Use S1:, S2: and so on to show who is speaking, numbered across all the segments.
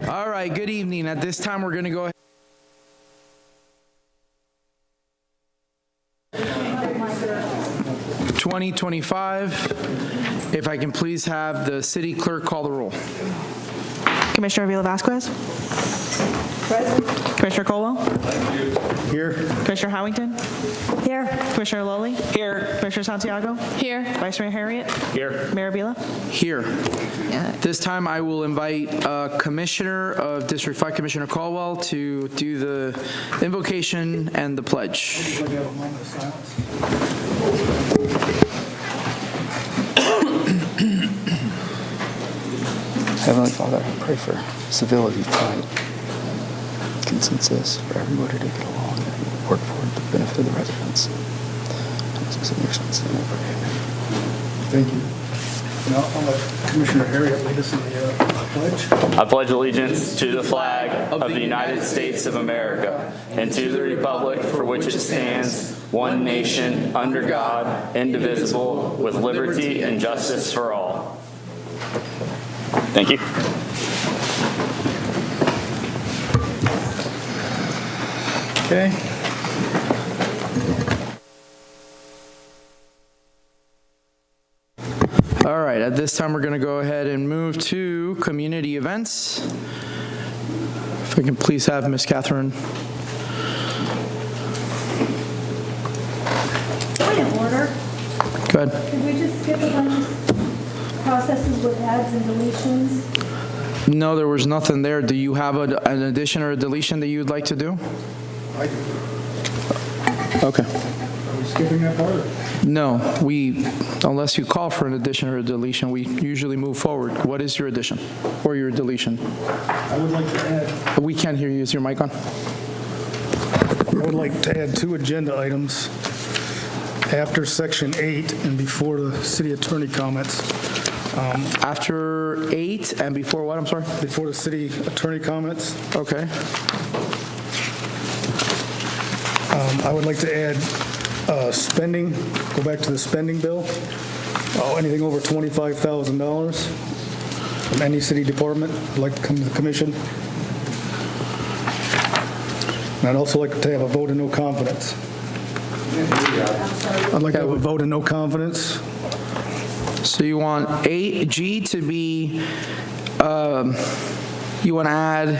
S1: All right, good evening. At this time, we're going to go ahead. (2025). If I can please have the city clerk call the roll.
S2: Commissioner Avila Vasquez.
S3: Present.
S2: Commissioner Colwell.
S4: Here.
S2: Commissioner Howington.
S3: Here.
S2: Commissioner Lowley. Here. Commissioner Santiago. Here. Vice Mayor Harriet.
S4: Here.
S2: Mayor Avila.
S1: Here. This time I will invite Commissioner of District 5, Commissioner Caldwell, to do the invocation and the pledge.
S5: Heavenly Father, I pray for civility tonight, consensus for everybody to get along and work for the benefit of the residents. In your son's name, I pray. Amen.
S4: Thank you. Now I'll let Commissioner Harriet lead us in the pledge.
S6: I pledge allegiance to the flag of the United States of America and to the republic for which it stands, one nation, under God, indivisible, with liberty and justice for all. Thank you.
S4: Okay.
S1: All right, at this time, we're going to go ahead and move to community events. If I can please have Ms. Catherine.
S3: Point of order.
S1: Go ahead.
S3: Could we just skip a bunch of processes with adds and deletions?
S1: No, there was nothing there. Do you have an addition or a deletion that you would like to do?
S4: I do.
S1: Okay.
S4: Are we skipping that part?
S1: No, unless you call for an addition or a deletion, we usually move forward. What is your addition or your deletion?
S4: I would like to add.
S1: We can't hear you. Is your mic on?
S4: I would like to add 2 agenda items after Section 8 and before the city attorney comments.
S1: After 8 and before what? I'm sorry?
S4: Before the city attorney comments,
S1: Okay.
S4: I would like to add spending, go back to the spending bill. Anything over $25,000 from any city department, I'd like to come to the commission. And I'd also like to have a vote of no confidence. I'd like to have a vote of no confidence.
S1: So you want 8G to be, you want to add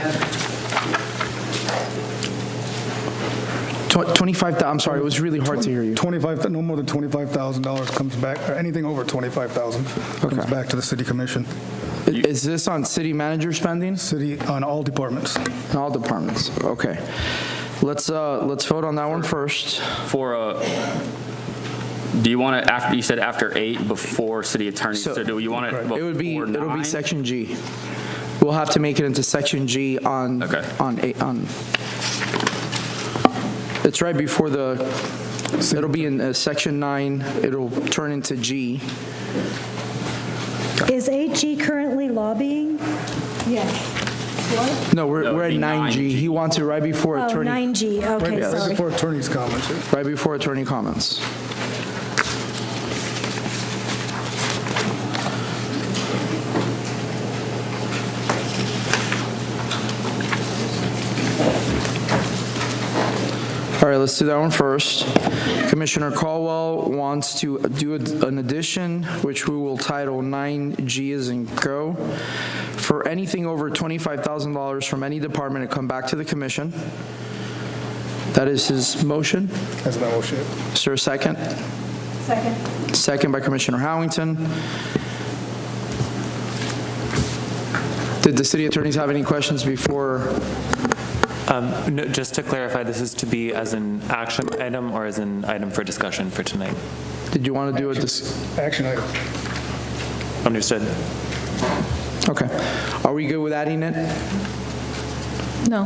S1: 25, I'm sorry, it was really hard to hear you.
S4: No more than $25,000 comes back, or anything over $25,000 comes
S1: Okay.
S4: back to the city commission.
S1: Is this on city manager spending?
S4: City, on all departments.
S1: All departments, okay. Let's vote on that one first.
S6: Do you want it after, you said after 8 before city attorney, so do you want it before 9?
S1: It'll be section G. We'll have to make it into section G on,
S6: Okay.
S1: It's right before it'll be in section 9, it'll turn into G.
S3: Is 8G currently lobbying? Yes. What?
S1: No, we're at 9G. He wants it right before
S3: Oh,
S1: attorney.
S3: 9G, okay,
S4: Right
S3: sorry.
S4: before attorney's comments.
S1: Right before attorney comments. All right, let's do that one first. Commissioner Caldwell wants to do an addition, which we will title 9G as in go, for anything over $25,000 from any department to come back to the commission. That is his motion.
S4: That's my motion.
S1: Is there a second?
S3: Second.
S1: Second by Commissioner Howington. Did the city attorneys have any questions before?
S7: No, just to clarify, this is to be as an action item or as an item for discussion for tonight?
S1: Did you want to do it
S4: Action item.
S7: Understood.
S1: Okay. Are we good with adding it?
S8: No,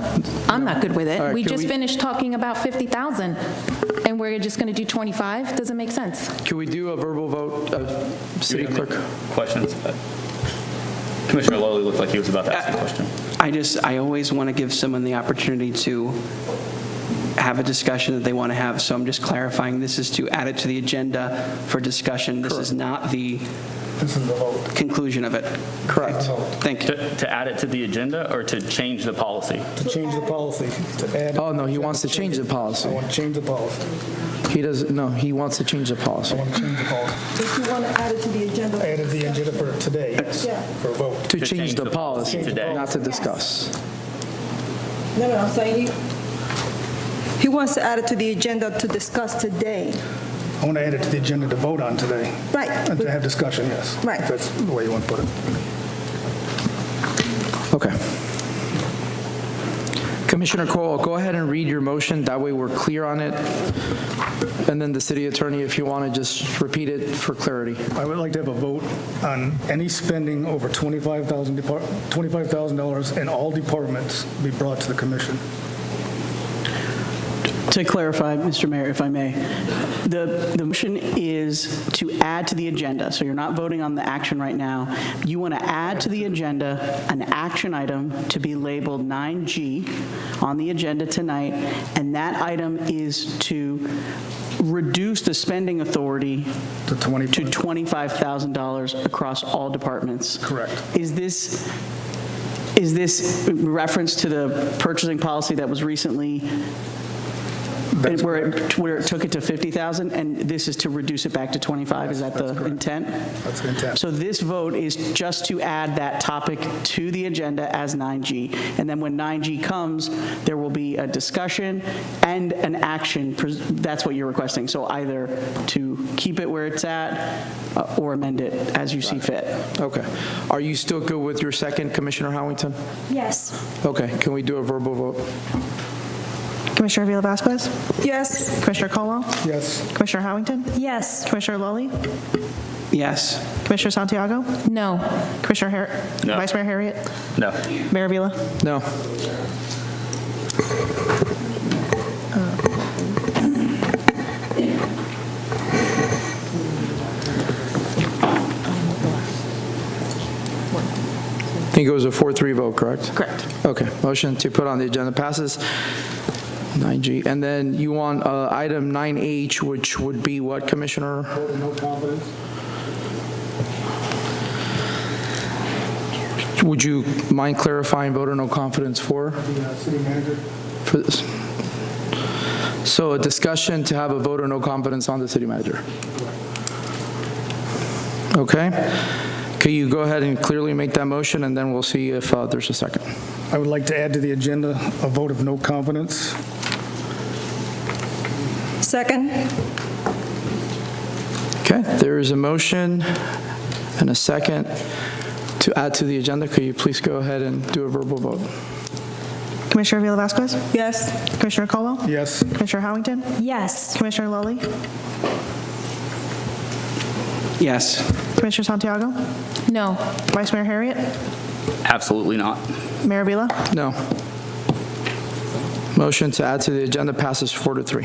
S8: I'm not good with
S1: All
S8: it.
S1: right,
S8: We
S1: can
S8: just
S1: we-
S8: finished talking about 50,000, and we're just going to do 25? Doesn't make sense.
S1: Can we do a verbal vote, city clerk?
S6: Questions? Commissioner Lowley looked like he was about to ask a question.
S9: I always want to give someone the opportunity to have a discussion that they want to have, so I'm just clarifying, this is to add it to the agenda for discussion. This is not the
S4: This is the vote.
S9: conclusion of it.
S1: Correct.
S9: Thank you.
S6: To add it to the agenda or to change the policy?
S4: To change the policy, to add.
S1: Oh, no, he wants to change the
S4: I
S1: policy.
S4: want to change the policy.
S1: He doesn't, no, he wants to change the
S4: I
S1: policy.
S4: want to change the policy.
S3: If you want to add it to the agenda.
S4: Added the agenda for today,
S3: Yeah.
S4: for a vote.
S1: To change the policy,
S6: today.
S1: not to discuss.
S3: No, I'm saying he wants to add it to the agenda to discuss today.
S4: I want to add it to the agenda to vote on today.
S3: Right.
S4: And to have discussion, yes.
S3: Right.
S4: If that's the way you want to put it.
S1: Okay. Commissioner Cole, go ahead and read your motion. That way we're clear on it. And then the city attorney, if you want to just repeat it for clarity.
S4: I would like to have a vote on any spending over $25,000 in all departments be brought to the commission.
S2: To clarify, Mr. Mayor, if I may, the motion is to add to the agenda, so you're not voting on the action right now. You want to add to the agenda an action item to be labeled 9G on the agenda tonight, and that item is to reduce the spending authority
S4: To 20.
S2: to $25,000 across all departments.
S4: Correct.
S2: Is this reference to the purchasing policy that was recently
S4: That's
S2: where it took it to 50,000, and this is to reduce it back to 25? Is that the intent?
S4: That's the intent.
S2: So this vote is just to add that topic to the agenda as 9G. And then when 9G comes, there will be a discussion and an action. That's what you're requesting. So either to keep it where it's at or amend it as you see fit.
S1: Okay. Are you still good with your second, Commissioner Howington?
S3: Yes.
S1: Okay, can we do a verbal vote?
S2: Commissioner Avila Vasquez?
S3: Yes.
S2: Commissioner Colwell?
S4: Yes.
S2: Commissioner Howington?
S3: Yes.
S2: Commissioner Lully?
S9: Yes.
S2: Commissioner Santiago?
S8: No.
S2: Commissioner
S6: No.
S2: Vice Mayor Harriet?
S6: No.
S2: Mayor Avila?
S1: No. I think it was a 4-3 vote, correct?
S2: Correct.
S1: Okay, motion to put on the agenda passes. 9G. And then you want item 9H, which would be what, Commissioner?
S4: No confidence.
S1: Would you mind clarifying vote or no confidence for?
S4: The city manager.
S1: For this? So a discussion to have a vote or no confidence on the city manager. Okay. Can you go ahead and clearly make that motion, and then we'll see if there's a second.
S4: I would like to add to the agenda a vote of no confidence.
S3: Second.
S1: Okay, there is a motion and a second to add to the agenda. Could you please go ahead and do a verbal vote?
S2: Commissioner Avila Vasquez?
S3: Yes.
S2: Commissioner Colwell?
S4: Yes.
S2: Commissioner Howington?
S3: Yes.
S2: Commissioner Lully?
S9: Yes.
S2: Commissioner Santiago?
S8: No.
S2: Vice Mayor Harriet?
S6: Absolutely not.
S2: Mayor Avila?
S1: No. Motion to add to the agenda passes 4-3.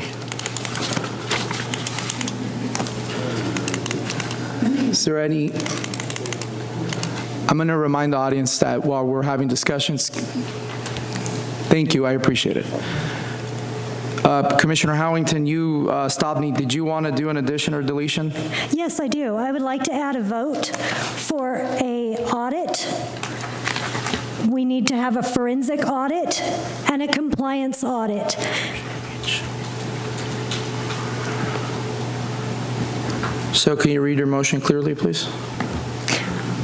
S1: Is there any, I'm going to remind the audience that while we're having discussions, thank you, I appreciate it. Commissioner Howington, you stopped me. Did you want to do an addition or deletion?
S3: Yes, I do. I would like to add a vote for a audit. We need to have a forensic audit and a compliance audit.
S1: So can you read your motion clearly, please?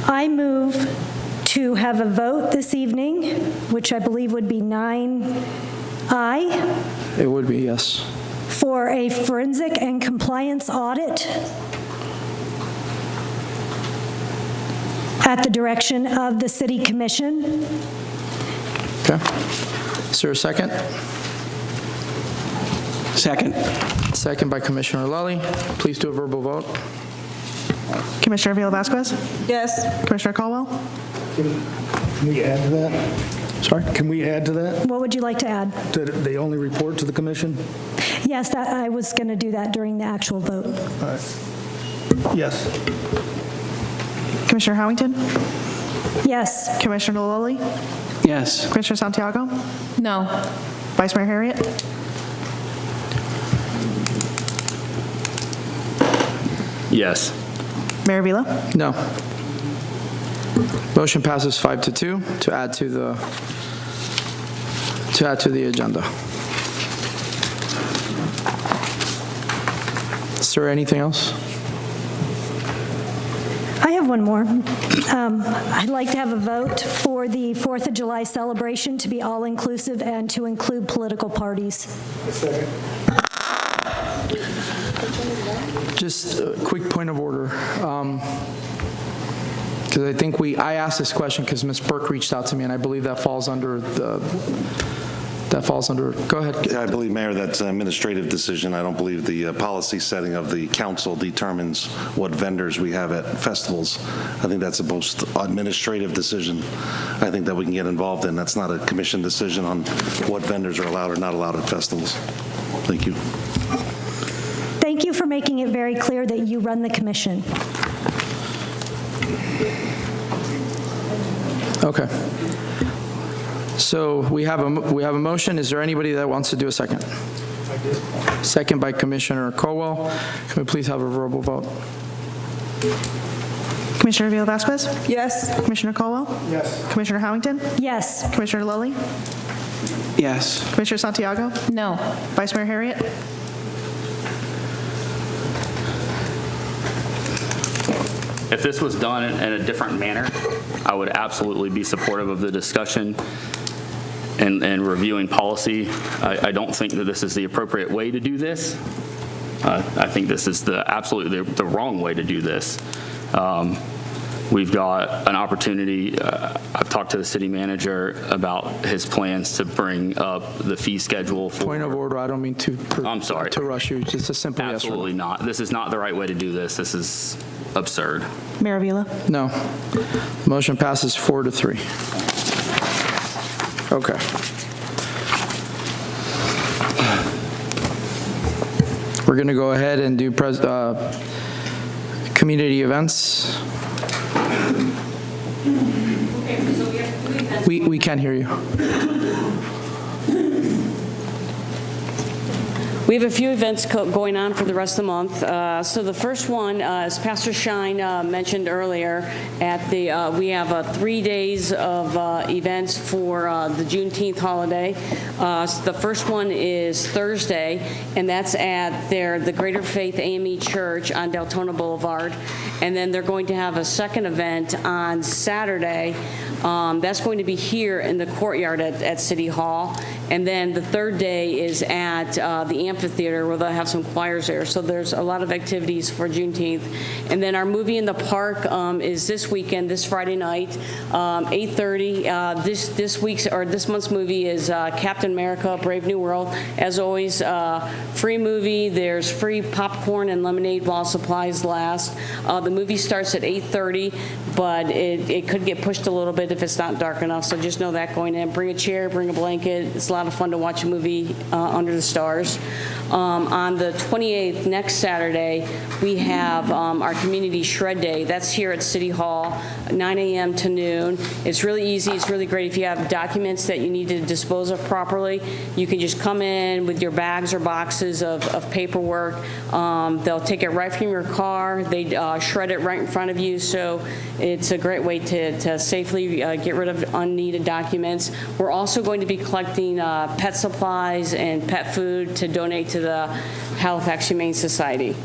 S3: I move to have a vote this evening, which I believe would be 9I,
S1: It would be, yes.
S3: for a forensic and compliance audit at the direction of the City Commission.
S1: Okay. Is there a second?
S9: Second.
S1: Second by Commissioner Lully. Please do a verbal vote.
S2: Commissioner Avila Vasquez?
S3: Yes.
S2: Commissioner Colwell?
S4: Can we add to that?
S1: Sorry?
S4: Can we add to that?
S3: What would you like to add?
S4: That they only report to the commission?
S3: Yes, that, I was going to do that during the actual vote.
S4: All right. Yes.
S2: Commissioner Howington?
S3: Yes.
S2: Commissioner Lully?
S9: Yes.
S2: Commissioner Santiago?
S8: No.
S2: Vice Mayor Harriet?
S6: Yes.
S10: Mayor Vila?
S1: No. Motion passes 5-2 to add to the agenda. Is there anything else?
S3: I have one more. I'd like to have a vote for the 4th of July celebration to be all-inclusive and to include political parties.
S1: Just a quick point of order. Because I think I asked this question because Ms. Burke reached out to me, and I believe that falls under go ahead.
S11: I believe, Mayor, that's an administrative decision. I don't believe the policy setting of the council determines what vendors we have at festivals. I think that's a most administrative decision I think that we can get involved in. That's not a commission decision on what vendors are allowed or not allowed at festivals. Thank you.
S3: Thank you for making it very clear that you run the commission.
S1: Okay. So we have a motion. Is there anybody that wants to do a second? I did. Second by Commissioner Colwell. Can we please have a verbal vote?
S10: Commissioner Vila Vasquez?
S8: Yes.
S10: Commissioner Colwell?
S4: Yes.
S10: Commissioner Harrington?
S3: Yes.
S10: Commissioner Lilly?
S9: Yes.
S10: Commissioner Santiago?
S8: No.
S10: Vice Mayor Harriet?
S6: If this was done in a different manner, I would absolutely be supportive of the discussion and reviewing policy. I don't think that this is the appropriate way to do this. I think this is absolutely the wrong way to do this. We've got an opportunity. I've talked to the city manager about his plans to bring up the fee schedule for.
S1: Point of order. I don't mean to.
S6: I'm sorry.
S1: To rush you. Just a simple yes or no.
S6: Absolutely not. This is not the right way to do this. This is absurd.
S10: Mayor Vila?
S1: No. Motion passes 4-3. Okay. We're going to go ahead and do community events. We can't hear you.
S12: We have a few events going on for the rest of the month. So the first one, as Pastor Shine mentioned earlier, we have 3 days of events for the Juneteenth holiday. So the first one is Thursday, and that's at the Greater Faith AME Church on Deltona Boulevard. And then they're going to have a second event on Saturday. That's going to be here in the courtyard at City Hall. And then the third day is at the amphitheater where they'll have some choirs there. So there's a lot of activities for Juneteenth. And then our movie in the park is this weekend, this Friday night, 8:30. This month's movie is Captain America: Brave New World. As always, free movie. There's free popcorn and lemonade while supplies last. The movie starts at 8:30, but it could get pushed a little bit if it's not dark enough. So just know that going in. Bring a chair, bring a blanket. It's a lot of fun to watch a movie under the stars. On the 28th, next Saturday, we have our Community Shred Day. That's here at City Hall, 9 a.m. to noon. It's really easy. It's really great. If you have documents that you need to dispose of properly, you can just come in with your bags or boxes of paperwork. They'll take it right from your car. They shred it right in front of you. So it's a great way to safely get rid of unneeded documents. We're also going to be collecting pet supplies and pet food to donate to the Halifax Humane Society.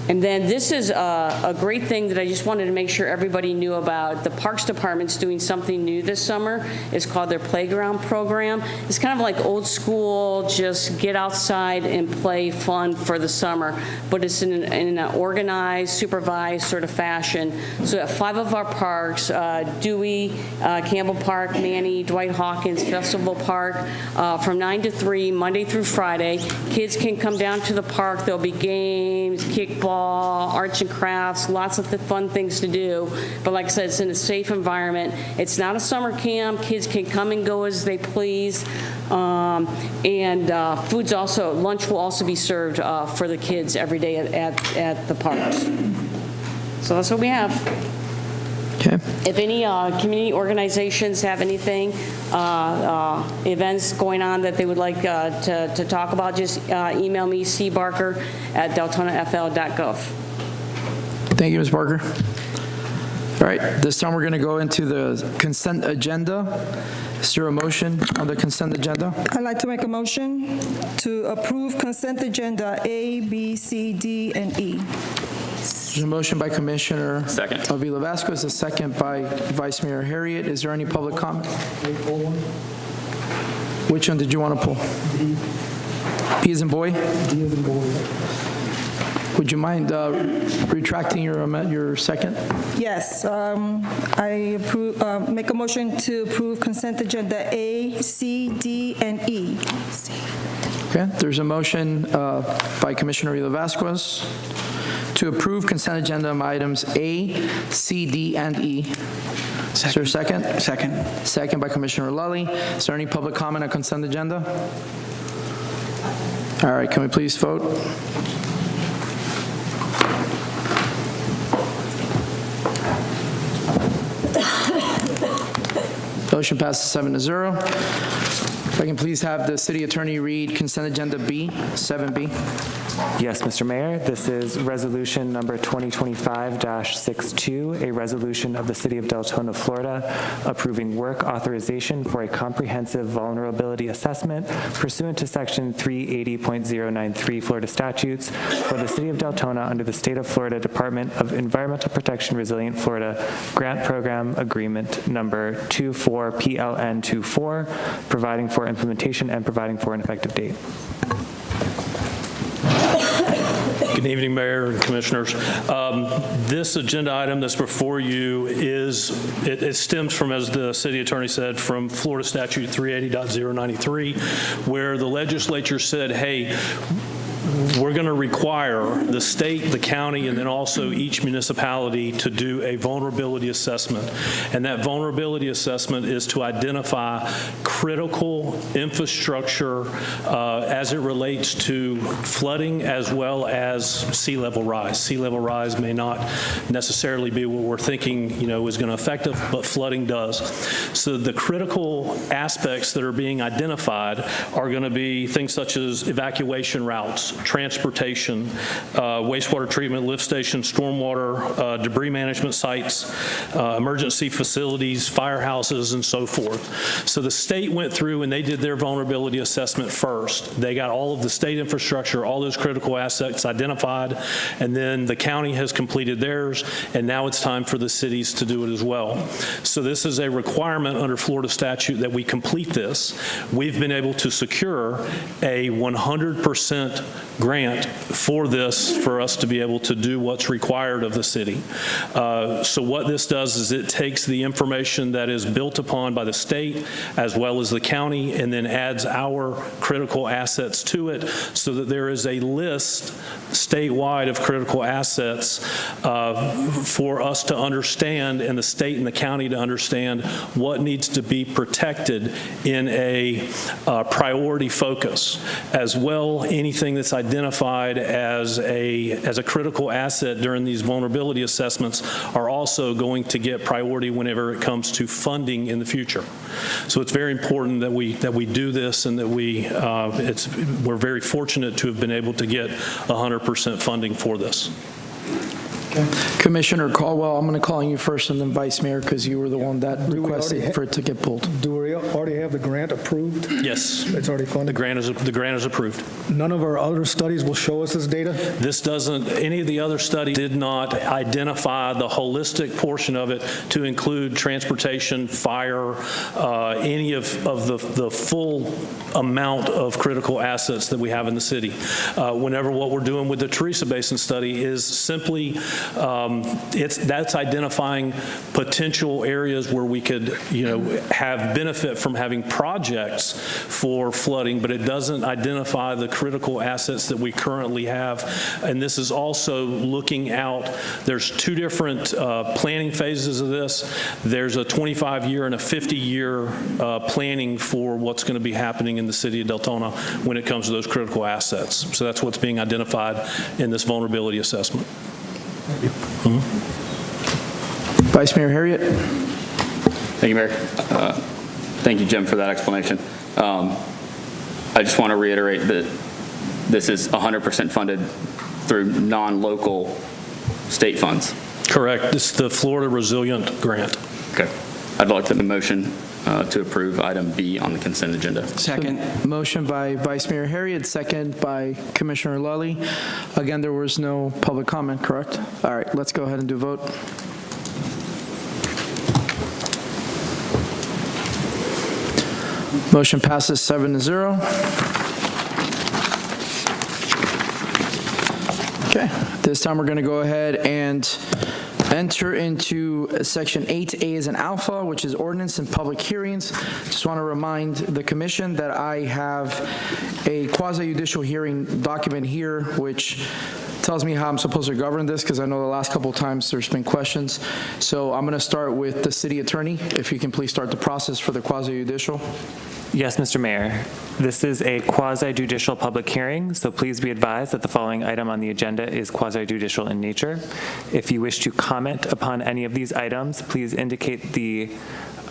S12: And then this is a great thing that I just wanted to make sure everybody knew about. The Parks Department's doing something new this summer. It's called their Playground Program. It's kind of like old school, just get outside and play fun for the summer. But it's in an organized, supervised sort of fashion. So at 5 of our parks, Dewey, Campbell Park, Manny, Dwight Hawkins, Festival Park, from 9 to 3, Monday through Friday. Kids can come down to the park. There'll be games, kickball, arts and crafts, lots of fun things to do. But like I said, it's in a safe environment. It's not a summer camp. Kids can come and go as they please. Lunch will also be served for the kids every day at the parks. So that's what we have.
S1: Okay.
S12: If any community organizations have anything, events going on that they would like to talk about, just email me, cbarker@deltonafl.gov.
S1: Thank you, Ms. Barker. All right, this time we're going to go into the consent agenda. Is there a motion on the consent agenda?
S13: I'd like to make a motion to approve consent agenda A, B, C, D, and E.
S1: There's a motion by Commissioner
S6: Second.
S1: Avila Vasquez, a second by Vice Mayor Harriet. Is there any public comment? Which one did you want to pull? B as in boy?
S4: D as in boy.
S1: Would you mind retracting your second?
S13: Yes, I approve, make a motion to approve consent agenda A, C, D, and E.
S1: Okay, there's a motion by Commissioner Avila Vasquez to approve consent agenda items A, C, D, and E. Is there a second?
S9: Second.
S1: Second by Commissioner Lully. Is there any public comment on consent agenda? All right, can we please vote? Motion passes 7-0. If I can please have the city attorney read consent agenda B, 7B.
S7: Yes, Mr. Mayor, this is resolution number 2025-62, a resolution of the City of Deltona, Florida, approving work authorization for a comprehensive vulnerability assessment pursuant to Section 380.093 Florida statutes for the City of Deltona under the State of Florida Department of Environmental Protection Resilient Florida Grant Program Agreement number 24PLN24, providing for implementation and providing for an effective date.
S14: Good evening, Mayor and Commissioners. This agenda item that's before you it stems from, as the city attorney said, from Florida Statute 380.093, where the legislature said, hey, we're going to require the state, the county, and then also each municipality to do a vulnerability assessment. And that vulnerability assessment is to identify critical infrastructure as it relates to flooding as well as sea level rise. Sea level rise may not necessarily be what we're thinking, is going to affect us, but flooding does. So the critical aspects that are being identified are going to be things such as evacuation routes, transportation, wastewater treatment, lift stations, stormwater, debris management sites, emergency facilities, firehouses, and so forth. So the state went through and they did their vulnerability assessment first. They got all of the state infrastructure, all those critical assets identified, and then the county has completed theirs, and now it's time for the cities to do it as well. So this is a requirement under Florida statute that we complete this. We've been able to secure a 100% grant for this, for us to be able to do what's required of the city. So what this does is it takes the information that is built upon by the state as well as the county and then adds our critical assets to it so that there is a list statewide of critical assets for us to understand and the state and the county to understand what needs to be protected in a priority focus. As well, anything that's identified as a critical asset during these vulnerability assessments are also going to get priority whenever it comes to funding in the future. So it's very important that we do this and that we're very fortunate to have been able to get 100% funding for this.
S1: Commissioner Caldwell, I'm going to call on you first and then Vice Mayor because you were the one that requested for it to get pulled.
S4: Do we already have the grant approved?
S14: Yes.
S4: It's already funded?
S14: The grant is approved.
S4: None of our other studies will show us this data?
S14: This doesn't, any of the other studies did not identify the holistic portion of it to include transportation, fire, any of the full amount of critical assets that we have in the city. Whenever what we're doing with the Teresa Basin study is simply that's identifying potential areas where we could, have benefit from having projects for flooding, but it doesn't identify the critical assets that we currently have. And this is also looking out. There's two different planning phases of this. There's a 25-year and a 50-year planning for what's going to be happening in the city of Deltona when it comes to those critical assets. So that's what's being identified in this vulnerability assessment.
S1: Vice Mayor Harriet.
S6: Thank you, Mayor. Thank you, Jim, for that explanation. I just want to reiterate that this is 100% funded through non-local state funds.
S14: Correct. It's the Florida Resilient Grant.
S6: Okay. I'd like the motion to approve item B on the consent agenda.
S9: Second.
S1: Motion by Vice Mayor Harriet, second by Commissioner Lully. Again, there was no public comment, correct? All right, let's go ahead and do a vote. Motion passes 7-0. Okay, this time we're going to go ahead and enter into Section 8A as an alpha, which is ordinance and public hearings. Just want to remind the commission that I have a quasi-judicial hearing document here, which tells me how I'm supposed to govern this, because I know the last couple of times there's been questions. So I'm going to start with the city attorney. If you can please start the process for the quasi-judicial.
S7: Yes, Mr. Mayor. This is a quasi-judicial public hearing, so please be advised that the following item on the agenda is quasi-judicial in nature. If you wish to comment upon any of these items, please indicate the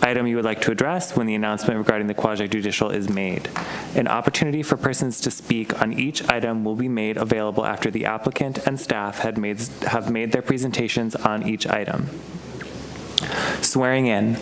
S7: item you would like to address when the announcement regarding the quasi-judicial is made. An opportunity for persons to speak on each item will be made available after the applicant and staff have made their presentations on each item. Swearing in.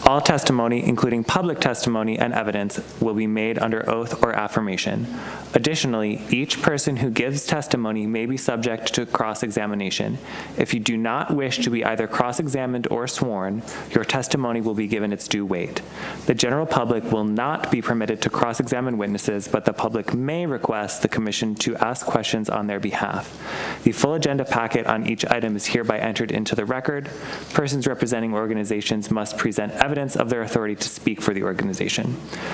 S7: All testimony, including public testimony and evidence, will be made under oath or affirmation. Additionally, each person who gives testimony may be subject to cross-examination. If you do not wish to be either cross-examined or sworn, your testimony will be given its due weight. The general public will not be permitted to cross-examine witnesses, but the public may request the commission to ask questions on their behalf. The full agenda packet on each item is hereby entered into the record. Persons representing organizations must present evidence of their authority to speak for the organization.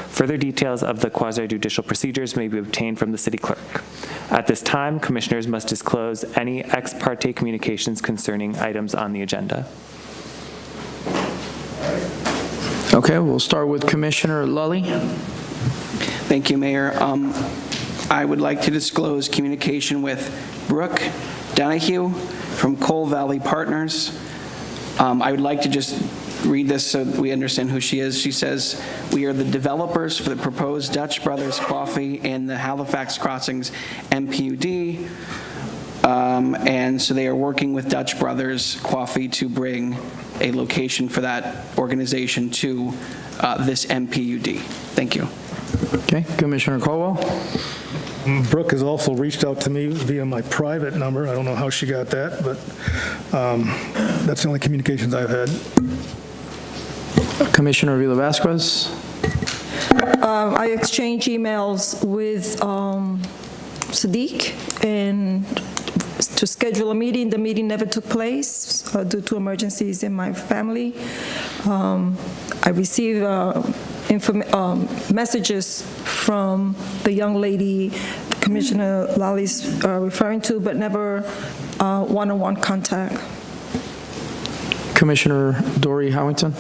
S7: Further details of the quasi-judicial procedures may be obtained from the city clerk. At this time, commissioners must disclose any ex parte communications concerning items on the agenda.
S1: Okay, we'll start with Commissioner Lully.
S9: Thank you, Mayor. I would like to disclose communication with Brooke Donahue from Coal Valley Partners. I would like to just read this so we understand who she is. She says, "We are the developers for the proposed Dutch Brothers Coffee and the Halifax Crossings MPUD." And so they are working with Dutch Brothers Coffee to bring a location for that organization to this MPUD. Thank you.
S1: Okay, Commissioner Caldwell.
S4: Brooke has also reached out to me via my private number. I don't know how she got that, but that's the only communications I've had.
S1: Commissioner Vila Vasquez.
S13: I exchanged emails with Sadiq and to schedule a meeting. The meeting never took place due to emergencies in my family. I received messages from the young lady Commissioner Lully's referring to, but never one-on-one contact.
S1: Commissioner Dory Howington.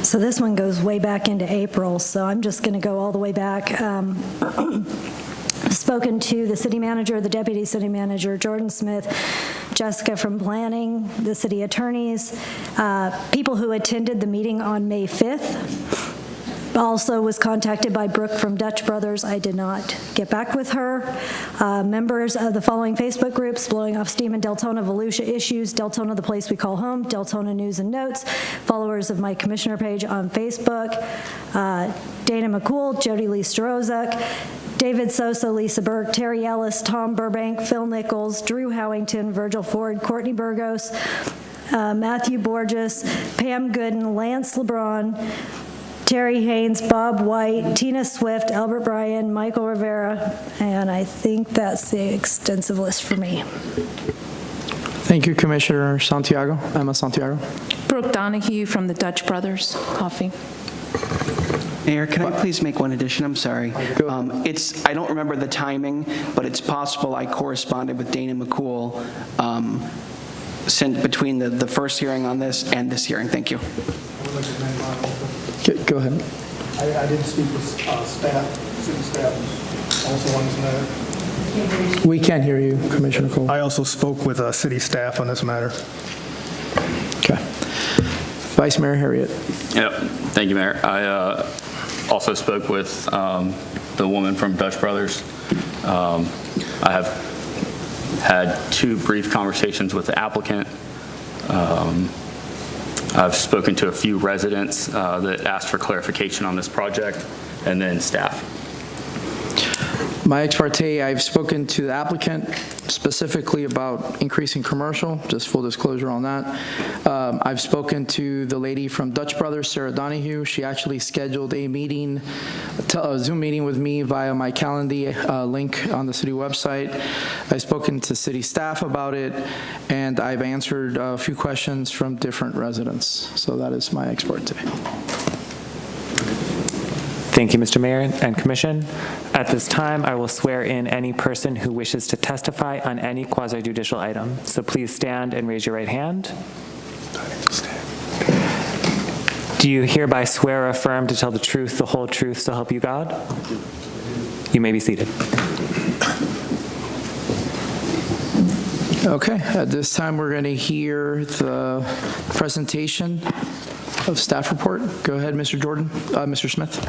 S3: So this one goes way back into April, so I'm just going to go all the way back. Spoken to the city manager, the deputy city manager, Jordan Smith, Jessica from planning, the city attorneys, people who attended the meeting on May 5th. Also was contacted by Brooke from Dutch Brothers. I did not get back with her. Members of the following Facebook groups: Blowing Off Steam in Deltona, Volusia Issues, Deltona the Place We Call Home, Deltona News and Notes, followers of my commissioner page on Facebook, Dana McCool, Jody Lee Starozak, David Sosa, Lisa Burke, Terry Ellis, Tom Burbank, Phil Nichols, Drew Howington, Virgil Ford, Courtney Burgos, Matthew Borges, Pam Gooden, Lance LeBron, Terry Haynes, Bob White, Tina Swift, Albert Bryan, Michael Rivera, and I think that's the extensive list for me.
S1: Thank you, Commissioner Santiago. Emma Santiago.
S8: Brooke Donahue from the Dutch Brothers Coffee.
S9: Mayor, can I please make one addition? I'm sorry. I don't remember the timing, but it's possible I corresponded with Dana McCool between the first hearing on this and this hearing. Thank you.
S1: Go ahead.
S4: I did speak with staff, city staff, also on this matter.
S1: We can't hear you, Commissioner Cole.
S4: I also spoke with city staff on this matter.
S1: Okay. Vice Mayor Harriet.
S6: Yep. Thank you, Mayor. I also spoke with the woman from Dutch Brothers. I have had 2 brief conversations with the applicant. I've spoken to a few residents that asked for clarification on this project, and then staff.
S1: My ex parte, I've spoken to the applicant specifically about increasing commercial, just full disclosure on that. I've spoken to the lady from Dutch Brothers, Sarah Donahue. She actually scheduled a meeting, a Zoom meeting with me via my Calendly link on the city website. I've spoken to city staff about it, and I've answered a few questions from different residents. So that is my ex parte.
S7: Thank you, Mr. Mayor and Commission. At this time, I will swear in any person who wishes to testify on any quasi-judicial item. So please stand and raise your right hand. Do you hereby swear or affirm to tell the truth, the whole truth, so help you God? You may be seated.
S1: Okay, at this time, we're going to hear the presentation of staff report. Go ahead, Mr. Jordan, Mr. Smith.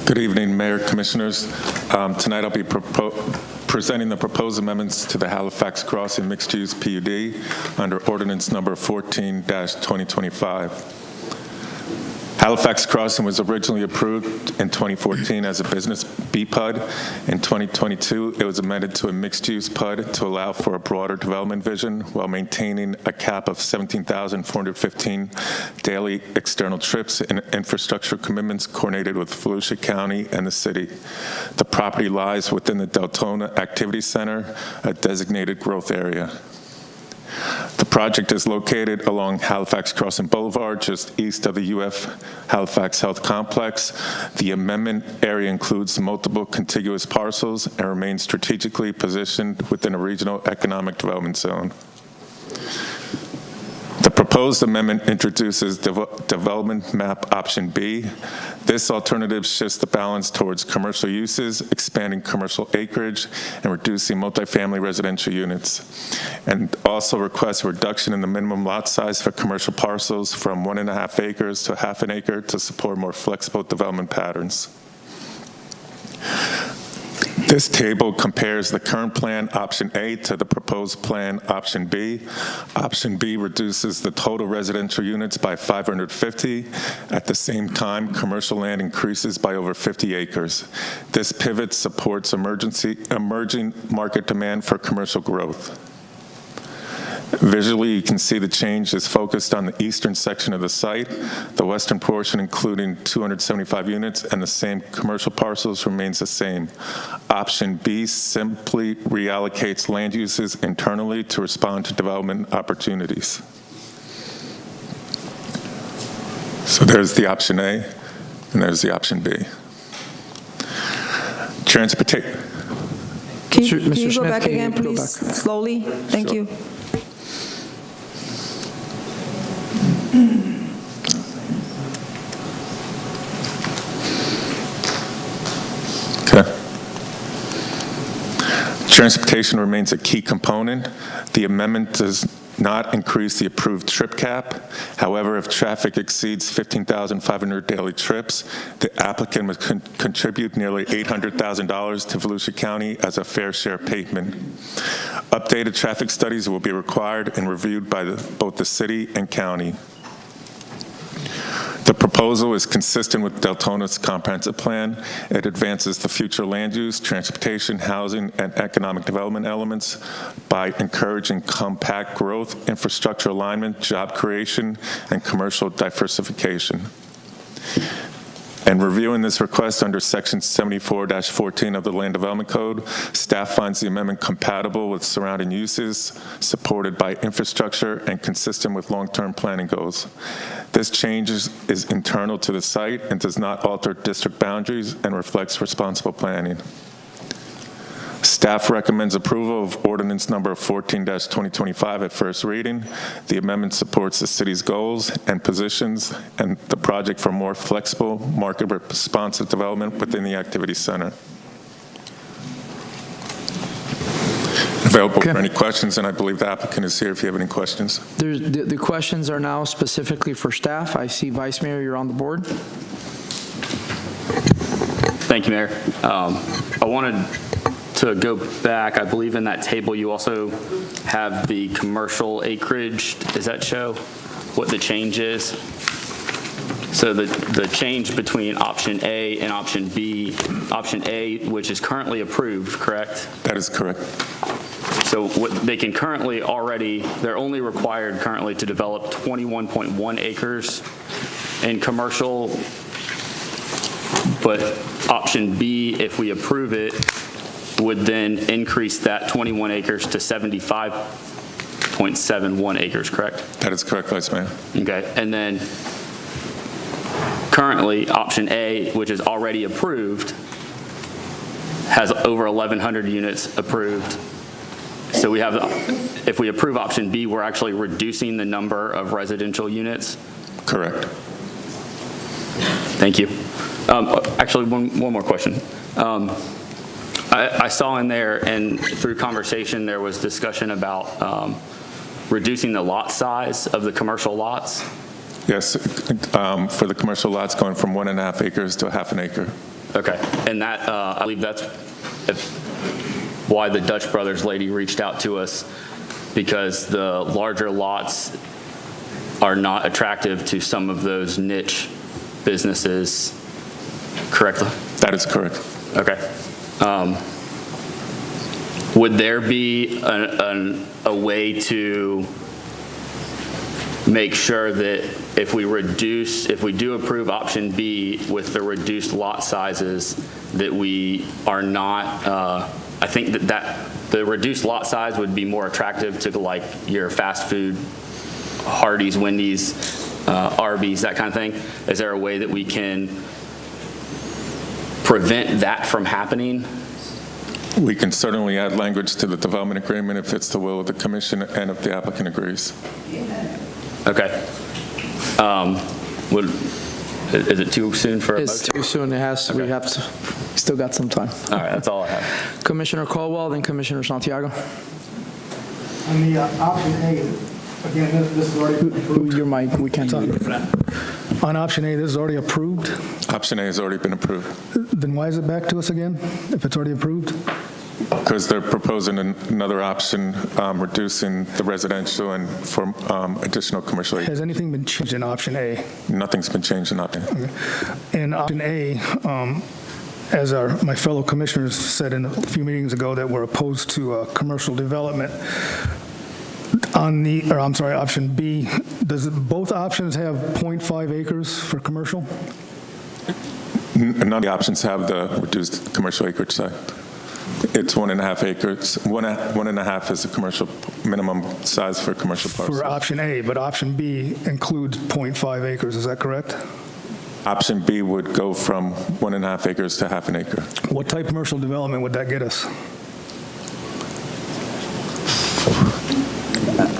S15: Good evening, Mayor, Commissioners. Tonight I'll be presenting the proposed amendments to the Halifax Crossing Mixed-Use PUD under Ordinance Number 14-2025. Halifax Crossing was originally approved in 2014 as a business B-PUD. In 2022, it was amended to a mixed-use PUD to allow for a broader development vision while maintaining a cap of 17,415 daily external trips and infrastructure commitments coordinated with Volusia County and the city. The property lies within the Deltona Activity Center, a designated growth area. The project is located along Halifax Crossing Boulevard, just east of the UF Halifax Health Complex. The amendment area includes multiple contiguous parcels and remains strategically positioned within a regional economic development zone. The proposed amendment introduces Development Map Option B. This alternative shifts the balance towards commercial uses, expanding commercial acreage, and reducing multifamily residential units, and also requests a reduction in the minimum lot size for commercial parcels from 1.5 acres to 0.5 acre to support more flexible development patterns. This table compares the current plan, Option A, to the proposed plan, Option B. Option B reduces the total residential units by 550. At the same time, commercial land increases by over 50 acres. This pivot supports emerging market demand for commercial growth. Visually, you can see the change is focused on the eastern section of the site. The western portion, including 275 units and the same commercial parcels, remains the same. Option B simply reallocates land uses internally to respond to development opportunities. So there's the Option A, and there's the Option B. Transportation.
S13: Can you go back again, please? Slowly. Thank you.
S15: Transportation remains a key component. The amendment does not increase the approved trip cap. However, if traffic exceeds 15,500 daily trips, the applicant must contribute nearly $800,000 to Volusia County as a fair share payment. Updated traffic studies will be required and reviewed by both the city and county. The proposal is consistent with Deltona's comprehensive plan. It advances the future land use, transportation, housing, and economic development elements by encouraging compact growth, infrastructure alignment, job creation, and commercial diversification. And reviewing this request under Section 74-14 of the Land Development Code, staff finds the amendment compatible with surrounding uses, supported by infrastructure, and consistent with long-term planning goals. This change is internal to the site and does not alter district boundaries and reflects responsible planning. Staff recommends approval of Ordinance Number 14-2025 at first reading. The amendment supports the city's goals and positions and the project for more flexible, market-responsive development within the activity center. Available for any questions, and I believe the applicant is here if you have any questions.
S1: The questions are now specifically for staff. I see Vice Mayor, you're on the board.
S6: Thank you, Mayor. I wanted to go back, I believe in that table, you also have the commercial acreage. Does that show what the change is? So the change between option A and option B, option A, which is currently approved, correct?
S15: That is correct.
S6: So what they can currently already, they're only required currently to develop 21.1 acres in commercial, but option B, if we approve it, would then increase that 21 acres to 75.71 acres, correct?
S15: That is correct, Vice Mayor.
S6: Okay, and then currently, option A, which is already approved, has over 1,100 units approved. So we have, if we approve option B, we're actually reducing the number of residential units?
S15: Correct.
S6: Thank you. Actually, one more question. I saw in there, and through conversation, there was discussion about reducing the lot size of the commercial lots.
S15: Yes, for the commercial lots going from 1.5 acres to 1/2 acre.
S6: Okay, and that, I believe that's why the Dutch Brothers lady reached out to us, because the larger lots are not attractive to some of those niche businesses, correct?
S15: That is correct.
S6: Okay. Would there be a way to make sure that if we do approve option B with the reduced lot sizes, that we are not, I think that the reduced lot size would be more attractive to like your fast food, Hardee's, Wendy's, Arby's, that kind of thing. Is there a way that we can prevent that from happening?
S15: We can certainly add language to the development agreement if it's the will of the commission and if the applicant agrees.
S6: Okay. Is it too soon for a motion?
S1: It's too soon. It has, we have to, still got some time.
S6: All right, that's all I have.
S1: Commissioner Caldwell, then Commissioner Santiago.
S4: On the option A, again, this is already approved.
S1: Your mic, we can't hear you.
S4: On option A, this is already approved.
S15: Option A has already been approved.
S4: Then why is it back to us again, if it's already approved?
S15: Because they're proposing another option, reducing the residential and for additional commercial.
S4: Has anything been changed in option A?
S15: Nothing's been changed in option.
S4: Okay. In option A, as my fellow commissioners said a few meetings ago, that we're opposed to commercial development. Option B, does both options have 0.5 acres for commercial?
S15: None of the options have the reduced commercial acreage side. It's 1.5 acres. 1.5 is the commercial minimum size for commercial parcels.
S4: For option A, but option B includes 0.5 acres, is that correct?
S15: Option B would go from 1.5 acres to 1/2 acre.
S4: What type of commercial development would that get us?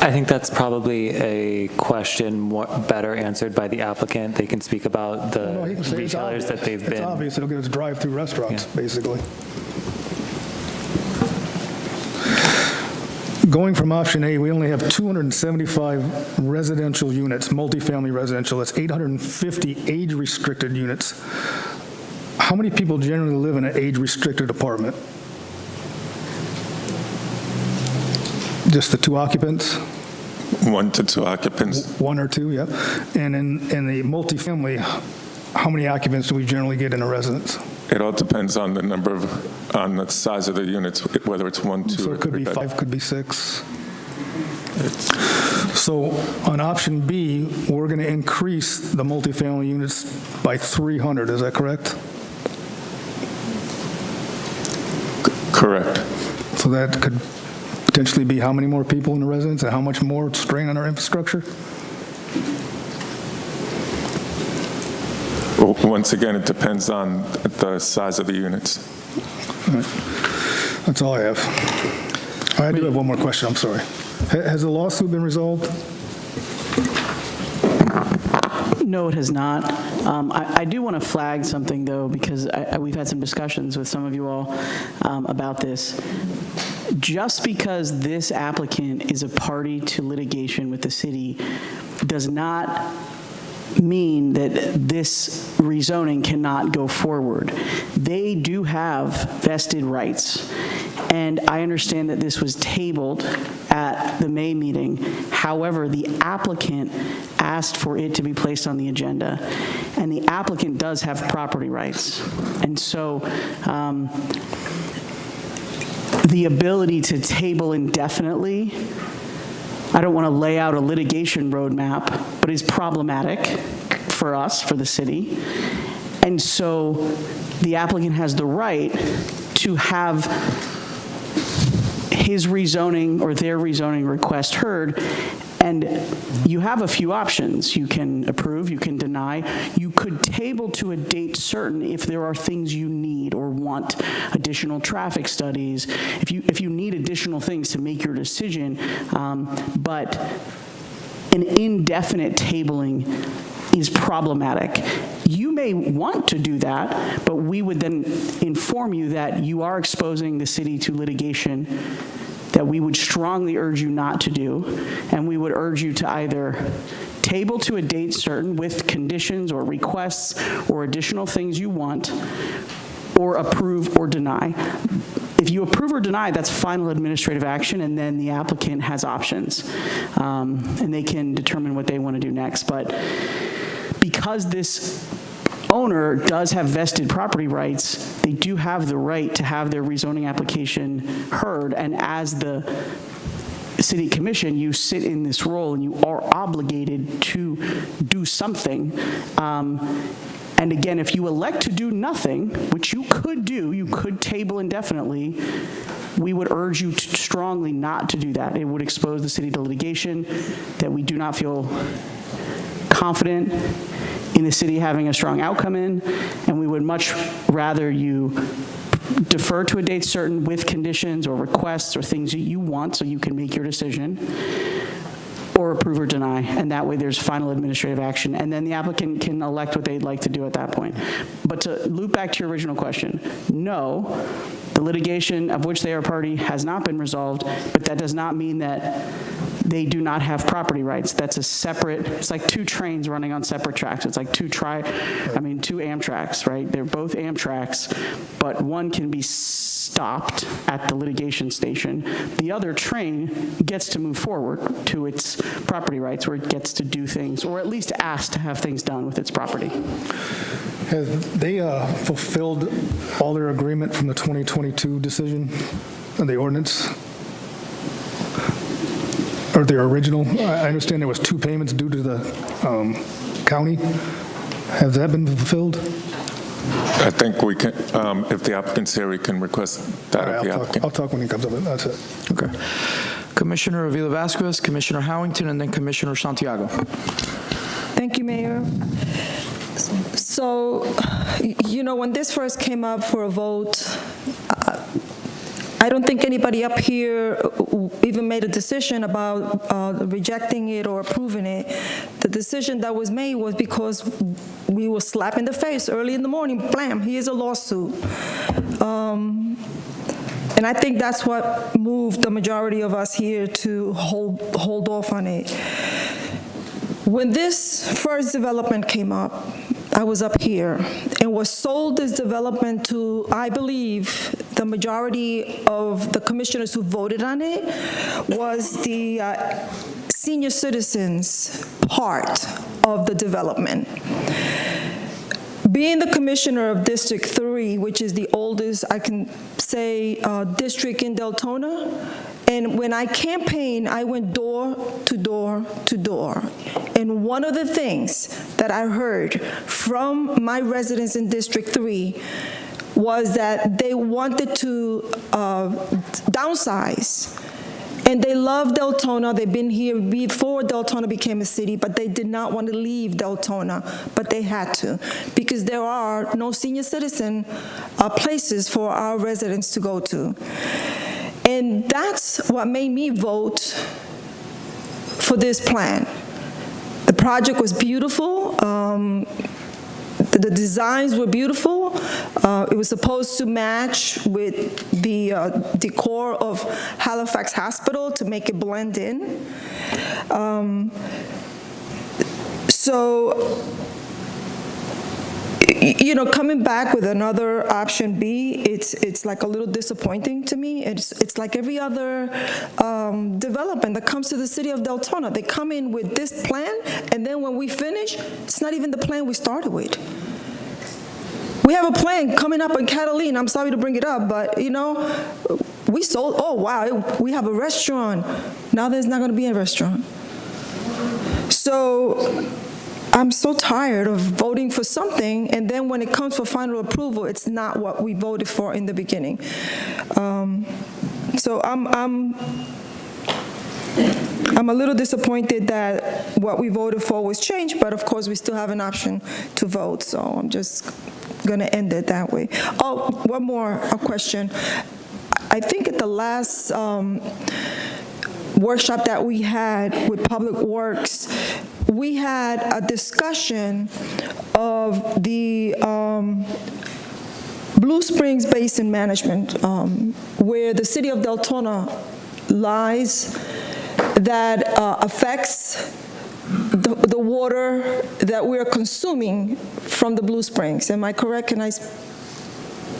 S7: I think that's probably a question better answered by the applicant. They can speak about the retailers that they've been.
S4: It's obvious it'll give us drive-through restaurants, basically. Going from option A, we only have 275 residential units, multifamily residential. That's 850 age-restricted units. How many people generally live in an age-restricted apartment? Just the 2 occupants?
S15: 1 to 2 occupants.
S4: 1 or 2, yeah. And in the multifamily, how many occupants do we generally get in a residence?
S15: It all depends on the on the size of the units, whether it's 1, 2,
S4: So
S15: or
S4: it could
S15: 3
S4: be
S15: bedrooms.
S4: 5, could be 6. So on option B, we're going to increase the multifamily units by 300, is that correct?
S15: Correct.
S4: So that could potentially be how many more people in the residence and how much more strain on our infrastructure?
S15: Well, once again, it depends on the size of the units.
S4: All right. That's all I have. I do have one more question, I'm sorry. Has the lawsuit been resolved?
S2: No, it has not. I do want to flag something, though, because we've had some discussions with some of you all about this. Just because this applicant is a party to litigation with the city does not mean that this rezoning cannot go forward. They do have vested rights, And I understand that this was tabled at the May meeting. However, the applicant asked for it to be placed on the agenda, and the applicant does have property rights. And so the ability to table indefinitely, I don't want to lay out a litigation roadmap, but is problematic for us, for the city. And so the applicant has the right to have his rezoning or their rezoning request heard, and you have a few options. You can approve, you can deny, you could table to a date certain if there are things you need or want, additional traffic studies, if you need additional things to make your decision, but an indefinite tabling is problematic. You may want to do that, but we would then inform you that you are exposing the city to litigation that we would strongly urge you not to do, and we would urge you to either table to a date certain with conditions or requests or additional things you want, or approve or deny. If you approve or deny, that's final administrative action, and then the applicant has options, and they can determine what they want to do next. But because this owner does have vested property rights, they do have the right to have their rezoning application heard, and as the city commission, you sit in this role and you are obligated to do something. And again, if you elect to do nothing, which you could do, you could table indefinitely, we would urge you strongly not to do that. It would expose the city to litigation that we do not feel confident in the city having a strong outcome in, and we would much rather you defer to a date certain with conditions or requests or things that you want so you can make your decision, or approve or deny, and that way there's final administrative action, and then the applicant can elect what they'd like to do at that point. But to loop back to your original question, no, the litigation of which they are party has not been resolved, but that does not mean that they do not have property rights. That's a separate, it's like two trains running on separate tracks. It's like two Amtraks, right? They're both Amtraks, but one can be stopped at the litigation station. The other train gets to move forward to its property rights, where it gets to do things, or at least ask to have things done with its property.
S4: Have they fulfilled all their agreement from the 2022 decision and the ordinance? Or their original? I understand there was 2 payments due to the county. Has that been fulfilled?
S15: I think we can, if the applicant's here, we can request that of the applicant.
S4: I'll talk when he comes up. That's it.
S1: Okay. Commissioner Avila Vasquez, Commissioner Howington, and then Commissioner Santiago.
S13: Thank you, Mayor. So, when this first came up for a vote, I don't think anybody up here even made a decision about rejecting it or approving it. The decision that was made was because we were slapped in the face early in the morning, blam, here's a lawsuit. And I think that's what moved the majority of us here to hold off on it. When this first development came up, I was up here and was sold this development to, I believe, the majority of the commissioners who voted on it was the senior citizens part of the development. Being the commissioner of District 3, which is the oldest, I can say, district in Deltona, and when I campaigned, I went door to door to door. And one of the things that I heard from my residents in District 3 was that they wanted to downsize. And they love Deltona. They've been here before Deltona became a city, but they did not want to leave Deltona, but they had to, because there are no senior citizen places for our residents to go to. And that's what made me vote for this plan. The project was beautiful. The designs were beautiful. It was supposed to match with the decor of Halifax Hospital to make it blend in. So, coming back with another option B, it's like a little disappointing to me. It's like every other development that comes to the city of Deltona. They come in with this plan, and then when we finish, it's not even the plan we started with. We have a plan coming up in Catalina. I'm sorry to bring it up, but, we sold, oh, wow, we have a restaurant. Now there's not going to be a restaurant. So I'm so tired of voting for something, and then when it comes for final approval, it's not what we voted for in the beginning. So I'm a little disappointed that what we voted for was changed, but of course we still have an option to vote, so I'm just going to end it that way. Oh, one more question. I think at the last workshop that we had with Public Works, we had a discussion of the Blue Springs Basin Management, where the city of Deltona lies, that affects the water that we are consuming from the Blue Springs. Am I correct? Can I,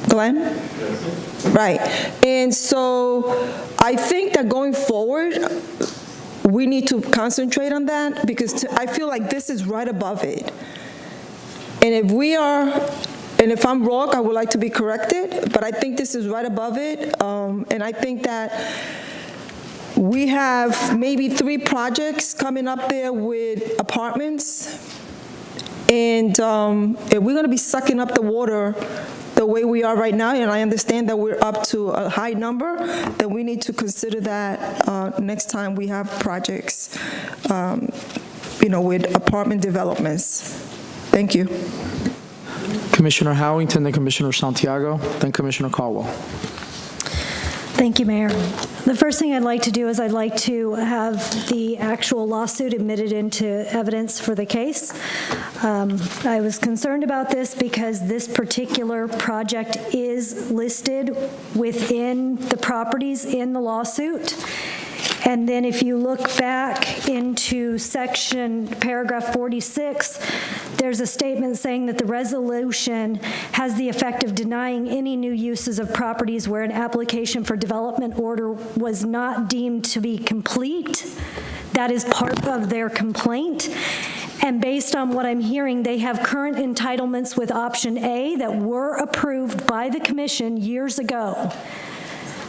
S13: Glenn? Yes. Right. And so I think that going forward, we need to concentrate on that, because I feel like this is right above it. And if I'm wrong, I would like to be corrected, but I think this is right above it. And I think that we have maybe 3 projects coming up there with apartments, and if we're going to be sucking up the water the way we are right now, and I understand that we're up to a high number, then we need to consider that next time we have projects, with apartment developments. Thank you.
S1: Commissioner Howington, then Commissioner Santiago, then Commissioner Caldwell.
S3: Thank you, Mayor. The first thing I'd like to do is I'd like to have the actual lawsuit admitted into evidence for the case. I was concerned about this because this particular project is listed within the properties in the lawsuit. And then if you look back into paragraph 46, there's a statement saying that the resolution has the effect of denying any new uses of properties where an application for development order was not deemed to be complete. That is part of their complaint. And based on what I'm hearing, they have current entitlements with option A that were approved by the commission years ago.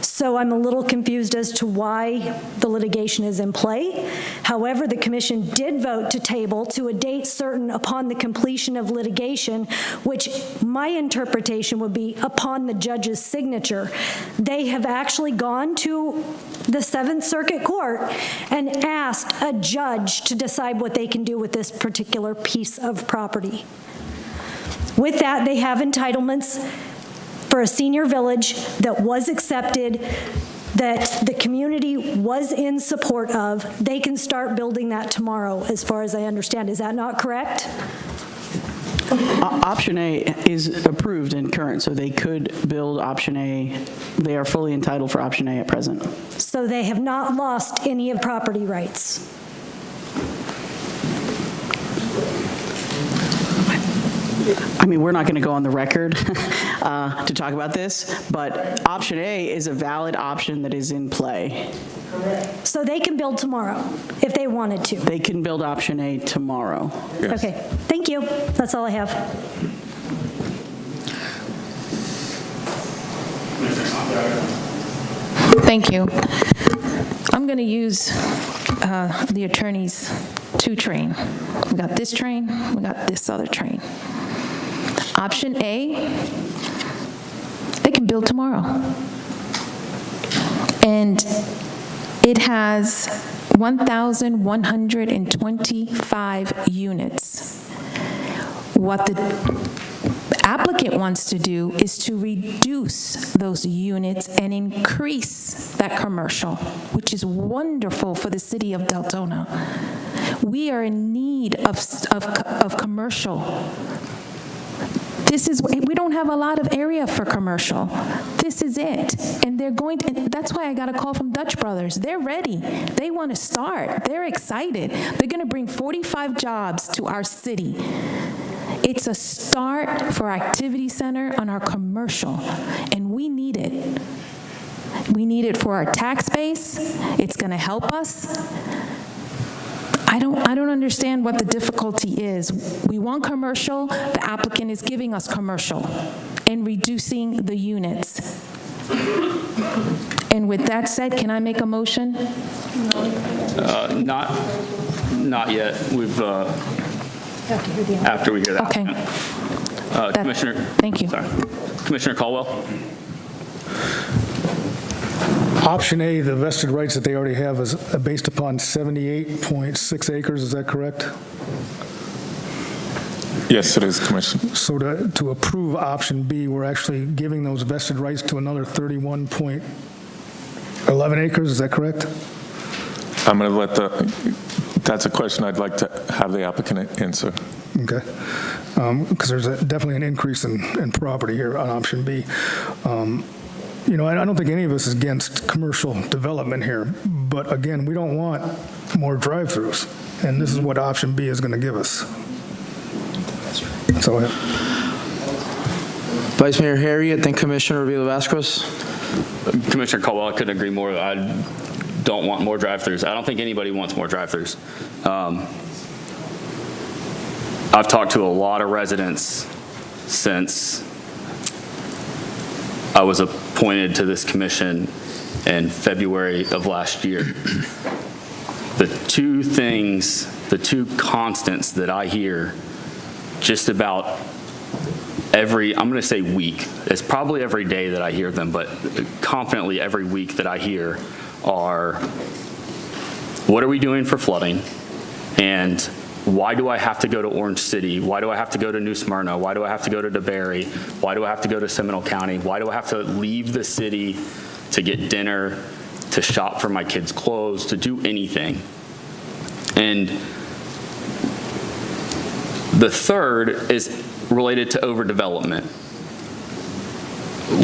S3: So I'm a little confused as to why the litigation is in play. However, the commission did vote to table to a date certain upon the completion of litigation, which my interpretation would be upon the judge's signature. They have actually gone to the 7th Circuit Court and asked a judge to decide what they can do with this particular piece of property. With that, they have entitlements for a senior village that was accepted, that the community was in support of. They can start building that tomorrow, as far as I understand. Is that not correct?
S2: Option A is approved and current, so they could build option A. They are fully entitled for option A at present.
S3: So they have not lost any of property rights.
S2: I mean, we're not going to go on the record to talk about this, but option A is a valid option that is in play.
S3: So they can build tomorrow if they wanted to?
S2: They can build option A tomorrow.
S15: Yes.
S3: Okay, thank you. That's all I have.
S8: Thank you. I'm going to use the attorney's 2 train. We got this train, we got this other train. Option A, they can build tomorrow. And it has 1,125 units. What the applicant wants to do is to reduce those units and increase that commercial, which is wonderful for the city of Deltona. We are in need of commercial. We don't have a lot of area for commercial. This is it. And they're going to, that's why I got a call from Dutch Brothers. They're ready. They want to start. They're excited. They're going to bring 45 jobs to our city. It's a start for our activity center on our commercial, and we need it. We need it for our tax base. It's going to help us. I don't understand what the difficulty is. We want commercial. The applicant is giving us commercial and reducing the units. And with that said, can I make a motion?
S6: Not yet. We've, after we hear that.
S8: Okay.
S6: Commissioner.
S8: Thank you.
S6: Sorry. Commissioner Caldwell.
S4: Option A, the vested rights that they already have is based upon 78.6 acres, is that correct?
S15: Yes, it is, Commissioner.
S4: So to approve option B, we're actually giving those vested rights to another 31.11 acres, is that correct?
S15: I'm going to let that's a question I'd like to have the applicant answer.
S4: Okay. Because there's definitely an increase in property here on option B. You know, I don't think any of us is against commercial development here, but again, we don't want more drive-throughs, and this is what option B is going to give us. That's all I have.
S1: Vice Mayor Harriet, then Commissioner Avila-Vasquez.
S6: Commissioner Caldwell, I couldn't agree more. I don't want more drive-throughs. I don't think anybody wants more drive-throughs. I've talked to a lot of residents since I was appointed to this commission in February of last year. The two constants that I hear just about every, I'm going to say week, it's probably every day that I hear them, but confidently every week that I hear are, what are we doing for flooding? And why do I have to go to Orange City? Why do I have to go to New Smyrna? Why do I have to go to DeBerry? Why do I have to go to Seminole County? Why do I have to leave the city to get dinner, to shop for my kids' clothes, to do anything? And the third is related to overdevelopment.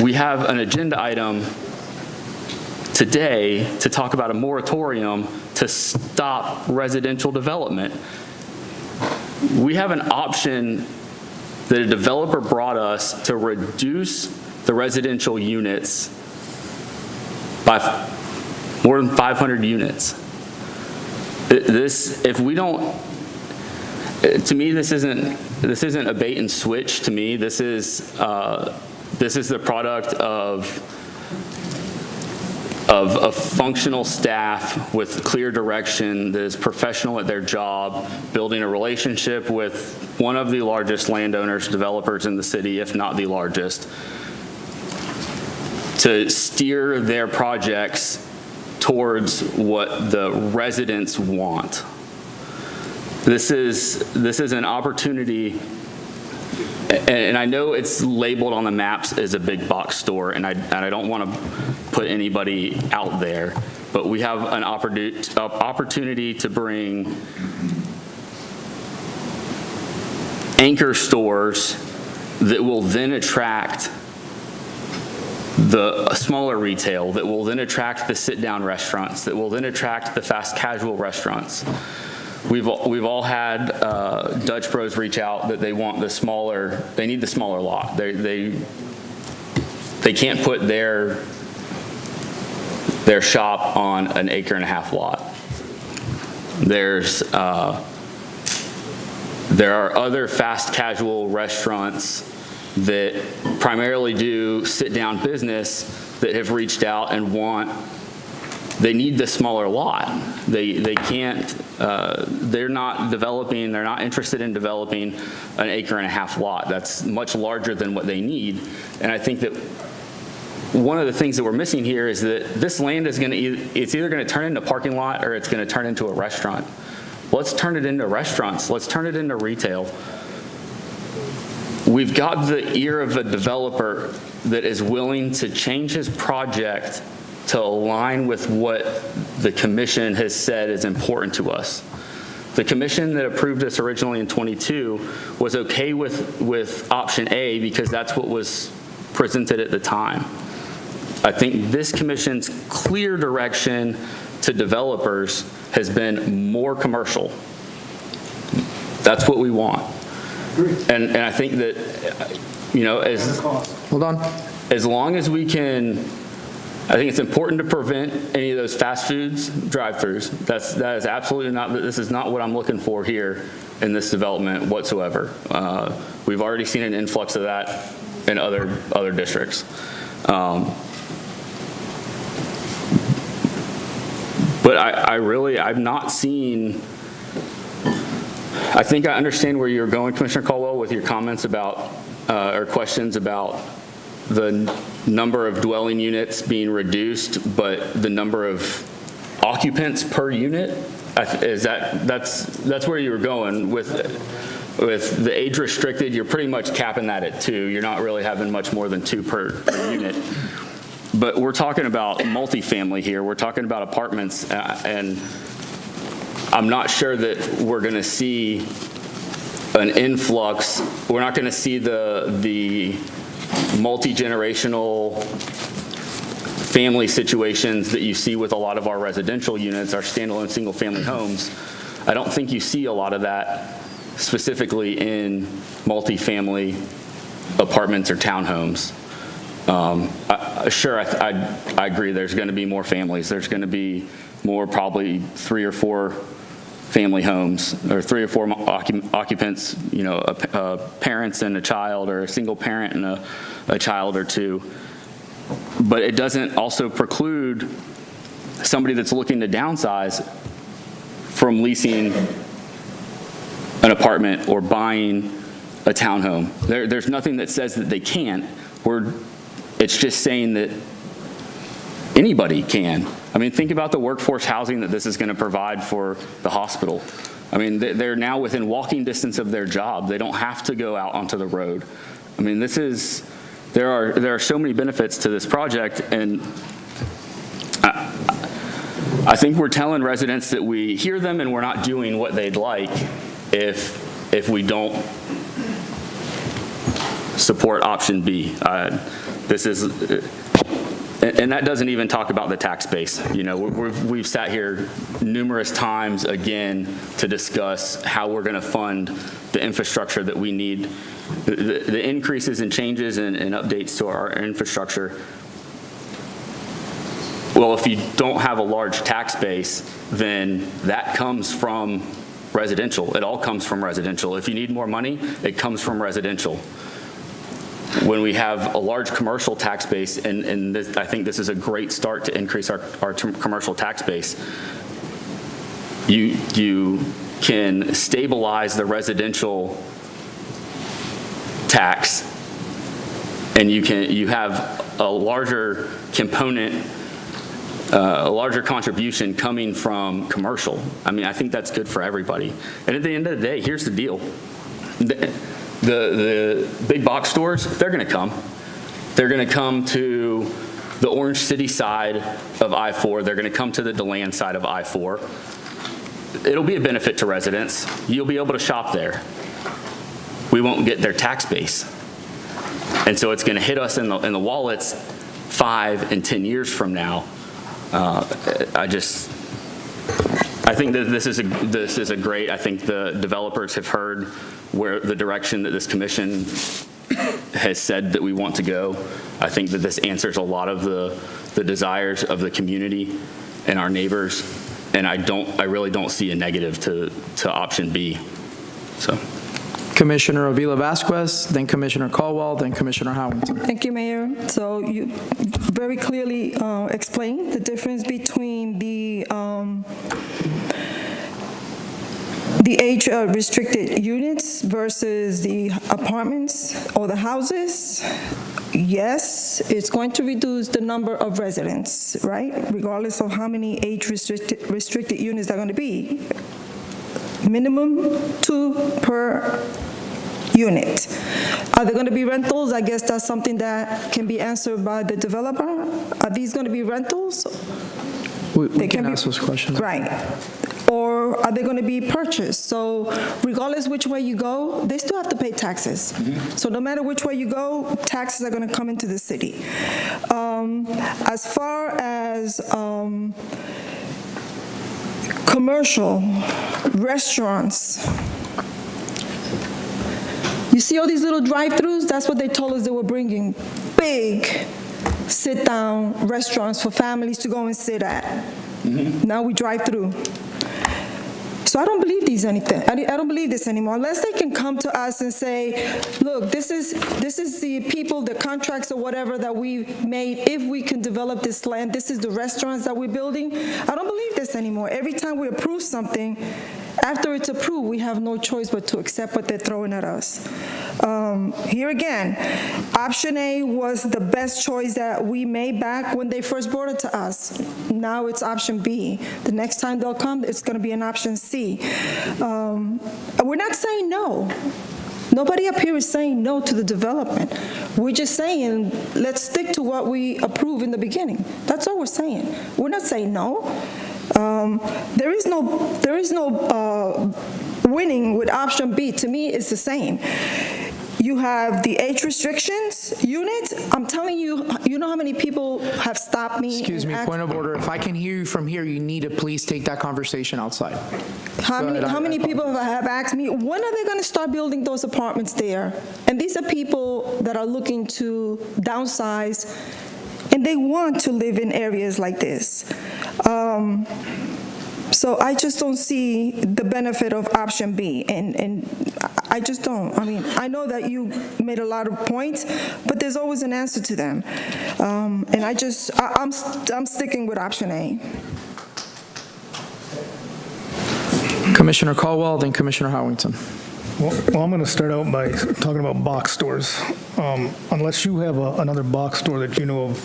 S6: We have an agenda item today to talk about a moratorium to stop residential development. We have an option that a developer brought us to reduce the residential units by more than 500 units. If we don't, to me, this isn't a bait and switch. To me, this is the product of a functional staff with clear direction that is professional at their job, building a relationship with one of the largest landowners, developers in the city, if not the largest, to steer their projects towards what the residents want. This is an opportunity, and I know it's labeled on the maps as a big box store, and I don't want to put anybody out there, but we have an opportunity to bring anchor stores that will then attract the smaller retail, that will then attract the sit-down restaurants, that will then attract the fast casual restaurants. We've all had Dutch Bros reach out that they want the smaller, they need the smaller lot. They can't put their shop on an 1.5 acre lot. There are other fast casual restaurants that primarily do sit-down business that have reached out and they need the smaller lot. They can't, they're not developing, they're not interested in developing an 1.5 acre lot. That's much larger than what they need. And I think that one of the things that we're missing here is that this land is it's either going to turn into a parking lot or it's going to turn into a restaurant. Let's turn it into restaurants. Let's turn it into retail. We've got the ear of a developer that is willing to change his project to align with what the commission has said is important to us. The commission that approved this originally in '22 was okay with option A because that's what was presented at the time. I think this commission's clear direction to developers has been more commercial. That's what we want. And I think that,
S1: Hold on.
S6: as long as we can, I think it's important to prevent any of those fast foods drive-throughs. That is absolutely not, this is not what I'm looking for here in this development whatsoever. We've already seen an influx of that in other districts. But I've not seen, I think I understand where you're going, Commissioner Caldwell, with your comments about, or questions about the number of dwelling units being reduced, but the number of occupants per unit, that's where you were going with the age restricted. You're pretty much capping that at 2. You're not really having much more than 2 per unit. But we're talking about multifamily here. We're talking about apartments, and I'm not sure that we're going to see an influx. We're not going to see the multi-generational family situations that you see with a lot of our residential units, our standalone single-family homes. I don't think you see a lot of that specifically in multifamily apartments or townhomes. Sure, I agree there's going to be more families. There's going to be more, probably 3 or 4 family homes, or 3 or 4 occupants, parents and a child, or a single parent and a child or 2. But it doesn't also preclude somebody that's looking to downsize from leasing an apartment or buying a townhome. There's nothing that says that they can't. It's just saying that anybody can. I mean, think about the workforce housing that this is going to provide for the hospital. I mean, they're now within walking distance of their job. They don't have to go out onto the road. I mean, there are so many benefits to this project, and I think we're telling residents that we hear them and we're not doing what they'd like if we don't support option B. And that doesn't even talk about the tax base. We've sat here numerous times again to discuss how we're going to fund the infrastructure that we need, the increases and changes and updates to our infrastructure. Well, if you don't have a large tax base, then that comes from residential. It all comes from residential. If you need more money, it comes from residential. When we have a large commercial tax base, and I think this is a great start to increase our commercial tax base, you can stabilize the residential tax, and you have a larger component, a larger contribution coming from commercial. I mean, I think that's good for everybody. And at the end of the day, here's the deal. The big box stores, they're going to come. They're going to come to the Orange City side of I-4. They're going to come to the DeLand side of I-4. It'll be a benefit to residents. You'll be able to shop there. We won't get their tax base. And so it's going to hit us in the wallets 5 and 10 years from now. I think that this is a great, I think the developers have heard where the direction that this commission has said that we want to go. I think that this answers a lot of the desires of the community and our neighbors, and I really don't see a negative to option B. So.
S1: Commissioner Avila Vasquez, then Commissioner Caldwell, then Commissioner Howington.
S13: Thank you, Mayor. So you very clearly explained the difference between the age-restricted units versus the apartments or the houses. Yes, it's going to reduce the number of residents, right? Regardless of how many age-restricted units there are going to be. Minimum 2 per unit. Are there going to be rentals? I guess that's something that can be answered by the developer. Are these going to be rentals?
S1: We can ask those questions.
S13: Right. Or are they going to be purchased? So regardless which way you go, they still have to pay taxes. Mm-hmm. So no matter which way you go, taxes are going to come into the city. As far as commercial restaurants, You see all these little drive-throughs? That's what they told us they were bringing. Big sit-down restaurants for families to go and sit at. Now we drive through. So I don't believe I don't believe this anymore, unless they can come to us and say, look, this is the people, the contracts or whatever that we made, if we can develop this land, this is the restaurants that we're building. I don't believe this anymore. Every time we approve something, after it's approved, we have no choice but to accept what they're throwing at us. Here again, option A was the best choice that we made back when they first brought it to us. Now it's option B. The next time they'll come, it's going to be an option C. We're not saying no. Nobody up here is saying no to the development. We're just saying, let's stick to what we approved in the beginning. That's all we're saying. We're not saying no. There is no winning with option B. To me, it's the same. You have the age restrictions unit. I'm telling you, you know how many people have stopped me?
S1: Excuse me, point of order. If I can hear you from here, you need to please take that conversation outside.
S13: How many people have asked me, when are they going to start building those apartments there? And these are people that are looking to downsize, and they want to live in areas like this. So I just don't see the benefit of option B, and I just don't. I mean, I know that you made a lot of points, but there's always an answer to them. And I'm sticking with option A.
S1: Commissioner Caldwell, then Commissioner Howington.
S4: Well, I'm going to start out by talking about box stores. Unless you have another box store that you know of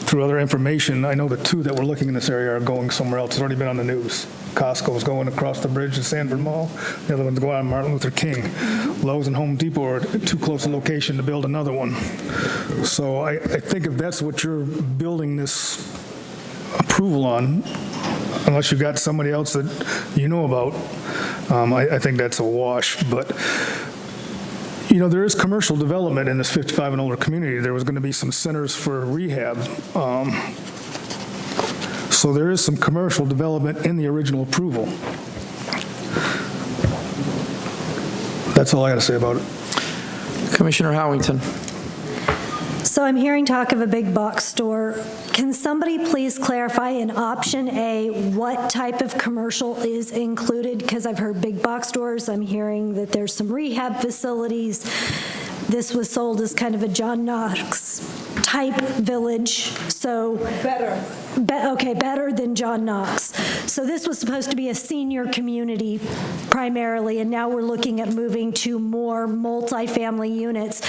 S4: through other information, I know the two that we're looking in this area are going somewhere else. It's already been on the news. Costco's going across the bridge to Sanford Mall. The other one's going on Martin Luther King. Lowe's and Home Depot are too close a location to build another one. So I think if that's what you're building this approval on, unless you've got somebody else that you know about, I think that's a wash. But you know, there is commercial development in this 55 and older community. There was going to be some centers for rehab. So there is some commercial development in the original approval. That's all I got to say about it.
S1: Commissioner Howington.
S3: So I'm hearing talk of a big box store. Can somebody please clarify in option A what type of commercial is included? Because I've heard big box stores. I'm hearing that there's some rehab facilities. This was sold as kind of a John Knox type village. So better than John Knox. So this was supposed to be a senior community primarily, and now we're looking at moving to more multifamily units.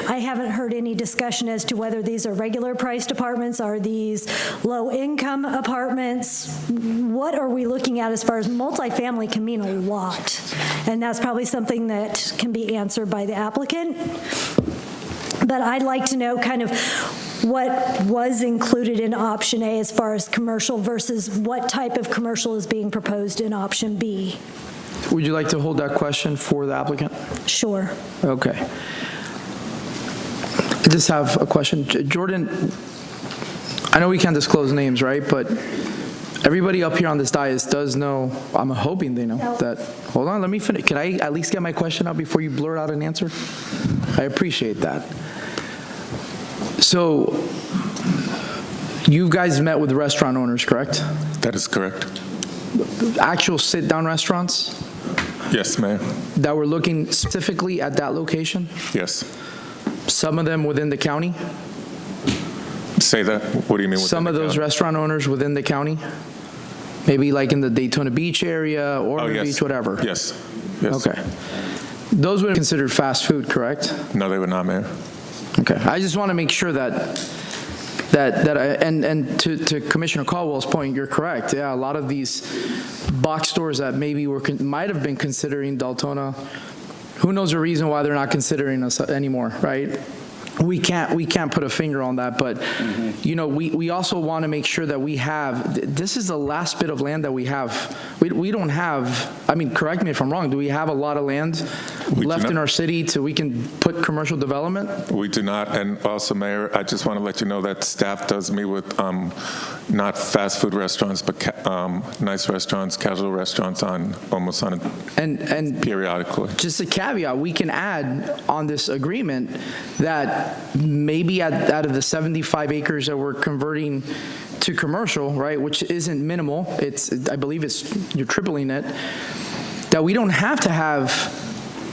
S3: I haven't heard any discussion as to whether these are regular priced apartments, are these low-income apartments? What are we looking at as far as multifamily can mean a lot, and that's probably something that can be answered by the applicant. But I'd like to know kind of what was included in option A as far as commercial versus what type of commercial is being proposed in option B.
S1: Would you like to hold that question for the applicant?
S3: Sure.
S1: Okay. I just have a question. Jordan, I know we can't disclose names, right? But everybody up here on this dais does know, I'm hoping they know that. Hold on, let me finish. Can I at least get my question out before you blurt out an answer? I appreciate that. So, you guys met with restaurant owners, correct?
S15: That is correct.
S1: Actual sit-down restaurants?
S15: Yes, Mayor.
S1: That were looking specifically at that location?
S15: Yes.
S1: Some of them within the county?
S15: Say that. What do you mean?
S1: Some of those restaurant owners within the county? Maybe like in the Daytona Beach area, or
S15: yes.
S1: Beach, whatever?
S15: Yes. Yes.
S1: Okay. Those would be considered fast food, correct?
S15: No, they would not, Mayor.
S1: Okay. I just want to make sure and to Commissioner Caldwell's point, you're correct. Yeah, a lot of these box stores that maybe might have been considering Deltona, who knows the reason why they're not considering us anymore, right? We can't put a finger on that, but you know, we also want to make sure that we have, this is the last bit of land that we have. We don't have, I mean, correct me if I'm wrong, do we have a lot of land left
S15: not.
S1: in our city so we can put commercial development?
S15: We do not, and also, Mayor, I just want to let you know that staff does meet with not fast food restaurants, but nice restaurants, casual restaurants almost on
S1: And
S15: periodically.
S1: just a caveat, we can add on this agreement that maybe out of the 75 acres that we're converting to commercial, right, which isn't minimal, I believe you're tripling it, that we don't have to have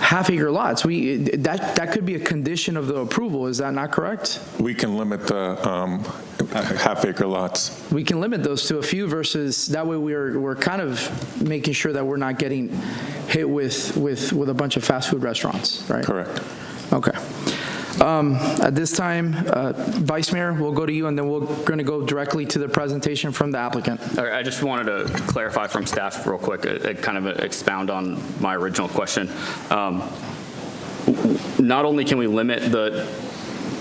S1: half-acre lots. That could be a condition of the approval, is that not correct?
S15: We can limit the half-acre lots.
S1: We can limit those to a few versus, that way we're kind of making sure that we're not getting hit with a bunch of fast food restaurants, right?
S15: Correct.
S1: Okay. At this time, Vice Mayor, we'll go to you, and then we're going to go directly to the presentation from the applicant.
S6: All right, I just wanted to clarify from staff real quick, kind of expound on my original question. Not only can we limit the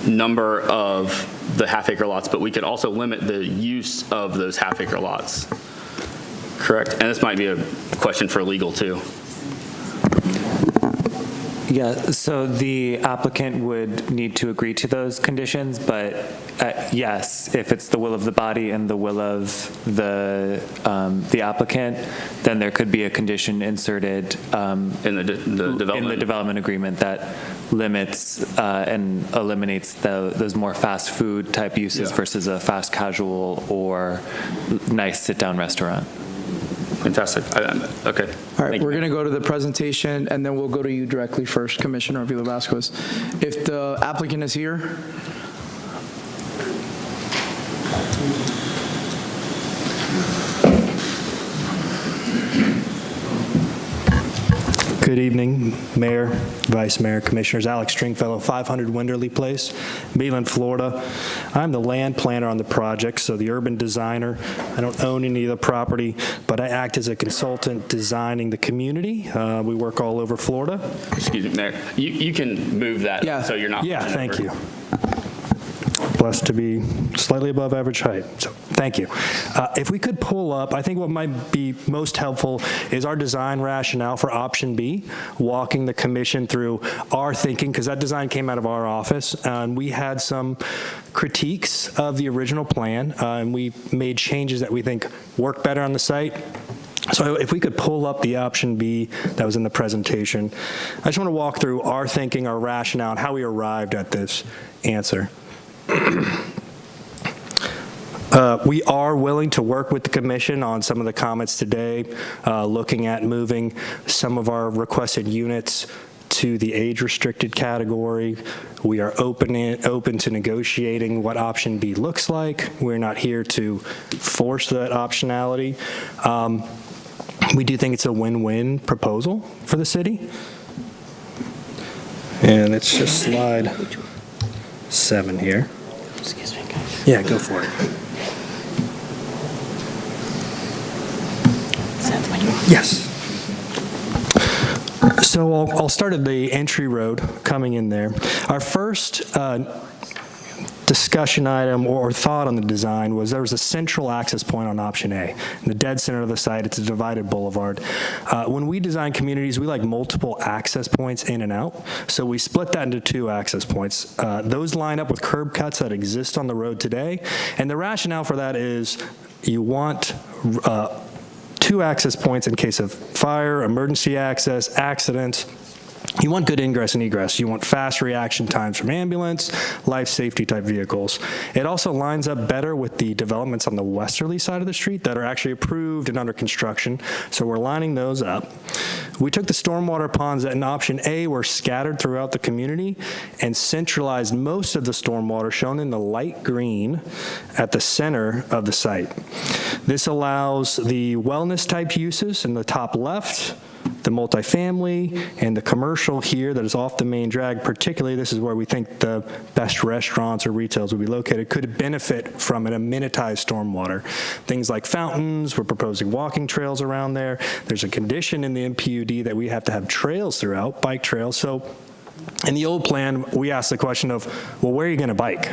S6: number of the half-acre lots, but we could also limit the use of those half-acre lots, correct? And this might be a question for legal, too.
S7: Yeah, so the applicant would need to agree to those conditions, but yes, if it's the will of the body and the will of the applicant, then there could be a condition inserted
S6: in the
S7: development agreement that limits and eliminates those more fast food type uses versus a fast casual or nice sit-down restaurant.
S6: Fantastic. Okay.
S1: All right, we're going to go to the presentation, and then we'll go to you directly first, Commissioner Avila Vasquez. If the applicant is here.
S16: Good evening, Mayor, Vice Mayor, Commissioners. Alex Stringfellow, 500 Winderley Place, Beeland, Florida. I'm the land planner on the project, so the urban designer. I don't own any of the property, but I act as a consultant designing the community. We work all over Florida.
S6: Excuse me, Mayor. You can move that so you're not.
S16: Yeah, thank you. Blessed to be slightly above average height, so thank you. If we could pull up, I think what might be most helpful is our design rationale for option B, walking the commission through our thinking, because that design came out of our office, and we had some critiques of the original plan, and we made changes that we think work better on the site. So if we could pull up the option B that was in the presentation, I just want to walk through our thinking, our rationale, and how we arrived at this answer. We are willing to work with the commission on some of the comments today, looking at moving some of our requested units to the age-restricted category. We are open to negotiating what option B looks like. We're not here to force that optionality. We do think it's a win-win proposal for the city. And it's just slide 7 here.
S12: Excuse me, guys.
S16: Yeah, go for it.
S12: Is that the one you want?
S16: Yes. So I'll start at the entry road coming in there. Our first discussion item or thought on the design was there was a central access point on option A. In the dead center of the site, it's a divided boulevard. When we design communities, we like multiple access points in and out. So we split that into 2 access points. Those line up with curb cuts that exist on the road today. And the rationale for that is you want 2 access points in case of fire, emergency access, accidents. You want good ingress and egress. You want fast reaction times from ambulance, life safety type vehicles. It also lines up better with the developments on the westerly side of the street that are actually approved and under construction. So we're lining those up. We took the stormwater ponds that in option A were scattered throughout the community and centralized most of the stormwater, shown in the light green, at the center of the site. This allows the wellness type uses in the top left, the multifamily, and the commercial here that is off the main drag. Particularly, this is where we think the best restaurants or retails would be located, could benefit from an amenitized stormwater. Things like fountains, we're proposing walking trails around there. There's a condition in the MPUD that we have to have trails throughout, bike trails. So in the old plan, we asked the question of, well, where are you going to bike?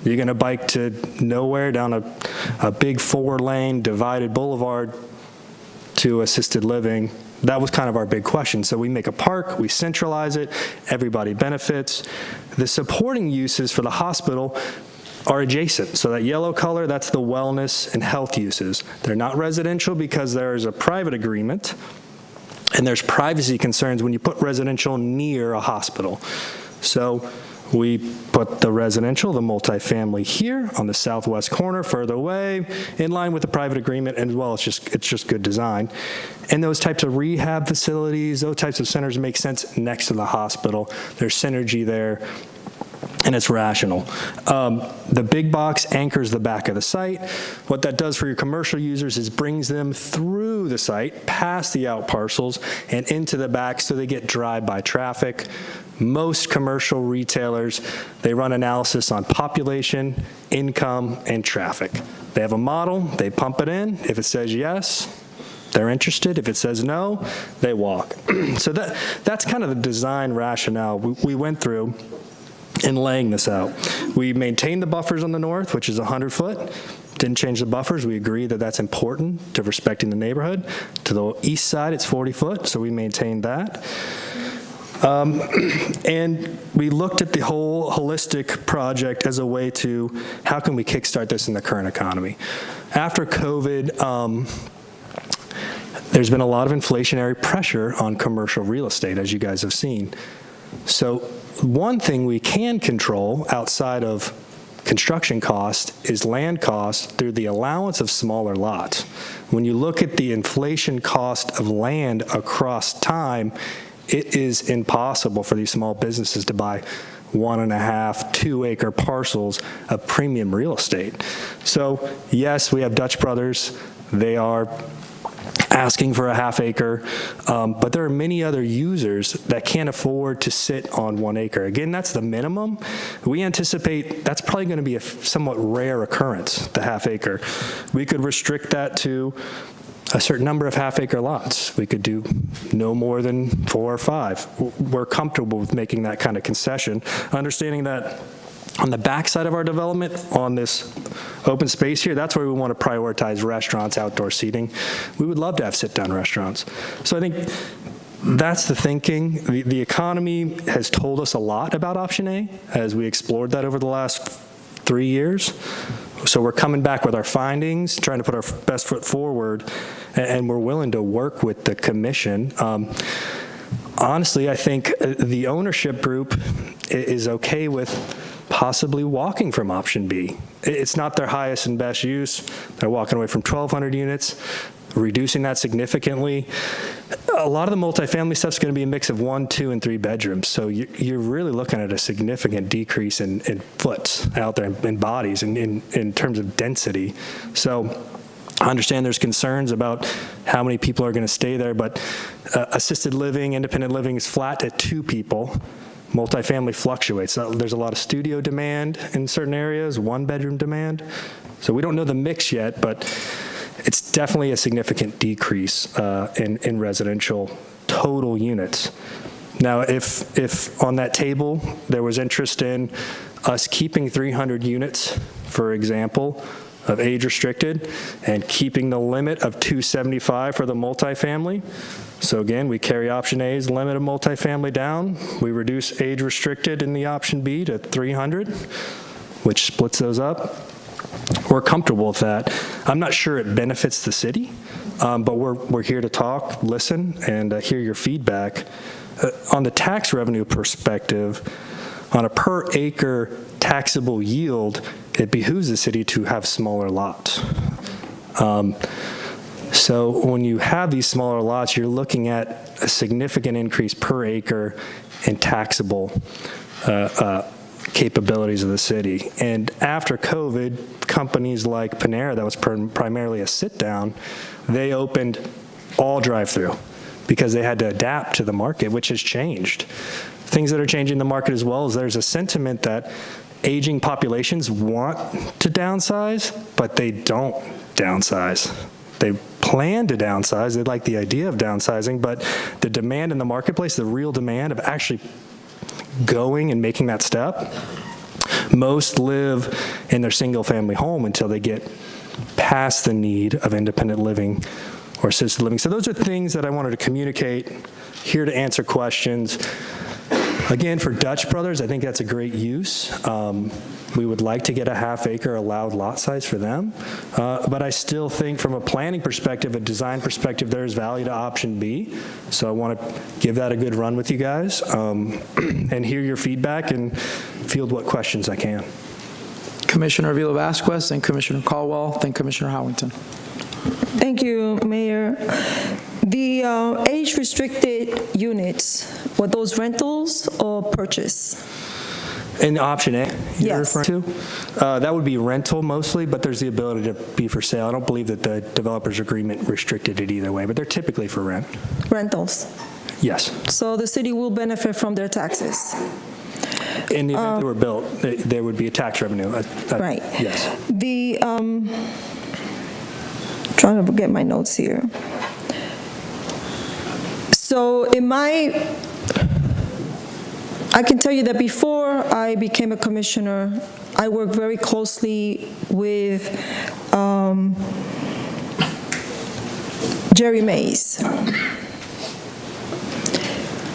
S16: You're going to bike to nowhere down a big 4-lane divided boulevard to assisted living That was kind of our big question. So we make a park, we centralize it, everybody benefits. The supporting uses for the hospital are adjacent. So that yellow color, that's the wellness and health uses. They're not residential because there is a private agreement, and there's privacy concerns when you put residential near a hospital. So we put the residential, the multifamily here on the southwest corner, further away, in line with the private agreement, and as well, it's just good design. And those types of rehab facilities, those types of centers make sense next to the hospital. There's synergy there, and it's rational. The big box anchors the back of the site. What that does for your commercial users is brings them through the site, past the out parcels, and into the back so they get drive-by traffic. Most commercial retailers, they run analysis on population, income, and traffic. They have a model, they pump it in. If it says yes, they're interested. If it says no, they walk. So that's kind of the design rationale we went through in laying this out. We maintained the buffers on the north, which is 100 foot. Didn't change the buffers. We agree that that's important to respecting the neighborhood. To the east side, it's 40 foot, so we maintained that. And we looked at the whole holistic project as a way to, how can we kickstart this in the current economy? After COVID, there's been a lot of inflationary pressure on commercial real estate, as you guys have seen. So one thing we can control outside of construction cost is land cost through the allowance of smaller lots. When you look at the inflation cost of land across time, it is impossible for these small businesses to buy 1.5, 2 acre parcels of premium real estate. So yes, we have Dutch Brothers. They are asking for a ½ acre, but there are many other users that can't afford to sit on 1 acre. Again, that's the minimum. We anticipate that's probably going to be a somewhat rare occurrence, the ½ acre. We could restrict that to a certain number of ½ acre lots. We could do no more than 4 or 5. We're comfortable with making that kind of concession, understanding that on the backside of our development, on this open space here, that's where we want to prioritize restaurants, outdoor seating. We would love to have sit-down restaurants. So I think that's the thinking. The economy has told us a lot about option A as we explored that over the last 3 years. So we're coming back with our findings, trying to put our best foot forward, and we're willing to work with the commission. Honestly, I think the ownership group is okay with possibly walking from option B. It's not their highest and best use. They're walking away from 1,200 units, reducing that significantly. A lot of the multifamily stuff is going to be a mix of 1, 2, and 3 bedrooms. So you're really looking at a significant decrease in foots out there, in bodies, in terms of density. So I understand there's concerns about how many people are going to stay there, but assisted living, independent living is flat at 2 people. Multifamily fluctuates. So there's a lot of studio demand in certain areas, 1-bedroom demand. So we don't know the mix yet, but it's definitely a significant decrease in residential total units. Now, if on that table there was interest in us keeping 300 units, for example, of age restricted, and keeping the limit of 275 for the multifamily. So again, we carry option A's limit of multifamily down. We reduce age restricted in the option B to 300, which splits those up. We're comfortable with that. I'm not sure it benefits the city, but we're here to talk, listen, and hear your feedback. On the tax revenue perspective, on a per acre taxable yield, it behooves the city to have smaller lots. So when you have these smaller lots, you're looking at a significant increase per acre in taxable capabilities of the city. And after COVID, companies like Panera, that was primarily a sit-down, they opened all drive-through because they had to adapt to the market, which has changed. Things that are changing the market as well is there's a sentiment that aging populations want to downsize, but they don't downsize. They plan to downsize. They like the idea of downsizing, but the demand in the marketplace, the real demand of actually going and making that step, most live in their single-family home until they get past the need of independent living or assisted living. So those are things that I wanted to communicate, here to answer questions. Again, for Dutch Brothers, I think that's a great use. We would like to get a half-acre allowed lot size for them. But I still think from a planning perspective, a design perspective, there is value to option B. So I want to give that a good run with you guys and hear your feedback and field what questions I can.
S1: Commissioner Avila Vasquez, then Commissioner Caldwell, then Commissioner Howington.
S13: Thank you, Mayor. The age-restricted units, were those rentals or purchase?
S16: In option A, you're
S13: Yes.
S16: referring to? That would be rental mostly, but there's the ability to be for sale. I don't believe that the developer's agreement restricted it either way, but they're typically for rent.
S13: Rentals.
S16: Yes.
S13: So the city will benefit from their taxes.
S16: In the event they were built, there would be a tax revenue.
S13: Right.
S16: Yes.
S13: The, trying to get my notes here. So I can tell you that before I became a commissioner, I worked very closely with Jerry Mays.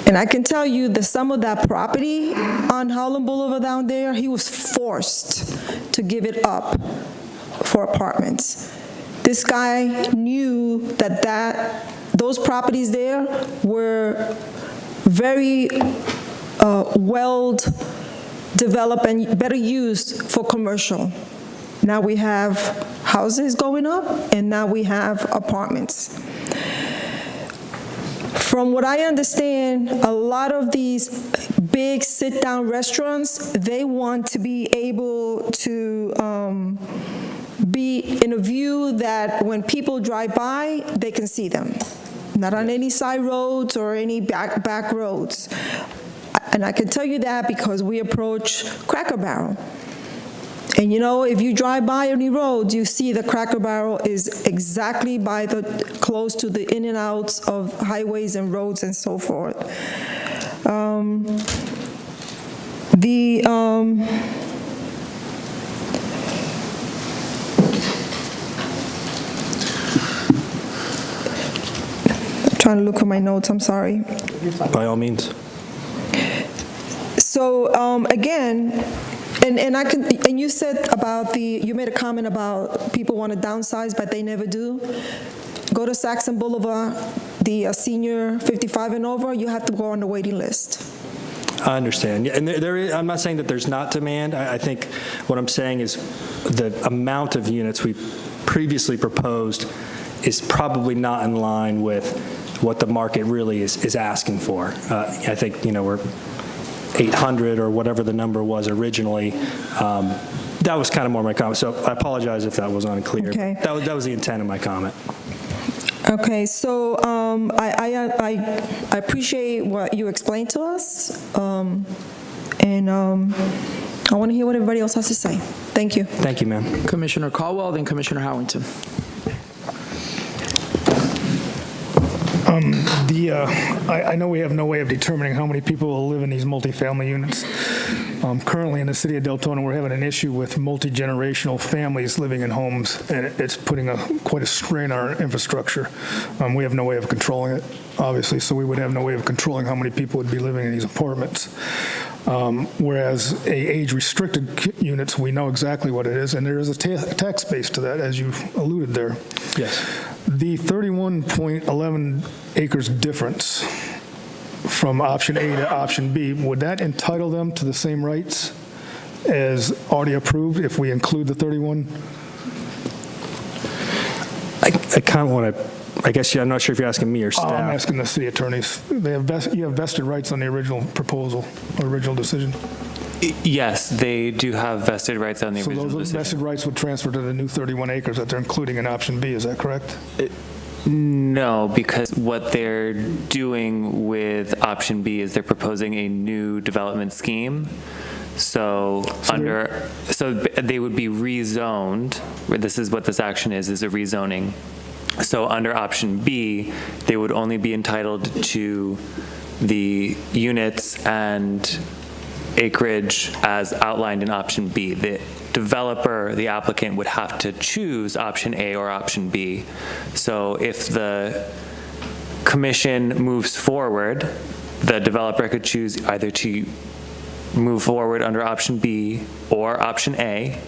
S13: And I can tell you that some of that property on Howland Boulevard down there, he was forced to give it up for apartments. This guy knew that those properties there were very well-developed and better used for commercial. Now we have houses going up, and now we have apartments. From what I understand, a lot of these big sit-down restaurants, they want to be able to be in a view that when people drive by, they can see them. Not on any side roads or any back roads. And I can tell you that because we approach Cracker Barrel. And you know, if you drive by any roads, you see the Cracker Barrel is exactly close to the in and outs of highways and roads and so forth. Trying to look at my notes, I'm sorry.
S16: By all means.
S13: So again, and you said about you made a comment about people want to downsize, but they never do. Go to Saxon Boulevard, the senior 55 and over, you have to go on the waiting list.
S16: I understand. And I'm not saying that there's not demand. I think what I'm saying is the amount of units we previously proposed is probably not in line with what the market really is asking for. I think, we're 800 or whatever the number was originally. That was kind of more my comment. So I apologize if that was unclear.
S13: Okay.
S16: That was the intent of my comment.
S13: Okay, so I appreciate what you explained to us, and I want to hear what everybody else has to say. Thank you.
S16: Thank you, ma'am.
S1: Commissioner Caldwell, then Commissioner Howington.
S4: I know we have no way of determining how many people will live in these multifamily units. Currently in the city of Deltona, we're having an issue with multi-generational families living in homes, and it's putting quite a strain on our infrastructure. We have no way of controlling it, obviously, so we would have no way of controlling how many people would be living in these apartments. Whereas age-restricted units, we know exactly what it is, and there is a tax base to that, as you alluded there.
S16: Yes.
S4: The 31.11 acres difference from option A to option B, would that entitle them to the same rights as already approved if we include the 31?
S16: I kind of want to, I guess, I'm not sure if you're asking me or staff.
S4: I'm asking the city attorneys. You have vested rights on the original proposal, original decision.
S7: Yes, they do have vested rights on the original
S4: So those
S7: decision.
S4: vested rights would transfer to the new 31 acres that they're including in option B, is that correct?
S7: No, because what they're doing with option B is they're proposing a new development scheme. So they would be rezoned. This is what this action is a rezoning. So under option B, they would only be entitled to the units and acreage as outlined in option B. developer, the applicant, would have to choose option A or option B. So if the commission moves forward, the developer could choose either to move forward under option B or option A.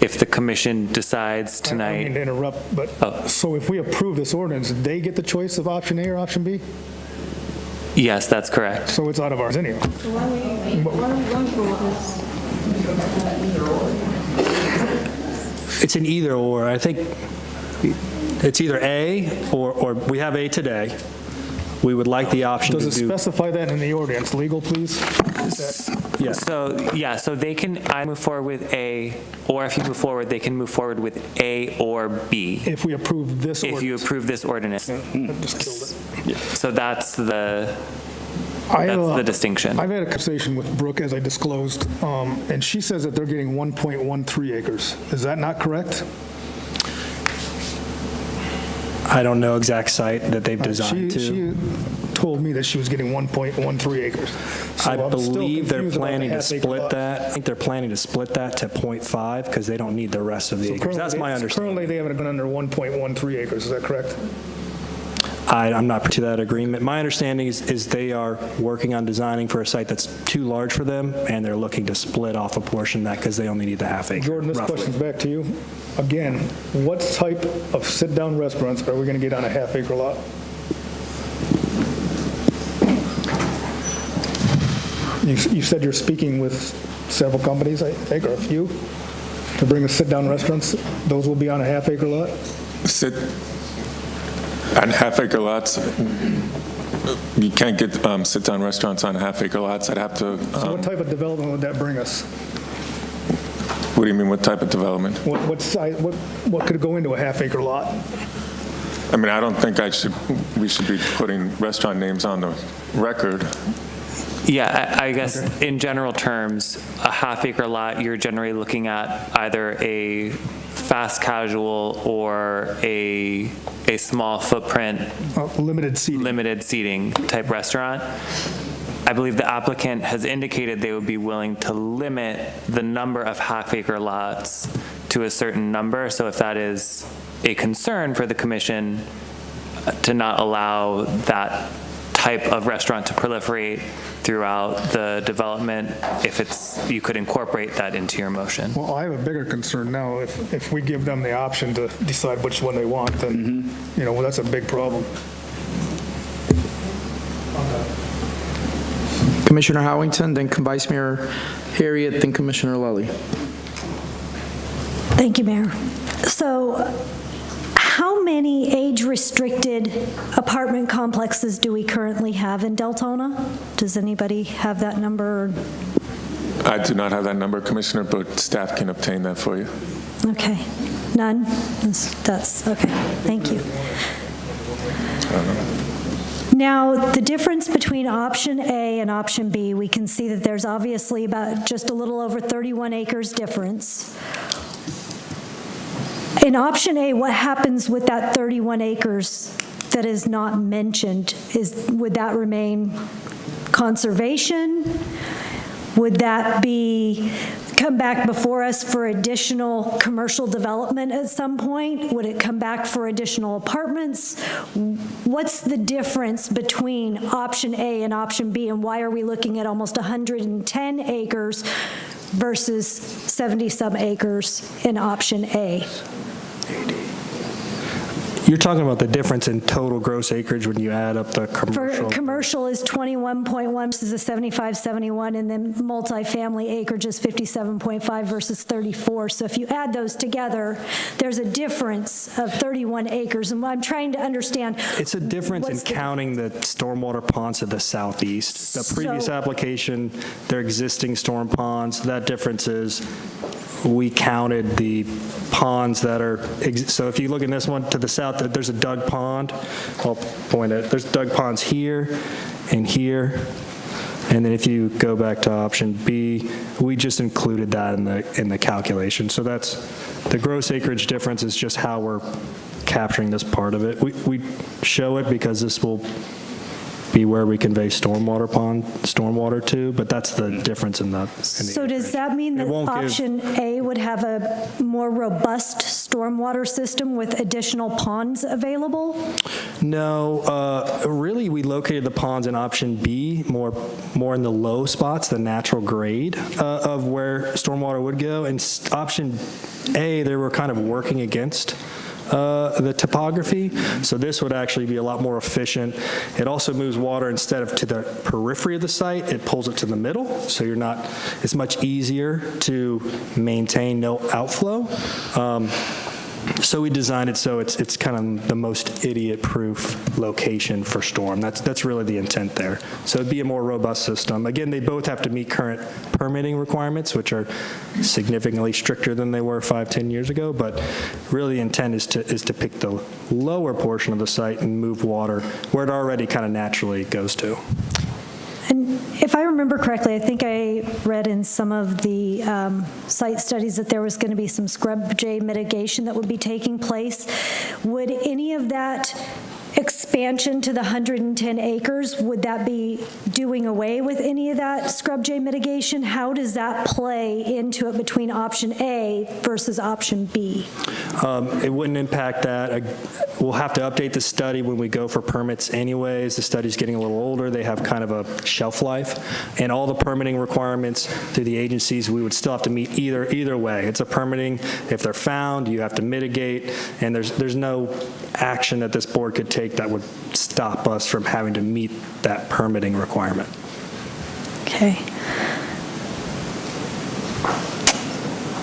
S7: If the commission decides
S4: I
S7: tonight...
S4: don't mean to interrupt, but so if we approve this ordinance, they get the choice of option A or option B?
S7: Yes, that's correct.
S4: So it's out of ours anyway.
S16: It's an either or. I think it's either A or we have A today. We would like the option to do.
S4: Does it specify that in the ordinance? Legal, please?
S16: Yes.
S7: So they can either move forward with A, or if you move forward, they can move forward with A or B.
S4: If we approve this ordinance.
S7: If you approve this ordinance.
S4: That just killed it.
S7: So that's the distinction.
S4: I've had a conversation with Brooke, as I disclosed, and she says that they're getting 1.13 acres. Is that not correct?
S16: I don't know exact site that they've designed
S4: She told me that she was getting 1.13 acres. So
S16: I
S4: I'm still
S16: believe they're
S4: confused about the
S16: planning to
S4: half-acre
S16: split
S4: lot.
S16: that. I think they're planning to split that to 0.5 because they don't need the rest of the acres. That's my understanding.
S4: Currently, they haven't gone under 1.13 acres. Is that correct?
S16: I'm not to that agreement. My understanding is they are working on designing for a site that's too large for them, and they're looking to split off a portion of that because they only need the half acre.
S4: Jordan, this
S16: roughly.
S4: question's back to you. Again, what type of sit-down restaurants are we going to get on a half-acre lot? You said you're speaking with several companies, I think, or a few, to bring us sit-down restaurants. Those will be on a half-acre lot?
S15: On half-acre lots, you can't get sit-down restaurants on half-acre lots. I'd have to...
S4: So what type of development would that bring us?
S15: What do you mean, what type of development?
S4: What size? What could go into a half-acre lot?
S15: I mean, I don't think we should be putting restaurant names on the record.
S7: Yeah, I guess in general terms, a half-acre lot, you're generally looking at either a fast casual or a small footprint,
S4: limited
S7: seating type restaurant. I believe the applicant has indicated they would be willing to limit the number of half-acre lots to a certain number. So if that is a concern for the commission, to not allow that type of restaurant to proliferate throughout the development, you could incorporate that into your motion.
S4: Well, I have a bigger concern now. If we give them the option to decide which one they want, then, well, that's a big problem.
S1: Commissioner Howington, then Vice Mayor Harriet, then Commissioner Lally.
S3: Thank you, Mayor. So how many age-restricted apartment complexes do we currently have in Deltona? Does anybody have that number?
S15: I do not have that number, Commissioner, but staff can obtain that for you.
S3: Okay. None? That's okay. Thank you. Now, the difference between option A and option B, we can see that there's obviously about just a little over 31 acres difference. In option A, what happens with that 31 acres that is not mentioned? Would that remain conservation? Would that come back before us for additional commercial development at some point? Would it come back for additional apartments? What's the difference between option A and option B, and why are we looking at almost 110 acres versus 70-some acres in option A?
S16: You're talking about the difference in total gross acreage when you add up the commercial?
S3: For commercial is 21.1 versus the 7571, and then multifamily acreage is 57.5 versus 34. So if you add those together, there's a difference of 31 acres. And I'm trying to understand.
S16: It's a difference in counting the stormwater ponds to the southeast. The previous application, their existing storm ponds, that difference is we counted the ponds that are, so if you look in this one to the south, there's a dug pond. I'll point it. There's dug ponds here and here. And then if you go back to option B, we just included that in the calculation. So that's the gross acreage difference is just how we're capturing this part of it. We show it because this will be where we convey stormwater to, but that's the difference in the
S3: So does that mean that
S16: won't give-
S3: option A would have a more robust stormwater system with additional ponds available?
S16: No, really, we located the ponds in option B, more in the low spots, the natural grade of where stormwater would go. And option A, they were kind of working against the topography, so this would actually be a lot more efficient. It also moves water instead of to the periphery of the site, it pulls it to the middle, so it's much easier to maintain no outflow. So we designed it so it's kind of the most idiot-proof location for storm. That's really the intent there. So it'd be a more robust system. Again, they both have to meet current permitting requirements, which are significantly stricter than they were 5-10 years ago. But really, the intent is to pick the lower portion of the site and move water where it already kind of naturally goes to.
S3: And if I remember correctly, I think I read in some of the site studies that there was going to be some scrub jay mitigation that would be taking place. Would any of that expansion to the 110 acres, would that be doing away with any of that scrub jay mitigation? How does that play into it between option A versus option B?
S16: It wouldn't impact that. We'll have to update the study when we go for permits anyways. The study's getting a little older. They have kind of a shelf life. And all the permitting requirements through the agencies, we would still have to meet either way. It's a permitting. If they're found, you have to mitigate. And there's no action that this board could take that would stop us from having to meet that permitting requirement.
S3: Okay.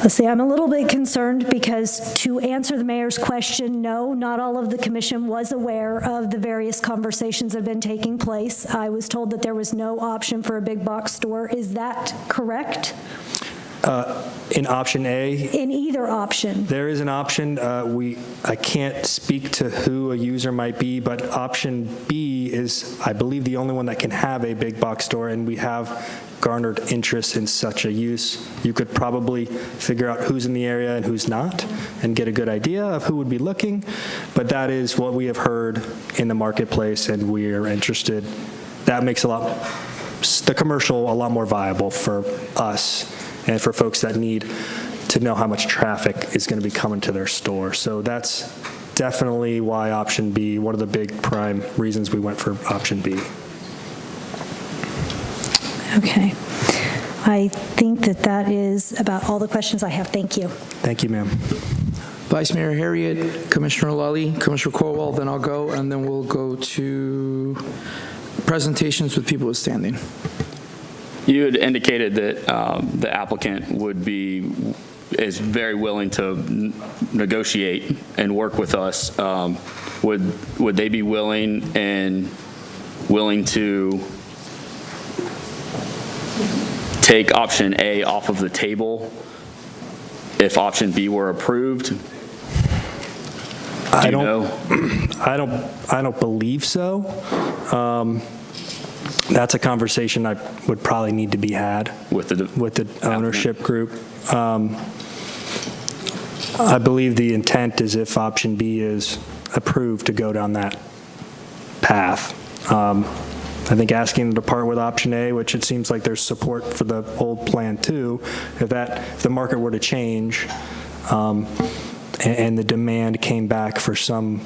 S3: Let's see, I'm a little bit concerned because to answer the mayor's question, no, not all of the commission was aware of the various conversations that have been taking place. I was told that there was no option for a big box store. Is that correct?
S16: In option A?
S3: In either option.
S16: There is an option. I can't speak to who a user might be, but option B is, I believe, the only one that can have a big box store, and we have garnered interest in such a use. You could probably figure out who's in the area and who's not and get a good idea of who would be looking, but that is what we have heard in the marketplace, and we are interested. That makes the commercial a lot more viable for us and for folks that need to know how much traffic is going to be coming to their store. So that's definitely why option B, one of the big prime reasons we went for option B.
S3: Okay. I think that is about all the questions I have. Thank you.
S16: Thank you, ma'am.
S1: Vice Mayor Harriet, Commissioner Lally, Commissioner Colwell, then I'll go, and then we'll go to presentations with people who's standing.
S6: You had indicated that the applicant is very willing to negotiate and work with us. Would they be willing to take option A off of the table if option B were approved?
S16: I don't believe so. That's a conversation that would probably need to be had with the ownership group. I believe the intent is if option B is approved to go down that path. I think asking to depart with option A, which it seems like there's support for the old plan too, if the market were to change and the demand came back for some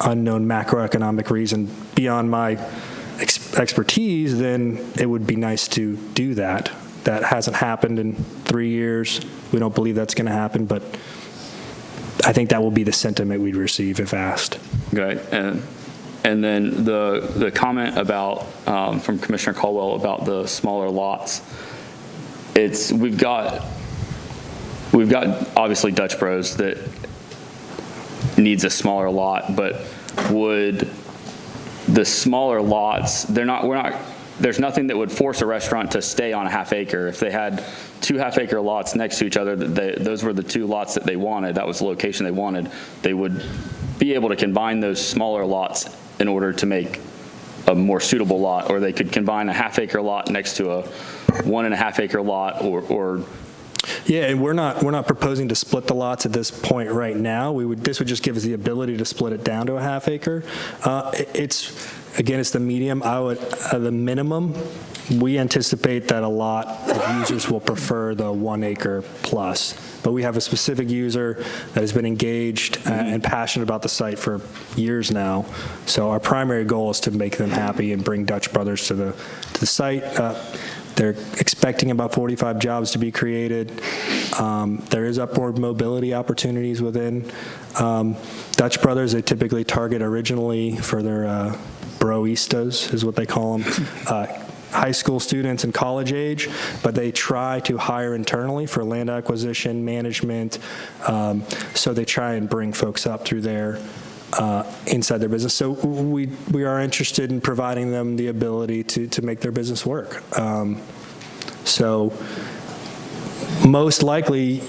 S16: unknown macroeconomic reason beyond my expertise, then it would be nice to do that. That hasn't happened in 3 years. We don't believe that's going to happen, but I think that will be the sentiment we'd receive if asked.
S6: Okay. And then the comment about from Commissioner Caldwell about the smaller lots. We've got obviously Dutch Bros that needs a smaller lot, but would the smaller lots, there's nothing that would force a restaurant to stay on a half acre. If they had 2 half-acre lots next to each other, those were the 2 lots that they wanted. That was the location they wanted. They would be able to combine those smaller lots in order to make a more suitable lot, or they could combine a half-acre lot next to a 1.5-acre lot, or
S16: Yeah, and we're not proposing to split the lots at this point right now. This would just give us the ability to split it down to a half acre. It's the medium. The minimum, we anticipate that a lot of users will prefer the 1 acre plus. But we have a specific user that has been engaged and passionate about the site for years now. So our primary goal is to make them happy and bring Dutch Brothers to the site. They're expecting about 45 jobs to be created. There is upward mobility opportunities within Dutch Brothers. They typically target originally for their broistas, is what they call them, high school students and college age, but they try to hire internally for land acquisition, management, so they try and bring folks up through there inside their business. So we are interested in providing them the ability to make their business work. So most likely,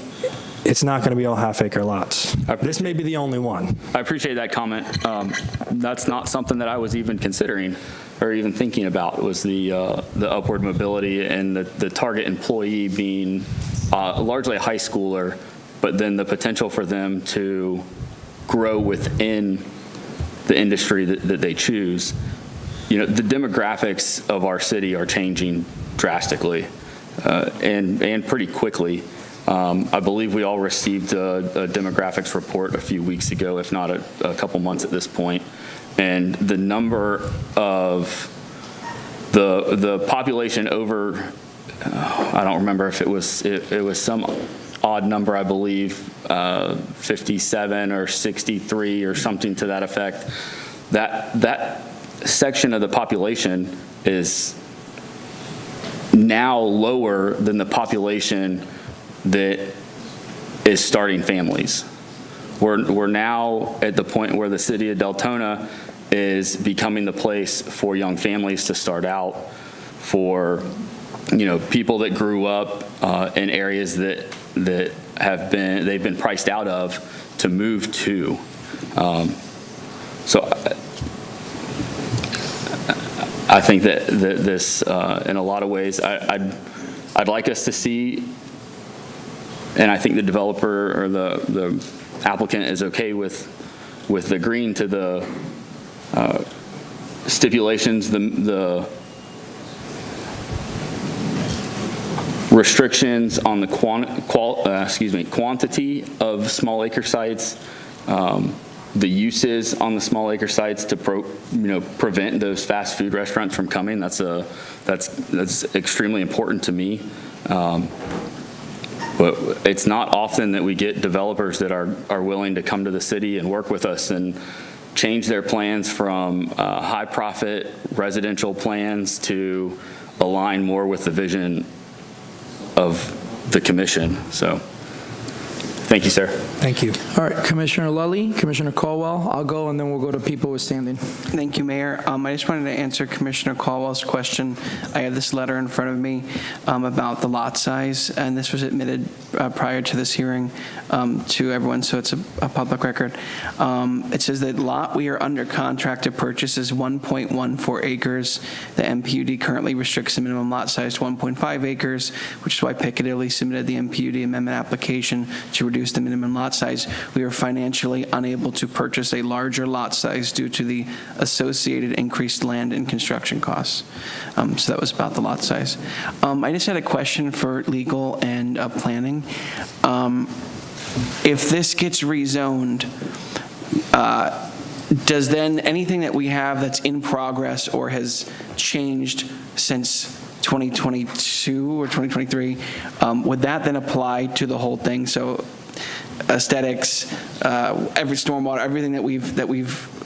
S16: it's not going to be all half-acre lots. This may be the only one.
S6: I appreciate that comment. That's not something that I was even considering or even thinking about, was the upward mobility and the target employee being largely a high schooler, but then the potential for them to grow within the industry that they choose. You know, the demographics of our city are changing drastically and pretty quickly. I believe we all received a demographics report a few weeks ago, if not a couple months at this point. And the number of the population over, I don't remember if it was some odd number, I believe, 57 or 63 or something to that effect. That section of the population is now lower than the population that is starting families. We're now at the point where the city of Deltona is becoming the place for young families to start out, for people that grew up in areas that they've been priced out of to move to. So I think that this, in a lot of ways, I'd like us to see, and I think the developer or the applicant is okay with agreeing to the stipulations, the restrictions on the quantity of small acre sites, the uses on the small acre sites to prevent those fast food restaurants from coming. That's extremely important to me. But it's not often that we get developers that are willing to come to the city and work with us and change their plans from high profit residential plans to align more with the vision of the commission. So thank you, sir.
S16: Thank you.
S1: All right, Commissioner Lully, Commissioner Caldwell, I'll go, and then we'll go to people who are standing.
S9: Thank you, Mayor. I just wanted to answer Commissioner Caldwell's question. I have this letter in front of me about the lot size, and this was admitted prior to this hearing to everyone, so it's a public record. It says that lot we are under contract to purchase is 1.14 acres. The MPUD currently restricts the minimum lot size to 1.5 acres, which is why Piccadilly submitted the MPUD amendment application to reduce the minimum lot size. We are financially unable to purchase a larger lot size due to the associated increased land and construction costs. So that was about the lot size. I just had a question for legal and planning. If this gets rezoned, does then anything that we have that's in progress or has changed since 2022 or 2023, would that then apply to the whole thing? So aesthetics, every stormwater, everything that we've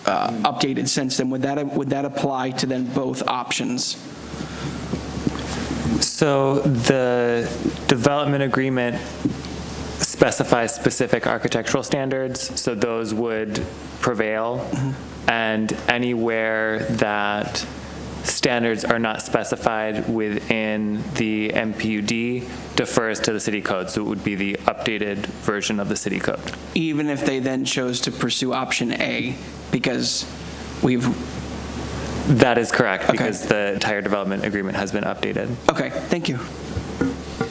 S9: updated since then, would that apply to then both options?
S7: So the development agreement specifies specific architectural standards, so those would prevail. And anywhere that standards are not specified within the MPUD defers to the city code, so it would be the updated version of the city code.
S9: Even if they then chose to pursue option A, because
S7: That is correct, because the entire development agreement has been updated.
S9: Okay, thank you.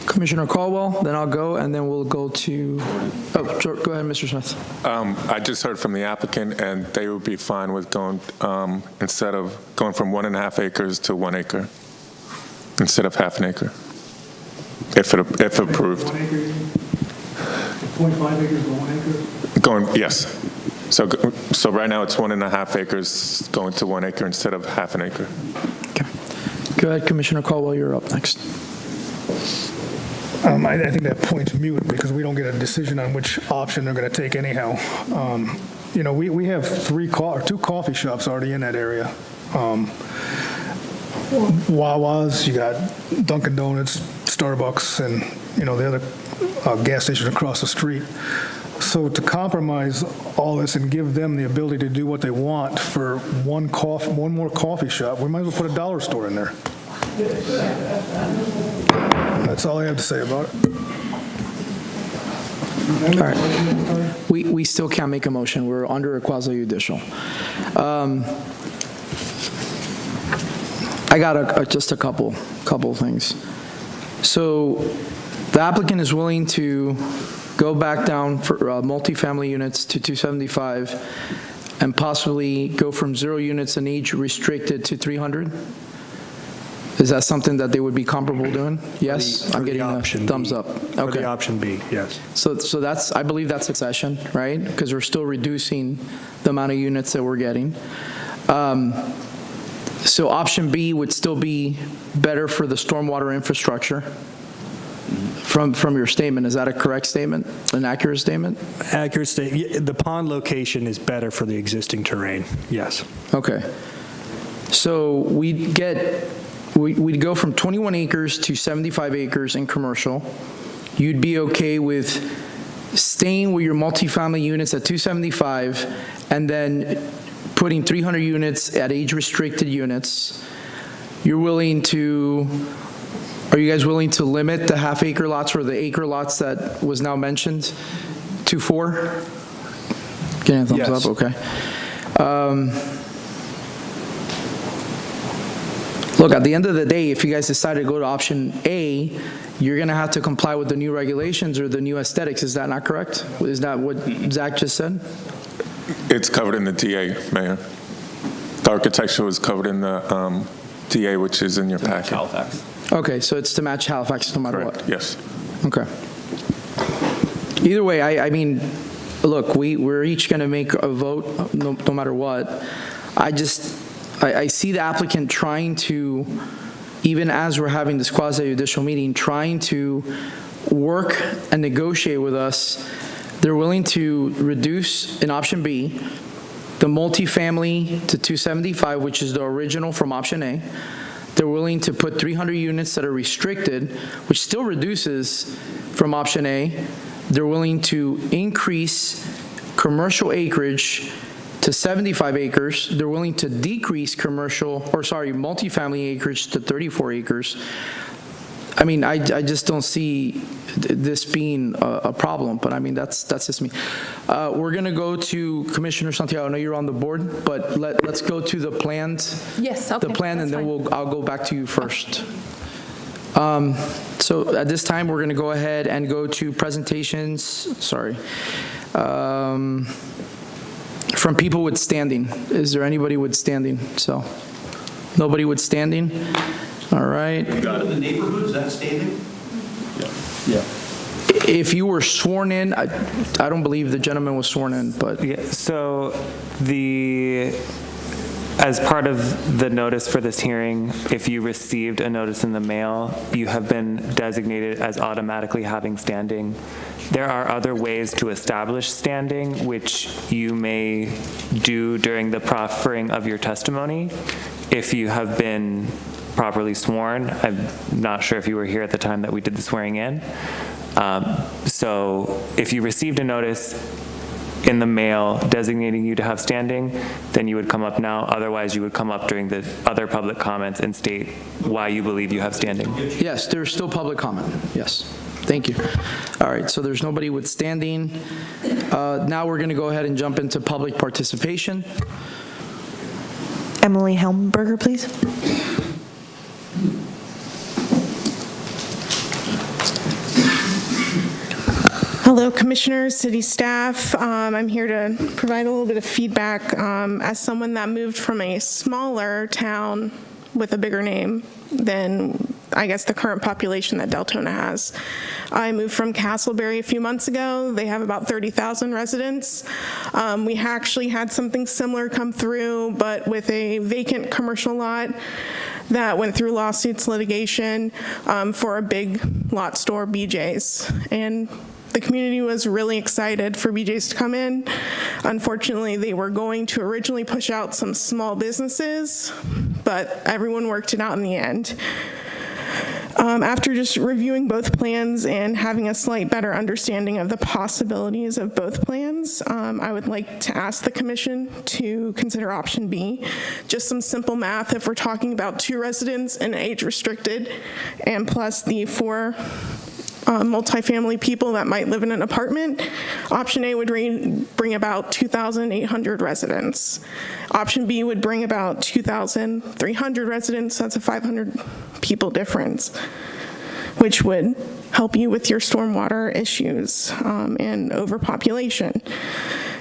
S1: Commissioner Caldwell, then I'll go, and then we'll go to, go ahead, Mr. Smith.
S15: I just heard from the applicant, and they would be fine with going, instead of going from 1.5 acres to 1 acre, instead of half an acre, if approved.
S4: 25 acres to 1 acre?
S15: Going, yes. So right now it's 1.5 acres going to 1 acre instead of half an acre.
S1: Okay. Go ahead, Commissioner Caldwell, you're up next.
S4: I think that point's moot because we don't get a decision on which option they're going to take anyhow. You know, we have two coffee shops already in that area. Wawa's, you got Dunkin' Donuts, Starbucks, and, you know, the other gas station across the street. So to compromise all this and give them the ability to do what they want for one more coffee shop, we might as well put a dollar store in there. That's all I have to say about it.
S1: All right. We still can't make a motion. We're under a quasi-judicial. I got just a couple things. So the applicant is willing to go back down for multifamily units to 275 and possibly go from 0 units in age restricted to 300? Is that something that they would be comparable doing? Yes? I'm getting a thumbs up.
S16: For the option B, yes.
S1: So that's, I believe that's succession, right? Because we're still reducing the amount of units that we're getting. So option B would still be better for the stormwater infrastructure from your statement. Is that a correct statement, an accurate statement?
S16: Accurate statement. The pond location is better for the existing terrain, yes.
S1: Okay. So we'd go from 21 acres to 75 acres in commercial. You'd be okay with staying with your multifamily units at 275 and then putting 300 units at age-restricted units. Are you guys willing to limit the half-acre lots or the acre lots that was now mentioned to 4? Getting a thumbs
S16: Yes.
S1: up, okay. Look, at the end of the day, if you guys decide to go to option A, you're going to have to comply with the new regulations or the new aesthetics. Is that not correct? Is that what Zach just said?
S15: It's covered in the DA, Mayor. The architecture was covered in the DA, which is in your packet.
S6: Halifax.
S1: Okay, so it's to match Halifax no matter what?
S15: Yes.
S1: Okay. Either way, I mean, look, we're each going to make a vote no matter what. I see the applicant trying to, even as we're having this quasi-judicial meeting, trying to work and negotiate with us. They're willing to reduce, in option B, the multifamily to 275, which is the original from option A. They're willing to put 300 units that are restricted, which still reduces from option A. They're willing to increase commercial acreage to 75 acres. They're willing to decrease multifamily acreage to 34 acres. I mean, I just don't see this being a problem, but I mean, that's just me. We're going to go to Commissioner Santiago. I know you're on the board, but let's go to the planned.
S8: Yes, okay.
S1: The plan, and then I'll go back to you first. So at this time, we're going to go ahead and go to presentations. Sorry. From people with standing. Is there anybody with standing? So, nobody with standing? All right.
S17: In the neighborhood, is that standing?
S6: Yeah.
S1: If you were sworn in, I don't believe the gentleman was sworn in, but.
S7: Yeah, so as part of the notice for this hearing, if you received a notice in the mail, you have been designated as automatically having standing. There are other ways to establish standing, which you may do during the proffering of your testimony. If you have been properly sworn, I'm not sure if you were here at the time that we did the swearing in. So if you received a notice in the mail designating you to have standing, then you would come up now. Otherwise, you would come up during the other public comments and state why you believe you have standing.
S1: Yes, there's still public comment. Yes. Thank you. All right, so there's nobody with standing. Now we're going to go ahead and jump into public participation.
S10: Emily Helmberger, please. Hello, Commissioners, City staff. I'm here to provide a little bit of feedback as someone that moved from a smaller town with a bigger name than, I guess, the current population that Deltona has. I moved from Castleberry a few months ago. They have about 30,000 residents. We actually had something similar come through, but with a vacant commercial lot that went through lawsuits, litigation for a big lot store, BJ's. And the community was really excited for BJ's to come in. Unfortunately, they were going to originally push out some small businesses, but everyone worked it out in the end. After just reviewing both plans and having a slight better understanding of the possibilities of both plans, I would like to ask the commission to consider option B. Just some simple math, if we're talking about 2 residents and age restricted, and plus the 4 multifamily people that might live in an apartment, option A would bring about 2,800 residents. Option B would bring about 2,300 residents. That's a 500 people difference, which would help you with your stormwater issues and overpopulation.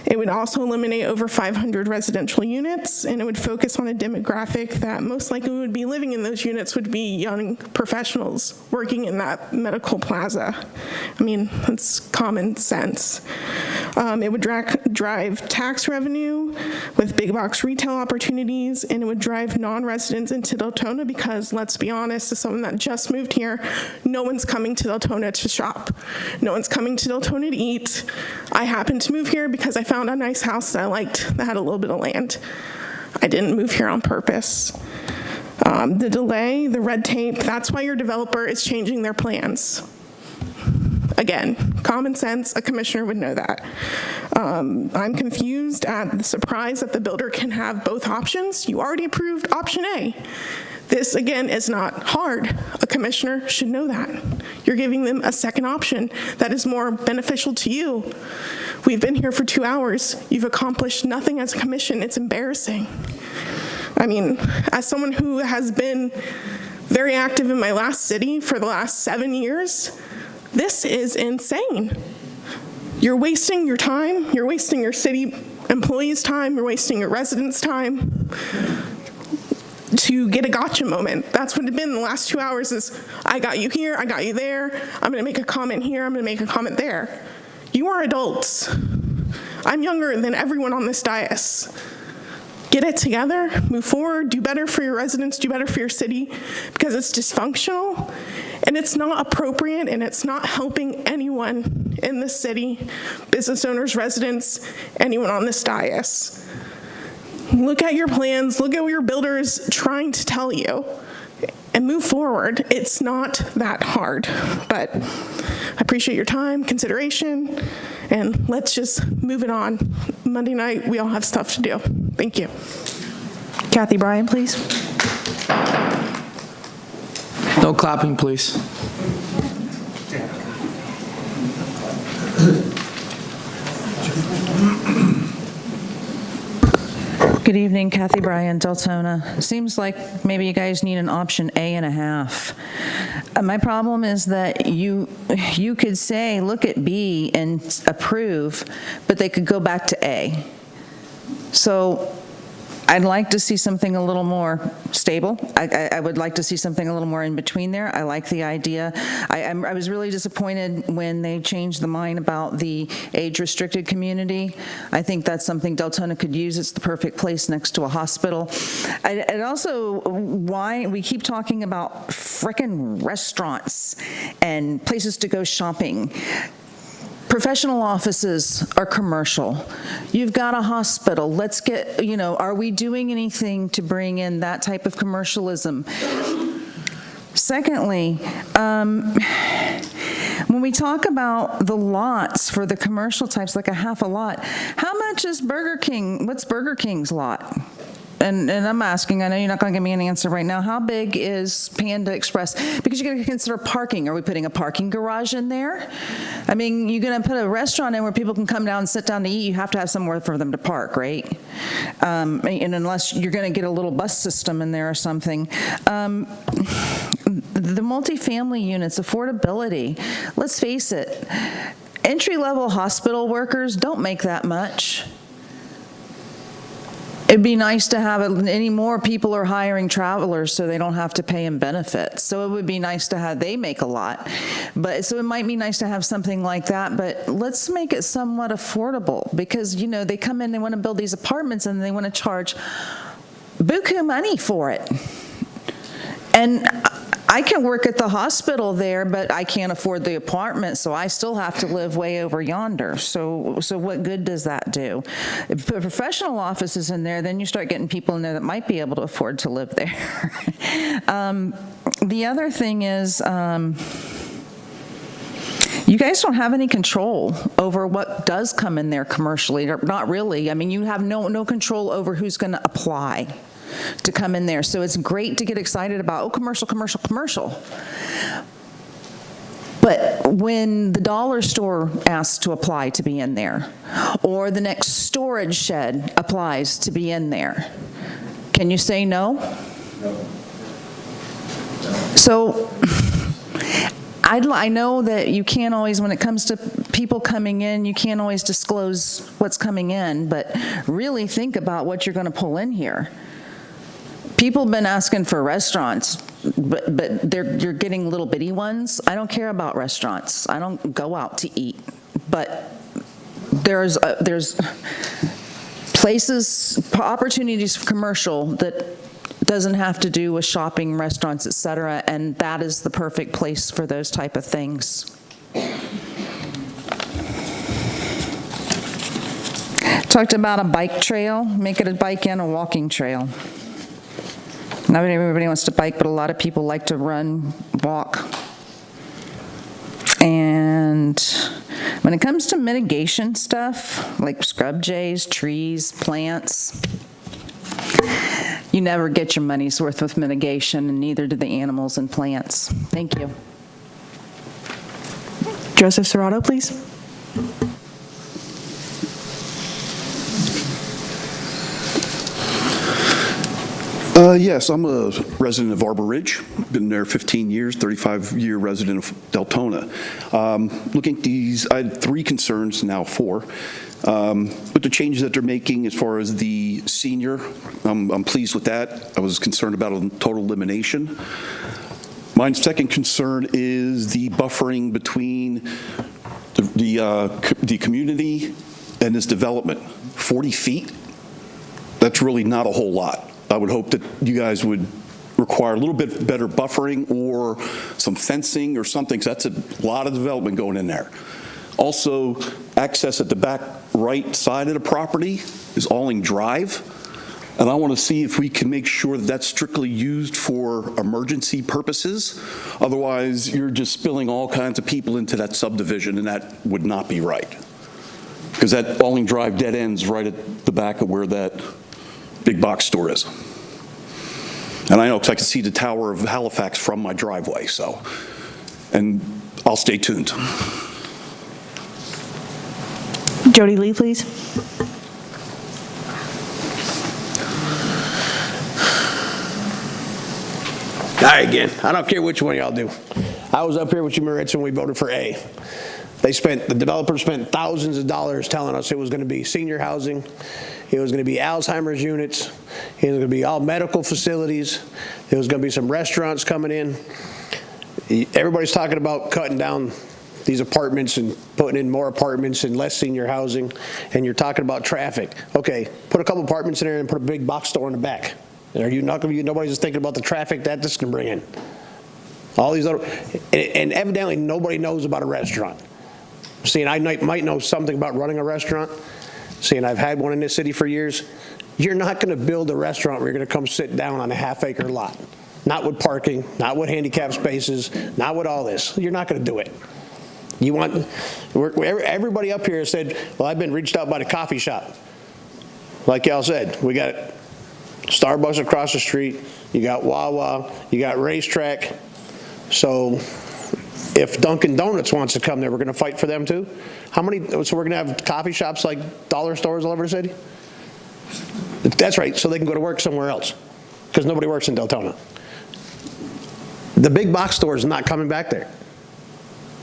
S10: It would also eliminate over 500 residential units, and it would focus on a demographic that most likely would be living in those units would be young professionals working in that medical plaza. I mean, that's common sense. It would drive tax revenue with big box retail opportunities, and it would drive non-residents into Deltona because, let's be honest, as someone that just moved here, no one's coming to Deltona to shop. No one's coming to Deltona to eat. I happened to move here because I found a nice house that I liked that had a little bit of land. I didn't move here on purpose. The delay, the red tape, that's why your developer is changing their plans. Again, common sense, a commissioner would know that. I'm confused at the surprise that the builder can have both options. You already approved option A. This, again, is not hard. A commissioner should know that. You're giving them a second option that is more beneficial to you. We've been here for 2 hours. You've accomplished nothing as a commission. It's embarrassing. I mean, as someone who has been very active in my last city for the last 7 years, this is insane. You're wasting your time. You're wasting your city employees' time. You're wasting your residents' time to get a gotcha moment. That's what it's been the last 2 hours is, I got you here, I got you there, I'm gonna make a comment here, I'm gonna make a comment there. You are adults. I'm younger than everyone on this dais. Get it together, move forward, do better for your residents, do better for your city, because it's dysfunctional, and it's not appropriate, and it's not helping anyone in this city, business owners, residents, anyone on this dais. Look at your plans, look at what your builder is trying to tell you, and move forward. It's not that hard, but I appreciate your time, consideration, and let's just move it on. Monday night, we all have stuff to do. Thank you.
S2: Kathy Bryan, please.
S1: No clapping, please.
S18: Good evening, Kathy Bryan, Deltona. Seems like maybe you guys need an option A and a half. My problem is that you could say, look at B and approve, but they could go back to A. So I'd like to see something a little more stable. I would like to see something a little more in between there. I like the idea. I was really disappointed when they changed the mind about the age-restricted community. I think that's something Deltona could use. It's the perfect place next to a hospital. And also, why we keep talking about frickin' restaurants and places to go shopping. Professional offices are commercial. You've got a hospital. Let's get, are we doing anything to bring in that type of commercialism? Secondly, when we talk about the lots for the commercial types, like a half a lot, how much is Burger King? What's Burger King's lot? And I'm asking, I know you're not going to give me an answer right now, how big is Panda Express? Because you're going to consider parking. Are we putting a parking garage in there? I mean, you're going to put a restaurant in where people can come down and sit down to eat. You have to have somewhere for them to park, right? And unless you're going to get a little bus system in there or something. The multifamily units, affordability, let's face it, entry-level hospital workers don't make that much. It'd be nice to have any more people are hiring travelers so they don't have to pay them benefits. So it would be nice to have, they make a lot. But so it might be nice to have something like that, but let's make it somewhat affordable because, you know, they come in, they want to build these apartments and they want to charge buku money for it. And I can work at the hospital there, but I can't afford the apartment, so I still have to live way over yonder. So what good does that do? If put professional offices in there, then you start getting people in there that might be able to afford to live there. The other thing is, you guys don't have any control over what does come in there commercially. Not really. I mean, you have no control over who's going to apply to come in there. So it's great to get excited about, oh, commercial, commercial, commercial. But when the dollar store asks to apply to be in there, or the next storage shed applies to be in there, can you say no? No. So I know that you can't always, when it comes to people coming in, you can't always disclose what's coming in, but really think about what you're going to pull in here. People have been asking for restaurants, but you're getting little bitty ones. I don't care about restaurants. I don't go out to eat. But there's places, opportunities for commercial that doesn't have to do with shopping, restaurants, et cetera, and that is the perfect place for those type of things. Talked about a bike trail, make it a bike and a walking trail. Not everybody wants to bike, but a lot of people like to run, walk. And when it comes to mitigation stuff, like scrub jays, trees, plants, you never get your money's worth with mitigation, and neither do the animals and plants. Thank you.
S2: Joseph Serrato, please.
S19: Yes, I'm a resident of Arbor Ridge. Been there 15 years, 35-year resident of Deltona. Looking at these, I had 3 concerns, now 4. With the changes that they're making as far as the senior, I'm pleased with that. I was concerned about a total elimination. My second concern is the buffering between the community and this development. 40 feet, that's really not a whole lot. I would hope that you guys would require a little bit better buffering or some fencing or something, because that's a lot of development going in there. Also, access at the back right side of the property is Alling Drive, and I want to see if we can make sure that that's strictly used for emergency purposes. Otherwise, you're just spilling all kinds of people into that subdivision, and that would not be right. Because that Alling Drive dead ends right at the back of where that big box store is. And I know because I can see the Tower of Halifax from my driveway, so, and I'll stay tuned.
S2: Jody Lee, please.
S20: All right, again, I don't care which one y'all do. I was up here with you, Maritz, when we voted for A. The developer spent thousands of dollars telling us it was going to be senior housing, it was going to be Alzheimer's units, it was going to be all medical facilities, there was going to be some restaurants coming in. Everybody's talking about cutting down these apartments and putting in more apartments and less senior housing, and you're talking about traffic. Okay, put a couple apartments in there and put a big box store in the back. Are you not going to be, nobody's just thinking about the traffic that this can bring in. All these other, and evidently nobody knows about a restaurant. Seeing I might know something about running a restaurant, seeing I've had one in this city for years, you're not going to build a restaurant where you're going to come sit down on a half-acre lot. Not with parking, not with handicap spaces, not with all this. You're not going to do it. You want, everybody up here said, well, I've been reached out by the coffee shop. Like y'all said, we got Starbucks across the street, you got Wawa, you got Racetrack. So if Dunkin' Donuts wants to come there, we're going to fight for them too? How many, so we're going to have coffee shops like dollar stores all over the city? That's right, so they can go to work somewhere else, because nobody works in Deltona. The big box store is not coming back there.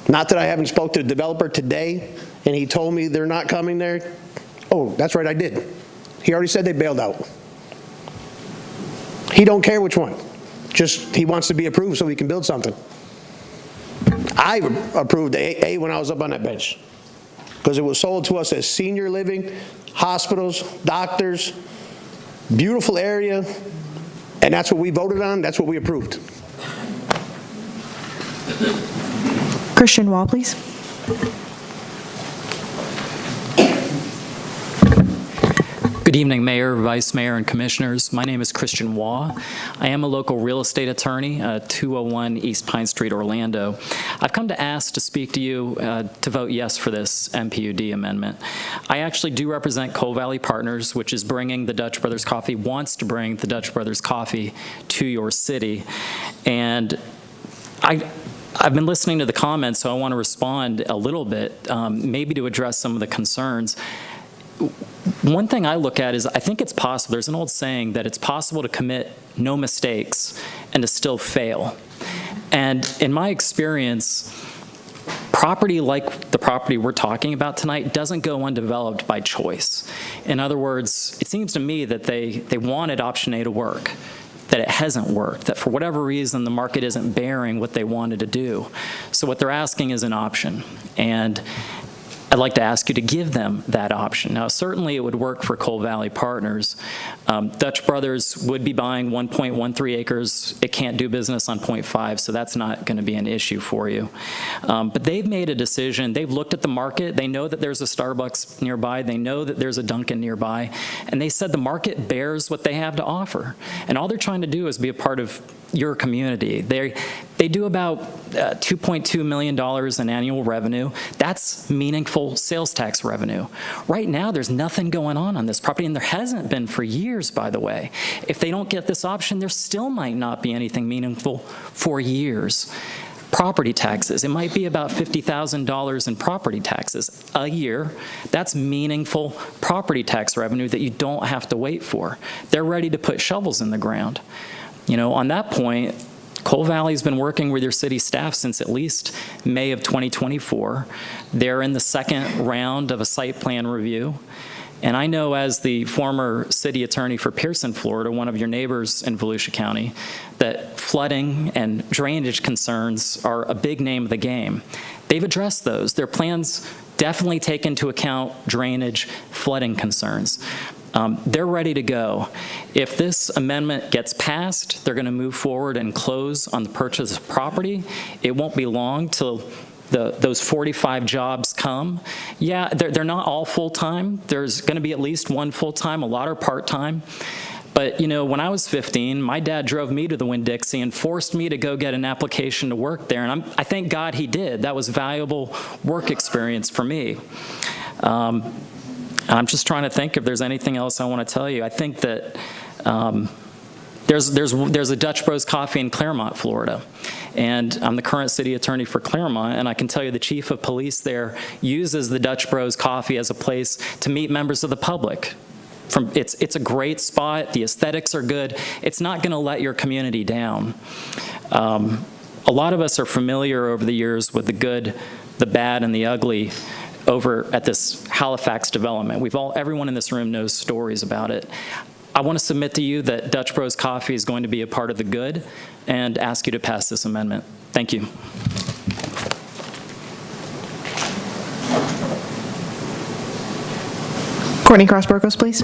S20: Not that I haven't spoke to the developer today, and he told me they're not coming there. Oh, that's right, I did. He already said they bailed out. He don't care which one. Just, he wants to be approved so he can build something. I approved A when I was up on that bench, because it was sold to us as senior living, hospitals, doctors, beautiful area, and that's what we voted on, that's what we approved.
S21: Christian Wall, please.
S22: Good evening, Mayor, Vice Mayor, and Commissioners. My name is Christian Waugh. I am a local real estate attorney, 201 East Pine Street, Orlando. I've come to ask to speak to you to vote yes for this MPUD amendment. I actually do represent Coal Valley Partners, which is bringing the Dutch Brothers Coffee, wants to bring the Dutch Brothers Coffee to your city. And I've been listening to the comments, so I want to respond a little bit, maybe to address some of the concerns. One thing I look at is I think it's possible, there's an old saying that it's possible to commit no mistakes and to still fail. And in my experience, property like the property we're talking about tonight doesn't go undeveloped by choice. In other words, it seems to me that they wanted option A to work, that it hasn't worked, that for whatever reason the market isn't bearing what they wanted to do. So what they're asking is an option. And I'd like to ask you to give them that option. Now, certainly it would work for Coal Valley Partners. Dutch Brothers would be buying 1.13 acres. It can't do business on 0.5, so that's not going to be an issue for you. But they've made a decision. They've looked at the market. They know that there's a Starbucks nearby. They know that there's a Dunkin' nearby. And they said the market bears what they have to offer. And all they're trying to do is be a part of your community. They do about $2.2 million in annual revenue. That's meaningful sales tax revenue. Right now, there's nothing going on this property, and there hasn't been for years, by the way. If they don't get this option, there still might not be anything meaningful for years. Property taxes, it might be about $50,000 in property taxes a year. That's meaningful property tax revenue that you don't have to wait for. They're ready to put shovels in the ground. You know, on that point, Coal Valley's been working with your city staff since at least May of 2024. They're in the second round of a site plan review. And I know as the former city attorney for Pearson, Florida, one of your neighbors in Volusia County, that flooding and drainage concerns are a big name of the game. They've addressed those. Their plans definitely take into account drainage, flooding concerns. They're ready to go. If this amendment gets passed, they're going to move forward and close on the purchase of property. It won't be long till those 45 jobs come. Yeah, they're not all full-time. There's going to be at least one full-time, a lot are part-time. But, you know, when I was 15, my dad drove me to the Winn-Dixie and forced me to go get an application to work there. And I thank God he did. That was valuable work experience for me. I'm just trying to think if there's anything else I want to tell you. I think that there's a Dutch Bros Coffee in Claremont, Florida. And I'm the current city attorney for Claremont, and I can tell you the chief of police there uses the Dutch Bros Coffee as a place to meet members of the public. It's a great spot. The aesthetics are good. It's not going to let your community down. A lot of us are familiar over the years with the good, the bad, and the ugly over at this Halifax development. Everyone in this room knows stories about it. I want to submit to you that Dutch Bros Coffee is going to be a part of the good and ask you to pass this amendment. Thank you.
S21: Courtney Cross-Burgos, please.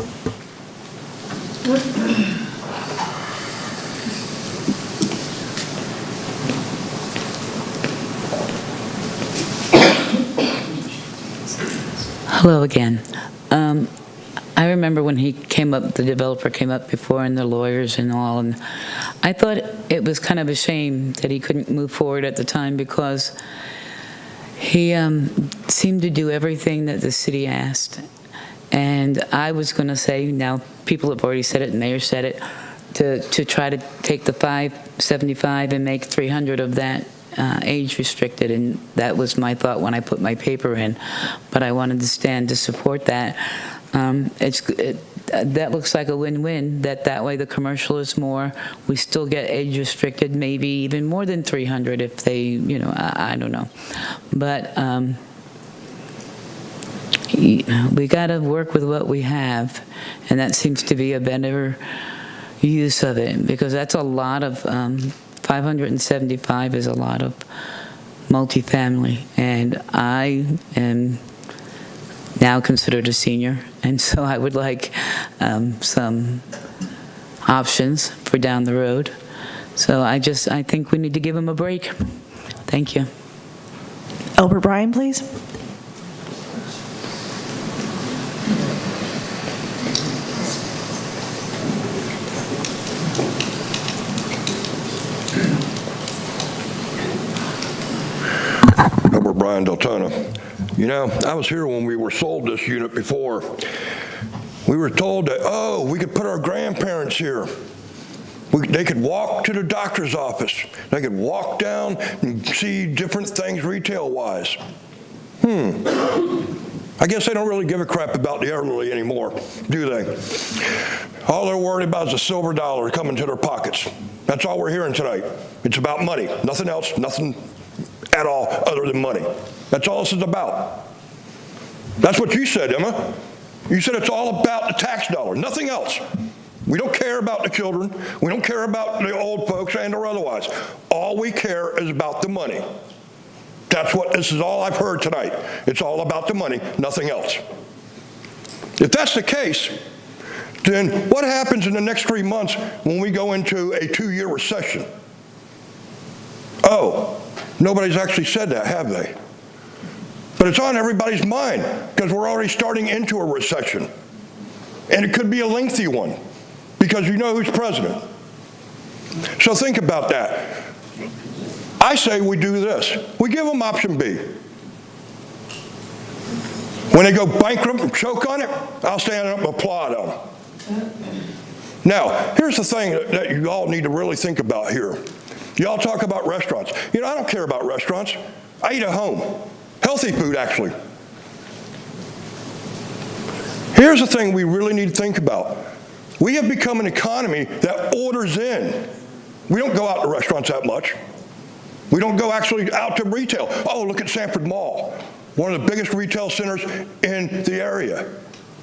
S23: Hello again. I remember when he came up, the developer came up before, and the lawyers and all, and I thought it was kind of a shame that he couldn't move forward at the time, because he seemed to do everything that the city asked. And I was going to say, now people have already said it, the mayor said it, to try to take the 575 and make 300 of that age restricted, and that was my thought when I put my paper in, but I wanted to stand to support that. that looks like a win-win, that way the commercial is more, we still get age restricted, maybe even more than 300 if they, you know, I don't know. But we got to work with what we have, and that seems to be a better use of it, because that's a lot of, 575 is a lot of multifamily, and I am now considered a senior, and so I would like some options for down the road. So I think we need to give them a break. Thank you.
S21: Albert Bryan, please.
S5: Albert Bryan, Deltona. You know, I was here when we were sold this unit before. We were told that, oh, we could put our grandparents here. They could walk to the doctor's office. They could walk down and see different things retail-wise. I guess they don't really give a crap about the elderly anymore, do they? All they're worried about is a silver dollar coming to their pockets. That's all we're hearing tonight. It's about money. Nothing else, nothing at all other than money. That's all this is about. That's what you said, Emma. You said it's all about the tax dollar, nothing else. We don't care about the children. We don't care about the old folks and or otherwise. All we care is about the money. That's what this is all I've heard tonight. It's all about the money, nothing else. If that's the case, then what happens in the next 3 months when we go into a 2-year recession? Oh, nobody's actually said that, have they? But it's on everybody's mind because we're already starting into a recession. And it could be a lengthy one because you know who's president. So think about that. I say we do this. We give them option B. When they go bankrupt and choke on it, I'll stand up and applaud them. Now, here's the thing that you all need to really think about here. You all talk about restaurants. You know, I don't care about restaurants. I eat at home. Healthy food, actually. Here's the thing we really need to think about. We have become an economy that orders in. We don't go out to restaurants that much. We don't go actually out to retail. Oh, look at Sanford Mall, one of the biggest retail centers in the area.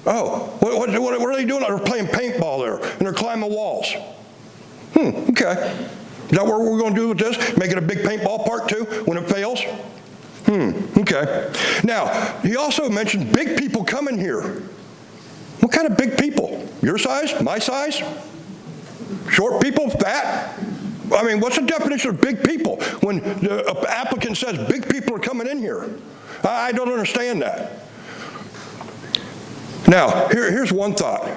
S5: Oh, what are they doing? They're playing paintball there, and they're climbing walls. Okay. Is that what we're going to do with this? Make it a big paintball park, too, when it fails? Okay. Now, he also mentioned big people coming here. What kind of big people? Your size? My size? Short people? Fat? I mean, what's the definition of big people when the applicant says big people are coming in here? I don't understand that. Now, here's one thought.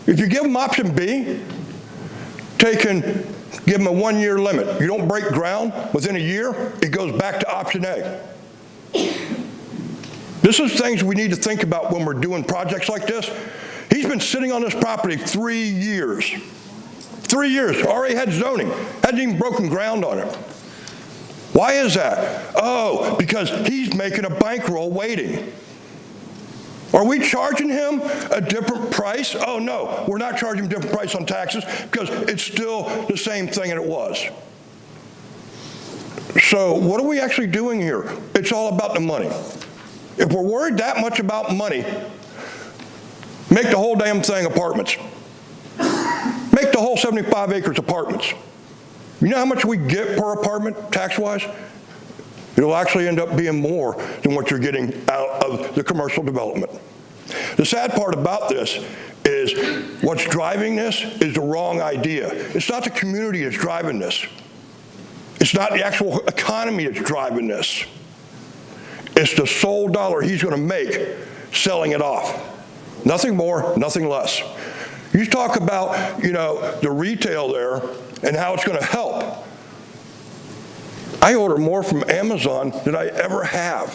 S5: If you give them option B, give them a 1-year limit. You don't break ground within a year, it goes back to option A. This is things we need to think about when we're doing projects like this. He's been sitting on this property 3 years. 3 years, already had zoning, hadn't even broken ground on it. Why is that? Oh, because he's making a bankroll waiting. Are we charging him a different price? Oh, no, we're not charging him a different price on taxes because it's still the same thing that it was. So what are we actually doing here? It's all about the money. If we're worried that much about money, make the whole damn thing apartments. Make the whole 75 acres apartments. You know how much we get per apartment tax-wise? It'll actually end up being more than what you're getting out of the commercial development. The sad part about this is what's driving this is the wrong idea. It's not the community that's driving this. It's not the actual economy that's driving this. It's the sole dollar he's going to make selling it off. Nothing more, nothing less. You talk about, you know, the retail there and how it's going to help. I order more from Amazon than I ever have.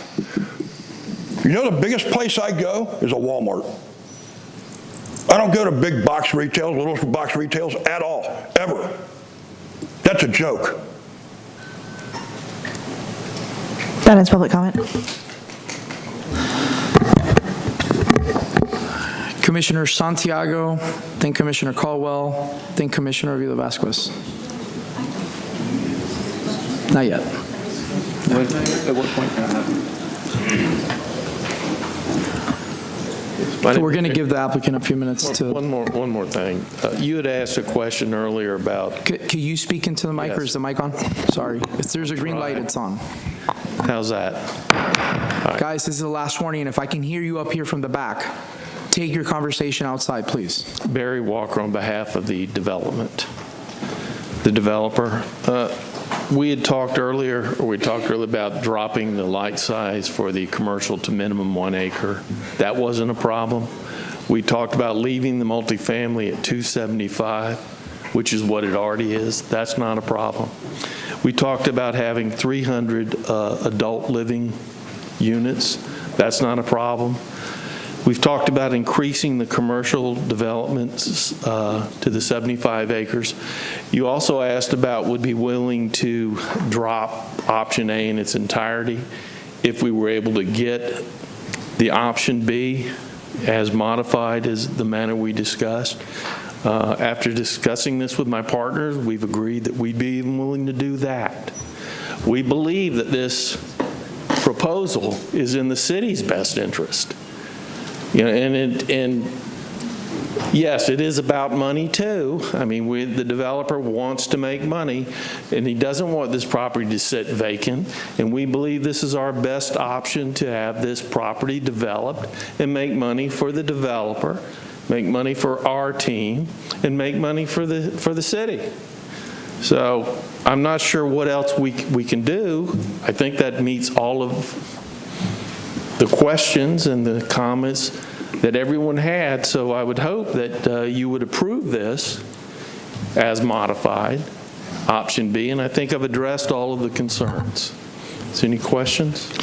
S5: You know the biggest place I go is a Walmart. I don't go to big box retails, little box retails at all, ever. That's a joke.
S21: That ends public comment.
S1: Commissioner Santiago, then Commissioner Caldwell, then Commissioner Avila Vasquez. Not yet.
S11: At what point can I have?
S1: So we're going to give the applicant a few minutes to.
S11: One more thing. You had asked a question earlier about.
S1: Can you speak into the mic, or is the mic on? Sorry. If there's a green light, it's on.
S11: How's that?
S1: Guys, this is the last warning, and if I can hear you up here from the back, take your conversation outside, please.
S11: Barry Walker on behalf of the development, the developer. We talked earlier about dropping the light size for the commercial to minimum 1 acre. That wasn't a problem. We talked about leaving the multifamily at 275, which is what it already is. That's not a problem. We talked about having 300 adult living units. That's not a problem. We've talked about increasing the commercial developments to the 75 acres. You also asked about would be willing to drop option A in its entirety if we were able to get the option B as modified as the manner we discussed. After discussing this with my partners, we've agreed that we'd be even willing to do that. We believe that this proposal is in the city's best interest. You know, and yes, it is about money too. I mean, the developer wants to make money, and he doesn't want this property to sit vacant. And we believe this is our best option to have this property developed and make money for the developer, make money for our team, and make money for the city. So I'm not sure what else we can do. I think that meets all of the questions and the comments that everyone had, so I would hope that you would approve this as modified, option B, and I think I've addressed all of the concerns. So any questions?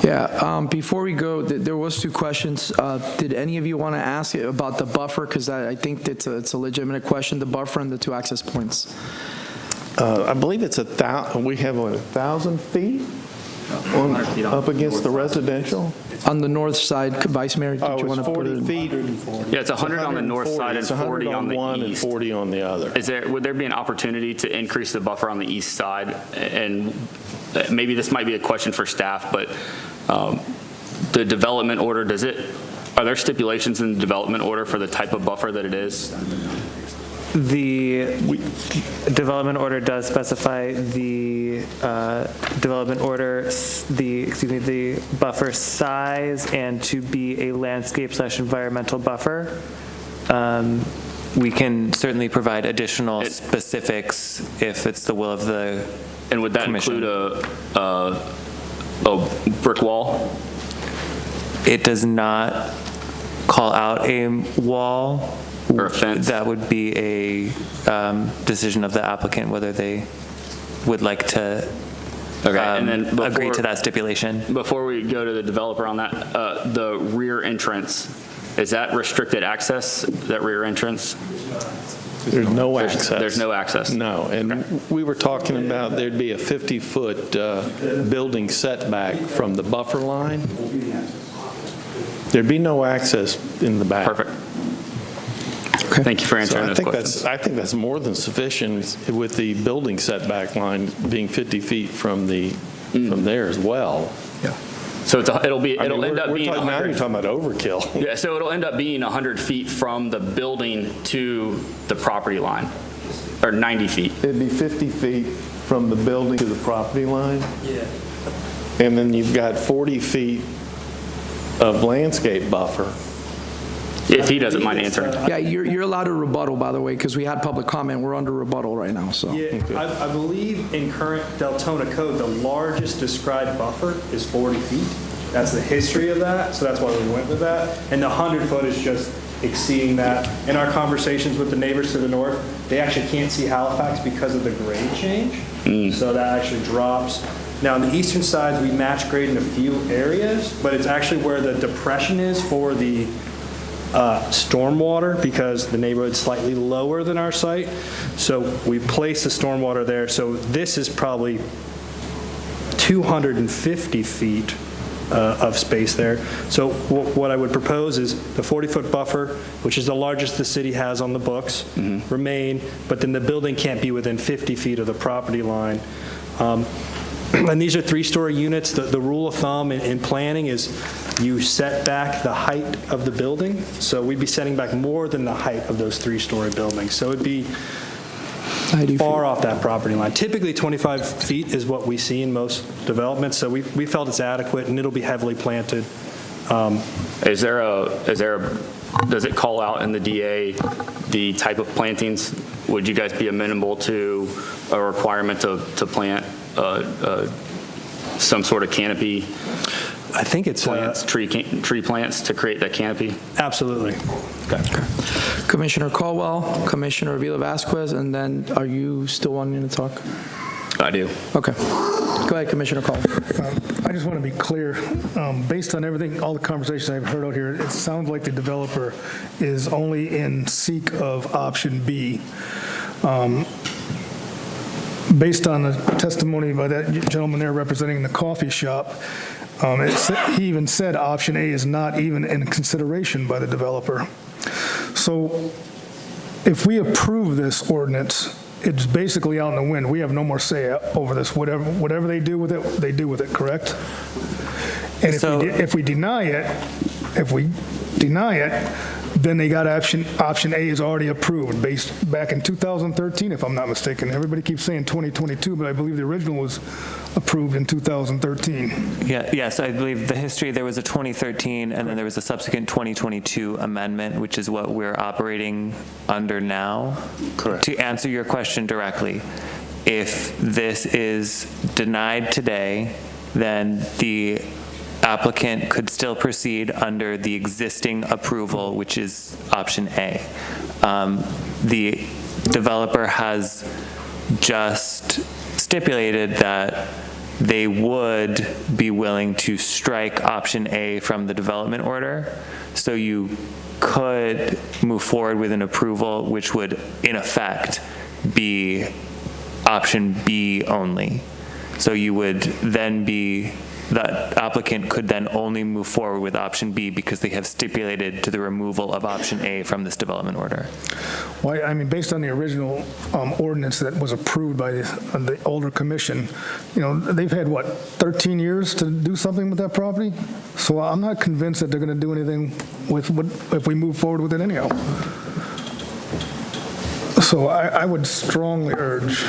S1: Yeah, before we go, there was 2 questions. Did any of you want to ask about the buffer? Because I think it's a legitimate question, the buffer and the 2 access points.
S11: I believe it's we have 1,000 feet up against the residential.
S1: On the north side, Vice Mayor, did you want to put it
S11: 40 feet.
S6: Yeah, it's 100 on the north side and 40 on the
S11: one
S6: east.
S11: And 40 on the other.
S6: Would there be an opportunity to increase the buffer on the east side? And maybe this might be a question for staff, but the development order, are there stipulations in the development order for the type of buffer that it is?
S7: The development order does specify the development order, the buffer size, and to be a landscape/environmental buffer. We can certainly provide additional specifics if it's the will of the
S6: And would that
S7: commission.
S6: include a brick wall?
S7: It does not call out a wall.
S6: Or a fence?
S7: That would be a decision of the applicant whether they would like to
S6: and then
S7: agree to that stipulation.
S6: Before we go to the developer on that, the rear entrance, is that restricted access, that rear entrance?
S11: There's no access.
S6: There's no access?
S11: No, and we were talking about there'd be a 50-foot building setback from the buffer line. There'd be no access in the back.
S6: Perfect. Thank you for answering those questions.
S11: I think that's more than sufficient with the building setback line being 50 feet from there as well.
S1: Yeah.
S6: So it'll end up being.
S11: Now you're talking about overkill.
S6: Yeah. So it'll end up being 100 feet from the building to the property line, or 90 feet.
S11: It'd be 50 feet from the building to the property line. Yeah. And then you've got 40 feet of landscape buffer.
S6: If he doesn't mind answering.
S1: Yeah, you're allowed to rebuttal, by the way, because we had public comment. We're under rebuttal right now, so.
S16: Yeah, I believe in current Deltona code, the largest described buffer is 40 feet. That's the history of that, so that's why we went with that. And the 100-foot is just exceeding that. In our conversations with the neighbors to the north, they actually can't see Halifax because of the grade change, so that actually drops. Now, on the eastern side, we match grade in a few areas, but it's actually where the depression is for the stormwater, because the neighborhood's slightly lower than our site. So we place the stormwater there. So this is probably 250 feet of space there. So what I would propose is the 40-foot buffer, which is the largest the city has on the books, remain, but then the building can't be within 50 feet of the property line. And these are 3-story units. The rule of thumb in planning is you set back the height of the building. So we'd be setting back more than the height of those 3-story buildings. So it'd be far off that property line. Typically 25 feet is what we see in most developments. So we felt it's adequate, and it'll be heavily planted.
S6: Does it call out in the DA the type of plantings? Would you guys be amenable to a requirement to plant some sort of canopy?
S16: I think it's
S6: plants, tree plants to create that canopy.
S16: Absolutely.
S6: Okay.
S1: Commissioner Caldwell, Commissioner Avila-Vasquez, and then are you still wanting to talk?
S6: I do.
S1: Okay. Go ahead, Commissioner Caldwell.
S4: I just want to be clear, based on everything, all the conversations I've heard out here, it sounds like the developer is only in seek of option B. Based on the testimony by that gentleman there representing the coffee shop, he even said option A is not even in consideration by the developer. So if we approve this ordinance, it's basically out in the wind. We have no more say over this. Whatever they do with it, correct? And if we deny it, then they got option A is already approved based back in 2013, if I'm not mistaken. Everybody keeps saying 2022, but I believe the original was approved in 2013.
S7: Yes, I believe the history, there was a 2013 and then there was a subsequent 2022 amendment, which is what we're operating under now. Correct. To answer your question directly, if this is denied today, then the applicant could still proceed under the existing approval, which is option A. The developer has just stipulated that they would be willing to strike option A from the development order. So you could move forward with an approval, which would in effect be option B only. So you would then be, the applicant could then only move forward with option B because they have stipulated to the removal of option A from this development order.
S4: Well, I mean, based on the original ordinance that was approved by the older commission, they've had, 13 years to do something with that property? So I'm not convinced that they're going to do anything if we move forward with it anyhow. So I would strongly urge.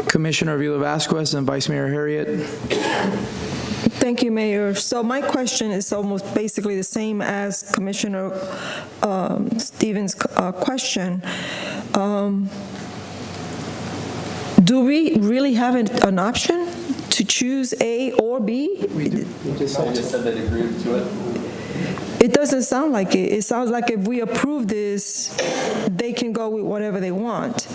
S1: Commissioner Avila-Vasquez and Vice Mayor Harriet.
S12: Thank you, Mayor. So my question is almost basically the same as Commissioner Stevens' question. Do we really have an option to choose A or B?
S6: We do. You just said they agreed to it.
S12: It doesn't sound like it. It sounds like if we approve this, they can go with whatever they want.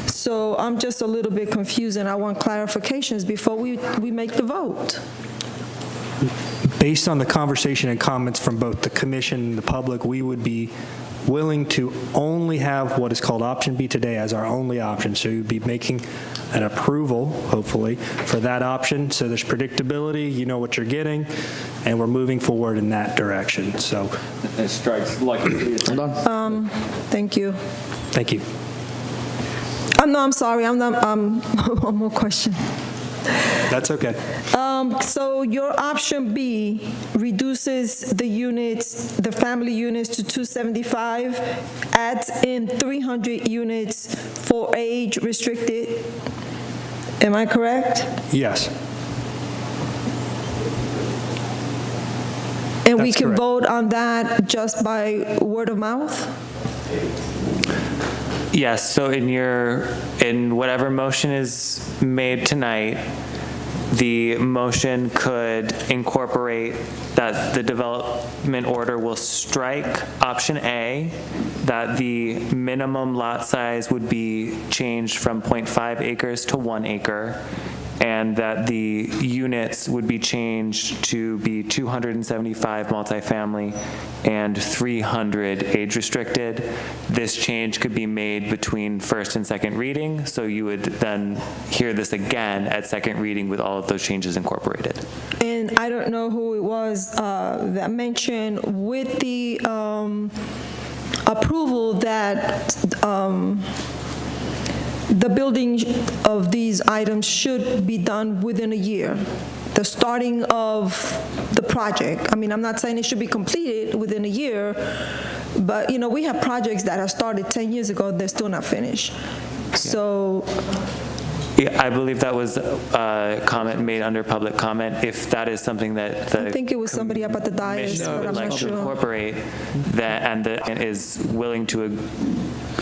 S12: So I'm just a little bit confused, and I want clarifications before we make the vote.
S16: Based on the conversation and comments from both the commission and the public, we would be willing to only have what is called option B today as our only option. So you'd be making an approval, hopefully, for that option. So there's predictability, you know what you're getting, and we're moving forward in that direction. So
S6: it strikes like
S12: thank you.
S16: Thank you.
S12: No, I'm sorry. I'm not. One more question.
S16: That's okay.
S12: So your option B reduces the units, the family units, to 275, adds in 300 units for age restricted. Am I correct?
S16: Yes.
S12: And we can vote on that just by word of mouth?
S7: Yes, so in whatever motion is made tonight, the motion could incorporate that the development order will strike option A, that the minimum lot size would be changed from 0.5 acres to 1 acre, and that the units would be changed to be 275 multifamily and 300 age-restricted. This change could be made between first and second reading, so you would then hear this again at second reading with all of those changes incorporated.
S12: And I don't know who it was that mentioned with the approval that the building of these items should be done within a year, the starting of the project. I mean, I'm not saying it should be completed within a year, but, you know, we have projects that have started 10 years ago, they're still not finished. So,
S7: Yeah, I believe that was a comment made under public comment. If that is something that the
S12: I think it was somebody up at the dais,
S7: commission
S12: but
S7: would
S12: I'm
S7: like
S12: not
S7: to
S12: sure.
S7: incorporate that, and is willing to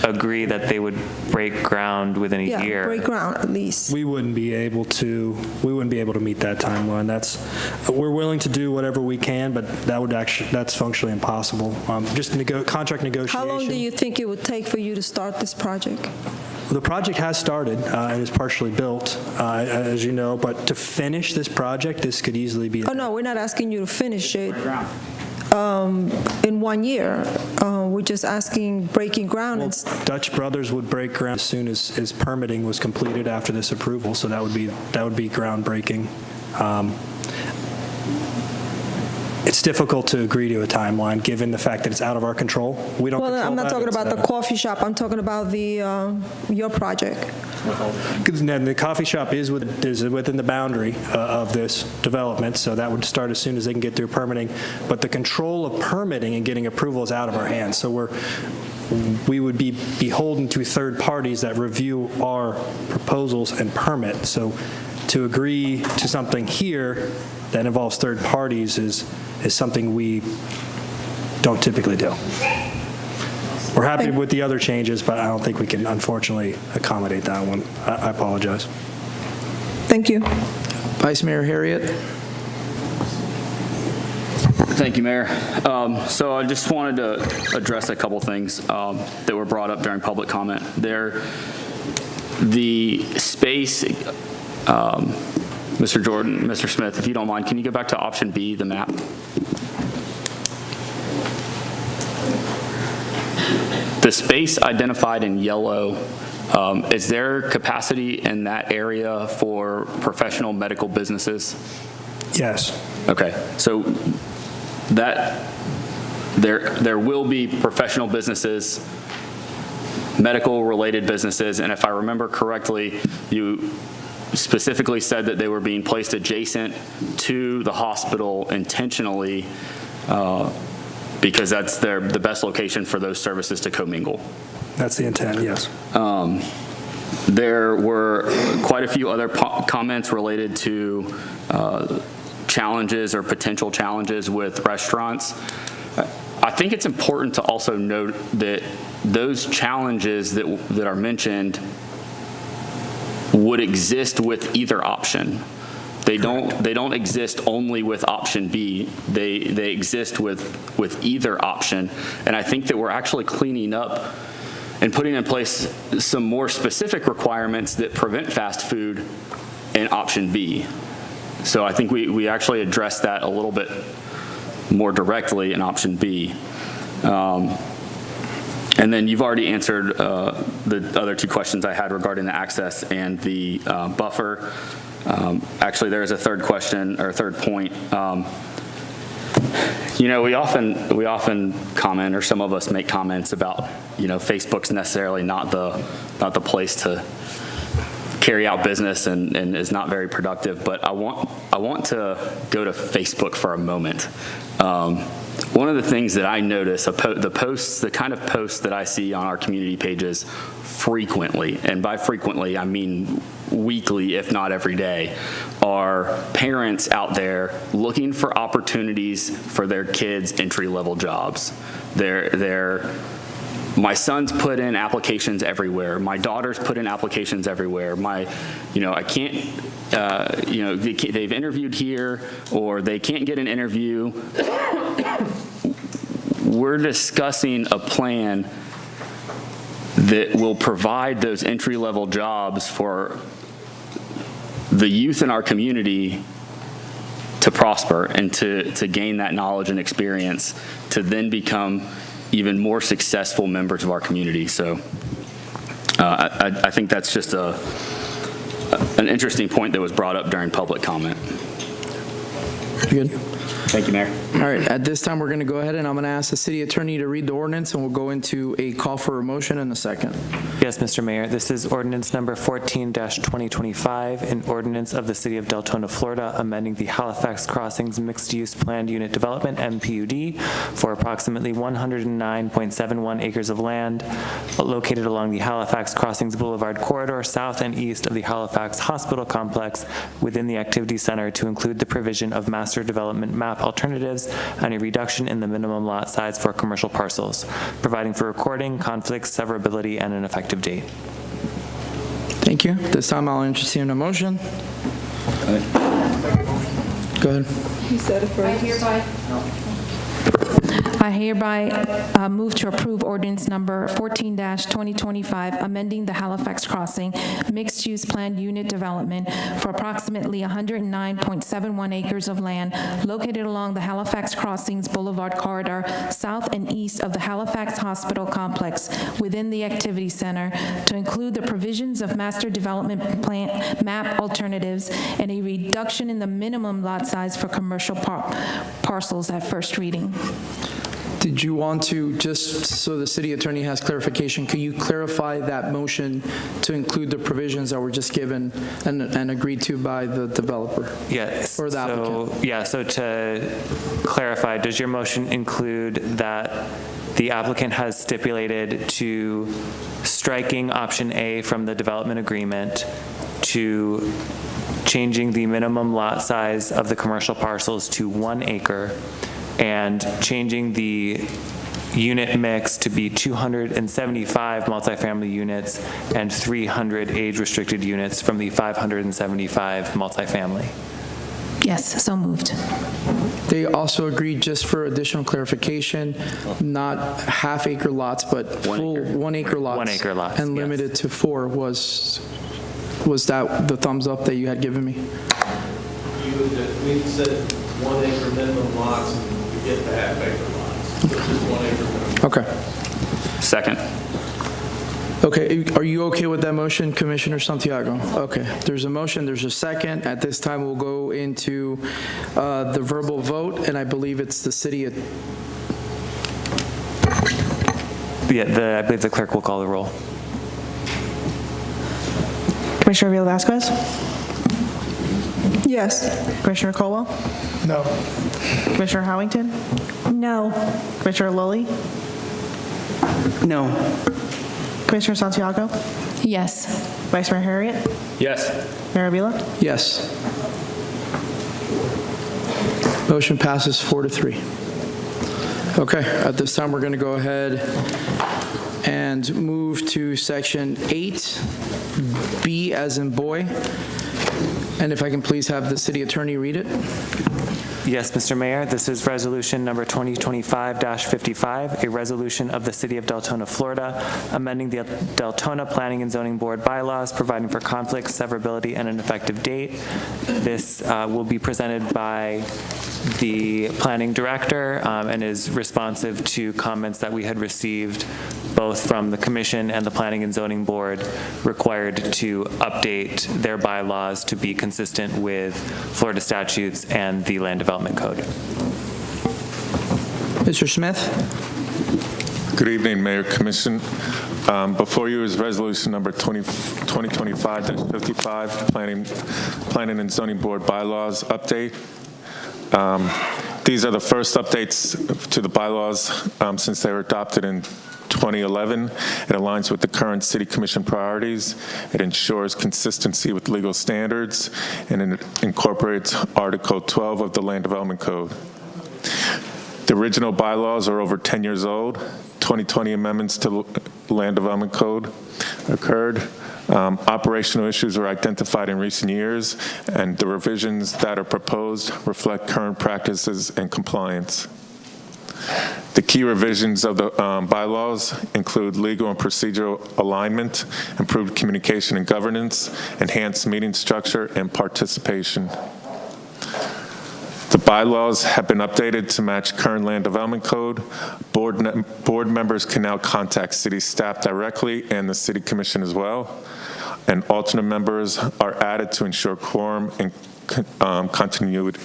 S7: agree that they would break ground within a
S12: Yeah,
S7: year.
S12: break ground at least.
S16: We wouldn't be able to meet that timeline. We're willing to do whatever we can, but that's functionally impossible. Just contract negotiation.
S12: How long do you think it would take for you to start this project?
S16: The project has started and is partially built, as you know, but to finish this project, this could easily be.
S12: Oh, no, we're not asking you to finish it in 1 year. We're just asking breaking ground.
S16: Dutch Brothers would break ground as soon as permitting was completed after this approval, so that would be groundbreaking. It's difficult to agree to a timeline, given the fact that it's out of our control. We don't
S12: Well,
S16: control
S12: I'm not
S16: that.
S12: talking
S16: It's,
S12: about the coffee shop, I'm talking about your project.
S16: The coffee shop is within the boundary of this development, so that would start as soon as they can get through permitting. But the control of permitting and getting approval is out of our hands. So we would be beholden to third parties that review our proposals and permit. So to agree to something here that involves third parties is something we don't typically do. We're happy with the other changes, but I don't think we can unfortunately accommodate that one. I apologize.
S12: Thank you.
S1: Vice Mayor Harriet.
S6: Thank you, Mayor. So I just wanted to address a couple things that were brought up during public comment. The space, Mr. Jordan, Mr. Smith, if you don't mind, can you go back to option B, the map? The space identified in yellow, is there capacity in that area for professional medical businesses?
S16: Yes.
S6: Okay, so that there will be professional businesses, medical-related businesses, and if I remember correctly, you specifically said that they were being placed adjacent to the hospital intentionally because that's the best location for those services to commingle.
S16: That's the intent, yes.
S6: There were quite a few other comments related to challenges or potential challenges with restaurants. I think it's important to also note that those challenges that are mentioned would exist with either option. They don't exist only with option B. They exist with either option. And I think that we're actually cleaning up and putting in place some more specific requirements that prevent fast food in option B. So I think we actually address that a little bit more directly in option B. And then you've already answered the other two questions I had regarding the access and the buffer. Actually, there is a third question or a third point. You know, we often comment, or some of us make comments about, you know, Facebook's necessarily not the place to carry out business and is not very productive. But I want to go to Facebook for a moment. One of the things that I notice, the kind of posts that I see on our community pages frequently, and by frequently I mean weekly, if not every day, are parents out there looking for opportunities for their kids' entry-level jobs. My son's put in applications everywhere. My daughter's put in applications everywhere. I can't, they've interviewed here, or they can't get an interview. We're discussing a plan that will provide those entry-level jobs for the youth in our community to prosper and to gain that knowledge and experience to then become even more successful members of our community. So I think that's just an interesting point that was brought up during public comment.
S1: You good?
S6: Thank you, Mayor.
S1: All right, at this time, we're going to go ahead and I'm going to ask the city attorney to read the ordinance, and we'll go into a call for a motion in a second.
S7: Yes, Mr. Mayor, this is ordinance number 14-2025, an ordinance of the City of Deltona, Florida, amending the Halifax Crossings Mixed-Use Planned Unit Development, MPUD, for approximately 109.71 acres of land located along the Halifax Crossings Boulevard corridor south and east of the Halifax Hospital Complex within the Activity Center to include the provision of master development map alternatives and a reduction in the minimum lot size for commercial parcels, providing for recording, conflicts, severability, and an effective date.
S1: Thank you. This time I'll entertain a motion. Go ahead.
S12: You said it first.
S8: I hereby move to approve ordinance number 14-2025, amending the Halifax Crossing mixed-use planned unit development for approximately 109.71 acres of land located along the Halifax Crossings Boulevard corridor south and east of the Halifax Hospital Complex within the Activity Center to include the provisions of master development plan map alternatives and a reduction in the minimum lot size for commercial parcels at first reading.
S1: Did you want to, just so the city attorney has clarification, could you clarify that motion to include the provisions that were just given and agreed to by the developer?
S7: Yes.
S1: Or the applicant?
S7: Yeah, so to clarify, does your motion include that the applicant has stipulated to striking option A from the development agreement, to changing the minimum lot size of the commercial parcels to 1 acre, and changing the unit mix to be 275 multifamily units and 300 age-restricted units from the 575 multifamily?
S8: Yes, so moved.
S1: They also agreed, just for additional clarification, not half-acre lots, but full 1 acre lots.
S7: 1 acre lots,
S1: and limited to 4. Was that the thumbs up that you had given me?
S11: We said 1 acre minimum lots, and we get the half acre lots. Just 1 acre minimum.
S1: Okay.
S6: Second.
S1: Okay, are you okay with that motion, Commissioner Santiago? Okay, there's a motion, there's a second. At this time, we'll go into the verbal vote, and I believe it's the city.
S7: Yeah, I believe the clerk will call the roll.
S21: Commissioner Avila-Vasquez?
S12: Yes.
S21: Commissioner Colwell?
S4: No.
S21: Commissioner Howington?
S12: No.
S21: Commissioner Lilly?
S9: No.
S21: Commissioner Santiago?
S8: Yes.
S21: Vice Mayor Harriet?
S6: Yes.
S21: Mayor Avila?
S1: Yes. Motion passes 4-3. Okay, at this time, we're going to go ahead and move to section 8B as in boy. And if I can please have the city attorney read it.
S7: Yes, Mr. Mayor, this is resolution number 2025-55, a resolution of the City of Deltona, Florida, amending the Deltona Planning and Zoning Board bylaws, providing for conflicts, severability, and an effective date. This will be presented by the planning director and is responsive to comments that we had received both from the commission and the Planning and Zoning Board required to update their bylaws to be consistent with Florida statutes and the Land Development Code.
S1: Mr. Smith?
S15: Good evening, Mayor, Commission. Before you is resolution number 2025-55, Planning and Zoning Board bylaws update. These are the first updates to the bylaws since they were adopted in 2011. It aligns with the current City Commission priorities. It ensures consistency with legal standards, and it incorporates Article 12 of the Land Development Code. The original bylaws are over 10 years old. 2020 amendments to the Land Development Code occurred. Operational issues were identified in recent years, and the revisions that are proposed reflect current practices and compliance. The key revisions of the bylaws include legal and procedural alignment, improved communication and governance, enhanced meeting structure, and participation. The bylaws have been updated to match current land development code. Board members can now contact city staff directly and the city commission as well. And alternate members are added to ensure quorum and continuity.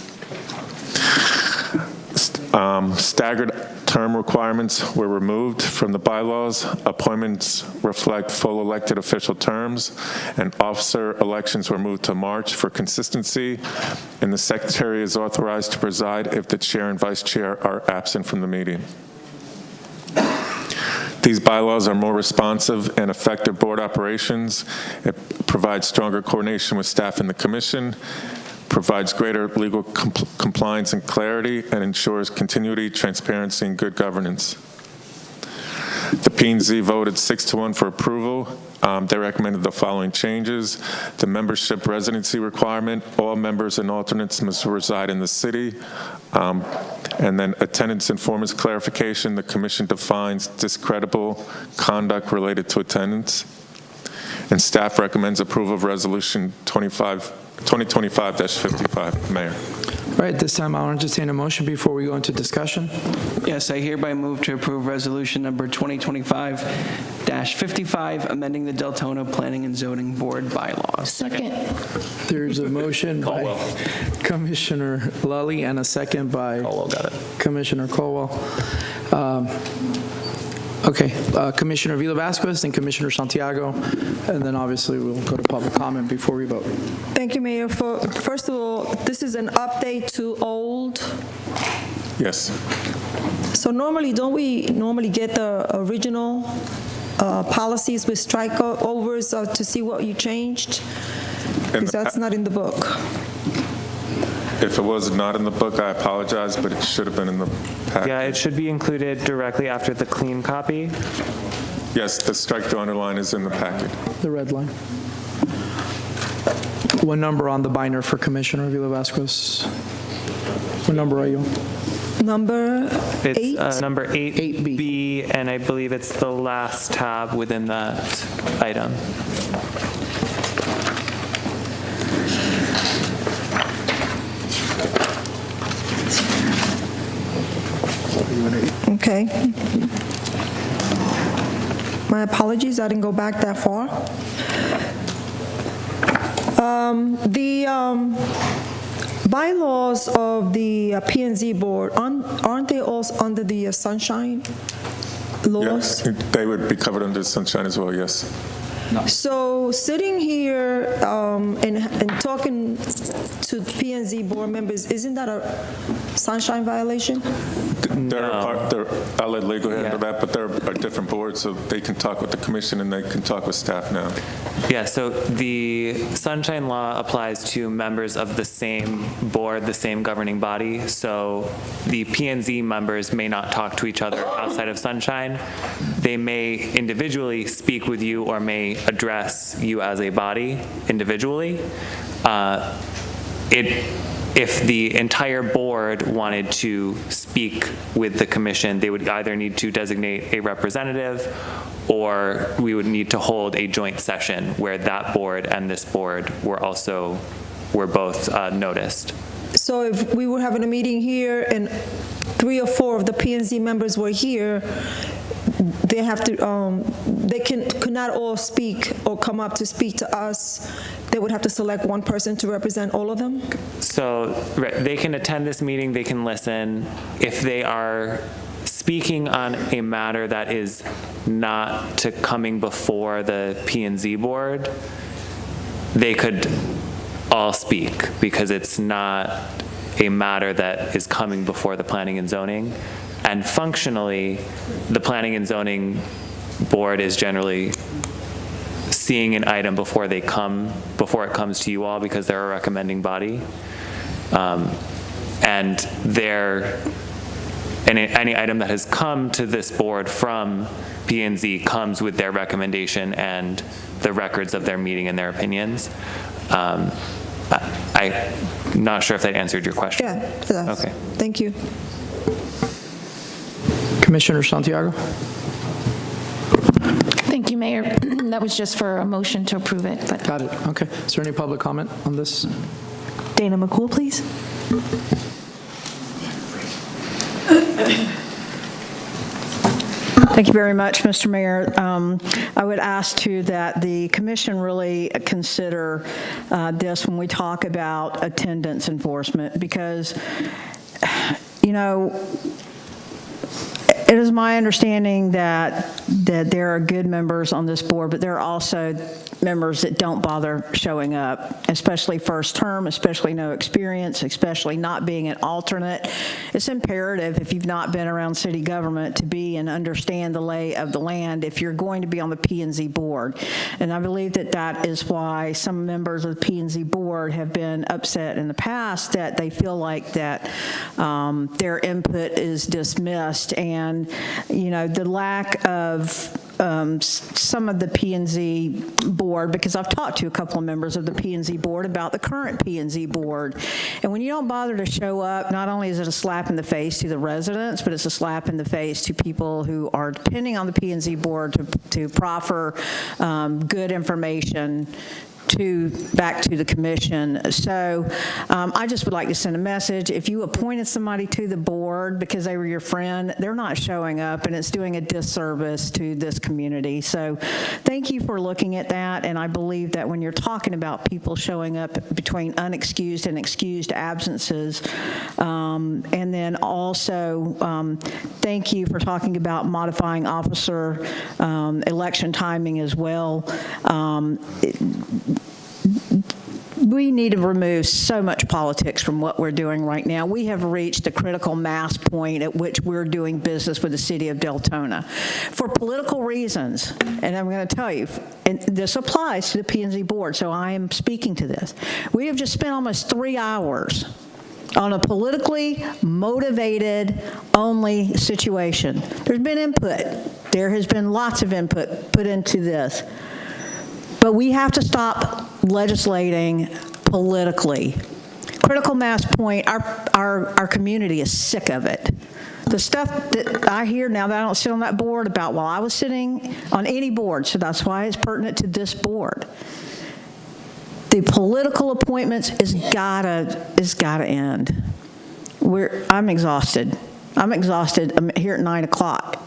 S15: Staggered term requirements were removed from the bylaws. Appointments reflect full elected official terms, and officer elections were moved to March for consistency, and the secretary is authorized to preside if the chair and vice chair are absent from the meeting. These bylaws are more responsive and effective board operations. It provides stronger coordination with staff and the commission, provides greater legal compliance and clarity, and ensures continuity, transparency, and good governance. The P&Z voted 6-1 for approval. They recommended the following changes. The membership residency requirement, all members and alternates must reside in the city. And then attendance and performance clarification, the commission defines discreditable conduct related to attendance. And staff recommends approval of resolution 2025-55, Mayor.
S1: All right, this time I'll entertain a motion before we go into discussion.
S9: Yes, I hereby move to approve resolution number 2025-55, amending the Deltona Planning and Zoning Board bylaws.
S8: Second.
S1: There's a motion by Commissioner Lully and a second by Commissioner Colwell. Okay, Commissioner Villa-Vasquez and Commissioner Santiago, and then obviously we'll go to public comment before we vote.
S12: Thank you, Mayor. First of all, this is an update to old.
S15: Yes.
S12: So don't we normally get the original policies with strikeovers to see what you changed? Because that's not in the book.
S15: If it was not in the book, I apologize, but it should have been in the packet.
S7: Yeah, it should be included directly after the clean copy.
S15: Yes, the strike through underline is in the packet.
S1: The red line. What number on the binder for Commissioner Villa-Vasquez? What number are you?
S12: Number 8?
S7: It's number 8B, and I believe it's the last tab within that item.
S12: Okay. My apologies, I didn't go back that far. The bylaws of the P&Z board, aren't they all under the sunshine laws?
S15: Yes, they would be covered under sunshine as well, yes.
S12: So sitting here and talking to P&Z board members, isn't that a sunshine violation?
S15: I'll let legal handle that, but they're a different board, so they can talk with the commission and they can talk with staff now.
S7: Yeah, so the sunshine law applies to members of the same board, the same governing body. So the P&Z members may not talk to each other outside of sunshine. They may individually speak with you or may address you as a body individually. If the entire board wanted to speak with the commission, they would either need to designate a representative, or we would need to hold a joint session where that board and this board were both noticed.
S12: So if we were having a meeting here and 3 or 4 of the P&Z members were here, they have to, they could not all speak or come up to speak to us. They would have to select one person to represent all of them?
S7: So they can attend this meeting, they can listen. If they are speaking on a matter that is not to coming before the P&Z board, they could all speak because it's not a matter that is coming before the planning and zoning. And functionally, the planning and zoning board is generally seeing an item before it comes to you all because they're a recommending body. And any item that has come to this board from P&Z comes with their recommendation and the records of their meeting and their opinions. I'm not sure if that answered your question.
S12: Yeah, it does.
S7: Okay.
S12: Thank you.
S1: Commissioner Santiago?
S8: Thank you, Mayor. That was just for a motion to approve it, but
S1: Got it. Okay. Is there any public comment on this?
S21: Dana McCool, please.
S12: Thank you very much, Mr. Mayor. I would ask, too, that the commission really consider this when we talk about attendance enforcement, because, you know, it is my understanding that there are good members on this board, but there are also members that don't bother showing up, especially first term, especially no experience, especially not being an alternate. It's imperative, if you've not been around city government, to be and understand the lay of the land if you're going to be on the P&Z board. And I believe that that is why some members of the P&Z board have been upset in the past, that they feel like that their input is dismissed. And, you know, the lack of some of the P&Z board, because I've talked to a couple of members of the P&Z board about the current P&Z board. And when you don't bother to show up, not only is it a slap in the face to the residents, but it's a slap in the face to people who are depending on the P&Z board to proffer good information back to the commission. So I just would like to send a message. If you appointed somebody to the board because they were your friend, they're not showing up, and it's doing a disservice to this community. So thank you for looking at that. And I believe that when you're talking about people showing up between unexcused and excused absences, and then also thank you for talking about modifying officer election timing as well. We need to remove so much politics from what we're doing right now. We have reached a critical mass point at which we're doing business with the city of Deltona for political reasons. And I'm going to tell you, and this applies to the P&Z board, so I am speaking to this. We have just spent almost 3 hours on a politically motivated only situation. There's been input. There has been lots of input put into this. But we have to stop legislating politically. Critical mass point, our community is sick of it. The stuff that I hear now that I don't sit on that board about while I was sitting on any board, so that's why it's pertinent to this board. The political appointments is gotta end. I'm exhausted. I'm here at 9 o'clock.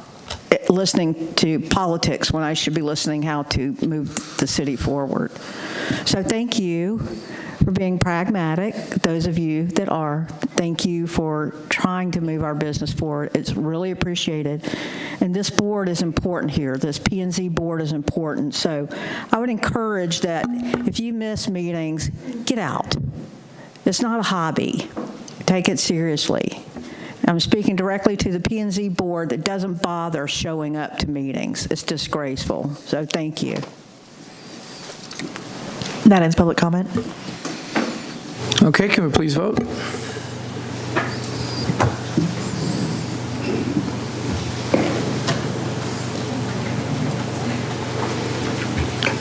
S12: Listening to politics when I should be listening how to move the city forward. So thank you for being pragmatic. Those of you that are, thank you for trying to move our business forward. It's really appreciated. And this board is important here. This P&Z board is important. So I would encourage that if you miss meetings, get out. It's not a hobby. Take it seriously. I'm speaking directly to the P&Z board that doesn't bother showing up to meetings. It's disgraceful. So thank you.
S21: That ends public comment.
S1: Okay, can we please vote?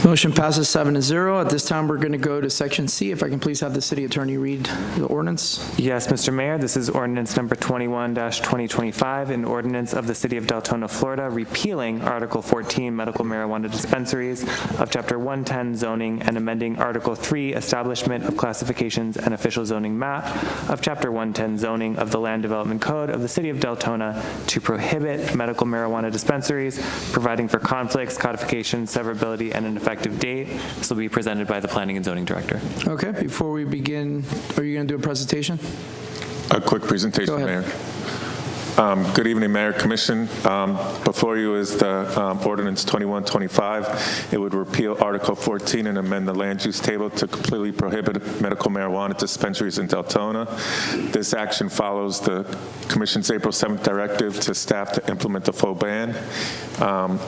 S1: Motion passes 7-0. At this time, we're going to go to Section C. If I can please have the city attorney read the ordinance.
S7: Yes, Mr. Mayor, this is ordinance number 21-2025, an ordinance of the city of Deltona, Florida, repealing Article 14, medical marijuana dispensaries of Chapter 110, zoning, and amending Article 3, establishment of classifications and official zoning map of Chapter 110, zoning of the Land Development Code of the city of Deltona to prohibit medical marijuana dispensaries, providing for conflicts, codification, severability, and an effective date. This will be presented by the Planning and Zoning Director.
S1: Okay, before we begin, are you going to do a presentation?
S15: A quick presentation, Mayor. Good evening, Mayor, Commission. Before you is the ordinance 2125. It would repeal Article 14 and amend the land use table to completely prohibit medical marijuana dispensaries in Deltona. This action follows the Commission's April 7th directive to staff to implement the full ban.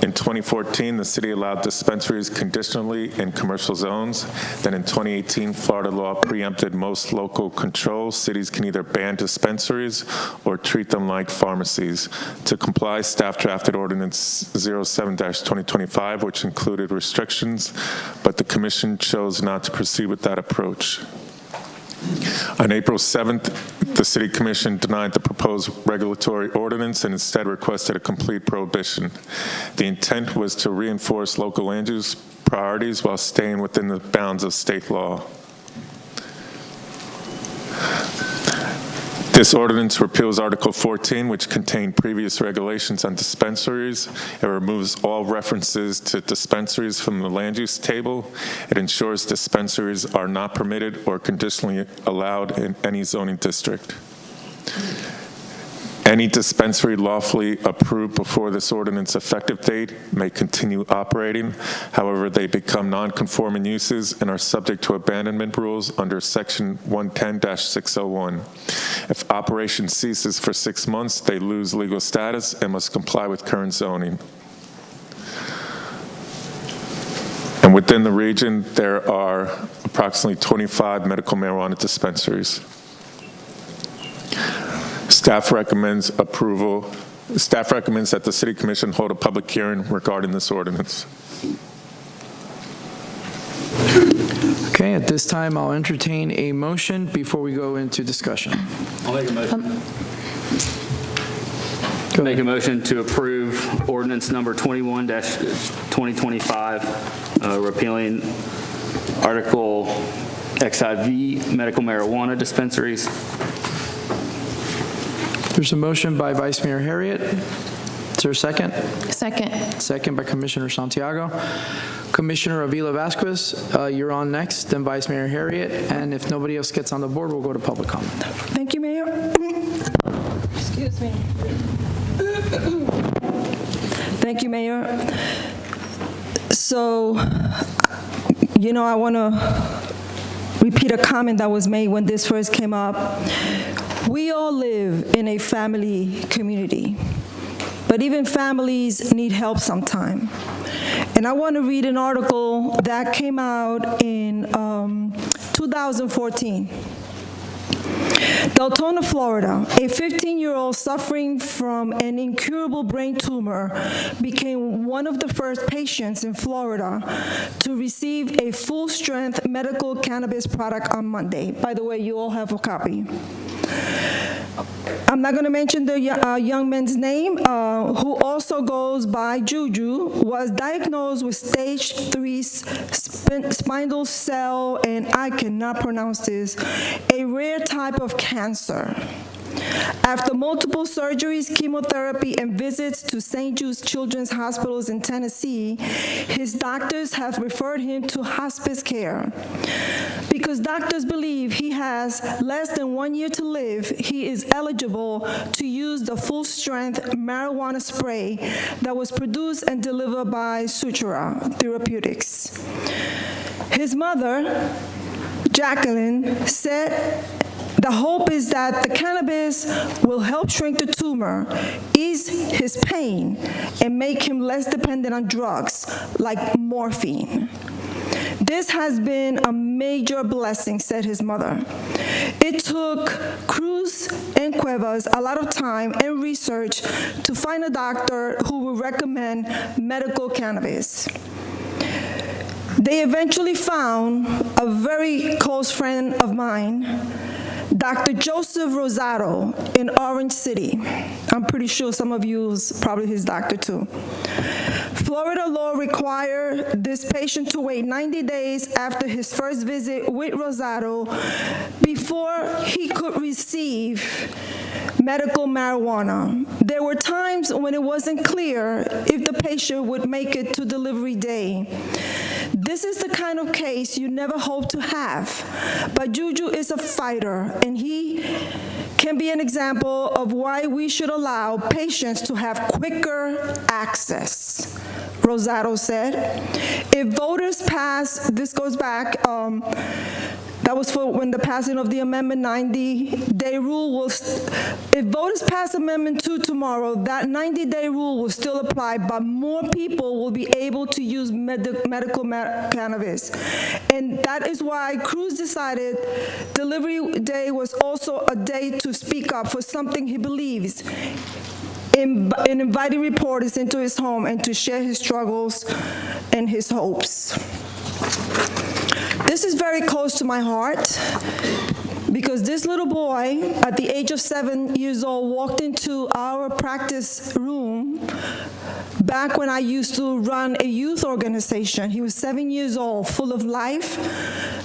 S15: In 2014, the city allowed dispensaries conditionally in commercial zones. Then in 2018, Florida law preempted most local controls. Cities can either ban dispensaries or treat them like pharmacies. To comply, staff drafted Ordinance 07-2025, which included restrictions, but the Commission chose not to proceed with that approach. On April 7th, the City Commission denied the proposed regulatory ordinance and instead requested a complete prohibition. The intent was to reinforce local land use priorities while staying within the bounds of state law. This ordinance repeals Article 14, which contained previous regulations on dispensaries. It removes all references to dispensaries from the land use table. It ensures dispensaries are not permitted or conditionally allowed in any zoning district. Any dispensary lawfully approved before this ordinance effective date may continue operating. However, they become non-conforming uses and are subject to abandonment rules under Section 110-601. If operation ceases for 6 months, they lose legal status and must comply with current zoning. And within the region, there are approximately 25 medical marijuana dispensaries. Staff recommends approval. Staff recommends that the City Commission hold a public hearing regarding this ordinance.
S1: Okay, at this time, I'll entertain a motion before we go into discussion.
S6: I'll make a motion. Make a motion to approve ordinance number 21-2025, repealing Article XIV, medical marijuana dispensaries.
S1: There's a motion by Vice Mayor Harriet. Is there a second?
S8: Second.
S1: Second by Commissioner Santiago. Commissioner Avila Vasquez, you're on next, then Vice Mayor Harriet, and if nobody else gets on the board, we'll go to public comment.
S12: Thank you, Mayor. Excuse me. Thank you, Mayor. So, I want to repeat a comment that was made when this first came up. We all live in a family community, but even families need help sometime. And I want to read an article that came out in 2014. Deltona, Florida, a 15-year-old suffering from an incurable brain tumor became one of the first patients in Florida to receive a full-strength medical cannabis product on Monday. By the way, you all have a copy. I'm not going to mention the young man's name, who also goes by Juju, was diagnosed with stage 3 spinal cell, and I cannot pronounce this, a rare type of cancer. After multiple surgeries, chemotherapy, and visits to St. Jude's Children's Hospitals in Tennessee, his doctors have referred him to hospice care. Because doctors believe he has less than 1 year to live, he is eligible to use the full-strength marijuana spray that was produced and delivered by Sutura Therapeutics. His mother, Jacqueline, said, "The hope is that the cannabis will help shrink the tumor, ease his pain, and make him less dependent on drugs like morphine. This has been a major blessing," said his mother. "It took Cruz and Cuevas a lot of time and research to find a doctor who would recommend medical cannabis. They eventually found a very close friend of mine, Dr. Joseph Rosado in Orange City. I'm pretty sure some of you is probably his doctor too. Florida law required this patient to wait 90 days after his first visit with Rosado before he could receive medical marijuana. There were times when it wasn't clear if the patient would make it to delivery day. This is the kind of case you never hope to have, but Juju is a fighter, and he can be an example of why we should allow patients to have quicker access," Rosado said. If voters pass, this goes back, that was for when the passing of the Amendment 90-day rule was, if voters pass Amendment 2 tomorrow, that 90-day rule will still apply, but more people will be able to use medical cannabis. And that is why Cruz decided delivery day was also a day to speak up for something he believes in inviting reporters into his home and to share his struggles and his hopes. This is very close to my heart because this little boy, at the age of 7 years old, walked into our practice room back when I used to run a youth organization. He was 7 years old, full of life,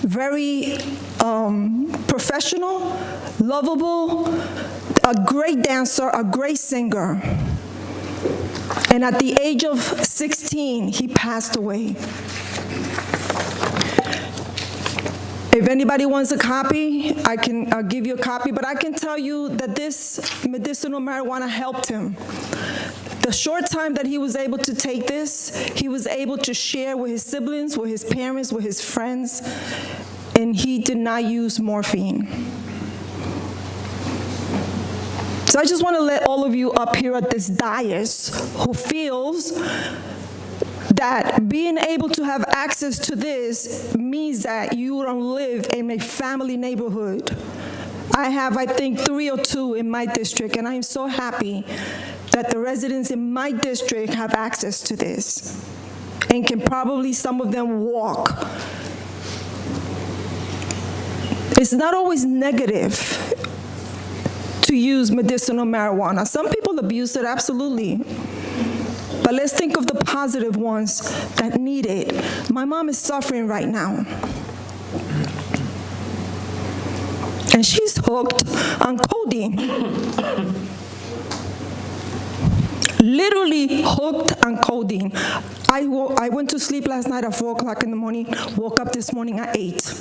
S12: very professional, lovable, a great dancer, a great singer. And at the age of 16, he passed away. If anybody wants a copy, I'll give you a copy, but I can tell you that this medicinal marijuana helped him. The short time that he was able to take this, he was able to share with his siblings, with his parents, with his friends, and he did not use morphine. So I just want to let all of you up here at this dais who feels that being able to have access to this means that you don't live in a family neighborhood. I have, I think, 3 or 2 in my district, and I am so happy that the residents in my district have access to this and can probably, some of them, walk. It's not always negative to use medicinal marijuana. Some people abuse it, absolutely. But let's think of the positive ones that need it. My mom is suffering right now. And she's hooked on codeine. Literally hooked on codeine. I went to sleep last night at 4 o'clock in the morning, woke up this morning at 8.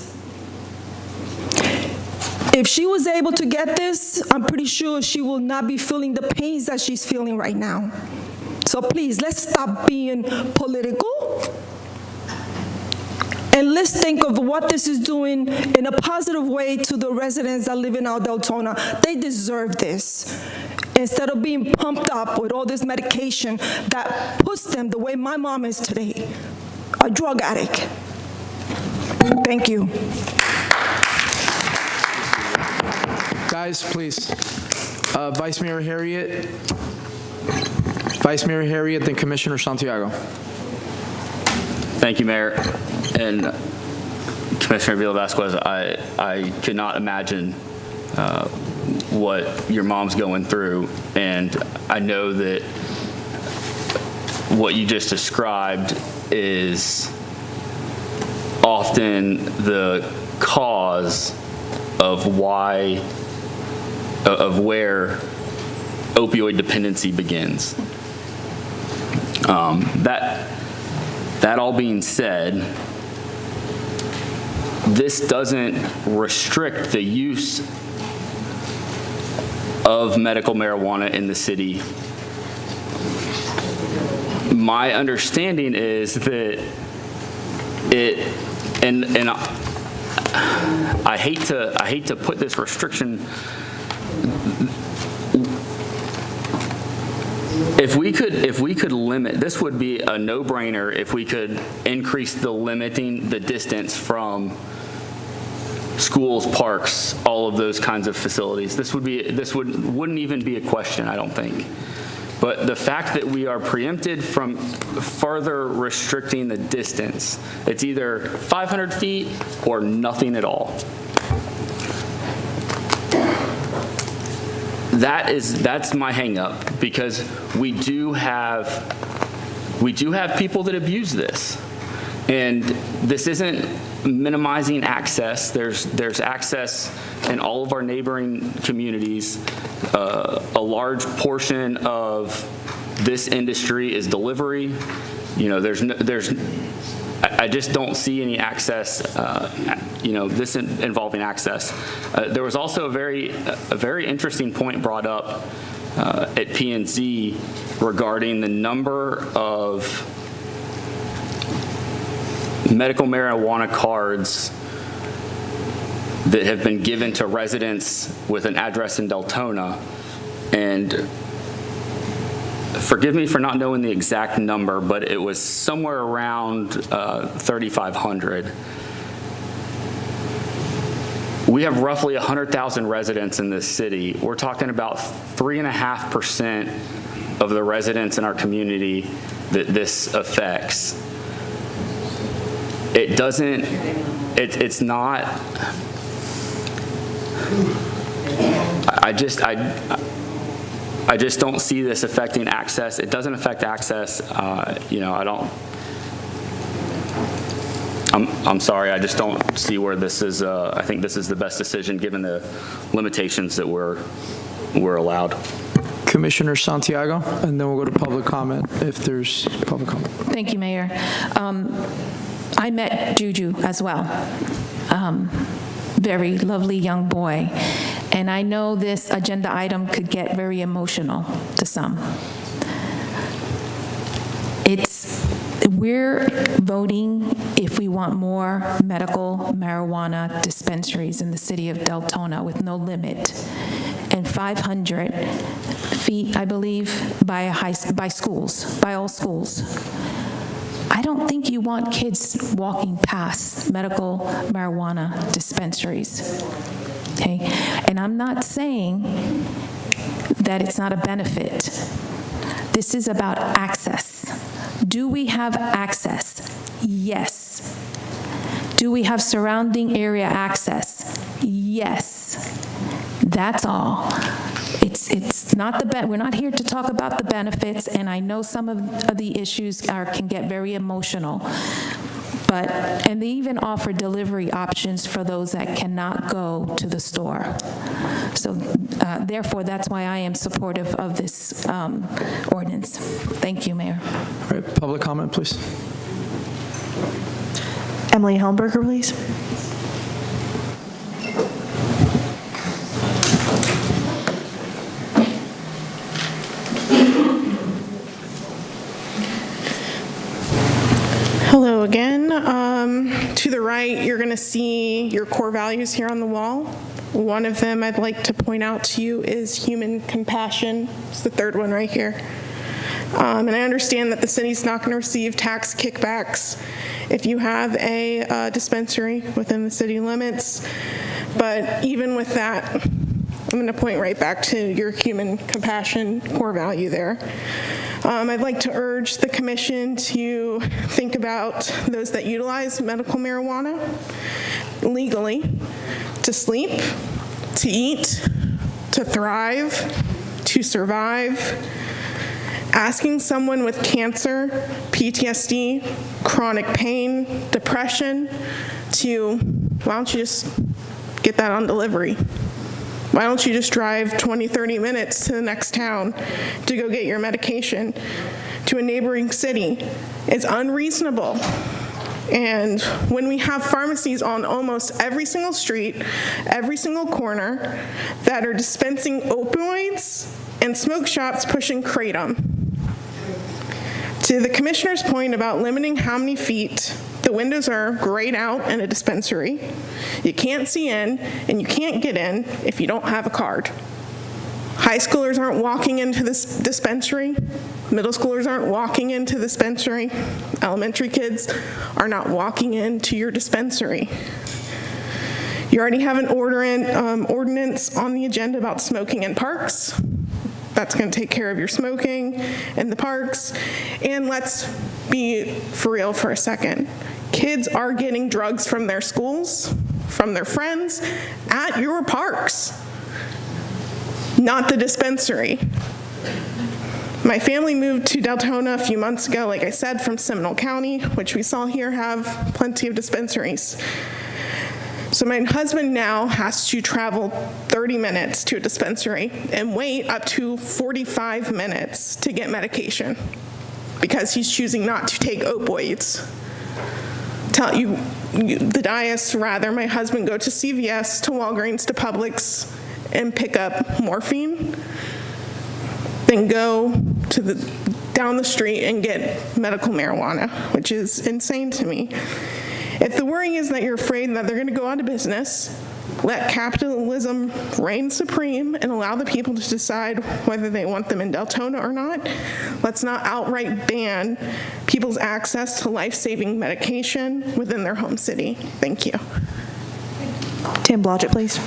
S12: If she was able to get this, I'm pretty sure she will not be feeling the pains that she's feeling right now. So please, let's stop being political, and let's think of what this is doing in a positive way to the residents that live in our Deltona. They deserve this. Instead of being pumped up with all this medication that puts them the way my mom is today, a drug addict. Thank you.
S1: Guys, please. Vice Mayor Harriet. Vice Mayor Harriet, then Commissioner Santiago.
S6: Thank you, Mayor. And Commissioner Villa-Vasquez, I could not imagine what your mom's going through, and I know that what you just described is often the cause of where opioid dependency begins. That all being said, this doesn't restrict the use of medical marijuana in the city. My understanding is that and I hate to put this restriction. If we could limit, this would be a no-brainer if we could increase limiting the distance from schools, parks, all of those kinds of facilities. This wouldn't even be a question, I don't think. But the fact that we are preempted from further restricting the distance, it's either 500 feet or nothing at all. That's my hang up, because we do have people that abuse this. And this isn't minimizing access. There's access in all of our neighboring communities. A large portion of this industry is delivery. You know, I just don't see any access, this involving access. There was also a very interesting point brought up at P&Z regarding the number of medical marijuana cards that have been given to residents with an address in Deltona. And forgive me for not knowing the exact number, but it was somewhere around 3,500. We have roughly 100,000 residents in this city. We're talking about 3.5% of the residents in our community that this affects. It's not, I just don't see this affecting access. It doesn't affect access. I'm sorry, I just don't see where this is. I think this is the best decision given the limitations that we're allowed.
S1: Commissioner Santiago, and then we'll go to public comment if there's public comment.
S8: Thank you, Mayor. I met Juju as well. Very lovely young boy. And I know this agenda item could get very emotional to some. We're voting if we want more medical marijuana dispensaries in the city of Deltona with no limit, and 500 feet, I believe, by schools, by all schools. I don't think you want kids walking past medical marijuana dispensaries, okay? And I'm not saying that it's not a benefit. This is about access. Do we have access? Yes. Do we have surrounding area access? Yes. That's all. It's not we're not here to talk about the benefits, and I know some of the issues can get very emotional. And they even offer delivery options for those that cannot go to the store. So therefore, that's why I am supportive of this ordinance. Thank you, Mayor.
S1: All right, public comment, please.
S21: Emily Helmberger, please.
S10: Hello again. To the right, you're going to see your core values here on the wall. One of them I'd like to point out to you is human compassion. It's the third one right here. And I understand that the city's not going to receive tax kickbacks if you have a dispensary within the city limits. But even with that, I'm going to point right back to your human compassion core value there. I'd like to urge the commission to think about those that utilize medical marijuana legally to sleep, to eat, to thrive, to survive. Asking someone with cancer, PTSD, chronic pain, depression to, why don't you just get that on delivery? Why don't you just drive 20, 30 minutes to the next town to go get your medication to a neighboring city? It's unreasonable. And when we have pharmacies on almost every single street, every single corner that are dispensing opioids and smoke shops pushing kratom. To the commissioner's point about limiting how many feet, the windows are grayed out in a dispensary. You can't see in and you can't get in if you don't have a card. High schoolers aren't walking into this dispensary. Middle schoolers aren't walking into the dispensary. Elementary kids are not walking into your dispensary. You already have an ordinance on the agenda about smoking in parks. That's going to take care of your smoking in the parks. And let's be for real for a second. Kids are getting drugs from their schools, from their friends, at your parks, not the dispensary. My family moved to Deltona a few months ago, like I said, from Seminole County, which we saw here have plenty of dispensaries. So my husband now has to travel 30 minutes to a dispensary and wait up to 45 minutes to get medication because he's choosing not to take opioids. The dais, rather, my husband go to CVS, to Walgreens, to Publix, and pick up morphine, then go to down the street and get medical marijuana, which is insane to me. If the worry is that you're afraid that they're going to go out of business, let capitalism reign supreme and allow the people to decide whether they want them in Deltona or not. Let's not outright ban people's access to life-saving medication within their home city. Thank you.
S21: Tim Blodgett, please.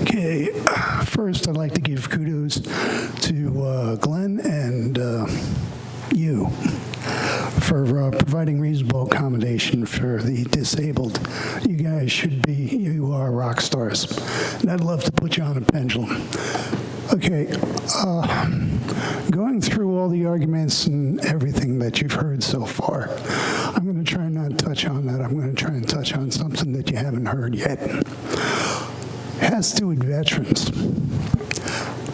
S3: Okay, first I'd like to give kudos to Glenn and you. for providing reasonable accommodation for the disabled. You guys you are rock stars. And I'd love to put you on a pendulum. Okay, going through all the arguments and everything that you've heard so far, I'm going to try and not touch on that. I'm going to try and touch on something that you haven't heard yet. It has to do with veterans.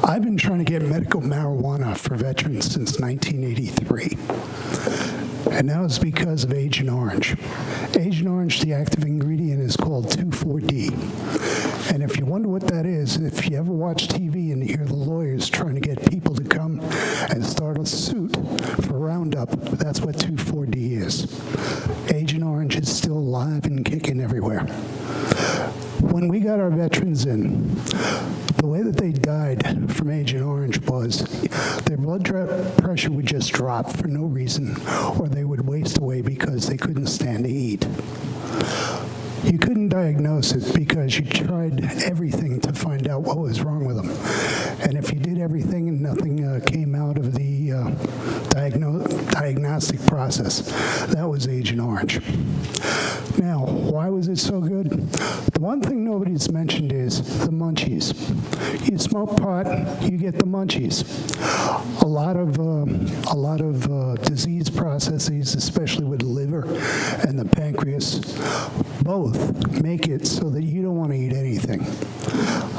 S3: I've been trying to get medical marijuana for veterans since 1983. And that was because of Agent Orange. Agent Orange, the active ingredient is called 2,4-D. And if you wonder what that is, if you ever watch TV and you hear the lawyers trying to get people to come and start a suit for Roundup, that's what 2,4-D is. Agent Orange is still alive and kicking everywhere. When we got our veterans in, the way that they died from Agent Orange was their blood pressure would just drop for no reason, or they would waste away because they couldn't stand to eat. You couldn't diagnose it because you tried everything to find out what was wrong with them. And if you did everything and nothing came out of the diagnostic process, that was Agent Orange. Now, why was it so good? The one thing nobody's mentioned is the munchies. You smoke pot, you get the munchies. A lot of disease processes, especially with the liver and the pancreas, both make it so that you don't want to eat anything.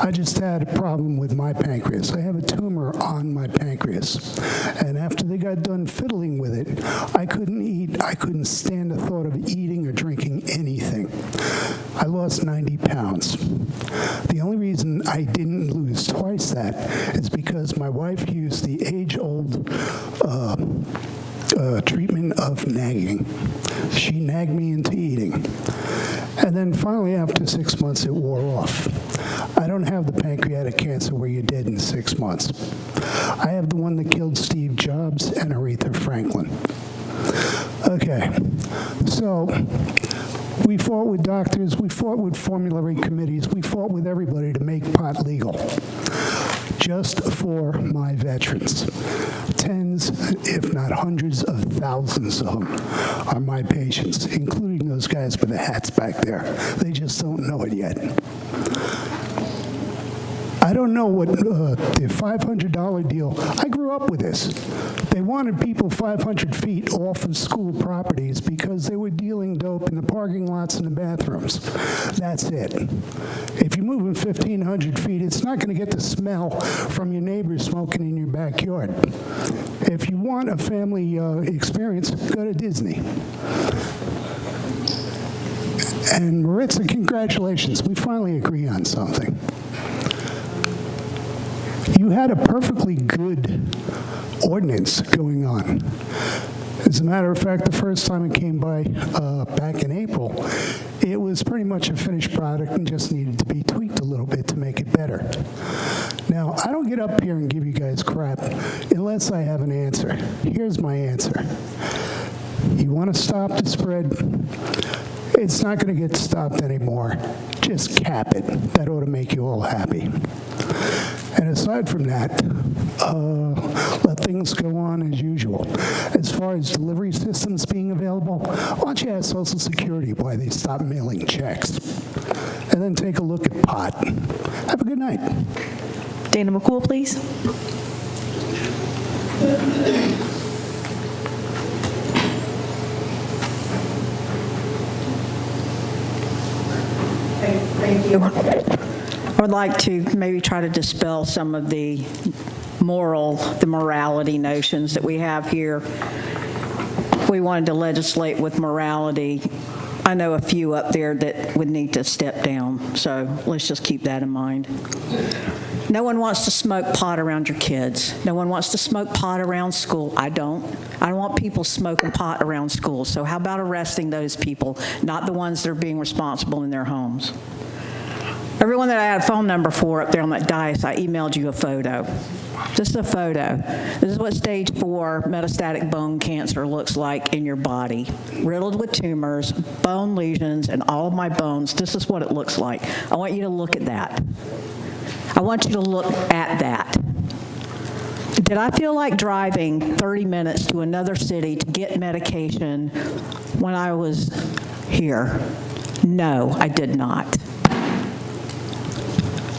S3: I just had a problem with my pancreas. I have a tumor on my pancreas. And after they got done fiddling with it, I couldn't eat. I couldn't stand the thought of eating or drinking anything. I lost 90 pounds. The only reason I didn't lose twice that is because my wife used the age-old treatment of nagging. She nagged me into eating. And then finally, after 6 months, it wore off. I don't have the pancreatic cancer where you're dead in 6 months. I have the one that killed Steve Jobs and Aretha Franklin. Okay, so we fought with doctors, we fought with formulary committees, we fought with everybody to make pot legal, just for my veterans. Tens, if not hundreds of thousands of them are my patients, including those guys with the hats back there. They just don't know it yet. I don't know what the $500 deal, I grew up with this. They wanted people 500 feet off of school properties because they were dealing dope in the parking lots and the bathrooms. That's it. If you're moving 1,500 feet, it's not going to get the smell from your neighbors smoking in your backyard. If you want a family experience, go to Disney. And Maritza, congratulations. We finally agree on something. You had a perfectly good ordinance going on. As a matter of fact, the first time it came by back in April, it was pretty much a finished product and just needed to be tweaked a little bit to make it better. Now, I don't get up here and give you guys crap unless I have an answer. Here's my answer. You want to stop the spread? It's not going to get stopped anymore. Just cap it. That ought to make you all happy. And aside from that, let things go on as usual. As far as delivery systems being available, why don't you ask Social Security why they stopped mailing checks? And then take a look at pot. Have a good night.
S21: Dana McCool, please.
S13: Thank you. I would like to maybe try to dispel some of the morality notions that we have here. If we wanted to legislate with morality, I know a few up there that would need to step down, so let's just keep that in mind. No one wants to smoke pot around your kids. No one wants to smoke pot around school. I don't want people smoking pot around school, so how about arresting those people, not the ones that are being responsible in their homes? Everyone that I had a phone number for up there on that dais, I emailed you a photo. Just a photo. This is what stage 4 metastatic bone cancer looks like in your body. Riddled with tumors, bone lesions, and all of my bones. This is what it looks like. I want you to look at that. I want you to look at that. Did I feel like driving 30 minutes to another city to get medication when I was here? No, I did not.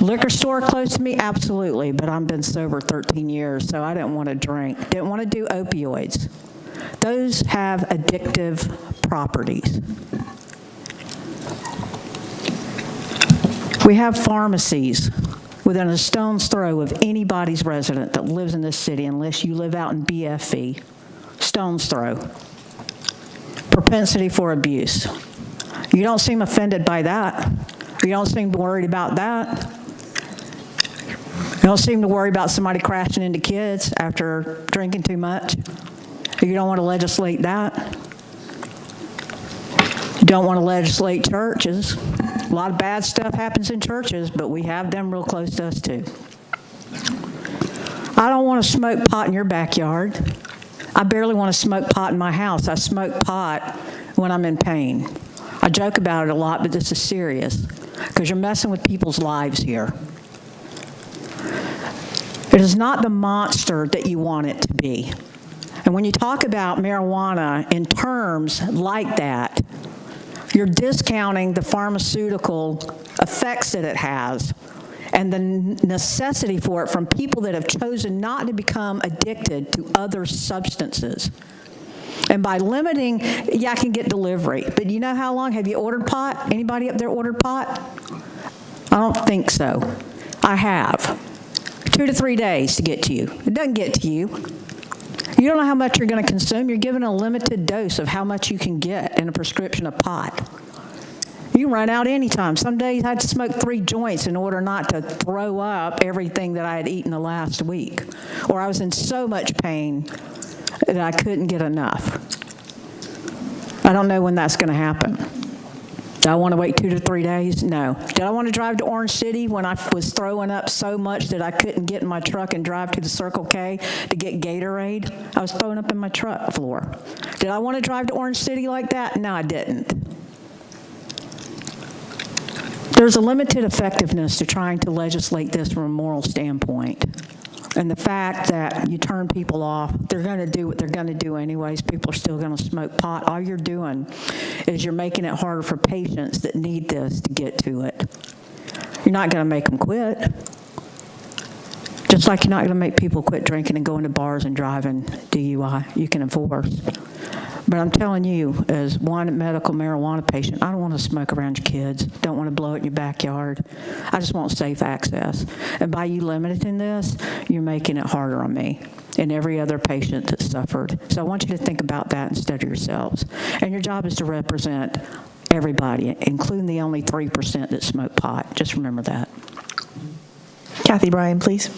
S13: Liquor store close to me? Absolutely, but I've been sober 13 years, so I didn't want to drink. Didn't want to do opioids. Those have addictive properties. We have pharmacies within a stone's throw of anybody's resident that lives in this city, unless you live out in BFE. Stone's throw. Propensity for abuse. You don't seem offended by that. You don't seem worried about that. You don't seem to worry about somebody crashing into kids after drinking too much. You don't want to legislate that. You don't want to legislate churches. A lot of bad stuff happens in churches, but we have them real close to us too. I don't want to smoke pot in your backyard. I barely want to smoke pot in my house. I smoke pot when I'm in pain. I joke about it a lot, but this is serious because you're messing with people's lives here. It is not the monster that you want it to be. And when you talk about marijuana in terms like that, you're discounting the pharmaceutical effects that it has and the necessity for it from people that have chosen not to become addicted to other substances. And by limiting, yeah, I can get delivery, but you know how long? Have you ordered pot? Anybody up there ordered pot? I don't think so. I have. 2 to 3 days to get to you. It doesn't get to you. You don't know how much you're going to consume. You're given a limited dose of how much you can get in a prescription of pot. You can run out anytime. Some days I had to smoke 3 joints in order not to throw up everything that I had eaten the last week. Or I was in so much pain that I couldn't get enough. I don't know when that's going to happen. Do I want to wait 2 to 3 days? No. Did I want to drive to Orange City when I was throwing up so much that I couldn't get in my truck and drive to the Circle K to get Gatorade? I was throwing up in my truck floor. Did I want to drive to Orange City like that? No, I didn't. There's a limited effectiveness to trying to legislate this from a moral standpoint. And the fact that you turn people off, they're going to do what they're going to do anyways. People are still going to smoke pot. All you're doing is you're making it harder for patients that need this to get to it. You're not going to make them quit. Just like you're not going to make people quit drinking and going to bars and driving DUI. You can enforce. But I'm telling you, as one medical marijuana patient, I don't want to smoke around your kids. Don't want to blow it in your backyard. I just want safe access. And by you limiting this, you're making it harder on me and every other patient that suffered. So I want you to think about that instead of yourselves. And your job is to represent everybody, including the only 3% that smoke pot. Just remember that.
S21: Kathy Bryan, please.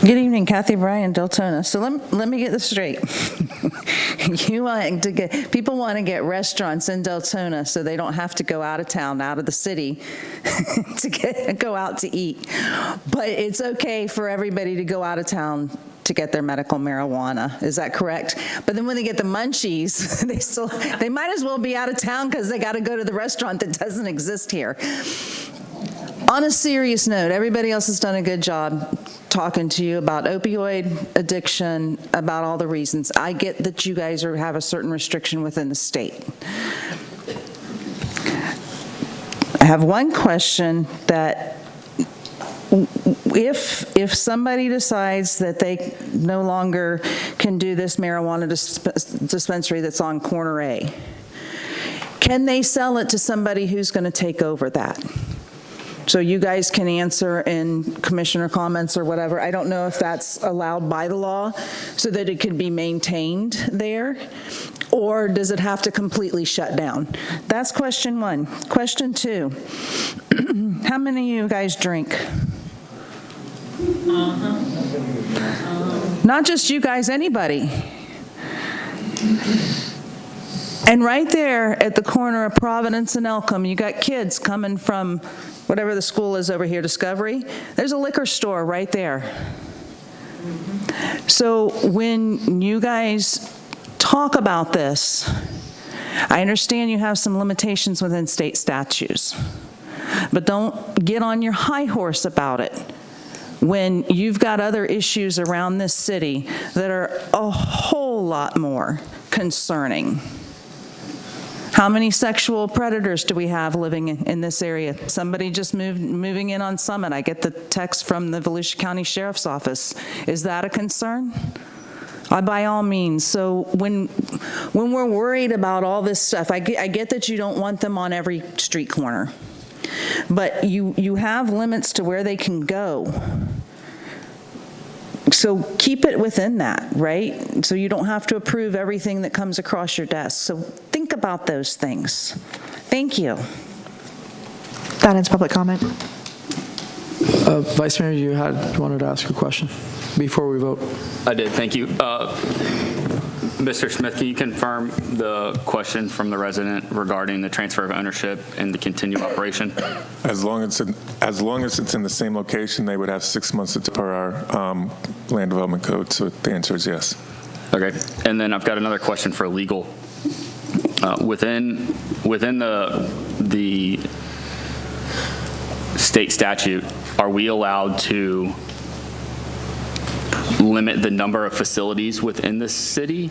S14: Good evening, Kathy Bryan, Deltona. So let me get this straight. People want to get restaurants in Deltona so they don't have to go out of town, out of the city to go out to eat. But it's okay for everybody to go out of town to get their medical marijuana. Is that correct? But then when they get the munchies, they might as well be out of town because they got to go to the restaurant that doesn't exist here. On a serious note, everybody else has done a good job talking to you about opioid addiction, about all the reasons. I get that you guys have a certain restriction within the state. I have one question that if somebody decides that they no longer can do this marijuana dispensary that's on corner A, can they sell it to somebody who's going to take over that? So you guys can answer in commissioner comments or whatever. I don't know if that's allowed by the law so that it can be maintained there, or does it have to completely shut down? That's question one. Question two, how many of you guys drink? Not just you guys, anybody. And right there at the corner of Providence and Elcom, you got kids coming from whatever the school is over here, Discovery. There's a liquor store right there. So when you guys talk about this, I understand you have some limitations within state statutes, but don't get on your high horse about it when you've got other issues around this city that are a whole lot more concerning. How many sexual predators do we have living in this area? Somebody just moving in on Summit. I get the text from the Volusia County Sheriff's Office. Is that a concern? By all means. So when we're worried about all this stuff, I get that you don't want them on every street corner, but you have limits to where they can go. So keep it within that, right? So you don't have to approve everything that comes across your desk. So think about those things. Thank you.
S21: That ends public comment.
S1: Vice Mayor, you wanted to ask a question before we vote.
S6: I did, thank you. Mr. Smith, can you confirm the question from the resident regarding the transfer of ownership and the continued operation?
S15: As long as it's in the same location, they would have 6 months per our land development code. So the answer is yes.
S6: Okay, and then I've got another question for legal. Within the state statute, are we allowed to limit the number of facilities within the city?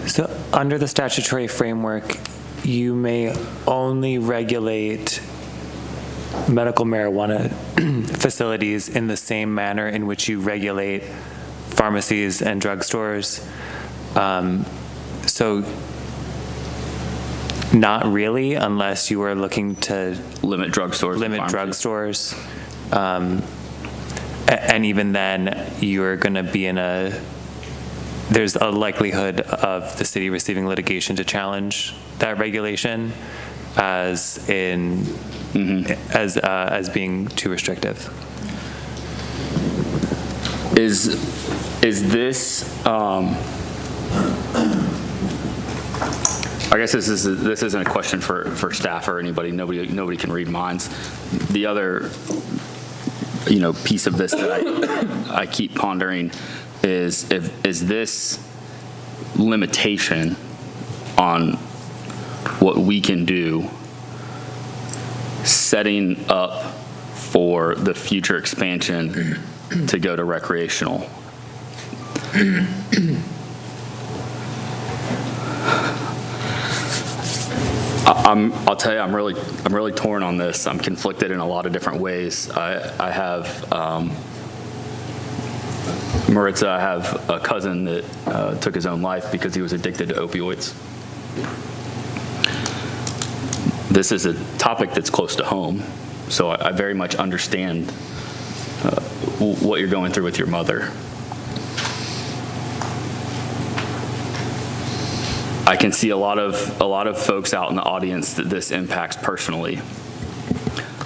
S7: So under the statutory framework, you may only regulate medical marijuana facilities in the same manner in which you regulate pharmacies and drugstores. So not really, unless you are looking to
S6: limit drugstores.
S7: And even then, you're going to be there's a likelihood of the city receiving litigation to challenge that regulation as being too restrictive.
S6: Is this, I guess this isn't a question for staff or anybody. Nobody can read minds. The other piece of this that I keep pondering is this limitation on what we can do setting up for the future expansion to go to recreational. I'll tell you, I'm really torn on this. I'm conflicted in a lot of different ways. I have Maritza. I have a cousin that took his own life because he was addicted to opioids. This is a topic that's close to home, so I very much understand what you're going through with your mother. I can see a lot of folks out in the audience that this impacts personally.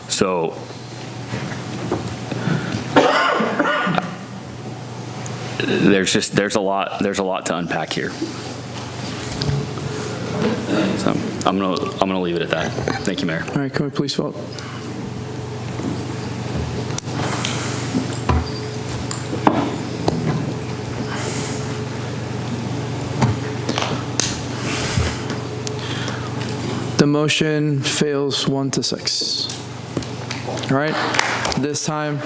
S6: So there's a lot to unpack here. So I'm gonna leave it at that. Thank you, Mayor.
S1: All right, can we please vote? The motion fails 1-6. All right, this time,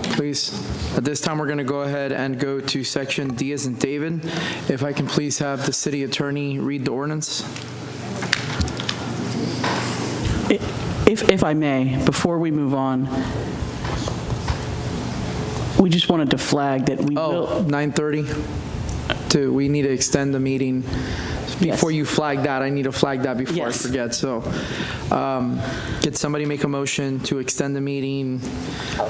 S1: please. At this time, we're going to go ahead and go to section D as in David. If I can please have the city attorney read the ordinance.
S2: If I may, before we move on, we just wanted to flag that we will.
S1: 9:30. We need to extend the meeting. Before you flag that, I need to flag that before I forget. So could somebody make a motion to extend the meeting?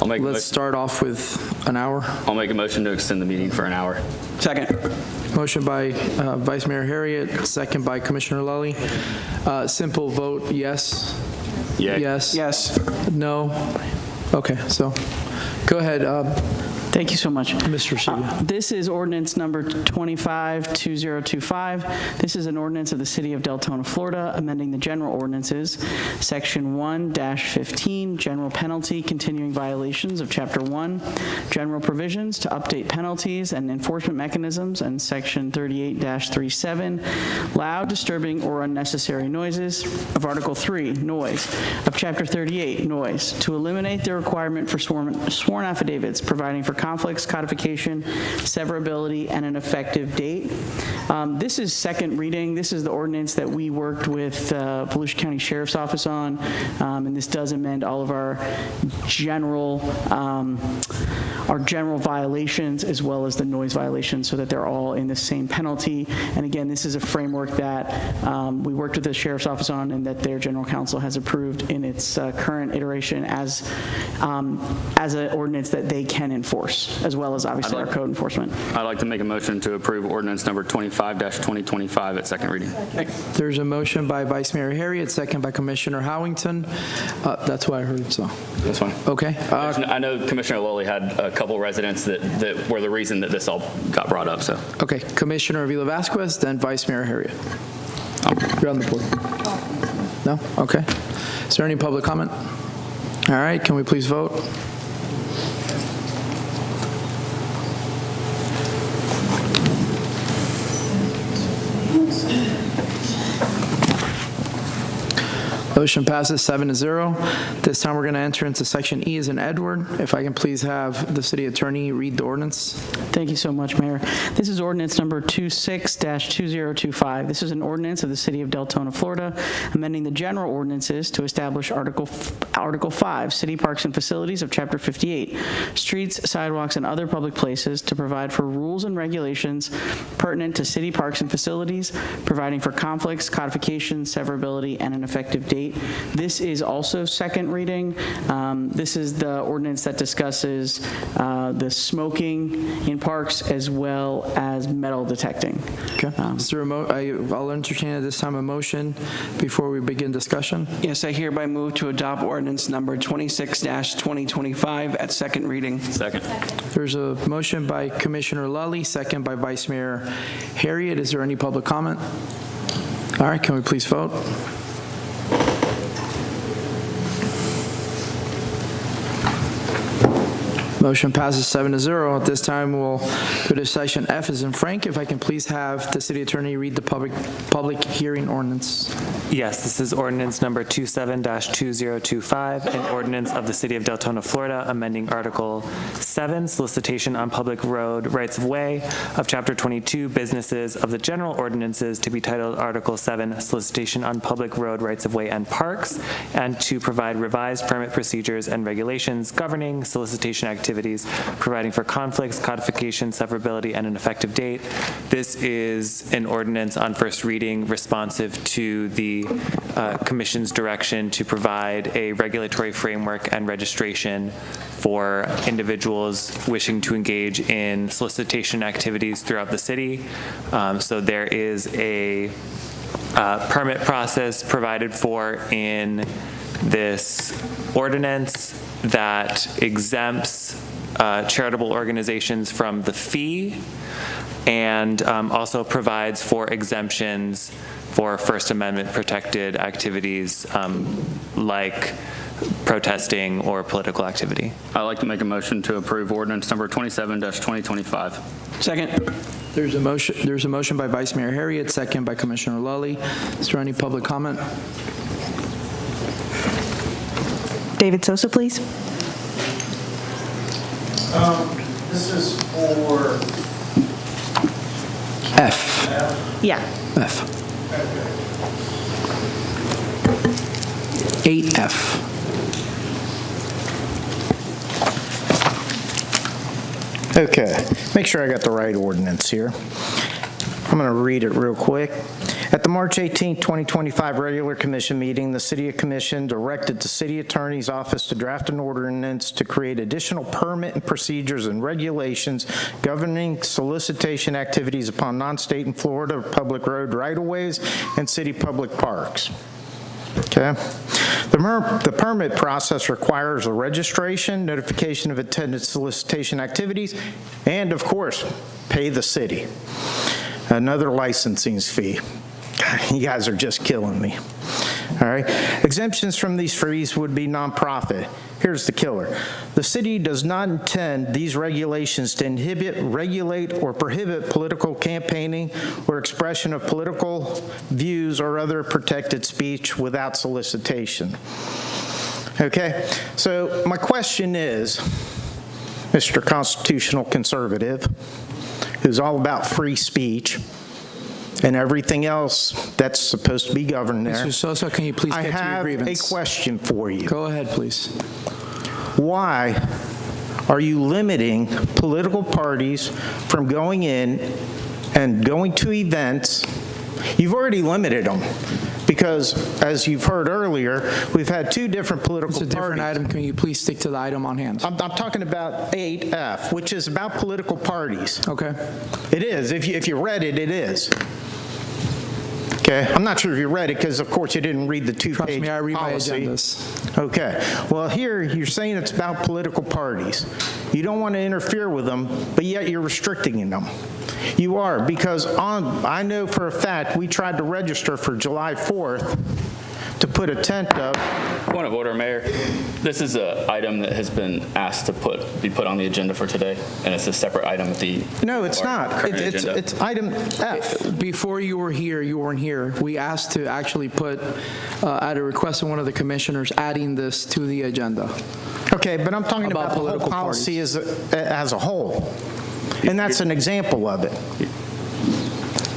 S1: Let's start off with an hour.
S6: I'll make a motion to extend the meeting for an hour.
S2: Second.
S1: Motion by Vice Mayor Harriet, second by Commissioner Lully. Simple vote, yes?
S6: Yeah.
S1: Yes?
S2: Yes.
S1: No? Okay, so go ahead.
S2: Thank you so much.
S1: Mr. Shibia.
S2: This is ordinance number 25-2025. This is an ordinance of the City of Deltona, Florida, amending the general ordinances, Section 1-15, general penalty, continuing violations of Chapter 1, general provisions to update penalties and enforcement mechanisms, and Section 38-37, loud, disturbing, or unnecessary noises, of Article 3, noise, of Chapter 38, noise, to eliminate the requirement for sworn affidavits, providing for conflicts, codification, severability, and an effective date. This is second reading. This is the ordinance that we worked with Volusia County Sheriff's Office on, and this does amend all of our general violations as well as the noise violations so that they're all in the same penalty. And again, this is a framework that we worked with the Sheriff's Office on and that their general counsel has approved in its current iteration as an ordinance that they can enforce, as well as obviously our code enforcement.
S6: I'd like to make a motion to approve ordinance number 25-2025 at second reading.
S1: There's a motion by Vice Mayor Harriet, second by Commissioner Howington. That's what I heard, so.
S6: That's fine.
S1: Okay.
S6: I know Commissioner Lowley had a couple residents that were the reason that this all got brought up, so.
S1: Okay, Commissioner Avila Vasquez, then Vice Mayor Harriet. You're on the board. No? Okay. Is there any public comment? All right, can we please vote? Motion passes 7-0. This time we're going to enter into Section E as in Edward. If I can please have the city attorney read the ordinance.
S2: Thank you so much, Mayor. This is ordinance number 26-2025. This is an ordinance of the City of Deltona, Florida, amending the general ordinances to establish Article 5, City Parks and Facilities of Chapter 58, Streets, Sidewalks, and Other Public Places, to provide for rules and regulations pertinent to city parks and facilities, providing for conflicts, codification, severability, and an effective date. This is also second reading. This is the ordinance that discusses the smoking in parks as well as metal detecting.
S1: Okay. Is there I'll entertain at this time a motion before we begin discussion.
S9: Yes, I hereby move to adopt ordinance number 26-2025 at second reading.
S6: Second.
S1: There's a motion by Commissioner Lully, second by Vice Mayor Harriet. Is there any public comment? All right, can we please vote? Motion passes 7-0. At this time, we'll go to section F as in Frank. If I can please have the city attorney read the public hearing ordinance.
S7: Yes, this is ordinance number 27-2025, an ordinance of the City of Deltona, Florida, amending Article 7, solicitation on public road rights of way of Chapter 22, businesses of the general ordinances, to be titled Article 7, solicitation on public road rights of way and parks, and to provide revised permit procedures and regulations governing solicitation activities, providing for conflicts, codification, severability, and an effective date. This is an ordinance on first reading responsive to the Commission's direction to provide a regulatory framework and registration for individuals wishing to engage in solicitation activities throughout the city. So there is a permit process provided for in this ordinance that exempts charitable organizations from the fee, and also provides for exemptions for First Amendment protected activities like protesting or political activity.
S6: I'd like to make a motion to approve ordinance number 27-2025.
S9: Second.
S1: There's a motion by Vice Mayor Harriet, second by Commissioner Lully. Is there any public comment?
S21: David Sosa, please.
S17: This is for
S1: F.
S21: Yeah.
S1: F. 8F.
S17: Okay, make sure I got the right ordinance here. I'm going to read it real quick. At the March 18, 2025 regular commission meeting, the City Commission directed the City Attorney's Office to draft an ordinance to create additional permit and procedures and regulations governing solicitation activities upon non-state and Florida public road right-of-ways and city public parks. Okay. The The permit process requires a registration, notification of intended solicitation activities, and of course, pay the city. Another licensing fee. God, you guys are just killing me. All right. Exemptions from these fees would be nonprofit. Here's the killer. The city does not intend these regulations to inhibit, regulate, or prohibit political campaigning or expression of political views or other protected speech without solicitation. Okay? So my question is, Mr. Constitutional Conservative, who's all about free speech, and everything else that's supposed to be governed there.
S1: Mr. Sosa, can you please get to your grievance?
S17: I have a question for you.
S1: Go ahead, please.
S17: Why are you limiting political parties from going in and going to events? You've already limited them because, as you've heard earlier, we've had two different political parties.
S1: It's a different item. Can you please stick to the item on hand?
S17: I'm talking about 8F, which is about political parties.
S1: Okay.
S17: It is. If you read it, it is. Okay, I'm not sure if you read it because, of course, you didn't read the two-page policy.
S1: Trust me, I read my agendas.
S17: Okay, well, here you're saying it's about political parties. You don't want to interfere with them, but yet you're restricting them. You are, because I know for a fact we tried to register for July 4th to put a tent up.
S6: Point of order, Mayor. This is an item that has been asked to be put on the agenda for today, and it's a separate item at the.
S17: No, it's not. It's item F.
S1: Before you were here, you weren't here. We asked to actually put, at a request of one of the commissioners, adding this to the agenda.
S17: Okay, but I'm talking about the whole policy as a whole, and that's an example of it.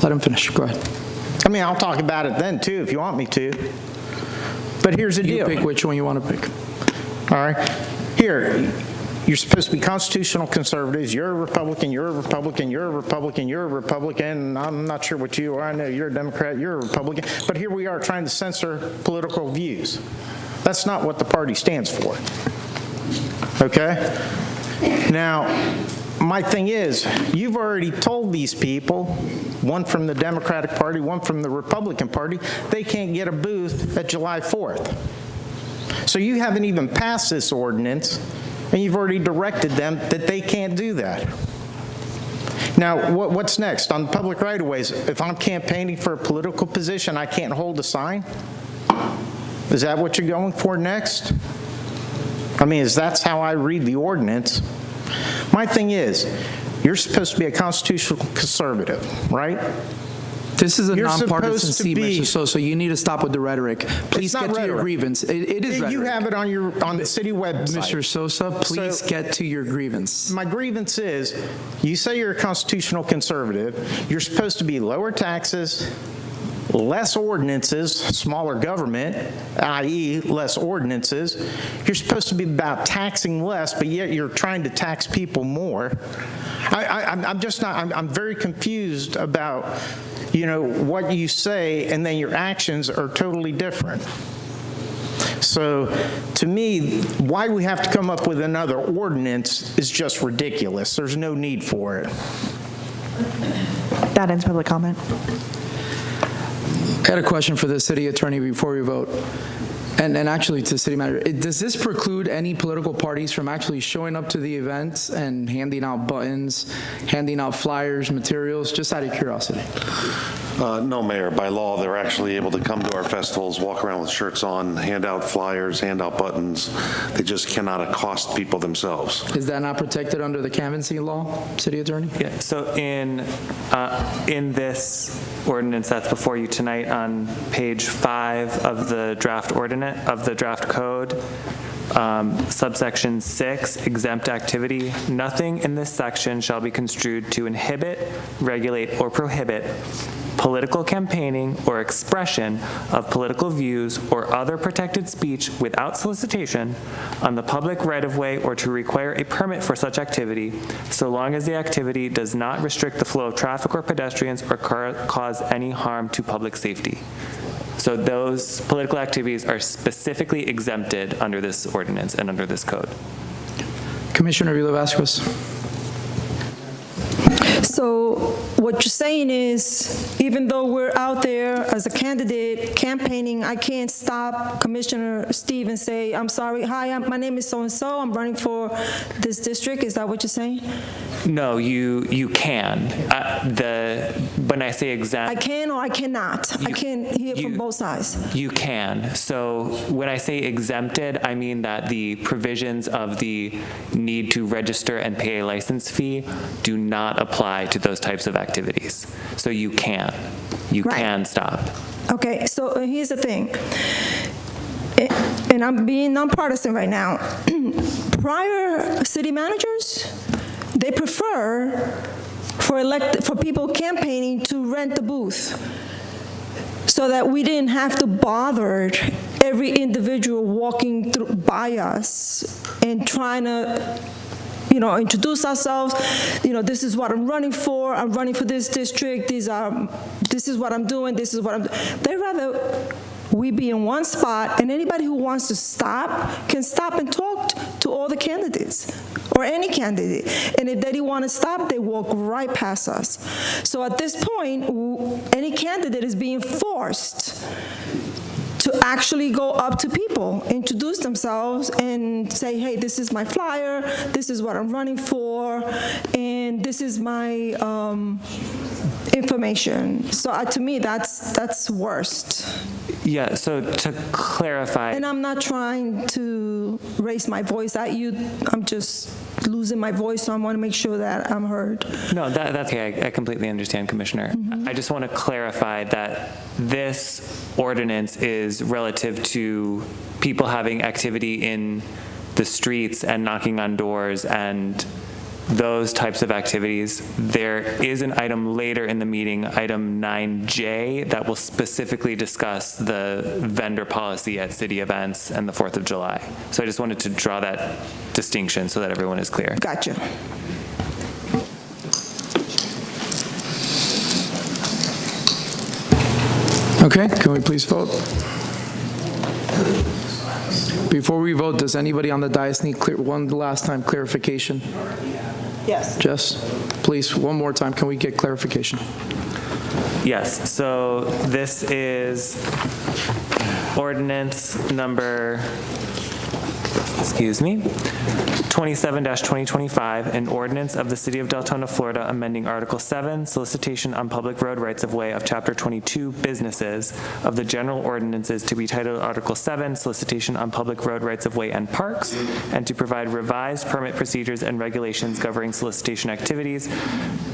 S1: Let him finish. Go ahead.
S17: I mean, I'll talk about it then, too, if you want me to. But here's the deal.
S1: You pick which one you want to pick.
S17: All right. Here, you're supposed to be constitutional conservatives. You're a Republican, you're a Republican, you're a Republican, you're a Republican. I'm not sure what you are. I know you're a Democrat, you're a Republican. But here we are trying to censor political views. That's not what the party stands for. Okay? Now, my thing is, you've already told these people, one from the Democratic Party, one from the Republican Party, they can't get a booth at July 4th. So you haven't even passed this ordinance, and you've already directed them that they can't do that. Now, what's next? On public right-of-ways, if I'm campaigning for a political position, I can't hold a sign? Is that what you're going for next? I mean, that's how I read the ordinance. My thing is, you're supposed to be a constitutional conservative, right?
S1: This is a nonpartisan seat, Mr. Sosa. You need to stop with the rhetoric. Please get to your grievance. It is rhetoric.
S17: You have it on the city website.
S1: Mr. Sosa, please get to your grievance.
S17: My grievance is, you say you're a constitutional conservative. You're supposed to be lower taxes, less ordinances, smaller government, i.e. less ordinances. You're supposed to be about taxing less, but yet you're trying to tax people more. I'm just not, I'm very confused about, what you say and then your actions are totally different. So to me, why we have to come up with another ordinance is just ridiculous. There's no need for it.
S10: That ends public comment.
S1: I got a question for the city attorney before we vote, and actually to the city manager. Does this preclude any political parties from actually showing up to the events and handing out buttons, handing out flyers, materials, just out of curiosity?
S18: No, Mayor. By law, they're actually able to come to our festivals, walk around with shirts on, hand out flyers, hand out buttons. They just cannot accost people themselves.
S1: Is that not protected under the canvassing law, city attorney?
S7: Yeah, so in this ordinance that's before you tonight on page 5 of the draft ordinance, of the draft code, subsection 6, exempt activity, nothing in this section shall be construed to inhibit, regulate, or prohibit political campaigning or expression of political views or other protected speech without solicitation on the public right-of-way or to require a permit for such activity, so long as the activity does not restrict the flow of traffic or pedestrians or cause any harm to public safety. So those political activities are specifically exempted under this ordinance and under this code.
S1: Commissioner Vila-Vasquez.
S12: So what you're saying is, even though we're out there as a candidate campaigning, I can't stop Commissioner Steve and say, I'm sorry, hi, my name is so-and-so, I'm running for this district. Is that what you're saying?
S7: No, you can. When I say exempt,
S12: I can or I cannot. I can hear from both sides.
S7: you can. So when I say exempted, I mean that the provisions of the need to register and pay a license fee do not apply to those types of activities. So you can. You can stop.
S12: Okay, so here's the thing. And I'm being nonpartisan right now. Prior city managers, they prefer for people campaigning to rent the booth so that we didn't have to bother every individual walking through by us and trying to introduce ourselves. This is what I'm running for. I'm running for this district. This is what I'm doing. This is what I'm doing. They'd rather we be in one spot, and anybody who wants to stop can stop and talk to all the candidates or any candidate. And if they didn't want to stop, they walk right past us. So at this point, any candidate is being forced to actually go up to people, introduce themselves, and say, hey, this is my flyer, this is what I'm running for, and this is my information. So to me, that's worst.
S7: Yeah, so to clarify.
S12: And I'm not trying to raise my voice at you. I'm just losing my voice, so I want to make sure that I'm heard.
S7: No, that's okay. I completely understand, Commissioner. I just want to clarify that this ordinance is relative to people having activity in the streets and knocking on doors and those types of activities. There is an item later in the meeting, item 9J, that will specifically discuss the vendor policy at city events and the 4th of July. So I just wanted to draw that distinction so that everyone is clear.
S12: Gotcha.
S1: Okay, can we please vote? Before we vote, does anybody on the dais need one last time clarification?
S12: Yes.
S1: Jess, please, one more time, can we get clarification?
S7: Yes, so this is ordinance number, 27-2025, an ordinance of the City of Deltona, Florida, amending Article 7, solicitation on public road rights-of-way of Chapter 22, businesses, of the general ordinances to be titled Article 7, solicitation on public road rights-of-way and parks, and to provide revised permit procedures and regulations governing solicitation activities,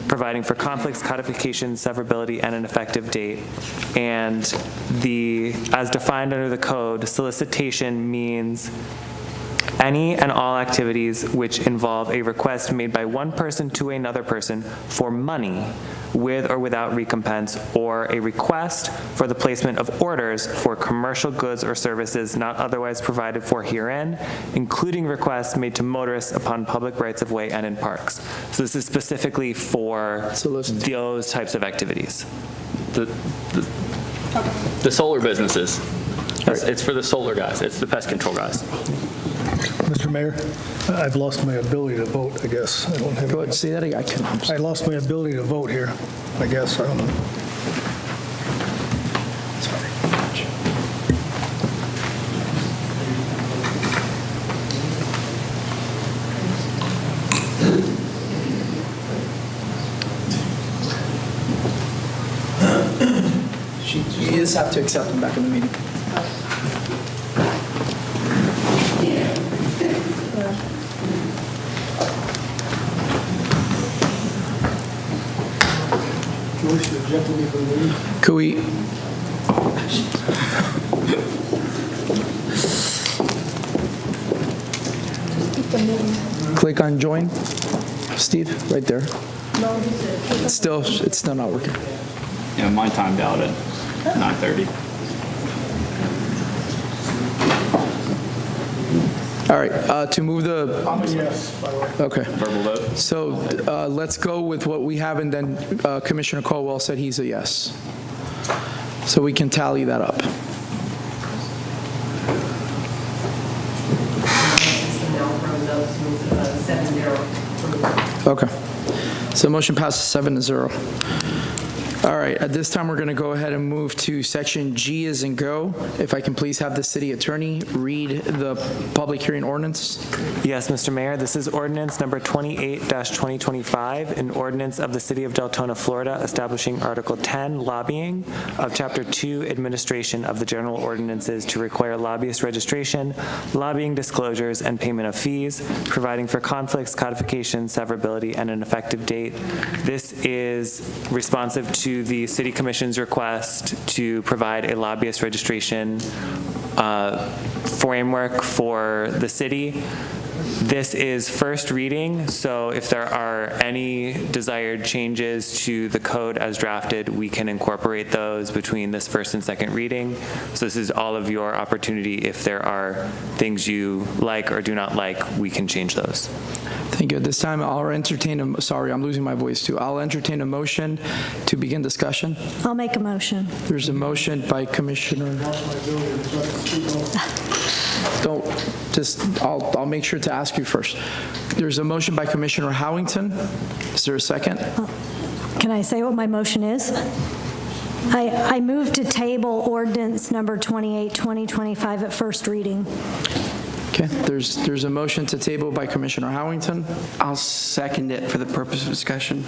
S7: providing for conflicts, codification, severability, and an effective date. And as defined under the code, solicitation means any and all activities which involve a request made by one person to another person for money, with or without recompense, or a request for the placement of orders for commercial goods or services not otherwise provided for herein, including requests made to motorists upon public rights-of-way and in parks. So this is specifically for those types of activities.
S6: The solar businesses. It's for the solar guys. It's the pest control guys.
S4: Mr. Mayor, I've lost my ability to vote, I guess. I don't have.
S1: Go ahead, say that again.
S4: I lost my ability to vote here, I guess. I don't know.
S1: You just have to accept them back in the meeting. Could we? Click on join, Steve, right there. It's still not working.
S6: Yeah, mine timed out at 9:30.
S1: All right, to move the.
S4: I'm a yes, by the way.
S1: Okay.
S6: Verbal vote.
S1: So let's go with what we have, and then Commissioner Caldwell said he's a yes. So we can tally that up. Okay. So motion passes 7-0. All right, at this time, we're going to go ahead and move to section G as in go. If I can please have the city attorney read the public hearing ordinance.
S7: Yes, Mr. Mayor, this is ordinance number 28-2025, an ordinance of the City of Deltona, Florida, establishing Article 10, lobbying, of Chapter 2, administration of the general ordinances to require lobbyist registration, lobbying disclosures, and payment of fees, providing for conflicts, codification, severability, and an effective date. This is responsive to the City Commission's request to provide a lobbyist registration framework for the city. This is first reading, so if there are any desired changes to the code as drafted, we can incorporate those between this first and second reading. So this is all of your opportunity. If there are things you like or do not like, we can change those.
S1: Thank you. At this time, I'll entertain sorry, I'm losing my voice too. I'll entertain a motion to begin discussion.
S19: I'll make a motion.
S1: There's a motion by Commissioner. I'll make sure to ask you first. There's a motion by Commissioner Howington. Is there a second?
S19: Can I say what my motion is? I move to table ordinance number 28-2025 at first reading.
S1: Okay, there's a motion to table by Commissioner Howington.
S2: I'll second it for the purpose of discussion.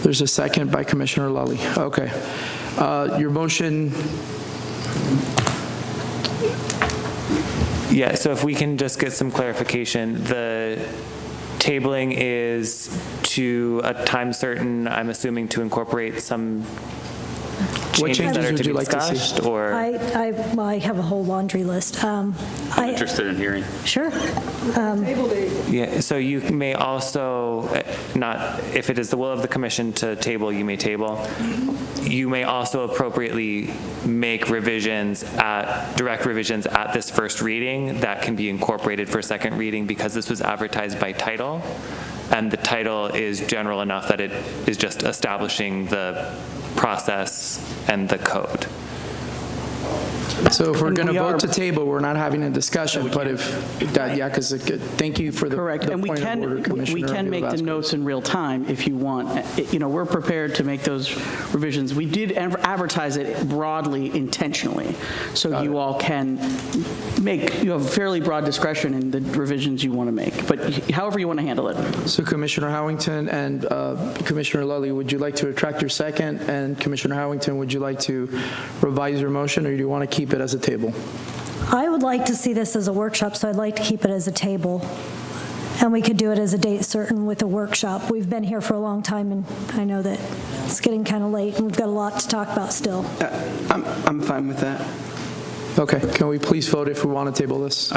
S1: There's a second by Commissioner Lully. Okay. Your motion.
S7: Yeah, so if we can just get some clarification, the tabling is to a time certain, I'm assuming to incorporate some changes that are to be discussed, or?
S19: I have a whole laundry list.
S6: I'm interested in hearing.
S19: Sure.
S7: Yeah, so you may also, not, if it is the will of the commission to table, you may table. You may also appropriately make revisions direct revisions at this first reading that can be incorporated for second reading, because this was advertised by title, and the title is general enough that it is just establishing the process and the code.
S1: So if we're going to vote to table, we're not having a discussion, but if, yeah, because thank you for the
S2: Correct, and we can make the notes in real time if you want. You know, we're prepared to make those revisions. We did advertise it broadly intentionally, so you all can make, you have fairly broad discretion in the revisions you want to make, but however you want to handle it.
S1: So Commissioner Howington and Commissioner Lully, would you like to retract your second? And Commissioner Howington, would you like to revise your motion, or do you want to keep it as a table?
S19: I would like to see this as a workshop, so I'd like to keep it as a table. And we could do it as a date certain with a workshop. We've been here for a long time, and I know that it's getting kind of late, and we've got a lot to talk about still.
S2: I'm fine with that.
S1: Okay, can we please vote if we want to table this?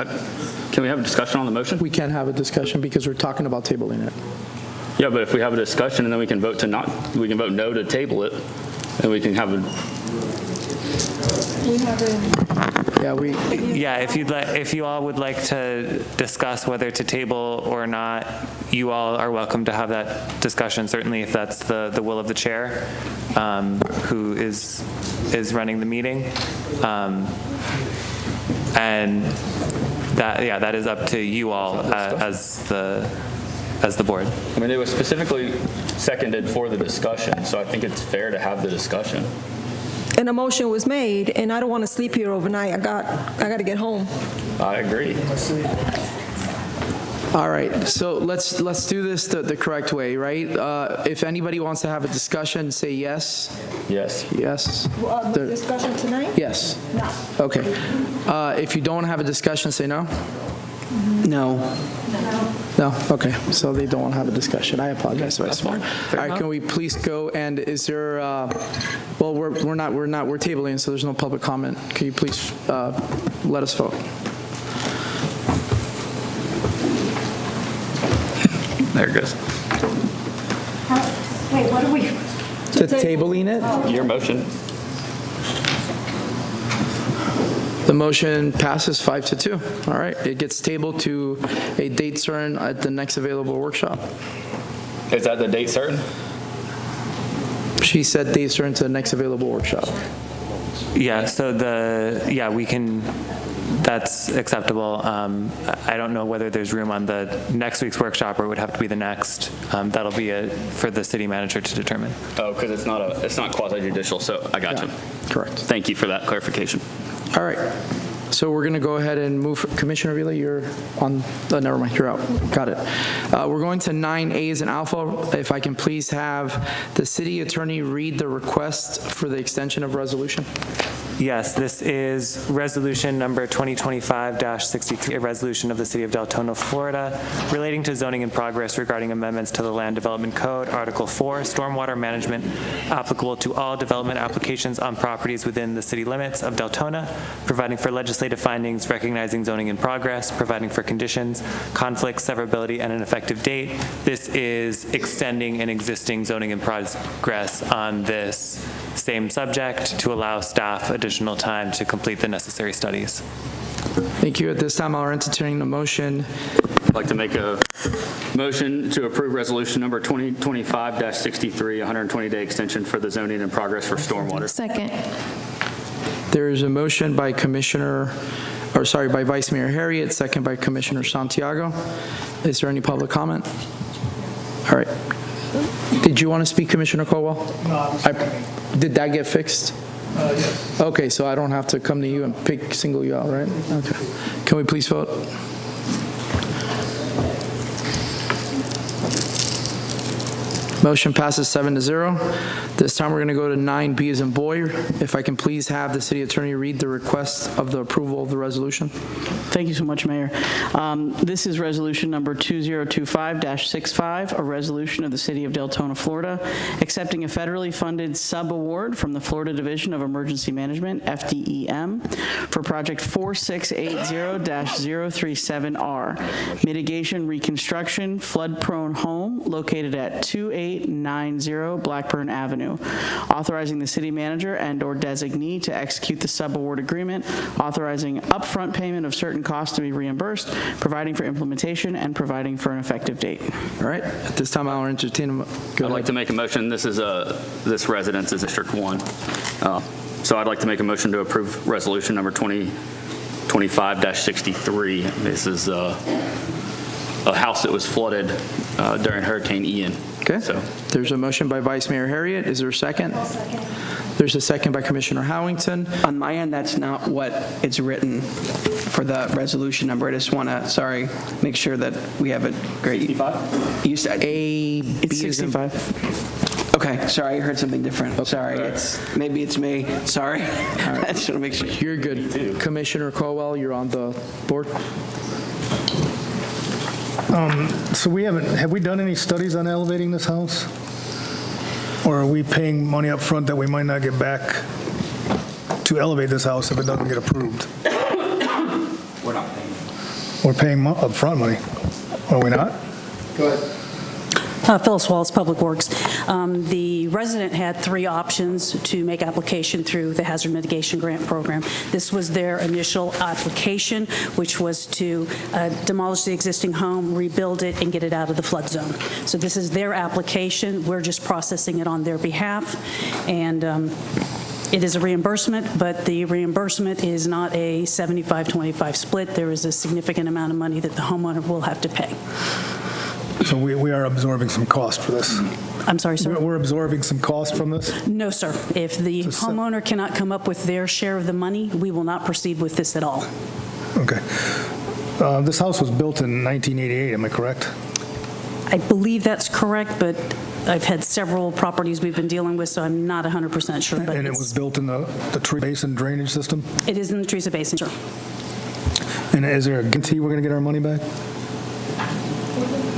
S6: Can we have a discussion on the motion?
S1: We can have a discussion because we're talking about tabling it.
S6: Yeah, but if we have a discussion and then we can vote no to table it, and we can have a.
S7: Yeah, if you all would like to discuss whether to table or not, you all are welcome to have that discussion, certainly if that's the will of the chair, who is running the meeting. And that is up to you all as the board.
S6: I mean, it was specifically seconded for the discussion, so I think it's fair to have the discussion.
S12: And a motion was made, and I don't want to sleep here overnight. I got to get home.
S6: I agree.
S1: All right, so let's do this the correct way, right? If anybody wants to have a discussion, say yes.
S6: Yes.
S1: Yes.
S12: Discussion tonight?
S1: Yes.
S12: No.
S1: Okay. If you don't have a discussion, say no.
S2: No.
S1: No. Okay. So they don't want to have a discussion. I apologize. That's fine. All right. Can we please go? And is there? Well, we're tabling, so there's no public comment. Can you please let us vote?
S6: There it goes.
S12: Wait, what are we?
S1: To tabling it?
S6: Your motion.
S1: The motion passes 5-2. All right, it gets tabled to a date certain at the next available workshop.
S6: Is that the date certain?
S1: She said date certain to the next available workshop.
S7: Yeah, so we can That's acceptable. I don't know whether there's room on the next week's workshop or it would have to be the next. That'll be for the city manager to determine.
S6: Oh, because it's not quasi-judicial, so I got you.
S1: Correct.
S6: Thank you for that clarification.
S1: All right. So we're going to go ahead and move. Commissioner Avila, you're on, never mind, you're out. Got it. We're going to 9As and Alpha. If I can please have the city attorney read the request for the extension of resolution.
S7: Yes, this is resolution number 2025-63, a resolution of the City of Deltona, Florida, relating to zoning in progress regarding amendments to the Land Development Code, Article 4, stormwater management applicable to all development applications on properties within the city limits of Deltona, providing for legislative findings, recognizing zoning in progress, providing for conditions, conflicts, severability, and an effective date. This is extending an existing zoning in progress on this same subject to allow staff additional time to complete the necessary studies.
S1: Thank you. At this time, I'll entertain a motion.
S6: I'd like to make a motion to approve resolution number 2025-63, 120-day extension for the zoning in progress for stormwater.
S8: Second.
S1: There is a motion by by Vice Mayor Harriet, second by Commissioner Santiago. Is there any public comment? All right. Did you want to speak, Commissioner Colwell?
S4: No,
S1: did that get fixed?
S4: Yes.
S1: Okay, so I don't have to come to you and single you out, right? Okay. Can we please vote? Motion passes 7-0. This time we're going to go to 9B as in boy. If I can please have the city attorney read the request of the approval of the resolution.
S2: Thank you so much, Mayor. This is resolution number 2025-65, a resolution of the City of Deltona, Florida, accepting a federally funded sub-award from the Florida Division of Emergency Management, FDEM, for project 4680-037R, mitigation reconstruction flood-prone home located at 2890 Blackburn Avenue, authorizing the city manager and/or designee to execute the sub-award agreement, authorizing upfront payment of certain costs to be reimbursed, providing for implementation, and providing for an effective date.
S1: All right. At this time, I'll entertain.
S6: I'd like to make a motion. This residence is District 1. So I'd like to make a motion to approve resolution number 2025-63. This is a house that was flooded during Hurricane Ian.
S1: Okay. So there's a motion by Vice Mayor Harriet. Is there a second? There's a second by Commissioner Howington.
S9: On my end, that's not what it's written for the resolution number. I just want to, make sure that we have it great.
S6: 65?
S9: You said
S2: It's 65.
S9: Okay, sorry, I heard something different.
S1: Okay.
S9: Sorry, maybe it's me. Sorry. I just want to make sure.
S1: You're good. Commissioner Colwell, you're on the board.
S4: So have we done any studies on elevating this house? Or are we paying money up front that we might not get back to elevate this house if it doesn't get approved?
S9: We're not paying.
S4: We're paying upfront money, are we not?
S9: Go ahead.
S20: Phyllis Wallace, Public Works. The resident had 3 options to make application through the Hazard Mitigation Grant Program. This was their initial application, which was to demolish the existing home, rebuild it, and get it out of the flood zone. So this is their application. We're just processing it on their behalf. And it is a reimbursement, but the reimbursement is not a 75-25 split. There is a significant amount of money that the homeowner will have to pay.
S4: So we are absorbing some cost for this?
S20: I'm sorry, sir?
S4: We're absorbing some cost from this?
S20: No, sir. If the homeowner cannot come up with their share of the money, we will not proceed with this at all.
S4: Okay. This house was built in 1988, am I correct?
S20: I believe that's correct, but I've had several properties we've been dealing with, so I'm not 100% sure. But
S4: And it was built in the tree basin drainage system?
S20: It is in the Teresa Basin, sir.
S4: And is there a guarantee we're going to get our money back?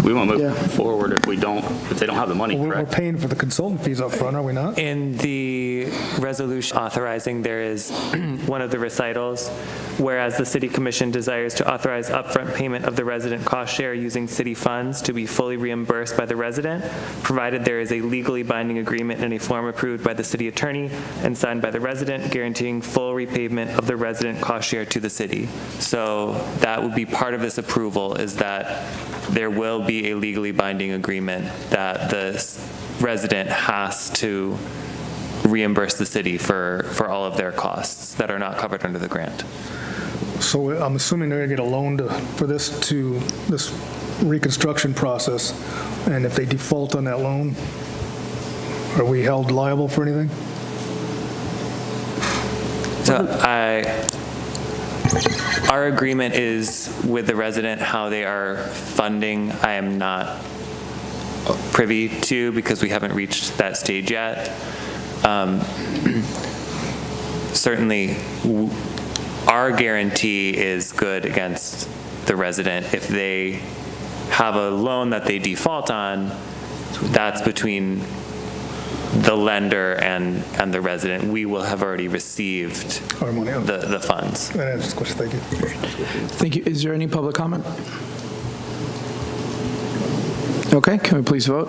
S6: We won't move forward if they don't have the money,
S4: We're
S6: correct?
S4: paying for the consultant fees up front, are we not?
S7: In the resolution authorizing, there is one of the recitals, whereas the City Commission desires to authorize upfront payment of the resident cost share using city funds to be fully reimbursed by the resident, provided there is a legally binding agreement in a form approved by the city attorney and signed by the resident, guaranteeing full repayment of the resident cost share to the city. So that would be part of this approval, is that there will be a legally binding agreement that the resident has to reimburse the city for all of their costs that are not covered under the grant.
S4: So I'm assuming they're going to get a loan for this reconstruction process, and if they default on that loan, are we held liable for anything?
S7: So our agreement is with the resident how they are funding. I am not privy to because we haven't reached that stage yet. Certainly, our guarantee is good against the resident. If they have a loan that they default on, that's between the lender and the resident. We will have already received
S4: our money,
S7: the funds.
S4: That answers the question. Thank you.
S1: Thank you. Is there any public comment? Okay, can we please vote?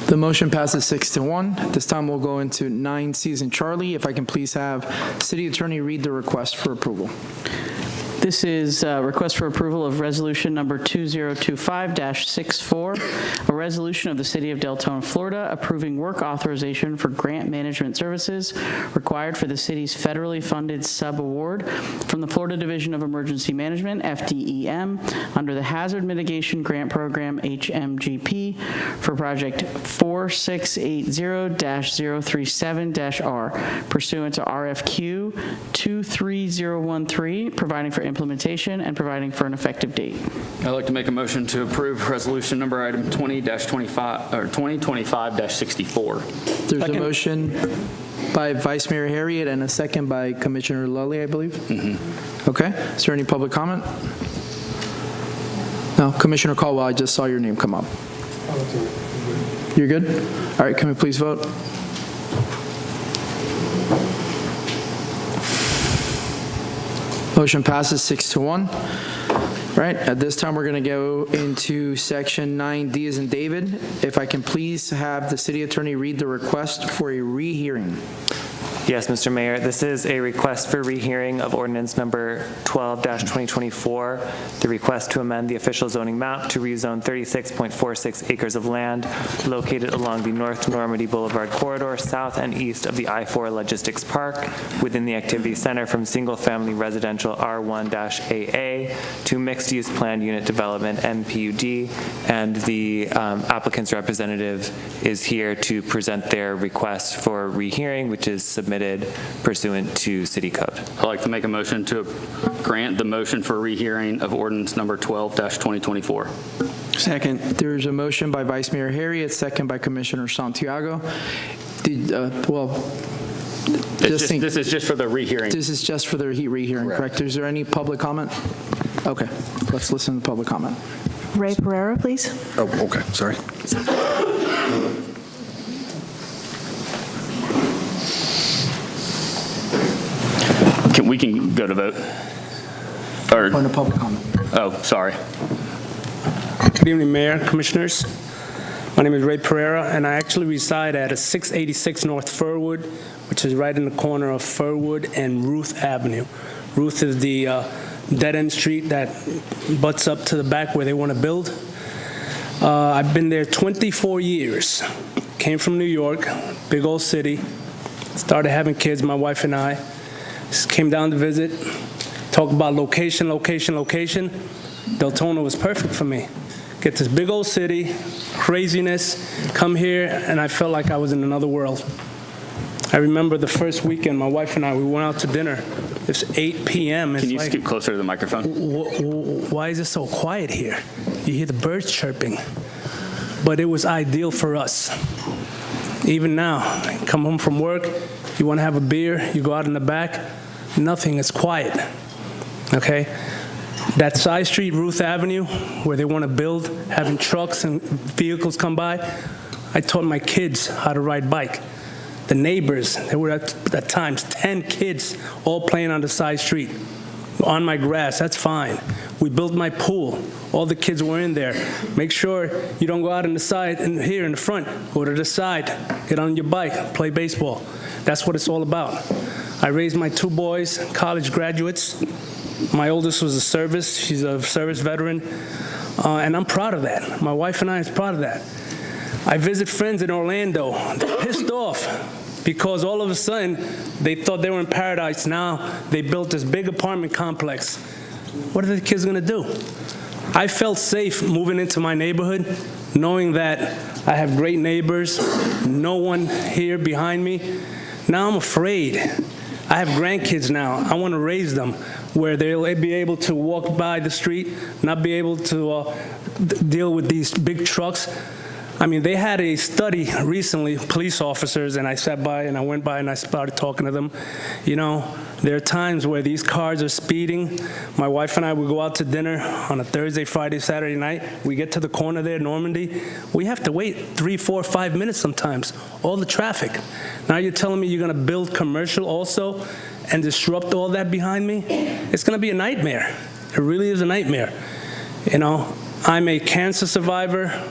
S1: The motion passes 6-1. This time we'll go into 9Cs and Charlie. If I can please have City Attorney read the request for approval.
S2: This is a request for approval of resolution number 2025-64, a resolution of the City of Deltona, Florida, approving work authorization for grant management services required for the city's federally funded sub-award from the Florida Division of Emergency Management, FDEM, under the Hazard Mitigation Grant Program, HMGP, for project 4680-037-R, pursuant to RFQ 23013, providing for implementation and providing for an effective date.
S6: I'd like to make a motion to approve resolution number item 20-25 or 2025-64.
S1: There's a motion by Vice Mayor Harriet and a second by Commissioner Lully, I believe. Okay. Is there any public comment? No. Commissioner Caldwell, I just saw your name come up. You're good? All right. Can we please vote? Motion passes 6-1. All right, at this time, we're going to go into section 9D as in David. If I can please have the city attorney read the request for a rehearing.
S7: Yes, Mr. Mayor, this is a request for rehearing of ordinance number 12-2024, the request to amend the official zoning map to rezone 36.46 acres of land located along the North Normandy Boulevard corridor south and east of the I-4 Logistics Park within the Activity Center from single-family residential R1-AA to mixed-use planned unit development MPUD, and the applicant's representative is here to present their request for rehearing, which is submitted pursuant to city code.
S6: I'd like to make a motion to grant the motion for rehearing of ordinance number 12-2024.
S1: Second. There's a motion by Vice Mayor Harriet, second by Commissioner Santiago.
S6: This is just for the rehearing.
S1: This is just for the rehearing, correct? Is there any public comment? Okay, let's listen to public comment.
S21: Ray Pereira, please.
S5: Oh, okay, sorry.
S6: We can go to vote. Or
S1: point of public comment.
S6: Oh, sorry.
S22: Good evening, Mayor, Commissioners. My name is Ray Pereira, and I actually reside at 686 North Furwood, which is right in the corner of Furwood and Ruth Avenue. Ruth is the dead-end street that butts up to the back where they want to build. I've been there 24 years. Came from New York, big old city. Started having kids, my wife and I. Just came down to visit, talk about location. Deltona was perfect for me. Get this big old city, craziness, come here, and I felt like I was in another world. I remember the first weekend, my wife and I, we went out to dinner. It's 8 p.m.
S6: Can you scoot closer to the microphone?
S22: Why is it so quiet here? You hear the birds chirping. But it was ideal for us. Even now, come home from work, you want to have a beer, you go out in the back, nothing, it's quiet, okay? That side street, Ruth Avenue, where they want to build, having trucks and vehicles come by, I taught my kids how to ride bike. The neighbors, there were at times 10 kids all playing on the side street. On my grass, that's fine. We built my pool. All the kids were in there. Make sure you don't go out on the side and here in the front. Go to the side. Get on your bike. Play baseball. That's what it's all about. I raised my two boys, college graduates. My oldest was a service. She's a service veteran. And I'm proud of that. My wife and I is proud of that. I visit friends in Orlando. They're pissed off because all of a sudden they thought they were in paradise. Now they built this big apartment complex. What are the kids going to do? I felt safe moving into my neighborhood, knowing that I have great neighbors, no one here behind me. Now I'm afraid. I have grandkids now. I want to raise them where they'll be able to walk by the street, not be able to deal with these big trucks. I mean, they had a study recently, police officers, and I sat by and I went by and I started talking to them. You know, there are times where these cars are speeding. My wife and I would go out to dinner on a Thursday, Friday, Saturday night. We get to the corner there, Normandy. We have to wait 3, 4, 5 minutes sometimes, all the traffic. Now you're telling me you're going to build commercial also and disrupt all that behind me? It's going to be a nightmare. It really is a nightmare. You know, I'm a cancer survivor.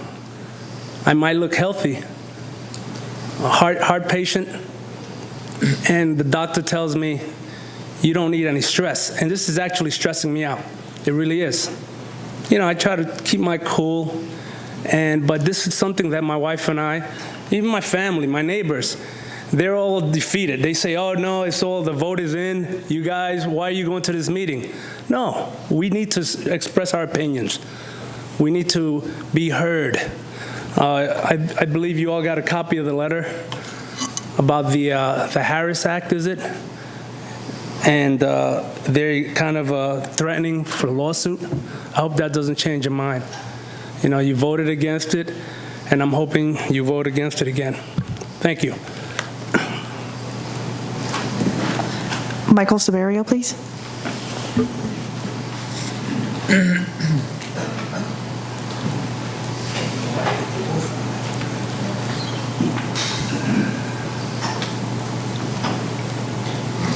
S22: I might look healthy, a heart patient, and the doctor tells me, you don't need any stress. And this is actually stressing me out. It really is. You know, I try to keep my cool, but this is something that my wife and I, even my family, my neighbors, they're all defeated. They say, oh no, it's all, the vote is in. You guys, why are you going to this meeting? No, we need to express our opinions. We need to be heard. I believe you all got a copy of the letter about the Harris Act, is it? And they're kind of threatening for a lawsuit. I hope that doesn't change your mind. You know, you voted against it, and I'm hoping you vote against it again. Thank you.
S21: Michael Severio, please.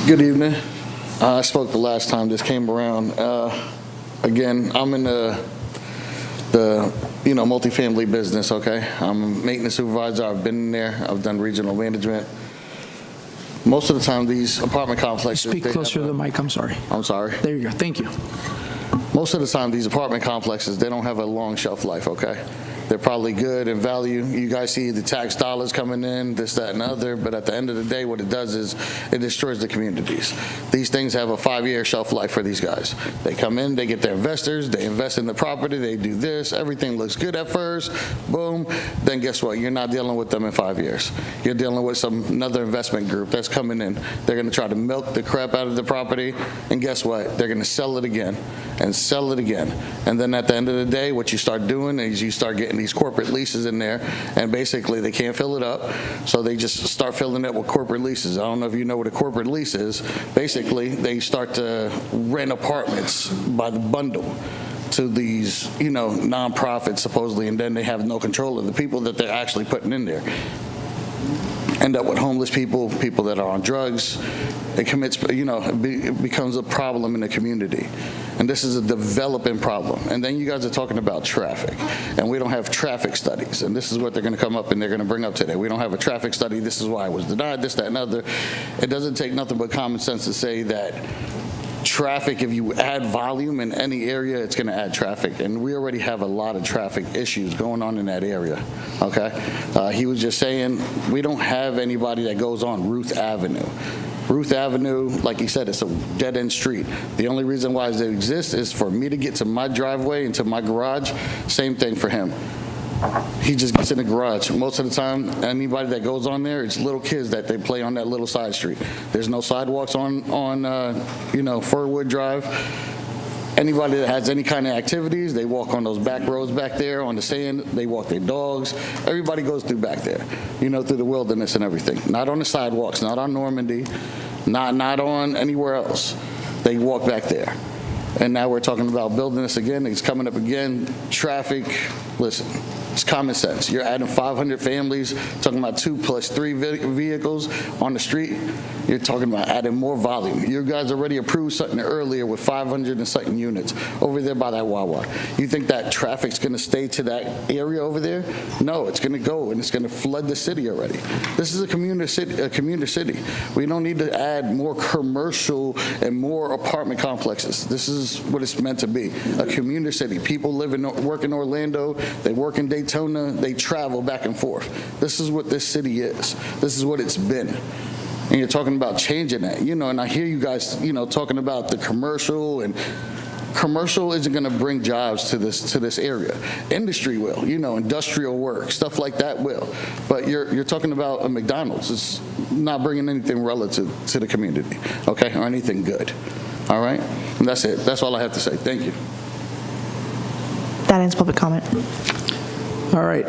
S5: Good evening. I spoke the last time this came around. Again, I'm in the multifamily business, okay? I'm a maintenance supervisor. I've been in there. I've done regional management. Most of the time, these apartment complexes...
S1: Speak closer to the mic, I'm sorry.
S5: I'm sorry.
S1: There you go, thank you.
S5: Most of the time, these apartment complexes, they don't have a long shelf life, okay? They're probably good in value. You guys see the tax dollars coming in, this, that, and other, but at the end of the day, what it does is it destroys the communities. These things have a 5-year shelf life for these guys. They come in, they get their investors, they invest in the property, they do this, everything looks good at first, boom, then guess what? You're not dealing with them in 5 years. You're dealing with another investment group that's coming in. They're gonna try to milk the crap out of the property, and guess what? They're gonna sell it again, and sell it again. And then at the end of the day, what you start doing is you start getting these corporate leases in there, and basically they can't fill it up, so they just start filling it with corporate leases. I don't know if you know what a corporate lease is. Basically, they start to rent apartments by the bundle to these, nonprofits supposedly, and then they have no control of the people that they're actually putting in there. End up with homeless people that are on drugs. It commits, it becomes a problem in the community. And this is a developing problem. And then you guys are talking about traffic. And we don't have traffic studies. And this is what they're going to come up and they're going to bring up today. We don't have a traffic study. This is why I was denied, this, that, and other. It doesn't take nothing but common sense to say that traffic, if you add volume in any area, it's going to add traffic. And we already have a lot of traffic issues going on in that area, okay? He was just saying, we don't have anybody that goes on Ruth Avenue. Ruth Avenue, like he said, it's a dead-end street. The only reason why it exists is for me to get to my driveway and to my garage. Same thing for him. He just gets in the garage. Most of the time, anybody that goes on there, it's little kids that they play on that little side street. There's no sidewalks on Furwood Drive. Anybody that has any kind of activities, they walk on those back roads back there on the sand. They walk their dogs. Everybody goes through back there, through the wilderness and everything. Not on the sidewalks, not on Normandy, not on anywhere else. They walk back there. And now we're talking about building this again. It's coming up again. Traffic, listen, it's common sense. You're adding 500 families, talking about 2 + 3 vehicles on the street. You're talking about adding more volume. You guys already approved something earlier with 500 and something units over there by that Wawa. You think that traffic's going to stay to that area over there? No, it's going to go and it's going to flood the city already. This is a commuter city. We don't need to add more commercial and more apartment complexes. This is what it's meant to be, a commuter city. People live and work in Orlando. They work in Daytona, they travel back and forth. This is what this city is. This is what it's been. And you're talking about changing that, and I hear you guys, talking about the commercial, and commercial isn't going to bring jobs to this area. Industry will, industrial work, stuff like that will. But you're talking about a McDonald's. It's not bringing anything relative to the community, okay, or anything good. All right? And that's it. That's all I have to say. Thank you.
S21: That ends public comment.
S1: All right,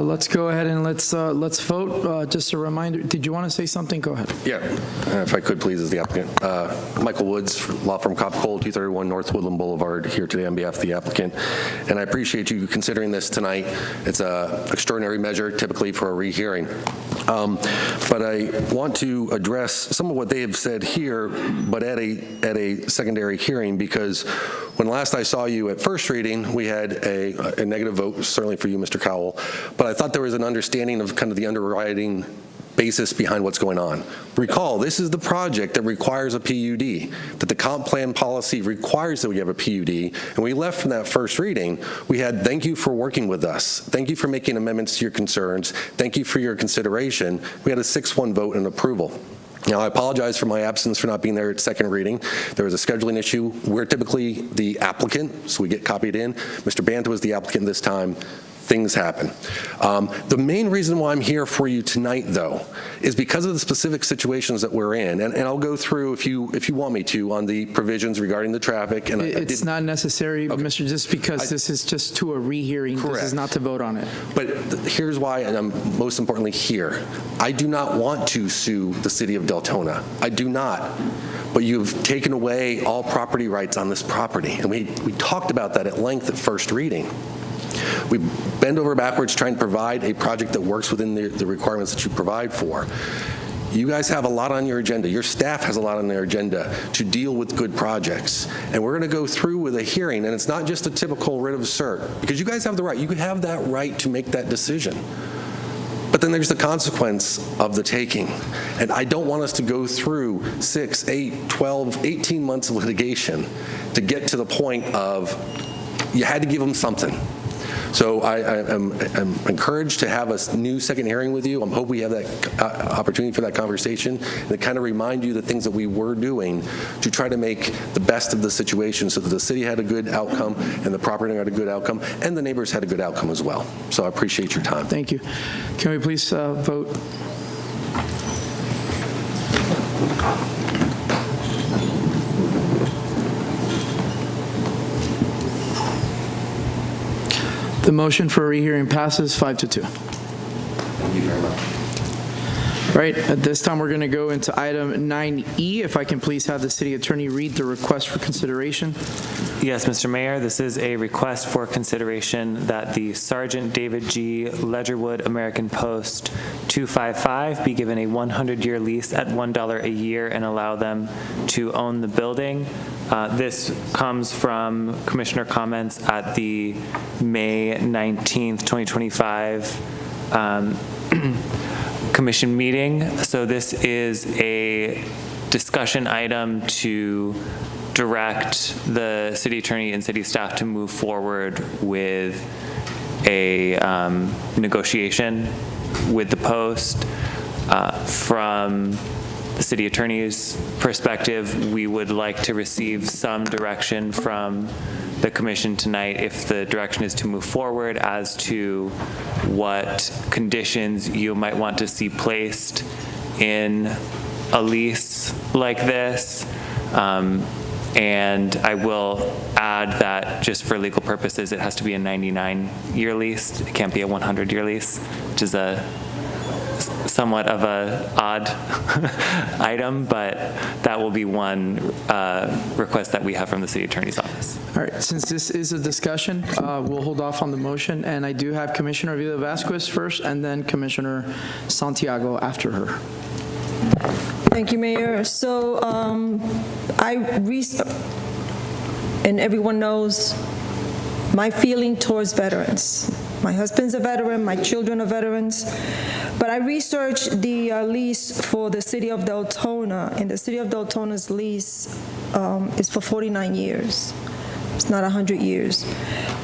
S1: let's go ahead and let's vote. Just a reminder, did you want to say something? Go ahead.
S11: Yeah, if I could please, as the applicant. Michael Woods, law firm Cobb Cole, 231 North Woodland Boulevard, here today on behalf of the applicant. And I appreciate you considering this tonight. It's an extraordinary measure, typically for a rehearing. But I want to address some of what they have said here, but at a secondary hearing, because when last I saw you at first reading, we had a negative vote, certainly for you, Mr. Cowell, but I thought there was an understanding of kind of the underwriting basis behind what's going on. Recall, this is the project that requires a PUD, that the comp plan policy requires that we have a PUD, and we left from that first reading, we had thank you for working with us, thank you for making amendments to your concerns, thank you for your consideration. We had a 6-1 vote and approval. Now, I apologize for my absence for not being there at second reading. There was a scheduling issue. We're typically the applicant, so we get copied in. Mr. Banta was the applicant this time. Things happen. The main reason why I'm here for you tonight, though, is because of the specific situations that we're in. And I'll go through, if you want me to, on the provisions regarding the traffic. And
S1: it's not necessary, okay, Mr., just because this is just to a rehearing. Correct. This is not to vote on it.
S11: But here's why, and I'm most importantly here. I do not want to sue the city of Deltona. I do not. But you've taken away all property rights on this property. And we talked about that at length at first reading. We bend over backwards trying to provide a project that works within the requirements that you provide for. You guys have a lot on your agenda. Your staff has a lot on their agenda to deal with good projects. And we're going to go through with a hearing, and it's not just a typical writ of cert, because you guys have the right. You have that right to make that decision. But then there's the consequence of the taking. And I don't want us to go through 6, 8, 12, 18 months of litigation to get to the point of you had to give them something. So I'm encouraged to have a new second hearing with you. I hope we have that opportunity for that conversation and to kind of remind you the things that we were doing to try to make the best of the situation so that the city had a good outcome and the property owner had a good outcome and the neighbors had a good outcome as well. So I appreciate your time.
S1: Thank you. Can we please vote? The motion for a rehearing passes 5-2.
S11: Thank you very much.
S1: Right, at this time, we're going to go into item 9E. If I can please have the city attorney read the request for consideration.
S7: Yes, Mr. Mayor, this is a request for consideration that the Sergeant David G. Ledgerwood American Post 255 be given a 100-year lease at $1 a year and allow them to own the building. This comes from commissioner comments at the May 19th, 2025 commission meeting. So this is a discussion item to direct the city attorney and city staff to move forward with a negotiation with the Post. From the city attorney's perspective, we would like to receive some direction from the commission tonight if the direction is to move forward as to what conditions you might want to see placed in a lease like this. And I will add that just for legal purposes, it has to be a 99-year lease. It can't be a 100-year lease, which is a somewhat of a odd item, but that will be one request that we have from the city attorney's office.
S1: All right, since this is a discussion, we'll hold off on the motion, and I do have Commissioner Vida Vasquez first, and then Commissioner Santiago after her.
S12: Thank you, Mayor. So and everyone knows my feeling towards veterans. My husband's a veteran, my children are veterans, but I researched the lease for the city of Deltona, and the city of Deltona's lease is for 49 years. It's not 100 years.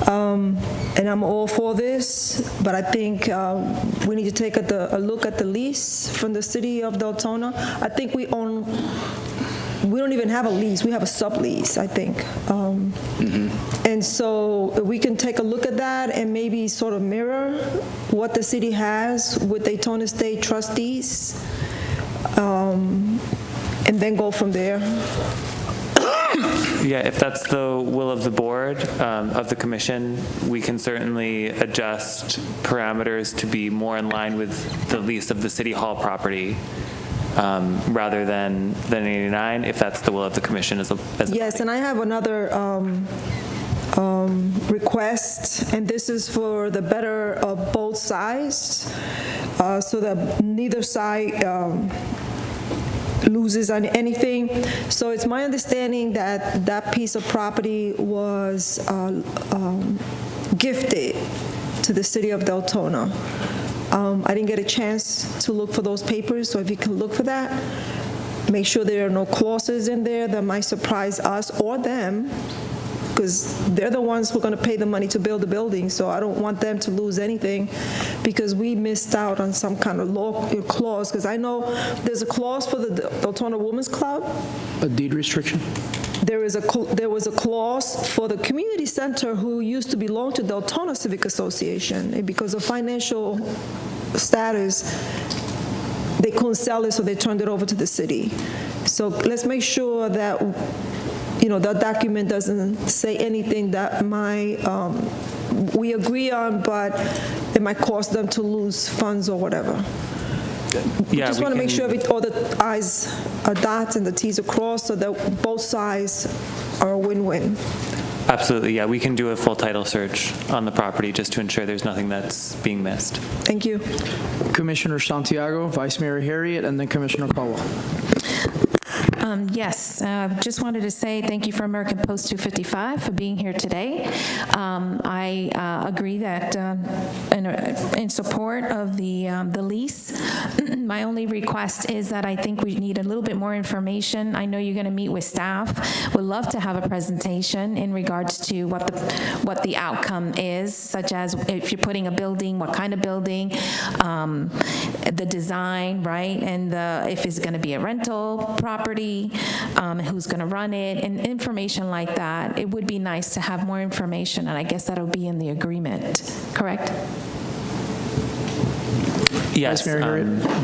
S12: And I'm all for this, but I think we need to take a look at the lease from the city of Deltona. I think we don't even have a lease, we have a sublease, I think. And so we can take a look at that and maybe sort of mirror what the city has with Daytona State trustees, and then go from there.
S7: Yeah, if that's the will of the board, of the commission, we can certainly adjust parameters to be more in line with the lease of the city hall property, rather than 89, if that's the will of the commission as a
S12: Yes, and I have another request, and this is for the better of both sides, so that neither side loses on anything. So it's my understanding that that piece of property was gifted to the city of Deltona. I didn't get a chance to look for those papers, so if you can look for that, make sure there are no clauses in there that might surprise us or them, because they're the ones who are going to pay the money to build the building, so I don't want them to lose anything because we missed out on some kind of law clause, because I know there's a clause for the Deltona Women's Club.
S1: A deed restriction?
S12: There was a clause for the community center who used to belong to Deltona Civic Association, and because of financial status, they couldn't sell it, so they turned it over to the city. So let's make sure that that document doesn't say anything that we agree on, but it might cause them to lose funds or whatever. We just want to make sure all the I's are dotted and the T's are crossed, so that both sides are a win-win.
S7: Absolutely, yeah. We can do a full title search on the property just to ensure there's nothing that's being missed.
S12: Thank you.
S1: Commissioner Santiago, Vice Mayor Harriet, and then Commissioner Caldwell.
S8: Yes, just wanted to say thank you for American Post 255 for being here today. I agree that in support of the lease. My only request is that I think we need a little bit more information. I know you're going to meet with staff. Would love to have a presentation in regards to what the outcome is, such as if you're putting a building, what kind of building, the design, right, and if it's going to be a rental property. Who's going to run it, and information like that. It would be nice to have more information, and I guess that'll be in the agreement, correct?
S7: Yes,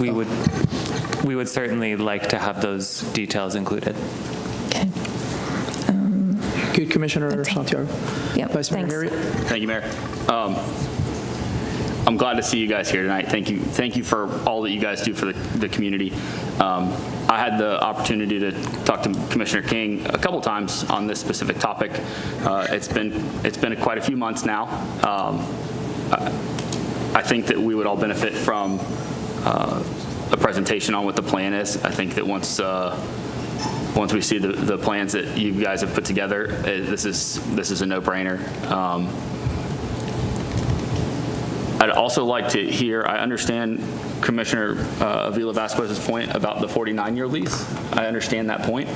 S7: we would certainly like to have those details included.
S8: Okay.
S1: Good, Commissioner Santiago.
S8: Yep,
S1: Vice Mayor Harriet.
S6: Thank you, Mayor. I'm glad to see you guys here tonight. Thank you for all that you guys do for the community. I had the opportunity to talk to Commissioner King a couple times on this specific topic. It's been quite a few months now. I think that we would all benefit from a presentation on what the plan is. I think that once we see the plans that you guys have put together, this is a no-brainer. I'd also like to hear, I understand Commissioner Avila Vasquez's point about the 49-year lease. I understand that point,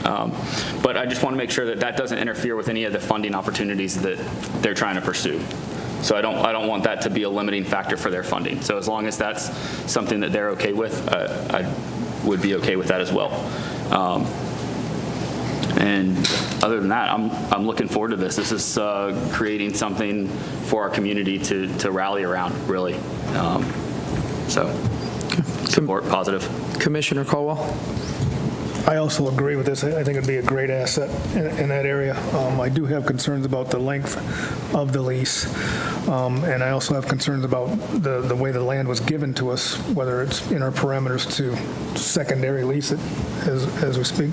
S6: but I just want to make sure that that doesn't interfere with any of the funding opportunities that they're trying to pursue. So I don't want that to be a limiting factor for their funding. So as long as that's something that they're okay with, I would be okay with that as well. And other than that, I'm looking forward to this. This is creating something for our community to rally around, really. So support, positive.
S1: Commissioner Caldwell.
S4: I also agree with this. I think it'd be a great asset in that area. I do have concerns about the length of the lease, and I also have concerns about the way the land was given to us, whether it's in our parameters to secondary lease it as we speak.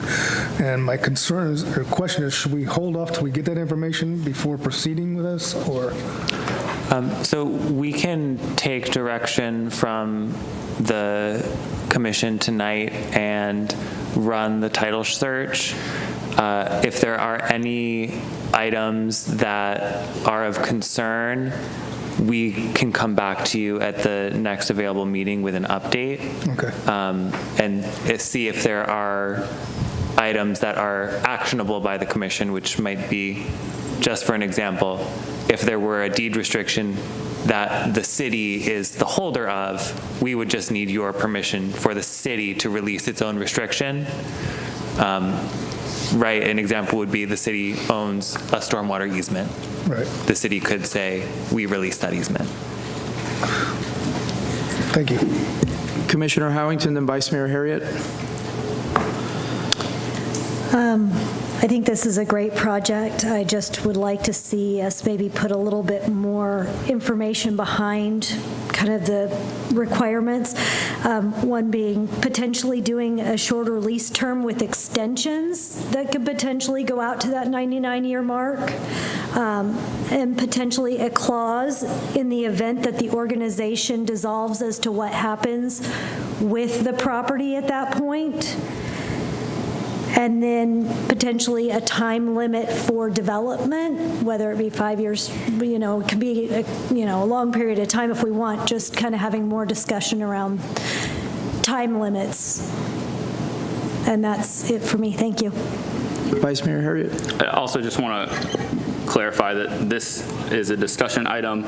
S4: And my question is, should we hold off till we get that information before proceeding with this, or?
S7: So we can take direction from the commission tonight and run the title search. If there are any items that are of concern, we can come back to you at the next available meeting with an update.
S4: Okay.
S7: And see if there are items that are actionable by the commission, which might be just for an example, if there were a deed restriction that the city is the holder of, we would just need your permission for the city to release its own restriction. Right, an example would be the city owns a stormwater easement.
S4: Right.
S7: The city could say, we release that easement.
S4: Thank you.
S1: Commissioner Howington, then Vice Mayor Harriet.
S19: I think this is a great project. I just would like to see us maybe put a little bit more information behind kind of the requirements. One being potentially doing a shorter lease term with extensions that could potentially go out to that 99-year mark, and potentially a clause in the event that the organization dissolves as to what happens with the property at that point. And then potentially a time limit for development, whether it be 5 years, it could be a long period of time if we want, just kind of having more discussion around time limits. And that's it for me. Thank you.
S1: Vice Mayor Harriet.
S6: I also just want to clarify that this is a discussion item,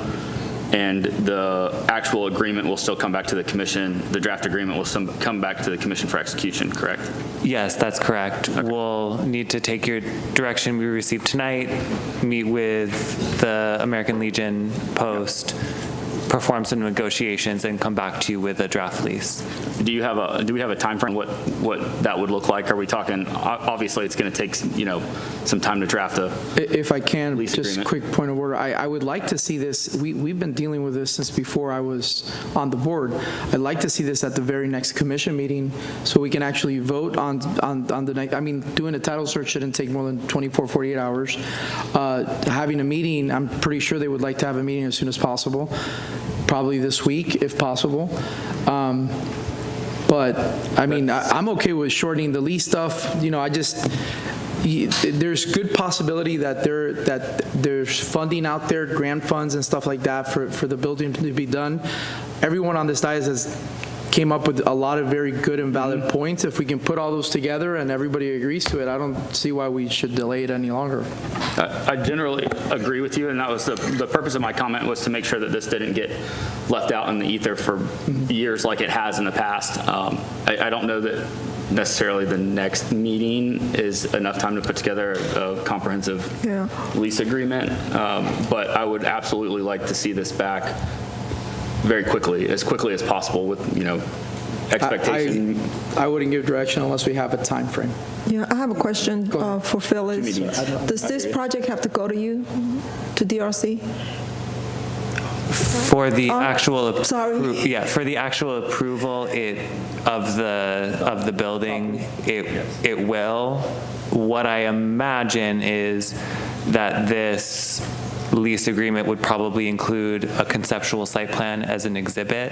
S6: and the actual agreement will still come back to the commission. The draft agreement will come back to the commission for execution, correct?
S7: Yes, that's correct. Okay. We'll need to take your direction we received tonight, meet with the American Legion Post, perform some negotiations, and come back to you with a draft lease.
S6: Do we have a time frame what that would look like? Are we talking, obviously it's going to take some time to draft a
S1: If I can,
S6: lease
S1: just
S6: agreement.
S1: quick point of order. I would like to see this, we've been dealing with this since before I was on the board. I'd like to see this at the very next commission meeting so we can actually vote on the night. I mean, doing a title search shouldn't take more than 24, 48 hours. Having a meeting, I'm pretty sure they would like to have a meeting as soon as possible. Probably this week, if possible. But I mean, I'm okay with shortening the lease stuff. There's good possibility that there's funding out there, grant funds and stuff like that for the building to be done. Everyone on this dais came up with a lot of very good and valid points. If we can put all those together and everybody agrees to it, I don't see why we should delay it any longer.
S6: I generally agree with you, and that was the purpose of my comment, was to make sure that this didn't get left out in the ether for years like it has in the past. I don't know that necessarily the next meeting is enough time to put together a comprehensive lease agreement, but I would absolutely like to see this back very quickly as possible with, expectation.
S1: I wouldn't give direction unless we have a time frame.
S12: Yeah, I have a question for Phyllis. Does this project have to go to you, to DRC?
S7: For the actual
S12: for
S7: the actual approval of the building, it will. What I imagine is that this lease agreement would probably include a conceptual site plan as an exhibit,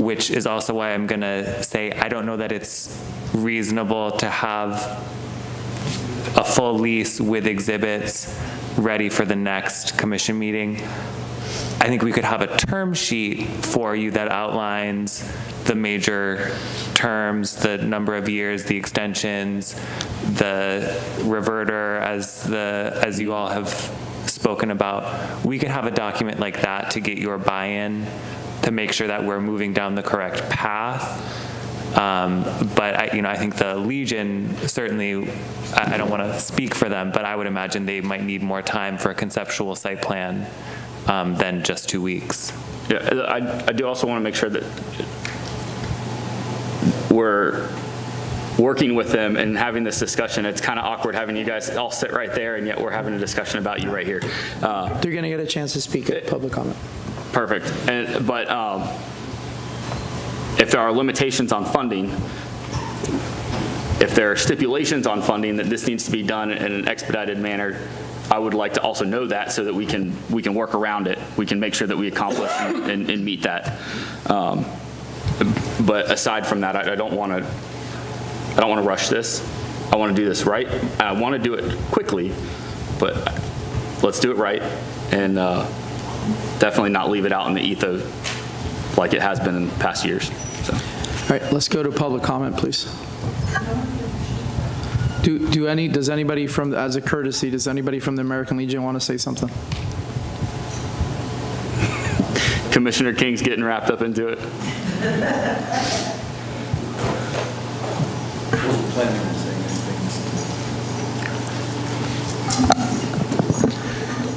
S7: which is also why I'm going to say I don't know that it's reasonable to have a full lease with exhibits ready for the next commission meeting. I think we could have a term sheet for you that outlines the major terms, the number of years, the extensions, the reverter, as you all have spoken about. We could have a document like that to get your buy-in, to make sure that we're moving down the correct path. But I think the Legion, certainly, I don't want to speak for them, but I would imagine they might need more time for a conceptual site plan than just 2 weeks.
S6: Yeah, I do also want to make sure that we're working with them and having this discussion. It's kind of awkward having you guys all sit right there, and yet we're having a discussion about you right here.
S1: They're going to get a chance to speak at public comment.
S6: Perfect. But if there are limitations on funding, if there are stipulations on funding that this needs to be done in an expedited manner, I would like to also know that so that we can work around it. We can make sure that we accomplish and meet that. But aside from that, I don't want to rush this. I want to do this right. I want to do it quickly, but let's do it right, and definitely not leave it out in the ether like it has been in past years. So.
S1: All right, let's go to public comment, please. Does anybody from, as a courtesy, does anybody from the American Legion want to say something?
S6: Commissioner King's getting wrapped up into it.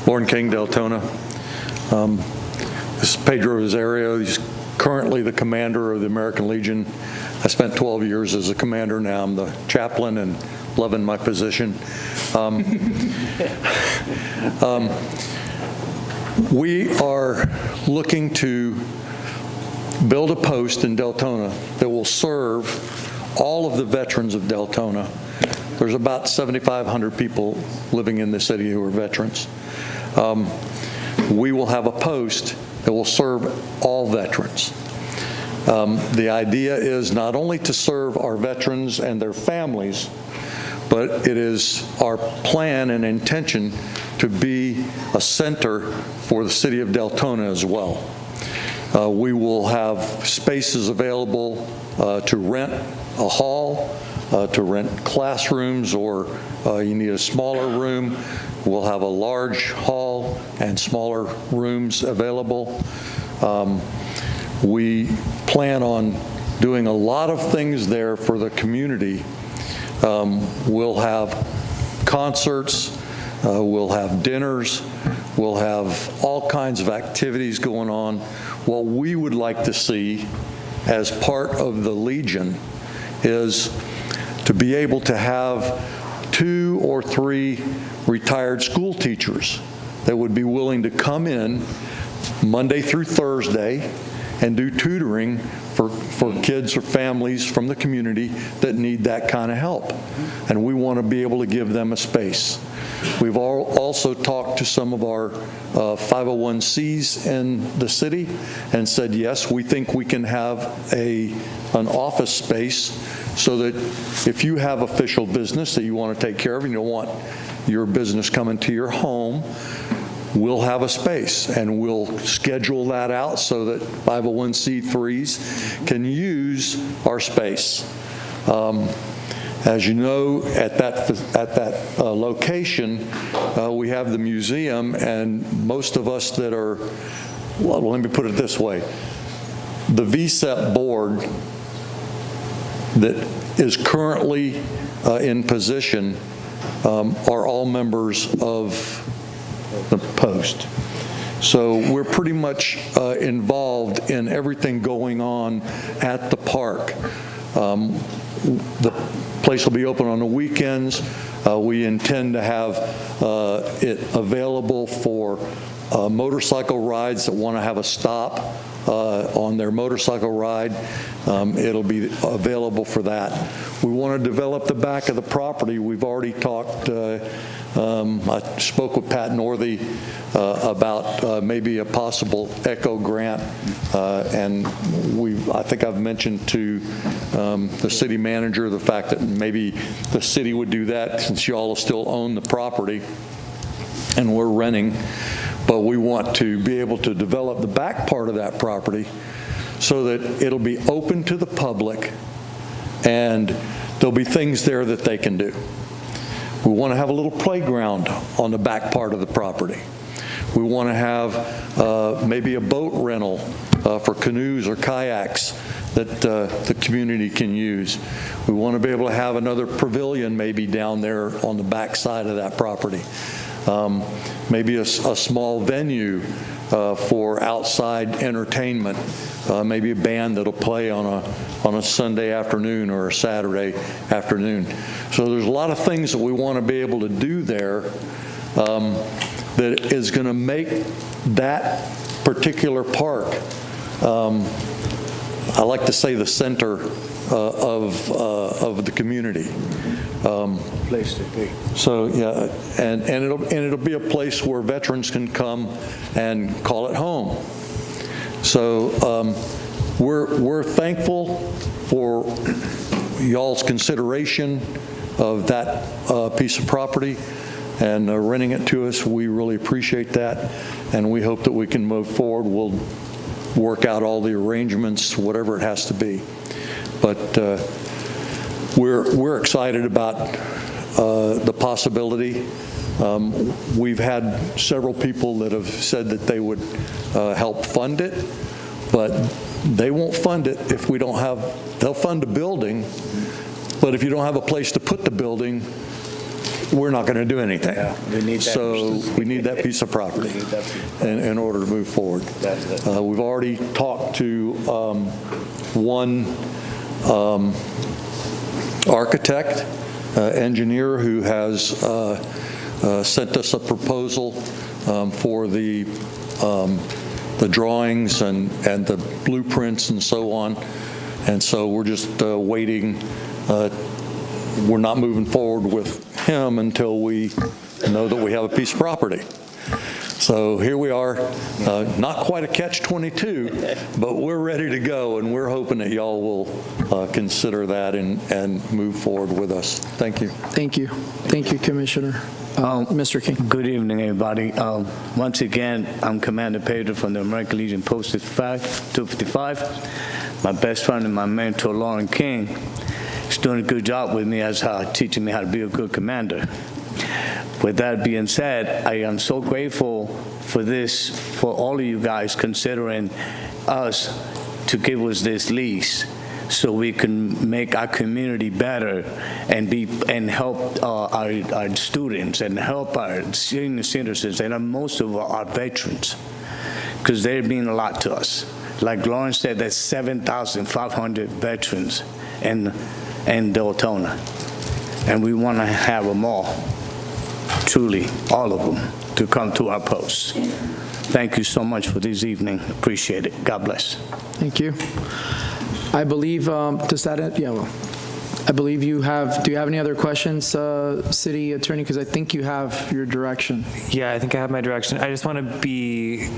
S3: Lauren King, Deltona. This is Pedro Rosario. He's currently the commander of the American Legion. I spent 12 years as a commander. Now I'm the chaplain and loving my position. We are looking to build a post in Deltona that will serve all of the veterans of Deltona. There's about 7,500 people living in the city who are veterans. We will have a post that will serve all veterans. The idea is not only to serve our veterans and their families, but it is our plan and intention to be a center for the city of Deltona as well. We will have spaces available to rent a hall, to rent classrooms, or you need a smaller room. We'll have a large hall and smaller rooms available. We plan on doing a lot of things there for the community. We'll have concerts, we'll have dinners, we'll have all kinds of activities going on. What we would like to see as part of the Legion is to be able to have 2 or 3 retired school teachers that would be willing to come in Monday through Thursday and do tutoring for kids or families from the community that need that kind of help. And we want to be able to give them a space. We've also talked to some of our 501Cs in the city and said, yes, we think we can have an office space so that if you have official business that you want to take care of and you don't want your business coming to your home, we'll have a space, and we'll schedule that out so that 501c3s can use our space. As you know, at that location, we have the museum, and most of us that are, well, let me put it this way. The VSEP board that is currently in position are all members of the post. So we're pretty much involved in everything going on at the park. The place will be open on the weekends. We intend to have it available for motorcycle rides that want to have a stop on their motorcycle ride. It'll be available for that. We want to develop the back of the property. We've already talked, I spoke with Pat Northey about maybe a possible ECHO grant, and I think I've mentioned to the city manager the fact that maybe the city would do that since y'all still own the property and we're renting. But we want to be able to develop the back part of that property so that it'll be open to the public and there'll be things there that they can do. We want to have a little playground on the back part of the property. We want to have maybe a boat rental for canoes or kayaks that the community can use. We want to be able to have another pavilion maybe down there on the back side of that property. Maybe a small venue for outside entertainment, maybe a band that'll play on a Sunday afternoon or a Saturday afternoon. So there's a lot of things that we want to be able to do there that is going to make that particular park, I like to say, the center of the community.
S4: Place to be.
S3: So yeah, and it'll be a place where veterans can come and call it home. So we're thankful for y'all's consideration of that piece of property and renting it to us. We really appreciate that, and we hope that we can move forward. We'll work out all the arrangements, whatever it has to be. But we're excited about the possibility. We've had several people that have said that they would help fund it, but they won't fund it if we don't have, they'll fund a building, but if you don't have a place to put the building, we're not going to do anything. So we need that piece of property in order to move forward. We've already talked to one architect, engineer who has sent us a proposal for the drawings and the blueprints and so on. And so we're just waiting. We're not moving forward with him until we know that we have a piece of property. So here we are, not quite a catch-22, but we're ready to go, and we're hoping that y'all will consider that and move forward with us. Thank you.
S1: Thank you. Thank you, Commissioner. Mr. King.
S13: Good evening, everybody. Once again, I'm Commander Pedro from the American Legion Post 255. My best friend and my mentor, Lauren King, is doing a good job with me as teaching me how to be a good commander. With that being said, I am so grateful for this, for all of you guys considering us to give us this lease so we can make our community better and help our students and help our senior citizens and most of our veterans, because they mean a lot to us. Like Lauren said, there's 7,500 veterans in Deltona, and we want to have them all. Truly, all of them, to come to our posts. Thank you so much for this evening. Appreciate it. God bless.
S1: Thank you. I believe, does that end? Yeah, well, I believe you have, do you have any other questions, City Attorney? Because I think you have your direction.
S7: Yeah, I think I have my direction. I just want to be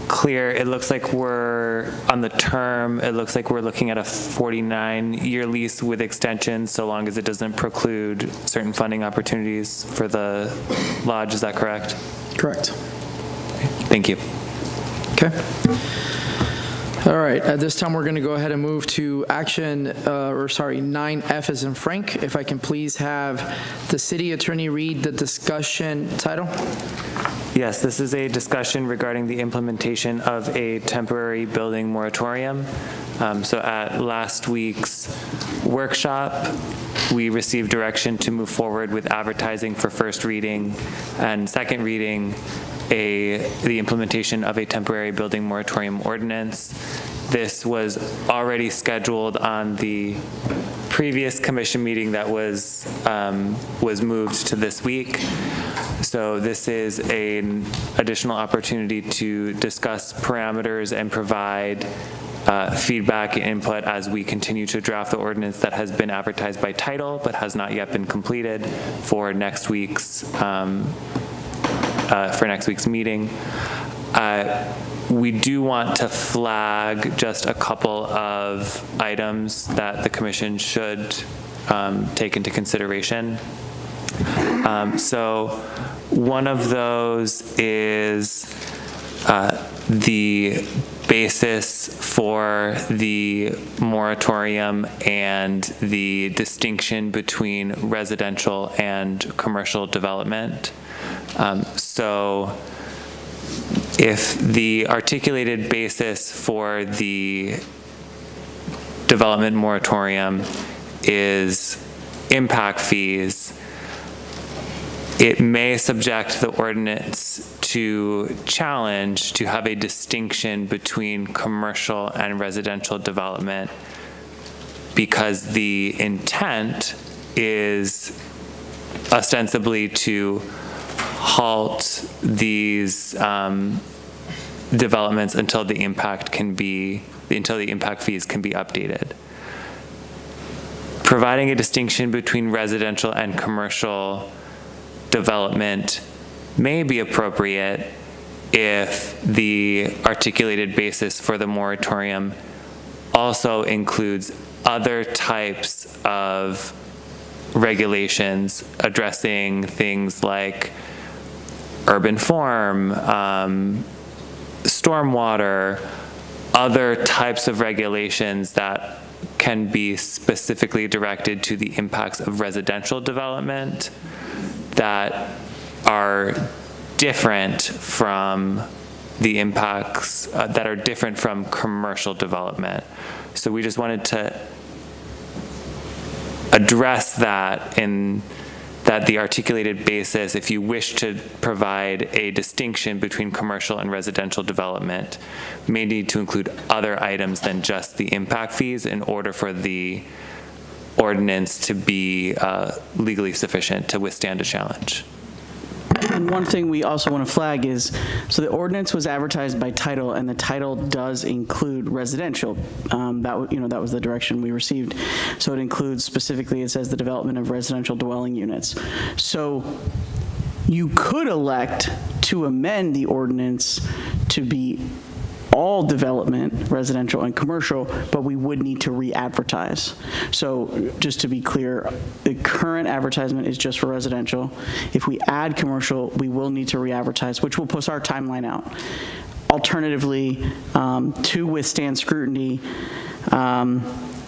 S7: clear. It looks like we're on the term. It looks like we're looking at a 49-year lease with extensions, so long as it doesn't preclude certain funding opportunities for the lodge. Is that correct?
S1: Correct.
S7: Thank you.
S1: Okay. All right. At this time, we're going to go ahead and move to action, 9F as in Frank. If I can please have the City Attorney read the discussion title.
S7: Yes, this is a discussion regarding the implementation of a temporary building moratorium. So at last week's workshop, we received direction to move forward with advertising for first reading and second reading the implementation of a temporary building moratorium ordinance. This was already scheduled on the previous commission meeting that was moved to this week. So this is an additional opportunity to discuss parameters and provide feedback and input as we continue to draft the ordinance that has been advertised by title but has not yet been completed for next week's meeting. We do want to flag just a couple of items that the commission should take into consideration. So one of those is the basis for the moratorium and the distinction between residential and commercial development. So if the articulated basis for the development moratorium is impact fees, it may subject the ordinance to challenge to have a distinction between commercial and residential development, because the intent is ostensibly to halt these developments until the impact fees can be updated. Providing a distinction between residential and commercial development may be appropriate if the articulated basis for the moratorium also includes other types of regulations addressing things like urban form, stormwater, other types of regulations that can be specifically directed to the impacts of residential development that are different from the impacts that are different from commercial development. So we just wanted to address that in that the articulated basis, if you wish to provide a distinction between commercial and residential development, may need to include other items than just the impact fees in order for the ordinance to be legally sufficient to withstand a challenge.
S2: And one thing we also want to flag is, so the ordinance was advertised by title, and the title does include residential. That was the direction we received. So it includes specifically, it says the development of residential dwelling units. So you could elect to amend the ordinance to be all development, residential and commercial, but we would need to re-advertise. So just to be clear, the current advertisement is just for residential. If we add commercial, we will need to re-advertise, which will push our timeline out. Alternatively, to withstand scrutiny,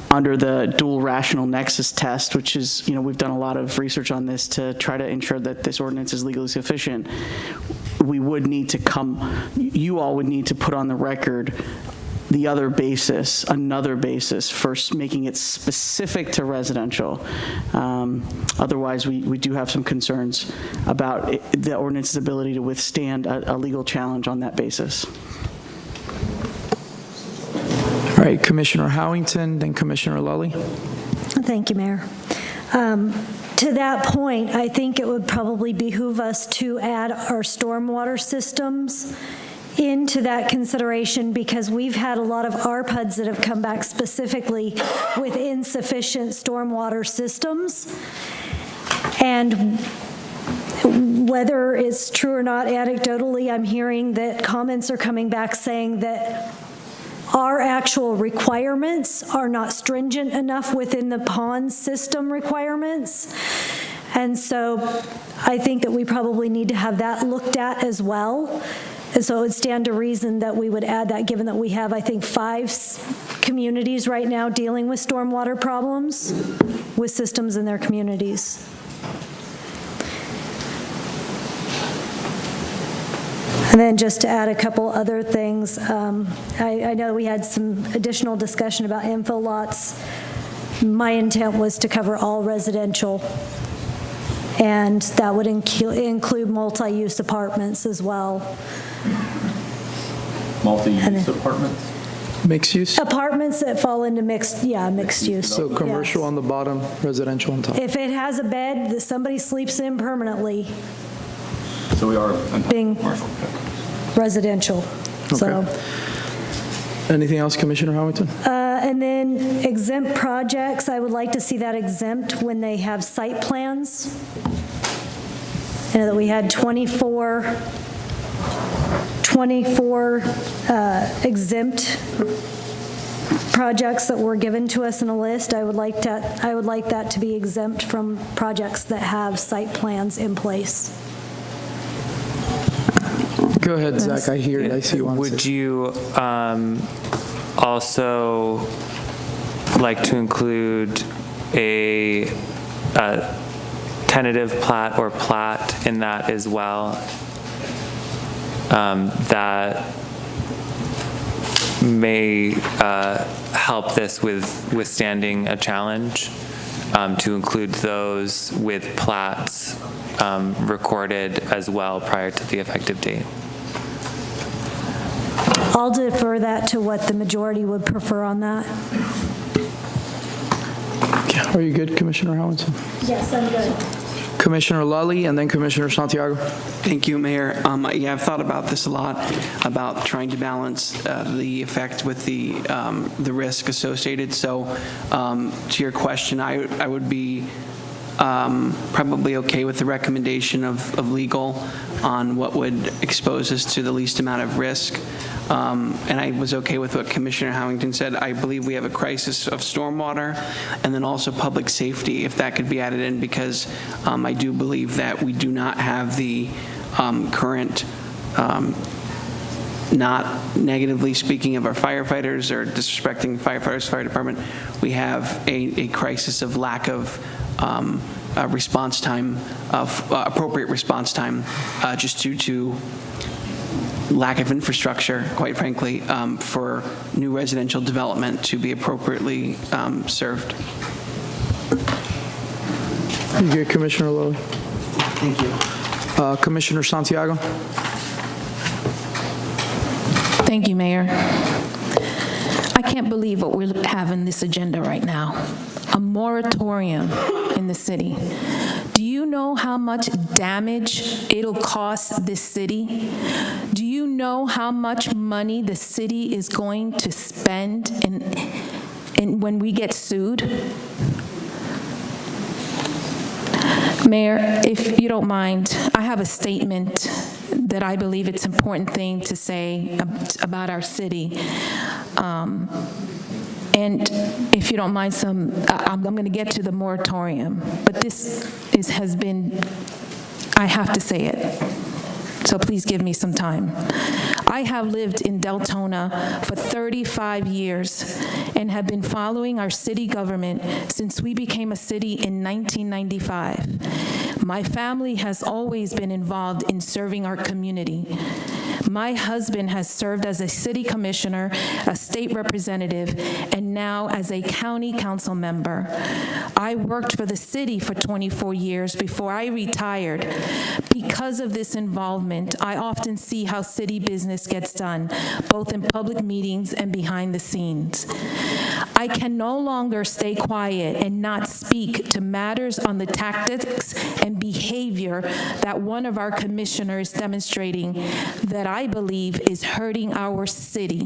S2: under the dual rational nexus test, which is, we've done a lot of research on this to try to ensure that this ordinance is legally sufficient, we would need to you all would need to put on the record the other basis, another basis for making it specific to residential. Otherwise, we do have some concerns about the ordinance's ability to withstand a legal challenge on that basis.
S1: All right, Commissioner Howington, then Commissioner Lully.
S19: Thank you, Mayor. To that point, I think it would probably behoove us to add our stormwater systems into that consideration, because we've had a lot of RPUDs that have come back specifically with insufficient stormwater systems. And whether it's true or not, anecdotally, I'm hearing that comments are coming back saying that our actual requirements are not stringent enough within the pond system requirements. And so I think that we probably need to have that looked at as well. And so it would stand to reason that we would add that, given that we have, I think, 5 communities right now dealing with stormwater problems with systems in their communities. And then just to add a couple other things, I know we had some additional discussion about info lots. My intent was to cover all residential, and that would include multi-use apartments as well.
S6: Multi-use apartments?
S1: Mixed use?
S19: Apartments that fall into mixed use.
S1: So commercial
S19: yes.
S1: on the bottom, residential on top.
S19: If it has a bed that somebody sleeps in permanently,
S6: So we are
S19: being
S6: commercial.
S19: residential. So.
S1: Anything else, Commissioner Howington?
S19: And then exempt projects, I would like to see that exempt when they have site plans. I know that we had 24 exempt projects that were given to us in a list. I would like that to be exempt from projects that have site plans in place.
S1: Go ahead, Zach. I hear it. I see you want to
S7: Would you also like to include a tentative plat or plat in that as well, that may help this with withstanding a challenge, to include those with plats recorded as well prior to the effective date?
S19: I'll defer that to what the majority would prefer on that.
S1: Are you good, Commissioner Howington?
S19: Yes, I'm good.
S1: Commissioner Lully, and then Commissioner Santiago.
S9: Thank you, Mayor. Yeah, I've thought about this a lot, about trying to balance the effect with the risk associated. So to your question, I would be probably okay with the recommendation of legal on what would expose us to the least amount of risk. And I was okay with what Commissioner Howington said. I believe we have a crisis of stormwater and then also public safety, if that could be added in, because I do believe that we do not have the current not negatively speaking of our firefighters or disrespecting firefighters, fire department. We have a crisis of lack of response time, of appropriate response time, just due to lack of infrastructure, quite frankly, for new residential development to be appropriately served.
S1: You good, Commissioner Lowy?
S9: Thank you.
S1: Commissioner Santiago?
S8: Thank you, Mayor. I can't believe what we have in this agenda right now. A moratorium in the city. Do you know how much damage it'll cost this city? Do you know how much money the city is going to spend in when we get sued? Mayor, if you don't mind, I have a statement that I believe it's an important thing to say about our city. And if you don't mind, I'm going to get to the moratorium, but this has been, I have to say it, so please give me some time. I have lived in Deltona for 35 years and have been following our city government since we became a city in 1995. My family has always been involved in serving our community. My husband has served as a city commissioner, a state representative, and now as a county council member. I worked for the city for 24 years before I retired. Because of this involvement, I often see how city business gets done, both in public meetings and behind the scenes. I can no longer stay quiet and not speak to matters on the tactics and behavior that one of our commissioners demonstrating that I believe is hurting our city.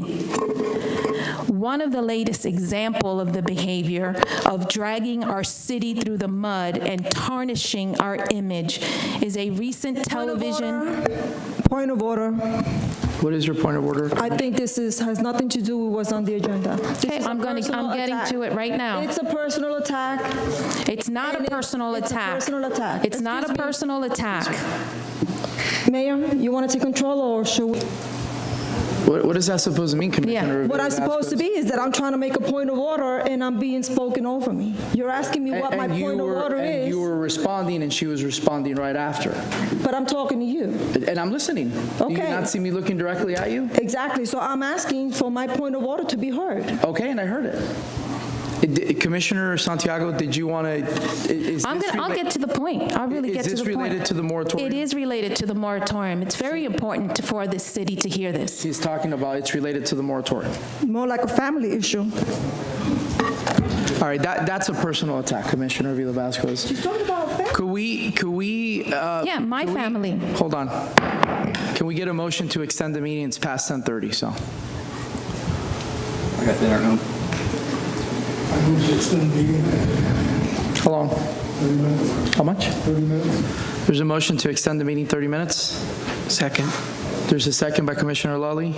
S8: One of the latest examples of the behavior of dragging our city through the mud and tarnishing our image is a recent television.
S12: Point of order.
S1: What is your point of order?
S12: I think this has nothing to do with what's on the agenda.
S8: Okay, I'm getting to it right now.
S12: It's a personal attack.
S8: It's not a personal attack.
S12: It's a personal attack.
S8: It's not a personal attack.
S12: Mayor, you want to take control, or should we?
S1: What is that supposed to mean, Commissioner?
S12: What I'm supposed to be is that I'm trying to make a point of order and I'm being spoken over me. You're asking me what my point of order is.
S1: And you were responding and she was responding right after.
S12: But I'm talking to you.
S1: And I'm listening.
S12: Okay.
S1: Do you not see me looking directly at you?
S12: Exactly. So I'm asking for my point of order to be heard.
S1: Okay, and I heard it. Commissioner Santiago, did you want to?
S8: I'll get to the point. I'll really get to the point.
S1: Is this related to the moratorium?
S8: It is related to the moratorium. It's very important for this city to hear this.
S1: He's talking about it's related to the moratorium.
S12: More like a family issue.
S1: All right, that's a personal attack, Commissioner Villa-Vasquez.
S12: She's talking about family.
S1: Could we?
S8: Yeah, my family.
S1: Hold on. Can we get a motion to extend the meeting? It's past 10:30, so.
S6: I got dinner at home.
S4: I move to extend the meeting.
S1: How long?
S4: 30 minutes.
S1: How much?
S4: 30 minutes.
S1: There's a motion to extend the meeting 30 minutes.
S9: Second.
S1: There's a second by Commissioner Lally.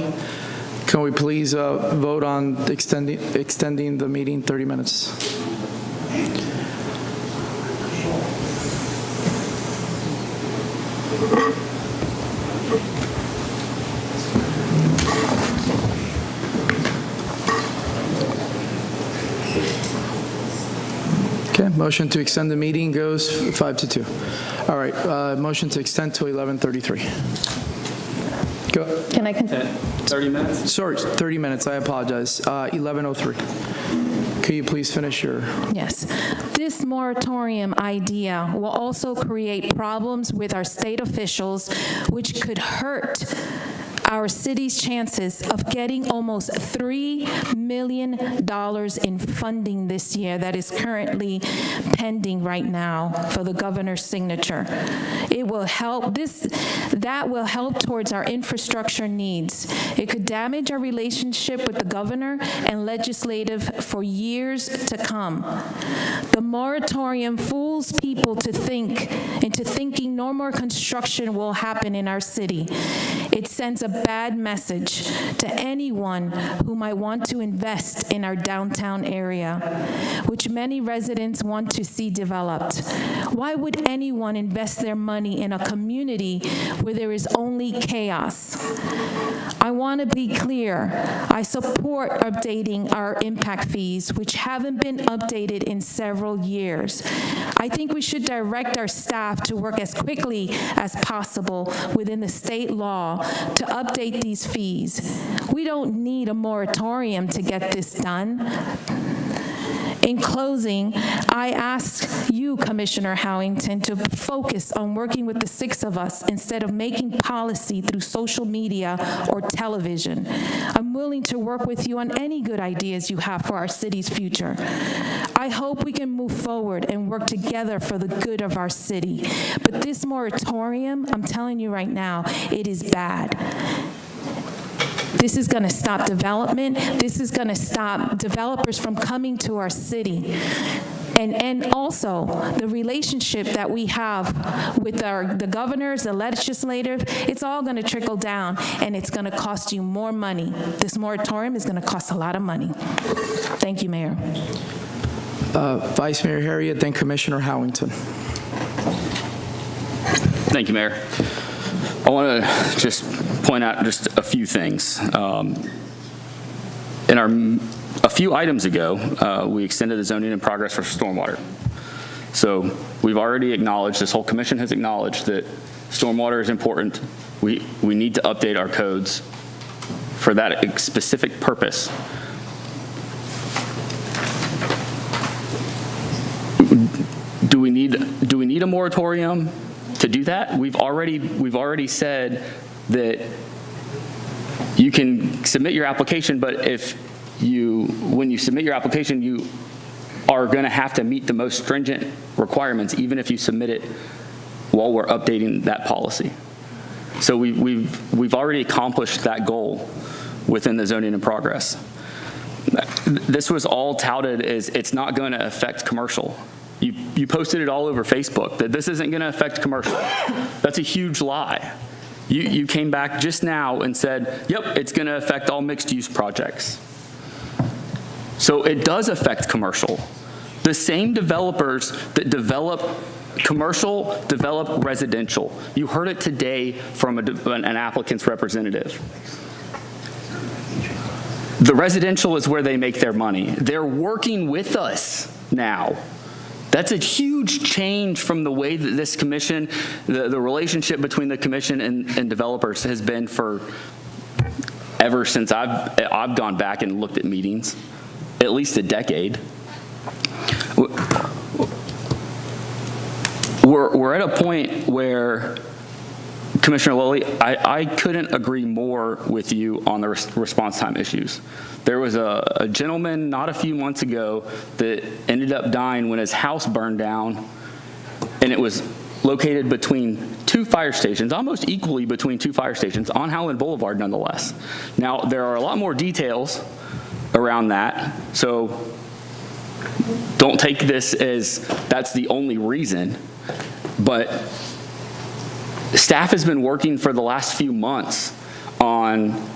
S1: Can we please vote on extending the meeting 30 minutes? Okay, motion to extend the meeting goes 5-2. All right, motion to extend to 11:33. Go.
S8: Can I
S6: 30 minutes?
S1: Sorry, 30 minutes, I apologize. 11:03. Can you please finish your?
S8: Yes. This moratorium idea will also create problems with our state officials, which could hurt our city's chances of getting almost $3 million in funding this year that is currently pending right now for the governor's signature. It will help that will help towards our infrastructure needs. It could damage our relationship with the governor and legislative for years to come. The moratorium fools people into thinking no more construction will happen in our city. It sends a bad message to anyone who might want to invest in our downtown area, which many residents want to see developed. Why would anyone invest their money in a community where there is only chaos? I want to be clear. I support updating our impact fees, which haven't been updated in several years. I think we should direct our staff to work as quickly as possible within the state law to update these fees. We don't need a moratorium to get this done. In closing, I ask you, Commissioner Howington, to focus on working with the six of us instead of making policy through social media or television. I'm willing to work with you on any good ideas you have for our city's future. I hope we can move forward and work together for the good of our city. But this moratorium, I'm telling you right now, it is bad. This is going to stop development. This is going to stop developers from coming to our city. And also, the relationship that we have with the governors, the legislators, it's all going to trickle down, and it's going to cost you more money. This moratorium is going to cost a lot of money. Thank you, Mayor.
S1: Vice Mayor Harriet, then Commissioner Howington.
S6: Thank you, Mayor. I want to just point out just a few things. A few items ago, we extended the zoning in progress for stormwater. So we've already acknowledged, this whole commission has acknowledged that stormwater is important. We need to update our codes for that specific purpose. Do we need a moratorium to do that? We've already said that you can submit your application, but when you submit your application, you are going to have to meet the most stringent requirements, even if you submit it while we're updating that policy. So we've already accomplished that goal within the zoning in progress. This was all touted as it's not going to affect commercial. You posted it all over Facebook that this isn't going to affect commercial. That's a huge lie. You came back just now and said, yep, it's going to affect all mixed-use projects. So it does affect commercial. The same developers that develop commercial develop residential. You heard it today from an applicant's representative. The residential is where they make their money. They're working with us now. That's a huge change from the way that this commission, the relationship between the commission and developers has been for ever since I've gone back and looked at meetings, at least a decade. We're at a point where, Commissioner Lilly, I couldn't agree more with you on the response time issues. There was a gentleman not a few months ago that ended up dying when his house burned down, and it was located between two fire stations, almost equally between two fire stations on Howland Boulevard nonetheless. Now, there are a lot more details around that, so don't take this as that's the only reason, but staff has been working for the last few months on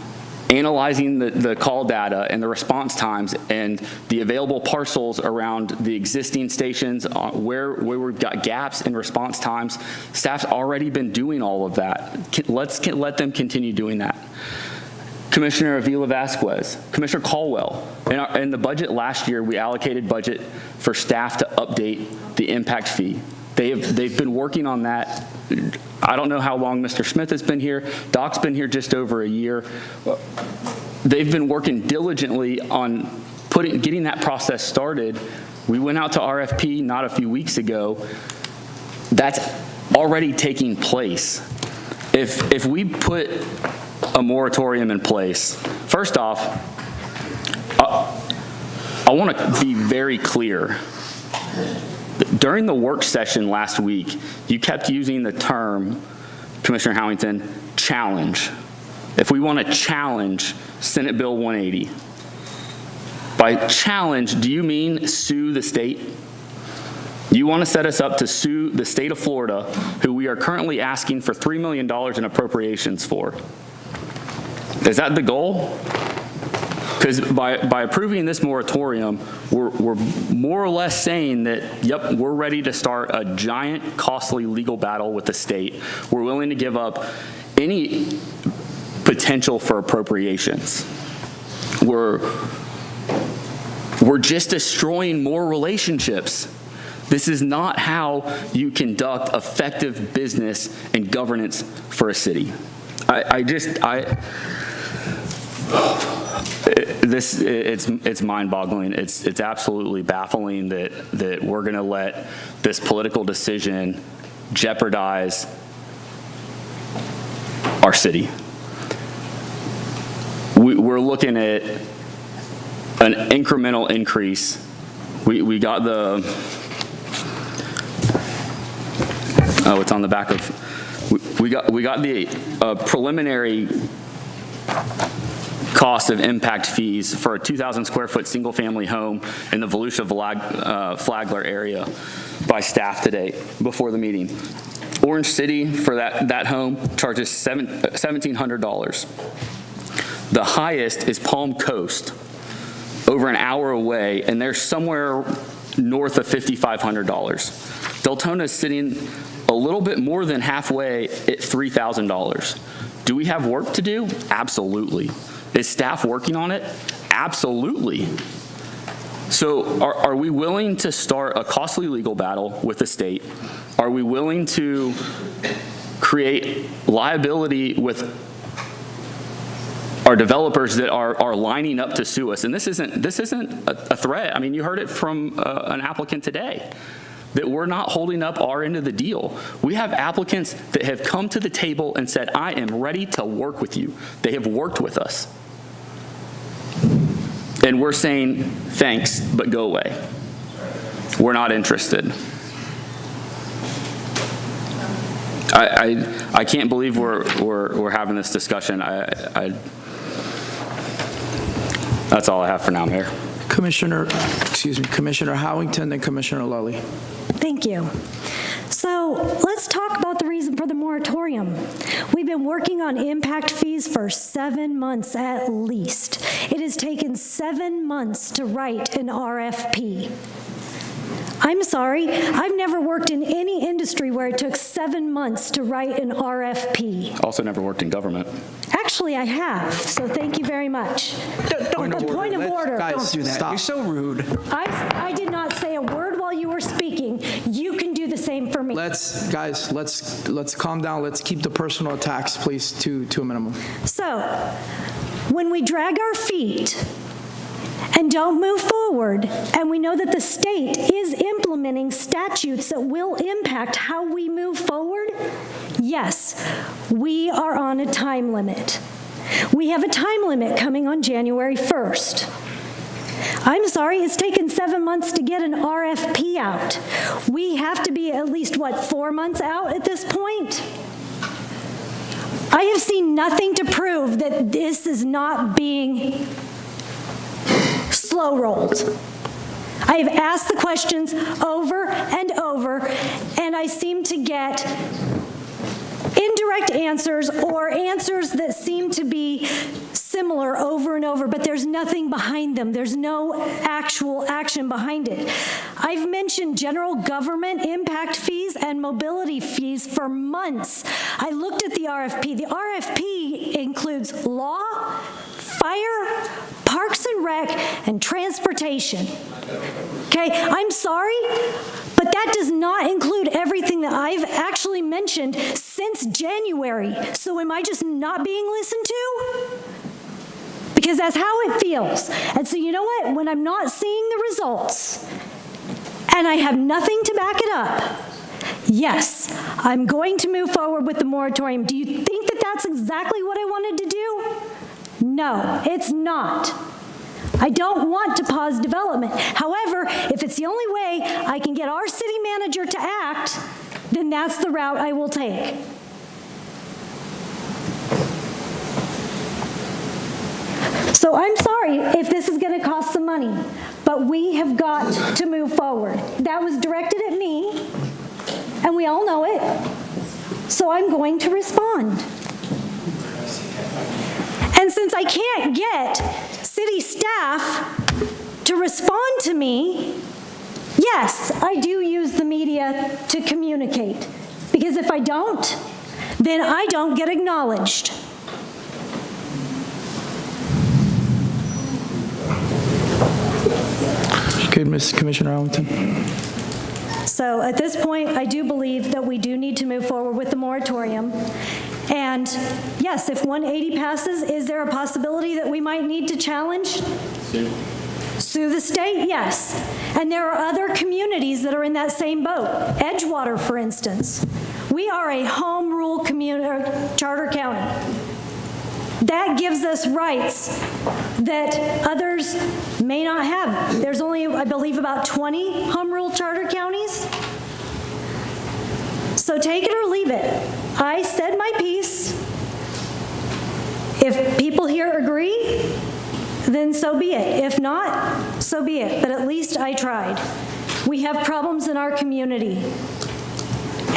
S6: analyzing the call data and the response times and the available parcels around the existing stations where we've got gaps in response times. Staff's already been doing all of that. Let's let them continue doing that. Commissioner Avila Vasquez, Commissioner Caldwell, in the budget last year, we allocated budget for staff to update the impact fee. They've been working on that. I don't know how long Mr. Smith has been here. Doc's been here just over a year. They've been working diligently on getting that process started. We went out to RFP not a few weeks ago. That's already taking place. If we put a moratorium in place, first off, I want to be very clear. During the work session last week, you kept using the term, Commissioner Howington, challenge. If we want to challenge Senate Bill 180. By challenge, do you mean sue the state? You want to set us up to sue the state of Florida, who we are currently asking for $3 million in appropriations for. Is that the goal? Because by approving this moratorium, we're more or less saying that, yep, we're ready to start a giant, costly legal battle with the state. We're willing to give up any potential for appropriations. We're just destroying more relationships. This is not how you conduct effective business and governance for a city. It's mind-boggling. It's absolutely baffling that we're going to let this political decision jeopardize our city. We're looking at an incremental increase. We got the, oh, it's on the back of, we got the preliminary cost of impact fees for a 2,000 square foot single family home in the Volusia Flagler area by staff today before the meeting. Orange City for that home charges $1,700. The highest is Palm Coast, over an hour away, and they're somewhere north of $5,500. Deltona is sitting a little bit more than halfway at $3,000. Do we have work to do? Absolutely. Is staff working on it? Absolutely. So are we willing to start a costly legal battle with the state? Are we willing to create liability with our developers that are lining up to sue us? And this isn't a threat. I mean, you heard it from an applicant today, that we're not holding up our end of the deal. We have applicants that have come to the table and said, I am ready to work with you. They have worked with us. And we're saying, thanks, but go away. We're not interested. I can't believe we're having this discussion. That's all I have for now, Mayor.
S1: Commissioner Howington and Commissioner Lally.
S19: Thank you. So let's talk about the reason for the moratorium. We've been working on impact fees for 7 months at least. It has taken 7 months to write an RFP. I'm sorry, I've never worked in any industry where it took 7 months to write an RFP.
S6: Also never worked in government.
S19: Actually, I have, so thank you very much. Point of order.
S2: Don't do that.
S1: Stop.
S2: You're so rude.
S19: I did not say a word while you were speaking. You can do the same for me.
S1: Let's calm down. Let's keep the personal attacks, please, to a minimum.
S19: So, when we drag our feet and don't move forward, and we know that the state is implementing statutes that will impact how we move forward, yes, we are on a time limit. We have a time limit coming on January 1st. I'm sorry, it's taken 7 months to get an RFP out. We have to be at least, 4 months out at this point? I have seen nothing to prove that this is not being slow-rolled. I have asked the questions over and over, and I seem to get indirect answers or answers that seem to be similar over and over, but there's nothing behind them. There's no actual action behind it. I've mentioned general government impact fees and mobility fees for months. I looked at the RFP. The RFP includes law, fire, Parks and Rec, and transportation. Okay, I'm sorry, but that does not include everything that I've actually mentioned since January. So am I just not being listened to? Because that's how it feels. And so you know what? When I'm not seeing the results and I have nothing to back it up, yes, I'm going to move forward with the moratorium. Do you think that that's exactly what I wanted to do? No, it's not. I don't want to pause development. However, if it's the only way I can get our city manager to act, then that's the route I will take. So I'm sorry if this is going to cost some money, but we have got to move forward. That was directed at me, and we all know it, so I'm going to respond. And since I can't get city staff to respond to me, yes, I do use the media to communicate. Because if I don't, then I don't get acknowledged.
S1: Commissioner Arlington.
S19: So at this point, I do believe that we do need to move forward with the moratorium. And yes, if 180 passes, is there a possibility that we might need to challenge? Sue the state? Yes. And there are other communities that are in that same boat. Edgewater, for instance. We are a home rule charter county. That gives us rights that others may not have. There's only, I believe, about 20 home rule charter counties. So take it or leave it. I said my piece. If people here agree, then so be it. If not, so be it. But at least I tried. We have problems in our community.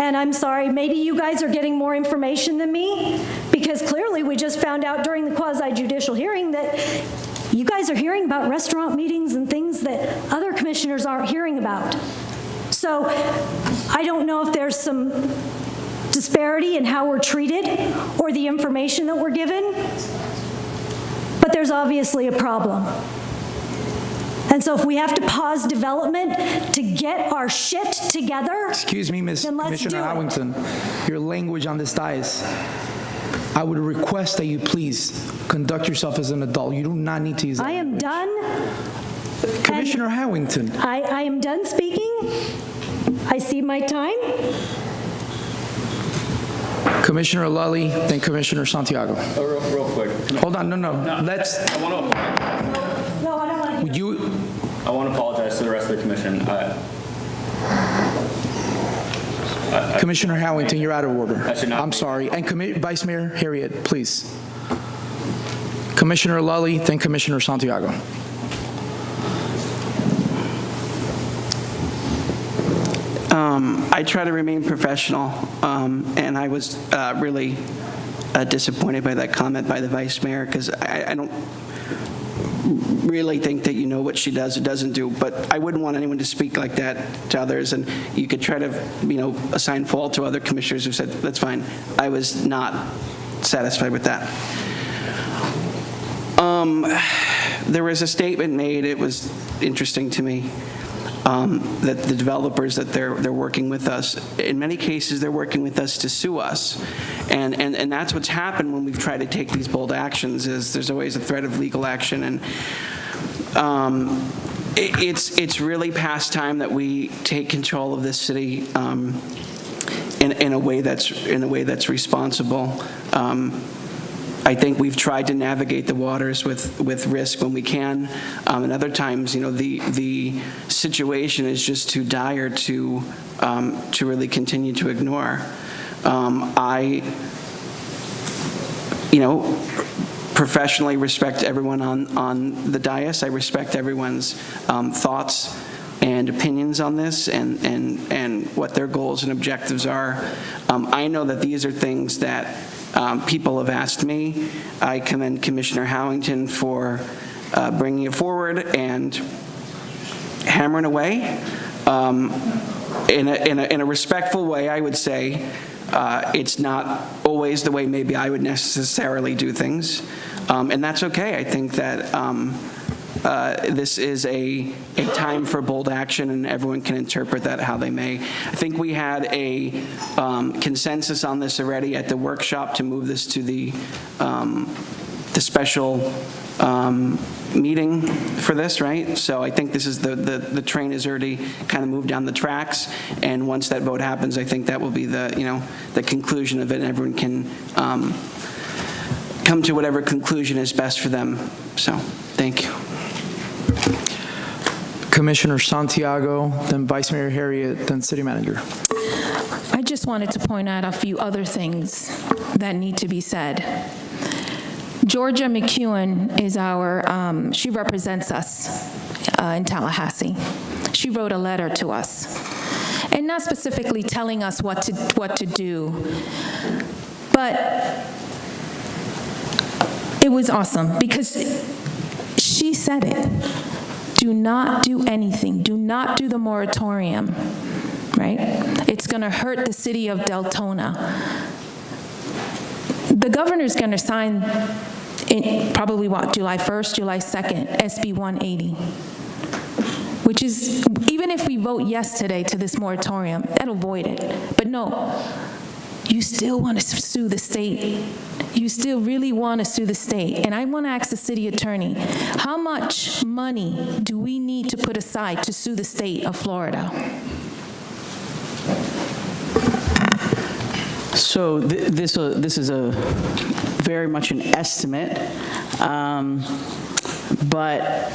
S19: And I'm sorry, maybe you guys are getting more information than me, because clearly we just found out during the quasi-judicial hearing that you guys are hearing about restaurant meetings and things that other commissioners aren't hearing about. So I don't know if there's some disparity in how we're treated or the information that we're given, but there's obviously a problem. And so if we have to pause development to get our shit together,
S1: Excuse me, Ms.
S19: then let's
S1: Commissioner
S19: do it.
S1: Arlington, your language on this dais, I would request that you please conduct yourself as an adult. You do not need to use that.
S19: I am done.
S1: Commissioner Howington.
S19: I am done speaking. I see my time.
S1: Commissioner Lully, then Commissioner Santiago.
S6: Real quick.
S1: Hold on, no. Let's,
S6: I want to
S19: No, I don't want to.
S1: would you,
S6: I want to apologize to the rest of the commission.
S1: Commissioner Howington, you're out of order.
S6: I should not
S1: I'm
S6: be.
S1: sorry. And Vice Mayor Harriet, please. Commissioner Lully, then Commissioner Santiago.
S9: I try to remain professional, and I was really disappointed by that comment by the vice mayor, because I don't really think that you know what she does or doesn't do, but I wouldn't want anyone to speak like that to others, and you could try to, assign fault to other commissioners who said, that's fine. I was not satisfied with that. There was a statement made, it was interesting to me, that the developers, that they're working with us. In many cases, they're working with us to sue us. And that's what's happened when we've tried to take these bold actions, is there's always a threat of legal action. And it's really past time that we take control of this city in a way that's responsible. I think we've tried to navigate the waters with risk when we can, and other times, the situation is just too dire to really continue to ignore. I professionally respect everyone on the dais. I respect everyone's thoughts and opinions on this, and what their goals and objectives are. I know that these are things that people have asked me. I commend Commissioner Howington for bringing it forward and hammering away in a respectful way. I would say it's not always the way maybe I would necessarily do things, and that's okay. I think that this is a time for bold action, and everyone can interpret that how they may. I think we had a consensus on this already at the workshop to move this to the special meeting for this, right? So I think this is the train has already kind of moved down the tracks, and once that vote happens, I think that will be the conclusion of it, and everyone can come to whatever conclusion is best for them. So, thank you.
S1: Commissioner Santiago, then Vice Mayor Harriet, then City Manager.
S8: I just wanted to point out a few other things that need to be said. Georgia McEwen is she represents us in Tallahassee. She wrote a letter to us, and not specifically telling us what to do, but it was awesome because she said it. Do not do anything. Do not do the moratorium, right? It's going to hurt the city of Deltona. The governor's going to sign in probably July 1st, July 2nd, SB 180, which is, even if we vote yes today to this moratorium, that'll void it. But no, you still want to sue the state. You still really want to sue the state. And I want to ask the city attorney, how much money do we need to put aside to sue the state of Florida?
S2: So this is a very much an estimate, but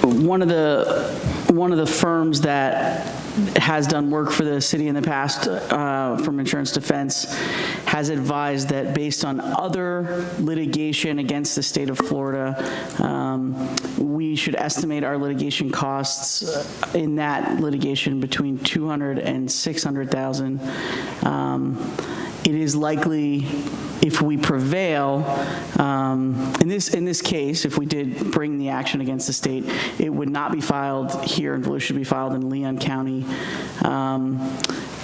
S2: one of the firms that has done work for the city in the past from Insurance Defense has advised that based on other litigation against the state of Florida, we should estimate our litigation costs in that litigation between $200,000 and $600,000. It is likely, if we prevail, in this case, if we did bring the action against the state, it would not be filed here in Volusia, it should be filed in Leon County.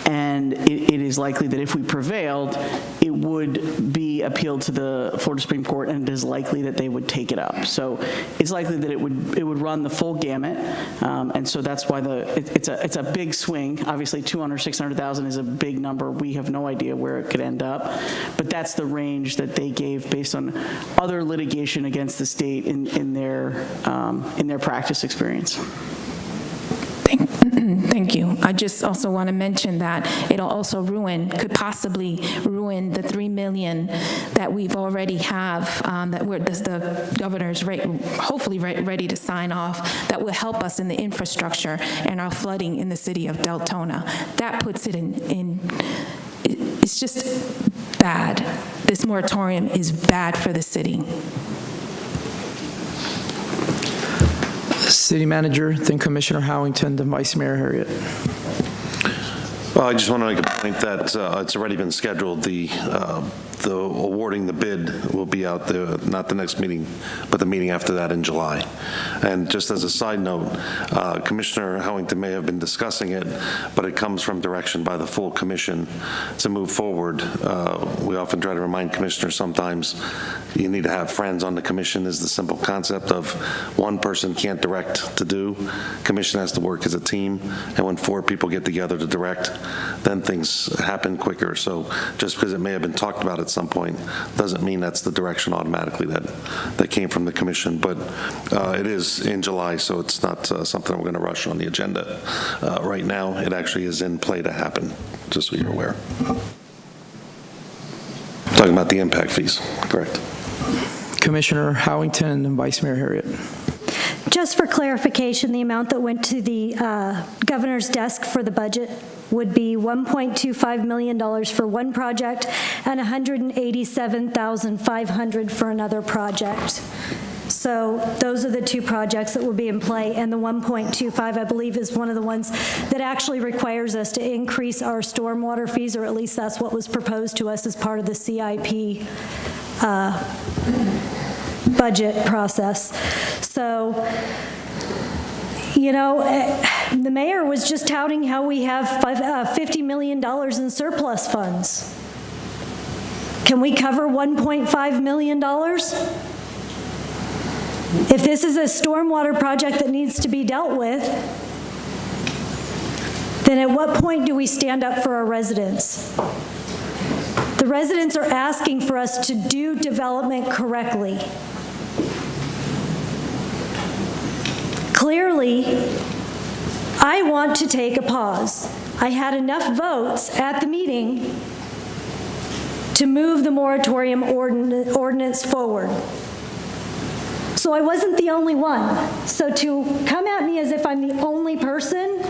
S2: And it is likely that if we prevailed, it would be appealed to the Florida Supreme Court, and it is likely that they would take it up. So it's likely that it would run the full gamut, and so that's why it's a big swing. Obviously, 200, 600,000 is a big number. We have no idea where it could end up, but that's the range that they gave based on other litigation against the state in their practice experience.
S8: Thank you. I just also want to mention that it'll also could possibly ruin the $3 million that we've already have, that the governor's hopefully ready to sign off, that will help us in the infrastructure and our flooding in the city of Deltona. That puts it it's just bad. This moratorium is bad for the city.
S1: City Manager, then Commissioner Howington, then Vice Mayor Harriet.
S18: Well, I just want to make a point that it's already been scheduled. The awarding the bid will be out there, not the next meeting, but the meeting after that in July. And just as a side note, Commissioner Howington may have been discussing it, but it comes from direction by the full commission to move forward. We often try to remind commissioners sometimes you need to have friends on the commission is the simple concept of one person can't direct to do. Commission has to work as a team, and when 4 people get together to direct, then things happen quicker. So just because it may have been talked about at some point doesn't mean that's the direction automatically that came from the commission. But it is in July, so it's not something we're going to rush on the agenda right now. It actually is in play to happen, just so you're aware. Talking about the impact fees, correct?
S1: Commissioner Howington and Vice Mayor Harriet.
S19: Just for clarification, the amount that went to the governor's desk for the budget would be $1.25 million for one project and $187,500 for another project. So those are the 2 projects that will be in play, and the 1.25, I believe, is one of the ones that actually requires us to increase our stormwater fees, or at least that's what was proposed to us as part of the CIP budget process. So, you know, the mayor was just touting how we have $50 million in surplus funds. Can we cover $1.5 million? If this is a stormwater project that needs to be dealt with, then at what point do we stand up for our residents? The residents are asking for us to do development correctly. Clearly, I want to take a pause. I had enough votes at the meeting to move the moratorium ordinance forward. So I wasn't the only one. So to come at me as if I'm the only person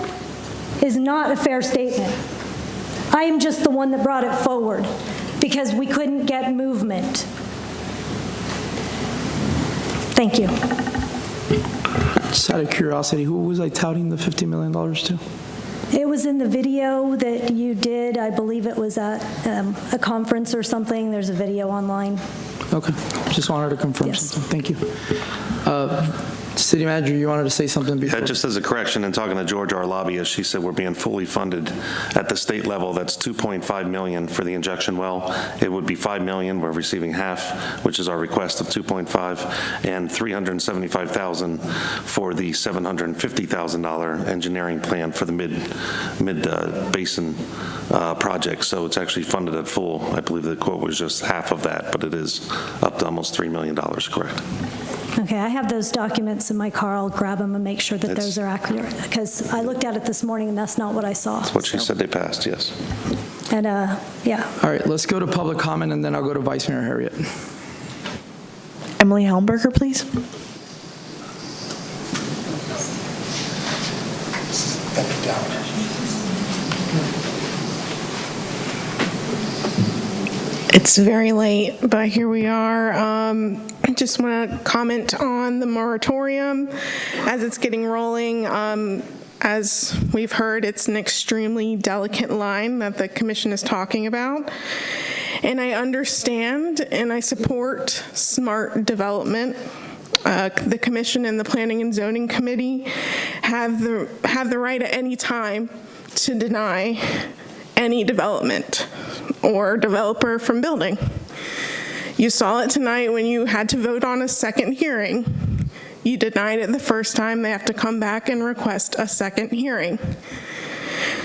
S19: is not a fair statement. I am just the one that brought it forward because we couldn't get movement. Thank you.
S1: Just out of curiosity, who was I touting the $50 million to?
S19: It was in the video that you did. I believe it was at a conference or something. There's a video online.
S1: Okay, just wanted to confirm something. Thank you. City Manager, you wanted to say something before?
S18: Yeah, just as a correction, in talking to George, our lobbyist, she said we're being fully funded at the state level. That's $2.5 million for the injection well. It would be $5 million. We're receiving half, which is our request of 2.5, and $375,000 for the $750,000 engineering plan for the mid basin project. So it's actually funded at full. I believe the quote was just half of that, but it is up to almost $3 million, correct?
S19: Okay, I have those documents in my car. I'll grab them and make sure that those are accurate, because I looked at it this morning and that's not what I saw.
S18: That's what she said they passed, yes.
S19: And, yeah.
S1: All right, let's go to public comment, and then I'll go to Vice Mayor Harriet.
S21: Emily Helmberger, please.
S10: It's very late, but here we are. I just want to comment on the moratorium as it's getting rolling. As we've heard, it's an extremely delicate line that the commission is talking about. And I understand and I support smart development. The commission and the Planning and Zoning Committee have the right at any time to deny any development or developer from building. You saw it tonight when you had to vote on a second hearing. You denied it the first time. They have to come back and request a second hearing.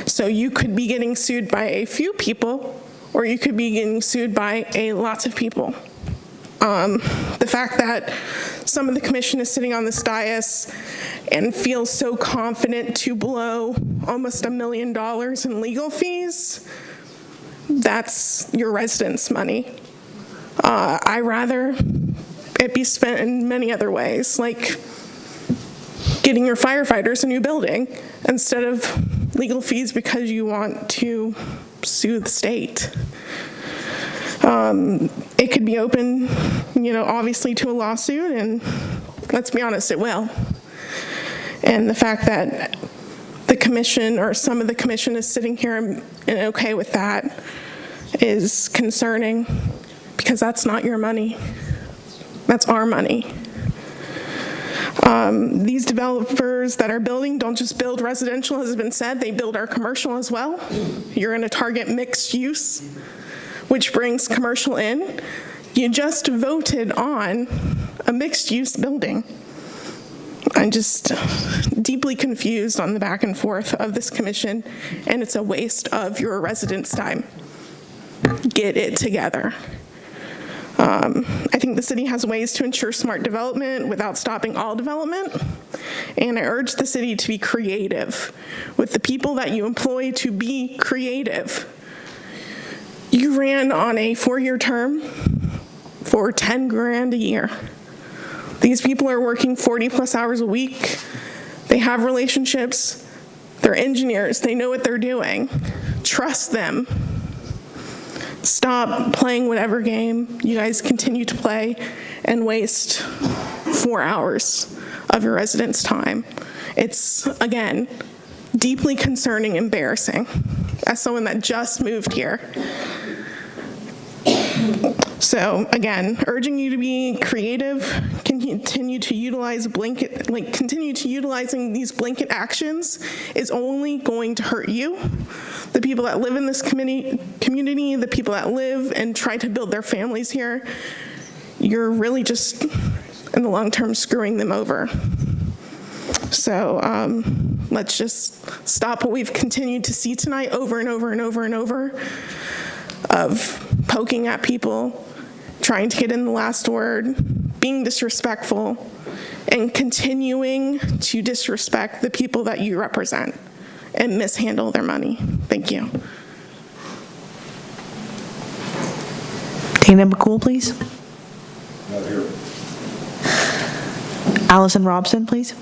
S10: So you could be getting sued by a few people, or you could be getting sued by lots of people. The fact that some of the commission is sitting on this dais and feels so confident to blow almost $1 million in legal fees, that's your residents' money. I rather it be spent in many other ways, like getting your firefighters a new building instead of legal fees because you want to sue the state. It could be open, obviously to a lawsuit, and let's be honest, it will. And the fact that the commission or some of the commission is sitting here and okay with that is concerning, because that's not your money. That's our money. These developers that are building don't just build residential, as has been said, they build our commercial as well. You're going to target mixed use, which brings commercial in. You just voted on a mixed use building. I'm just deeply confused on the back and forth of this commission, and it's a waste of your residents' time. Get it together. I think the city has ways to ensure smart development without stopping all development, and I urge the city to be creative with the people that you employ, to be creative. You ran on a 4-year term for $10 grand a year. These people are working 40+ hours a week. They have relationships. They're engineers. They know what they're doing. Trust them. Stop playing whatever game you guys continue to play and waste 4 hours of your residents' time. It's, again, deeply concerning, embarrassing, as someone that just moved here. So again, urging you to be creative, continue to utilize continue to utilizing these blanket actions is only going to hurt you, the people that live in this community, the people that live and try to build their families here. You're really just, in the long term, screwing them over. So let's just stop what we've continued to see tonight over and over and over and over, of poking at people, trying to get in the last word, being disrespectful, and continuing to disrespect the people that you represent and mishandle their money. Thank you.
S21: Dana McCool, please.
S14: Not here.
S21: Allison Robson, please.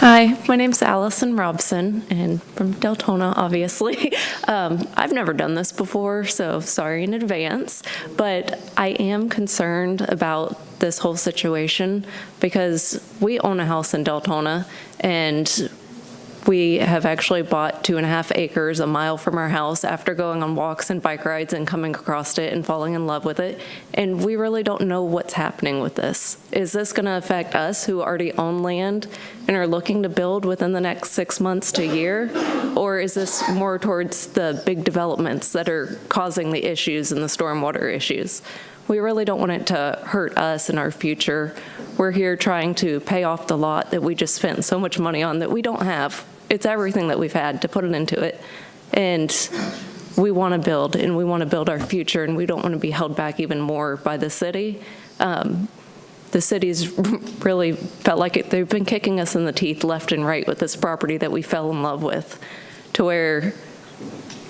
S16: Hi, my name's Allison Robson, and from Deltona, obviously. I've never done this before, so sorry in advance, but I am concerned about this whole situation because we own a house in Deltona, and We have actually bought 2.5 acres a mile from our house after going on walks and bike rides and coming across it and falling in love with it. And we really don't know what's happening with this. Is this going to affect us who already own land and are looking to build within the next 6 months to a year? Or is this more towards the big developments that are causing the issues and the stormwater issues? We really don't want it to hurt us and our future. We're here trying to pay off the lot that we just spent so much money on that we don't have. It's everything that we've had to put it into it. And we want to build, and we want to build our future, and we don't want to be held back even more by the city. The city's really felt like they've been kicking us in the teeth left and right with this property that we fell in love with, to where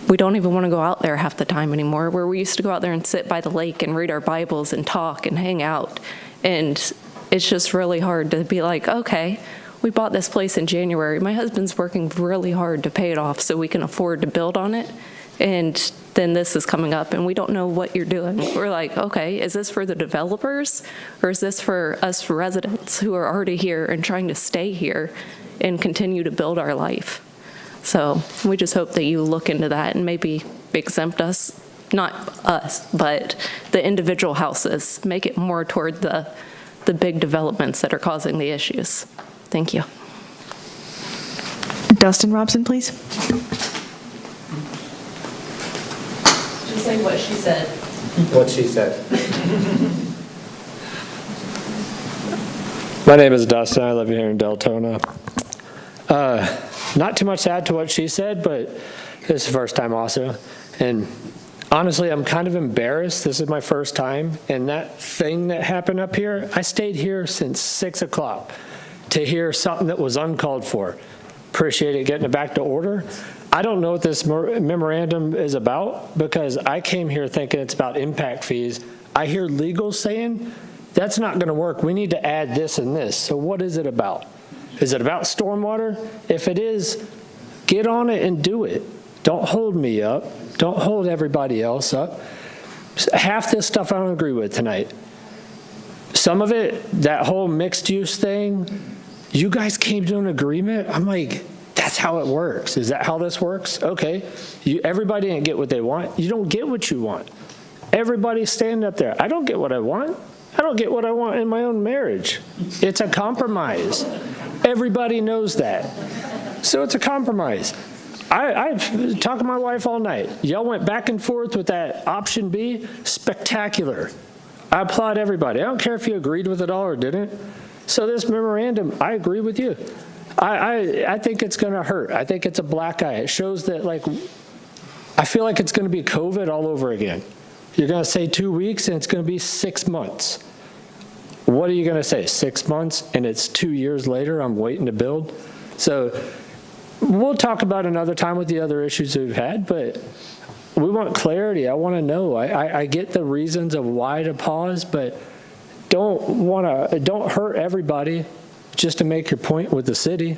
S16: we don't even want to go out there half the time anymore, where we used to go out there and sit by the lake and read our Bibles and talk and hang out. And it's just really hard to be like, okay, we bought this place in January. My husband's working really hard to pay it off so we can afford to build on it. And then this is coming up and we don't know what you're doing. We're like, okay, is this for the developers or is this for us residents who are already here and trying to stay here and continue to build our life? So we just hope that you look into that and maybe exempt us, not us, but the individual houses, make it more toward the big developments that are causing the issues. Thank you.
S21: Dustin Robson, please.
S16: Just say what she said.
S15: What she said. My name is Dustin. I live here in Deltona. Not too much to add to what she said, but this is the first time also. And honestly, I'm kind of embarrassed. This is my first time. And that thing that happened up here, I stayed here since 6 o'clock to hear something that was uncalled for. Appreciate it getting it back to order. I don't know what this memorandum is about because I came here thinking it's about impact fees. I hear legal saying that's not going to work. We need to add this and this. So what is it about? Is it about stormwater? If it is, get on it and do it. Don't hold me up. Don't hold everybody else up. Half this stuff I don't agree with tonight. Some of it, that whole mixed use thing, you guys came to an agreement. I'm like, that's how it works. Is that how this works? Okay. Everybody didn't get what they want. You don't get what you want. Everybody's standing up there. I don't get what I want. I don't get what I want in my own marriage. It's a compromise. Everybody knows that. So it's a compromise. I've talked to my wife all night. Y'all went back and forth with that option B. Spectacular. I applaud everybody. I don't care if you agreed with it all or didn't. So this memorandum, I agree with you. I think it's going to hurt. I think it's a black eye. It shows that, like, I feel like it's going to be COVID all over again. You're going to say 2 weeks and it's going to be 6 months. What are you going to say, 6 months, and it's 2 years later, I'm waiting to build? So we'll talk about another time with the other issues we've had, but we want clarity. I want to know. I get the reasons of why to pause, but don't hurt everybody just to make your point with the city.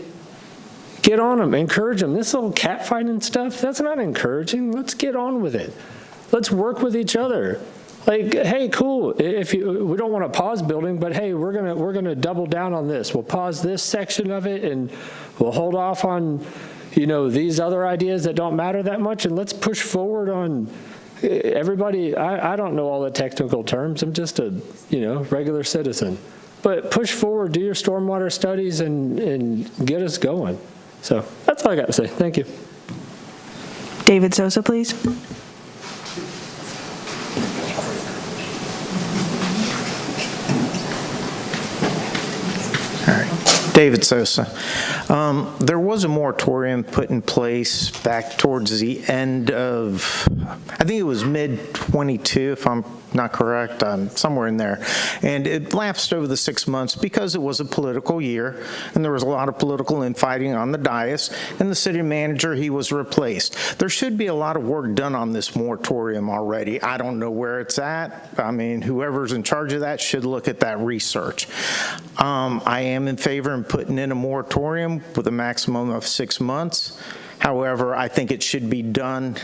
S15: Get on them, encourage them. This little catfighting stuff, that's not encouraging. Let's get on with it. Let's work with each other. Like, hey, cool. We don't want to pause building, but hey, we're gonna double down on this. We'll pause this section of it, and we'll hold off on, these other ideas that don't matter that much, and let's push forward on everybody. I don't know all the technical terms. I'm just a regular citizen, but push forward, do your stormwater studies, and get us going. So that's all I got to say. Thank you.
S21: David Sosa, please.
S17: David Sosa. There was a moratorium put in place back towards the end of, I think it was mid-22, if I'm not correct, somewhere in there. And it lapsed over the 6 months because it was a political year, and there was a lot of political infighting on the dais, and the city manager, he was replaced. There should be a lot of work done on this moratorium already. I don't know where it's at. I mean, whoever's in charge of that should look at that research. I am in favor of putting in a moratorium with a maximum of 6 months. However, I think it should be done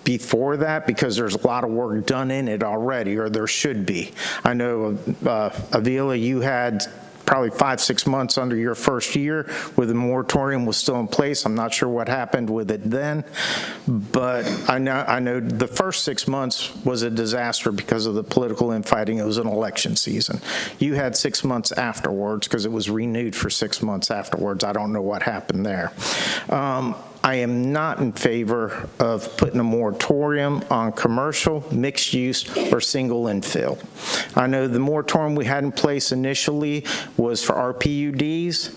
S17: before that because there's a lot of work done in it already, or there should be. I know, Avila, you had probably 5-6 months under your first year where the moratorium was still in place. I'm not sure what happened with it then, but I know the first 6 months was a disaster because of the political infighting. It was an election season. You had 6 months afterwards because it was renewed for 6 months afterwards. I don't know what happened there. I am not in favor of putting a moratorium on commercial, mixed use, or single infill. I know the moratorium we had in place initially was for RPUDs,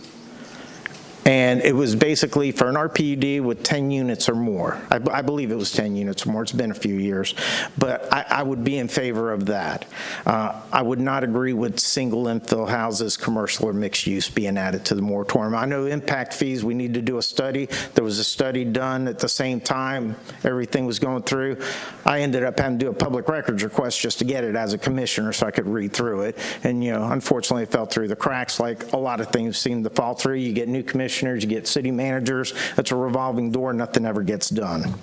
S17: and it was basically for an RPUD with 10 units or more. I believe it was 10 units or more. It's been a few years. But I would be in favor of that. I would not agree with single infill houses, commercial or mixed use being added to the moratorium. I know impact fees, we need to do a study. There was a study done at the same time everything was going through. I ended up having to do a public records request just to get it as a commissioner so I could read through it. And, unfortunately, it fell through the cracks like a lot of things seem to fall through. You get new commissioners, you get city managers. It's a revolving door. Nothing ever gets done.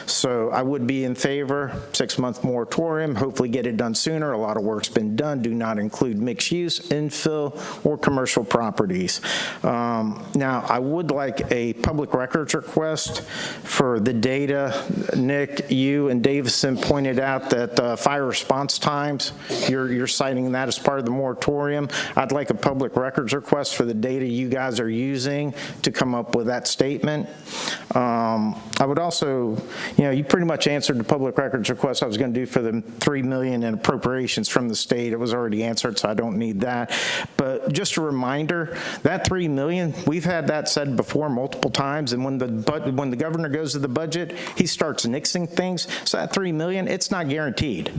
S17: So I would be in favor, 6-month moratorium, hopefully get it done sooner. A lot of work's been done. Do not include mixed use, infill, or commercial properties. Now, I would like a public records request for the data. Nick, you and Davison pointed out that fire response times, you're citing that as part of the moratorium. I'd like a public records request for the data you guys are using to come up with that statement. I would also, you pretty much answered the public records request I was going to do for the $3 million in appropriations from the state. It was already answered, so I don't need that. But just a reminder, that $3 million, we've had that said before multiple times, and when the governor goes to the budget, he starts nixing things. So that $3 million, it's not guaranteed.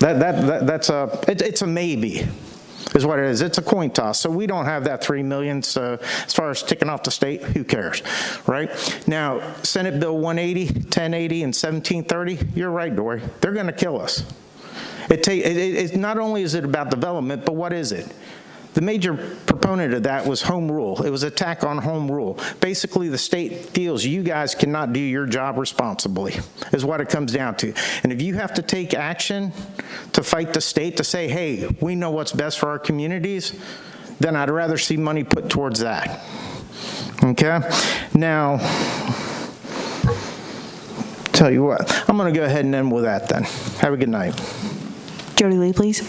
S17: It's a maybe. Is what it is. It's a coin toss. So we don't have that $3 million. So as far as ticking off the state, who cares, right? Now, Senate Bill 180, 1080, and 1730, you're right, Dory. They're going to kill us. Not only is it about development, but what is it? The major proponent of that was home rule. It was an attack on home rule. Basically, the state feels you guys cannot do your job responsibly, is what it comes down to. And if you have to take action to fight the state to say, hey, we know what's best for our communities, then I'd rather see money put towards that. Okay? Now, tell you what, I'm going to go ahead and end with that then. Have a good night.
S21: Jody Lee, please.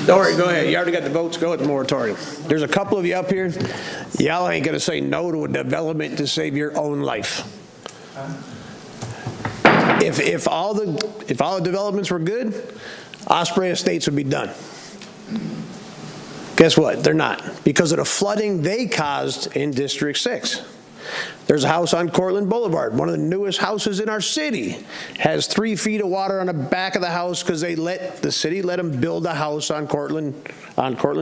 S20: All right, go ahead. You already got the votes. Go with the moratorium. There's a couple of you up here. Y'all ain't going to say no to a development to save your own life. If all the developments were good, Osprey Estates would be done. Guess what? They're not, because of the flooding they caused in District 6. There's a house on Cortland Boulevard, one of the newest houses in our city, has 3 feet of water on the back of the house because the city let them build a house on Cortland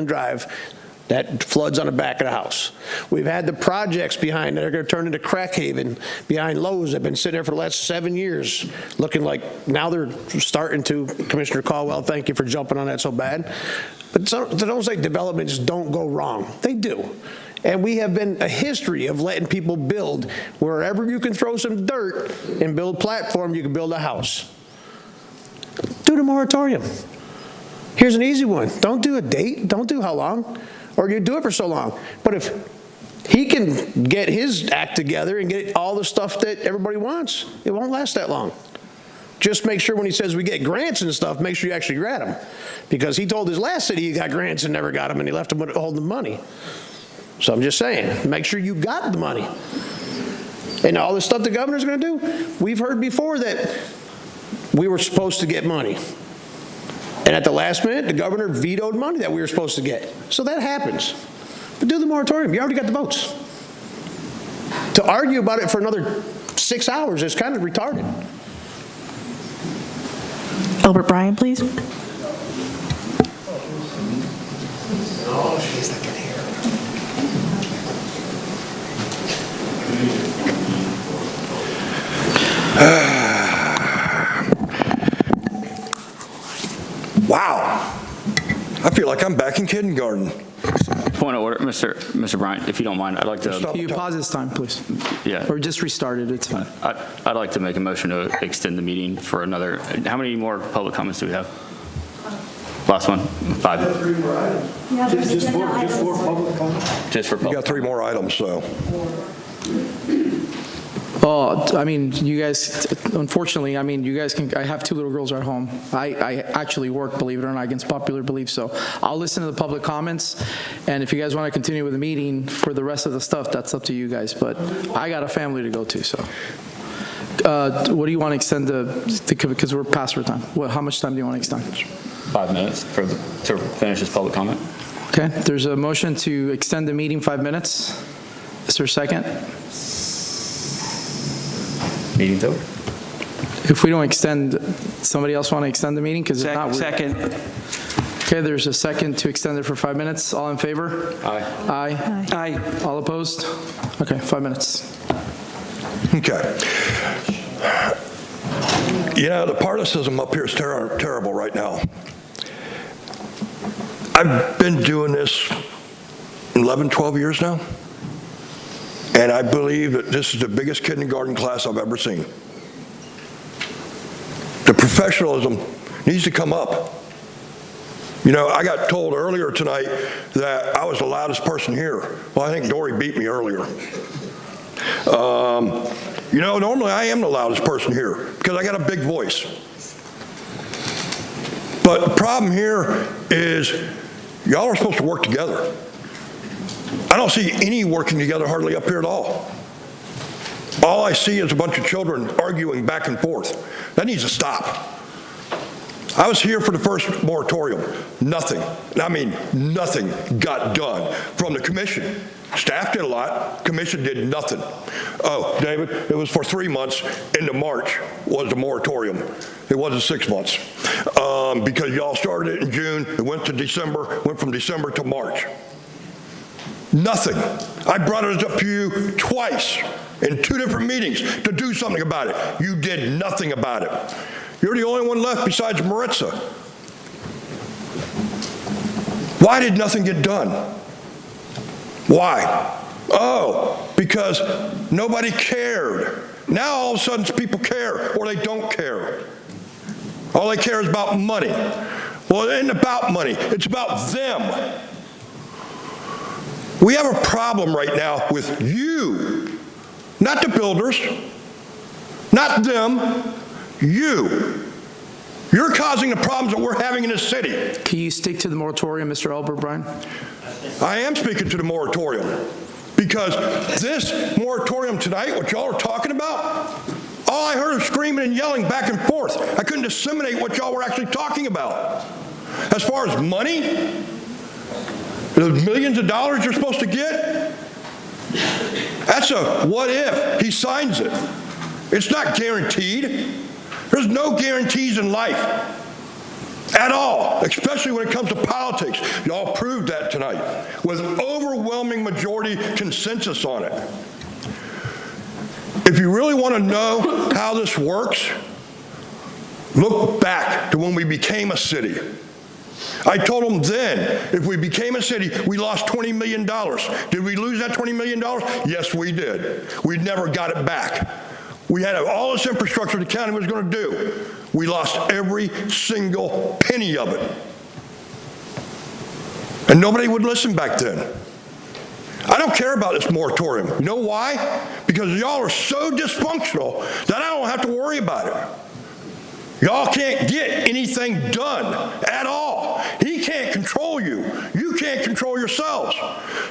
S20: Drive that floods on the back of the house. We've had the projects behind that are going to turn into crack haven behind Lowe's that have been sitting there for the last 7 years, looking like now they're starting to. Commissioner Caldwell, thank you for jumping on that so bad. But don't say developments don't go wrong. They do. And we have been a history of letting people build wherever you can throw some dirt and build platform, you can build a house. Do the moratorium. Here's an easy one. Don't do a date. Don't do how long. Or you do it for so long. But if he can get his act together and get all the stuff that everybody wants, it won't last that long. Just make sure when he says we get grants and stuff, make sure you actually grant them. Because he told his last city he got grants and never got them, and he left them holding the money. So I'm just saying, make sure you got the money. And all the stuff the governor's going to do, we've heard before that we were supposed to get money. And at the last minute, the governor vetoed money that we were supposed to get. So that happens. But do the moratorium. You already got the votes. To argue about it for another 6 hours is kind of retarded.
S21: Albert Bryan, please.
S20: Oh, she's not going to hear.
S22: Wow. I feel like I'm back in kindergarten.
S6: Point of order, Mr. Bryant, if you don't mind, I'd like to.
S1: Can you pause this time, please?
S6: Yeah.
S1: Or just restart it, it's fine.
S6: I'd like to make a motion to extend the meeting for another, how many more public comments do we have? Last one, 5.
S19: Yeah,
S4: Just for public comment?
S6: Just for
S14: You
S6: public.
S14: got 3 more items, so.
S1: Oh, I mean, you guys, unfortunately, I mean, you guys can, I have 2 little girls at home. I actually work, believe it or not, against popular belief, so I'll listen to the public comments, and if you guys want to continue with the meeting for the rest of the stuff, that's up to you guys, but I got a family to go to, so. What do you want to extend because we're past our time. How much time do you want to extend?
S6: 5 minutes to finish this public comment.
S1: Okay, there's a motion to extend the meeting 5 minutes. Is there a second?
S6: Meeting's over.
S1: If we don't extend, somebody else want to extend the meeting? Because if not,
S9: Second.
S1: Okay, there's a second to extend it for 5 minutes. All in favor?
S6: Aye.
S1: Aye.
S9: Aye.
S1: All opposed? Okay, 5 minutes.
S14: Okay. You know, the partisanship up here is terrible right now. I've been doing this 11, 12 years now, and I believe that this is the biggest kindergarten class I've ever seen. The professionalism needs to come up. You know, I got told earlier tonight that I was the loudest person here. Well, I think Dory beat me earlier. You know, normally I am the loudest person here because I got a big voice. But the problem here is y'all are supposed to work together. I don't see any working together hardly up here at all. All I see is a bunch of children arguing back and forth. That needs to stop. I was here for the first moratorium. Nothing, I mean, nothing got done from the commission. Staff did a lot, commission did nothing. Oh, David, it was for 3 months into March was the moratorium. It wasn't 6 months. Because y'all started it in June, it went to December, went from December to March. Nothing. I brought it up to you twice in 2 different meetings to do something about it. You did nothing about it. You're the only one left besides Maritza. Why did nothing get done? Why? Oh, because nobody cared. Now all of a sudden people care, or they don't care. All they care is about money. Well, it ain't about money. It's about them. We have a problem right now with you, not the builders, not them, you. You're causing the problems that we're having in this city.
S1: Can you stick to the moratorium, Mr. Albert Bryan?
S14: I am speaking to the moratorium because this moratorium tonight, what y'all are talking about, all I heard was screaming and yelling back and forth. I couldn't disseminate what y'all were actually talking about. As far as money, the millions of dollars you're supposed to get, that's a what if. He signs it. It's not guaranteed. There's no guarantees in life at all, especially when it comes to politics. Y'all proved that tonight with overwhelming majority consensus on it. If you really want to know how this works, look back to when we became a city. I told them then, if we became a city, we lost $20 million. Did we lose that $20 million? Yes, we did. We never got it back. We had all this infrastructure the county was going to do. We lost every single penny of it. And nobody would listen back then. I don't care about this moratorium. You know why? Because y'all are so dysfunctional that I don't have to worry about it. Y'all can't get anything done at all. He can't control you. You can't control yourselves.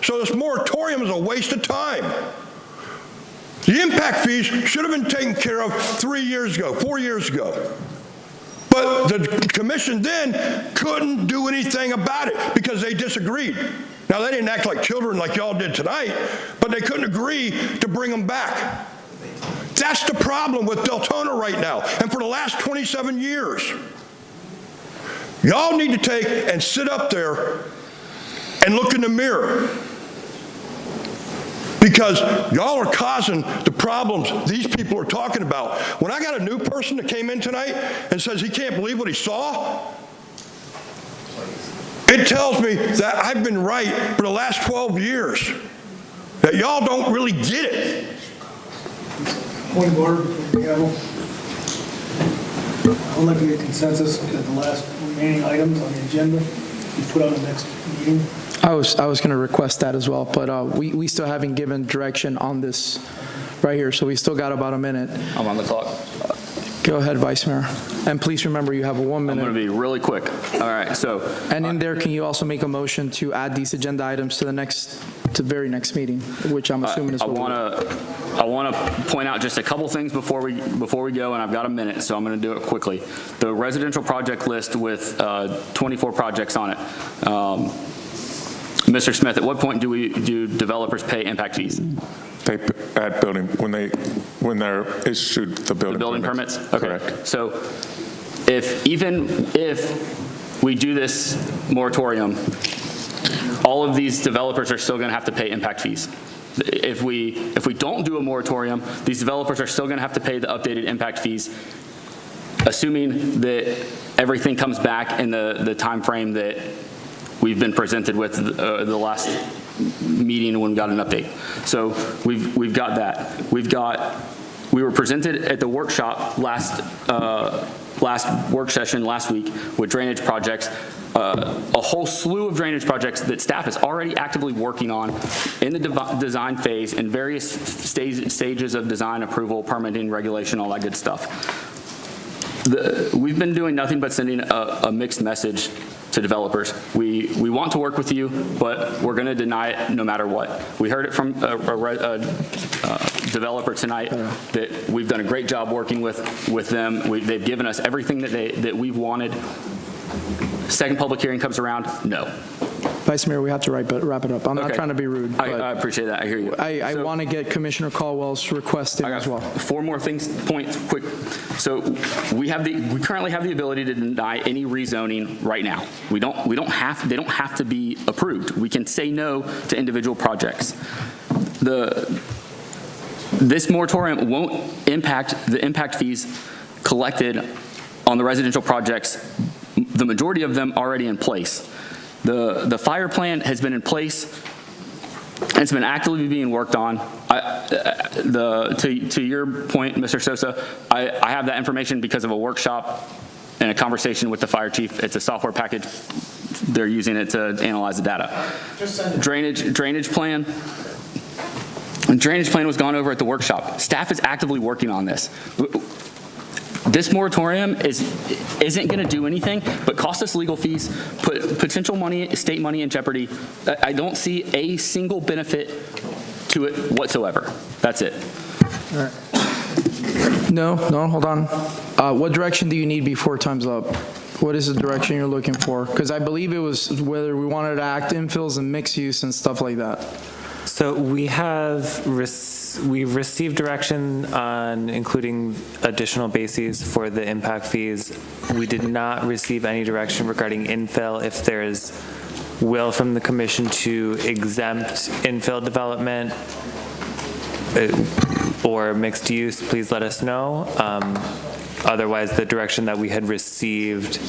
S14: So this moratorium is a waste of time. The impact fees should have been taken care of 3 years ago, 4 years ago. But the commission then couldn't do anything about it because they disagreed. Now, they didn't act like children like y'all did tonight, but they couldn't agree to bring them back. That's the problem with Deltona right now, and for the last 27 years. Y'all need to take and sit up there and look in the mirror. Because y'all are causing the problems these people are talking about. When I got a new person that came in tonight and says he can't believe what he saw, It tells me that I've been right for the last 12 years, that y'all don't really get it.
S4: Point of order, gavel. I would like to get consensus that the last remaining items on the agenda be put on the next meeting.
S1: I was going to request that as well, but we still haven't given direction on this right here, so we still got about a minute.
S6: I'm on the clock.
S1: Go ahead, Vice Mayor. And please remember, you have 1 minute.
S6: I'm going to be really quick. All right, so.
S1: And in there, can you also make a motion to add these agenda items to the very next meeting, which I'm assuming is what
S6: I want to point out just a couple things before we go, and I've got a minute, so I'm going to do it quickly. The residential project list with 24 projects on it. Mr. Smith, at what point do developers pay impact fees?
S5: They at building when they're issued the building
S6: permits. Okay.
S5: Correct.
S6: So even if we do this moratorium, all of these developers are still going to have to pay impact fees. If we don't do a moratorium, these developers are still going to have to pay the updated impact fees, assuming that everything comes back in the time frame that we've been presented with the last meeting when we got an update. So we've got that. We were presented at the workshop last work session last week with drainage projects, a whole slew of drainage projects that staff is already actively working on in the design phase in various stages of design, approval, permitting, regulation, all that good stuff. We've been doing nothing but sending a mixed message to developers. We want to work with you, but we're going to deny it no matter what. We heard it from a developer tonight that we've done a great job working with them. They've given us everything that we've wanted. Second public hearing comes around, no.
S1: Vice Mayor, we have to wrap it up. I'm not trying to be rude.
S6: I appreciate that. I hear you.
S1: I want to get Commissioner Caldwell's request in as well.
S6: 4 more points, quick. So we currently have the ability to deny any rezoning right now. They don't have to be approved. We can say no to individual projects. This moratorium won't impact the impact fees collected on the residential projects, the majority of them already in place. The fire plan has been in place. It's been actively being worked on. To your point, Mr. Sosa, I have that information because of a workshop and a conversation with the fire chief. It's a software package. They're using it to analyze the data. Drainage plan. The drainage plan was gone over at the workshop. Staff is actively working on this. This moratorium isn't going to do anything but cost us legal fees, put potential state money in jeopardy. I don't see a single benefit to it whatsoever. That's it.
S1: All right. No, hold on. What direction do you need before time's up? What is the direction you're looking for? Because I believe it was whether we wanted to act infills and mixed use and stuff like that.
S7: So we've received direction on including additional bases for the impact fees. We did not receive any direction regarding infill. If there is will from the commission to exempt infill development or mixed use, please let us know. Otherwise, the direction that we had received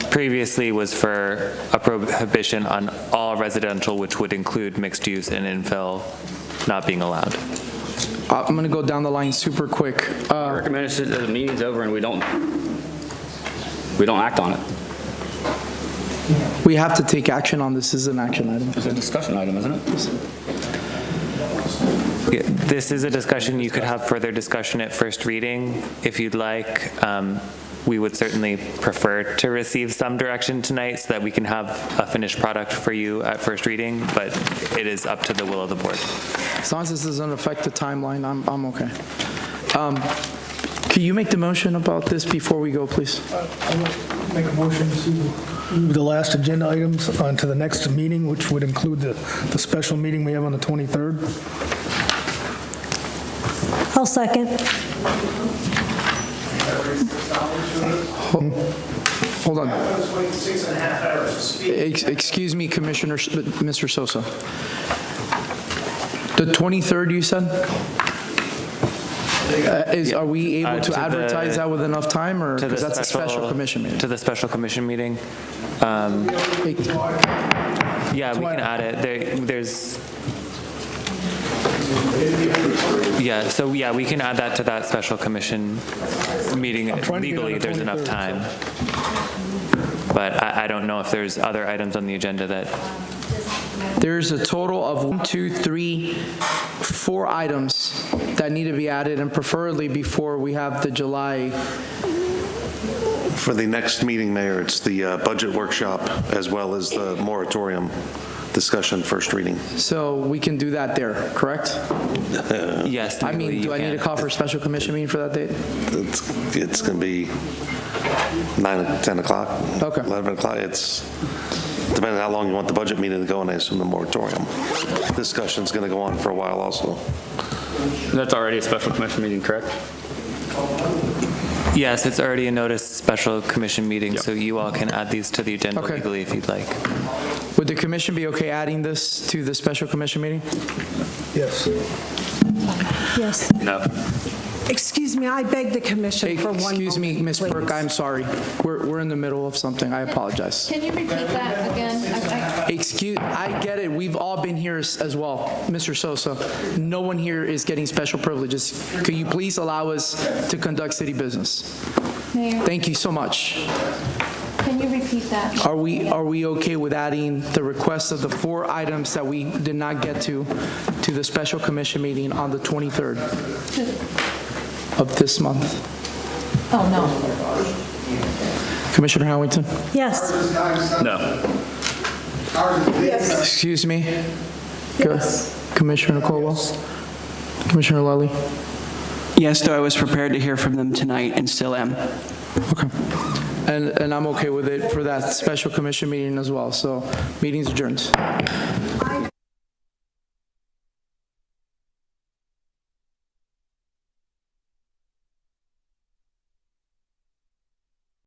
S7: previously was for a prohibition on all residential, which would include mixed use and infill not being allowed.
S1: I'm going to go down the line super quick.
S6: I recommend that the meeting's over and we don't act on it.
S1: We have to take action on this. This is an action item.
S6: It's a discussion item, isn't it?
S7: Yeah, this is a discussion. You could have further discussion at first reading if you'd like. We would certainly prefer to receive some direction tonight so that we can have a finished product for you at first reading, but it is up to the will of the board.
S1: As long as this doesn't affect the timeline, I'm okay. Can you make the motion about this before we go, please?
S4: I will make a motion to move the last agenda items onto the next meeting, which would include the special meeting we have on the 23rd.
S19: I'll second.
S1: Hold on. Excuse me, Commissioner, Mr. Sosa. The 23rd, you said? Are we able to advertise that with enough time, or because that's a special commission meeting?
S7: To the special commission meeting. Yeah, we can add it. There's. Yeah, so yeah, we can add that to that special commission meeting. Legally, there's enough time. But I don't know if there's other items on the agenda that.
S1: There's a total of 1, 2, 3, 4 items that need to be added, and preferably before we have the July.
S18: For the next meeting, Mayor, it's the budget workshop as well as the moratorium discussion, first reading.
S1: So we can do that there, correct?
S7: Yes.
S1: I mean, do I need to call for a special commission meeting for that date?
S18: It's going to be 9, 10 o'clock,
S1: okay.
S18: 11 o'clock. It's depending on how long you want the budget meeting to go, and I assume the moratorium discussion's going to go on for a while also.
S6: That's already a special commission meeting, correct?
S7: Yes, it's already a notice special commission meeting, so you all can add these to the agenda legally if you'd like.
S1: Would the commission be okay adding this to the special commission meeting?
S4: Yes.
S12: Yes.
S6: No.
S12: Excuse me, I beg the commission for one moment.
S1: Excuse me, Ms. Burke, I'm sorry. We're in the middle of something. I apologize.
S8: Can you repeat that again?
S1: I get it. We've all been here as well. Mr. Sosa, no one here is getting special privileges. Could you please allow us to conduct city business?
S8: Mayor,
S1: Thank you so much.
S8: can you repeat that?
S1: Are we okay with adding the request of the 4 items that we did not get to the special commission meeting on the 23rd of this month?
S8: Oh, no.
S1: Commissioner Howington?
S19: Yes.
S6: No.
S1: Excuse me? Commissioner Colwell? Commissioner Lally?
S9: Yes, though I was prepared to hear from them tonight and still am.
S1: Okay. And I'm okay with it for that special commission meeting as well. So meeting's adjourned.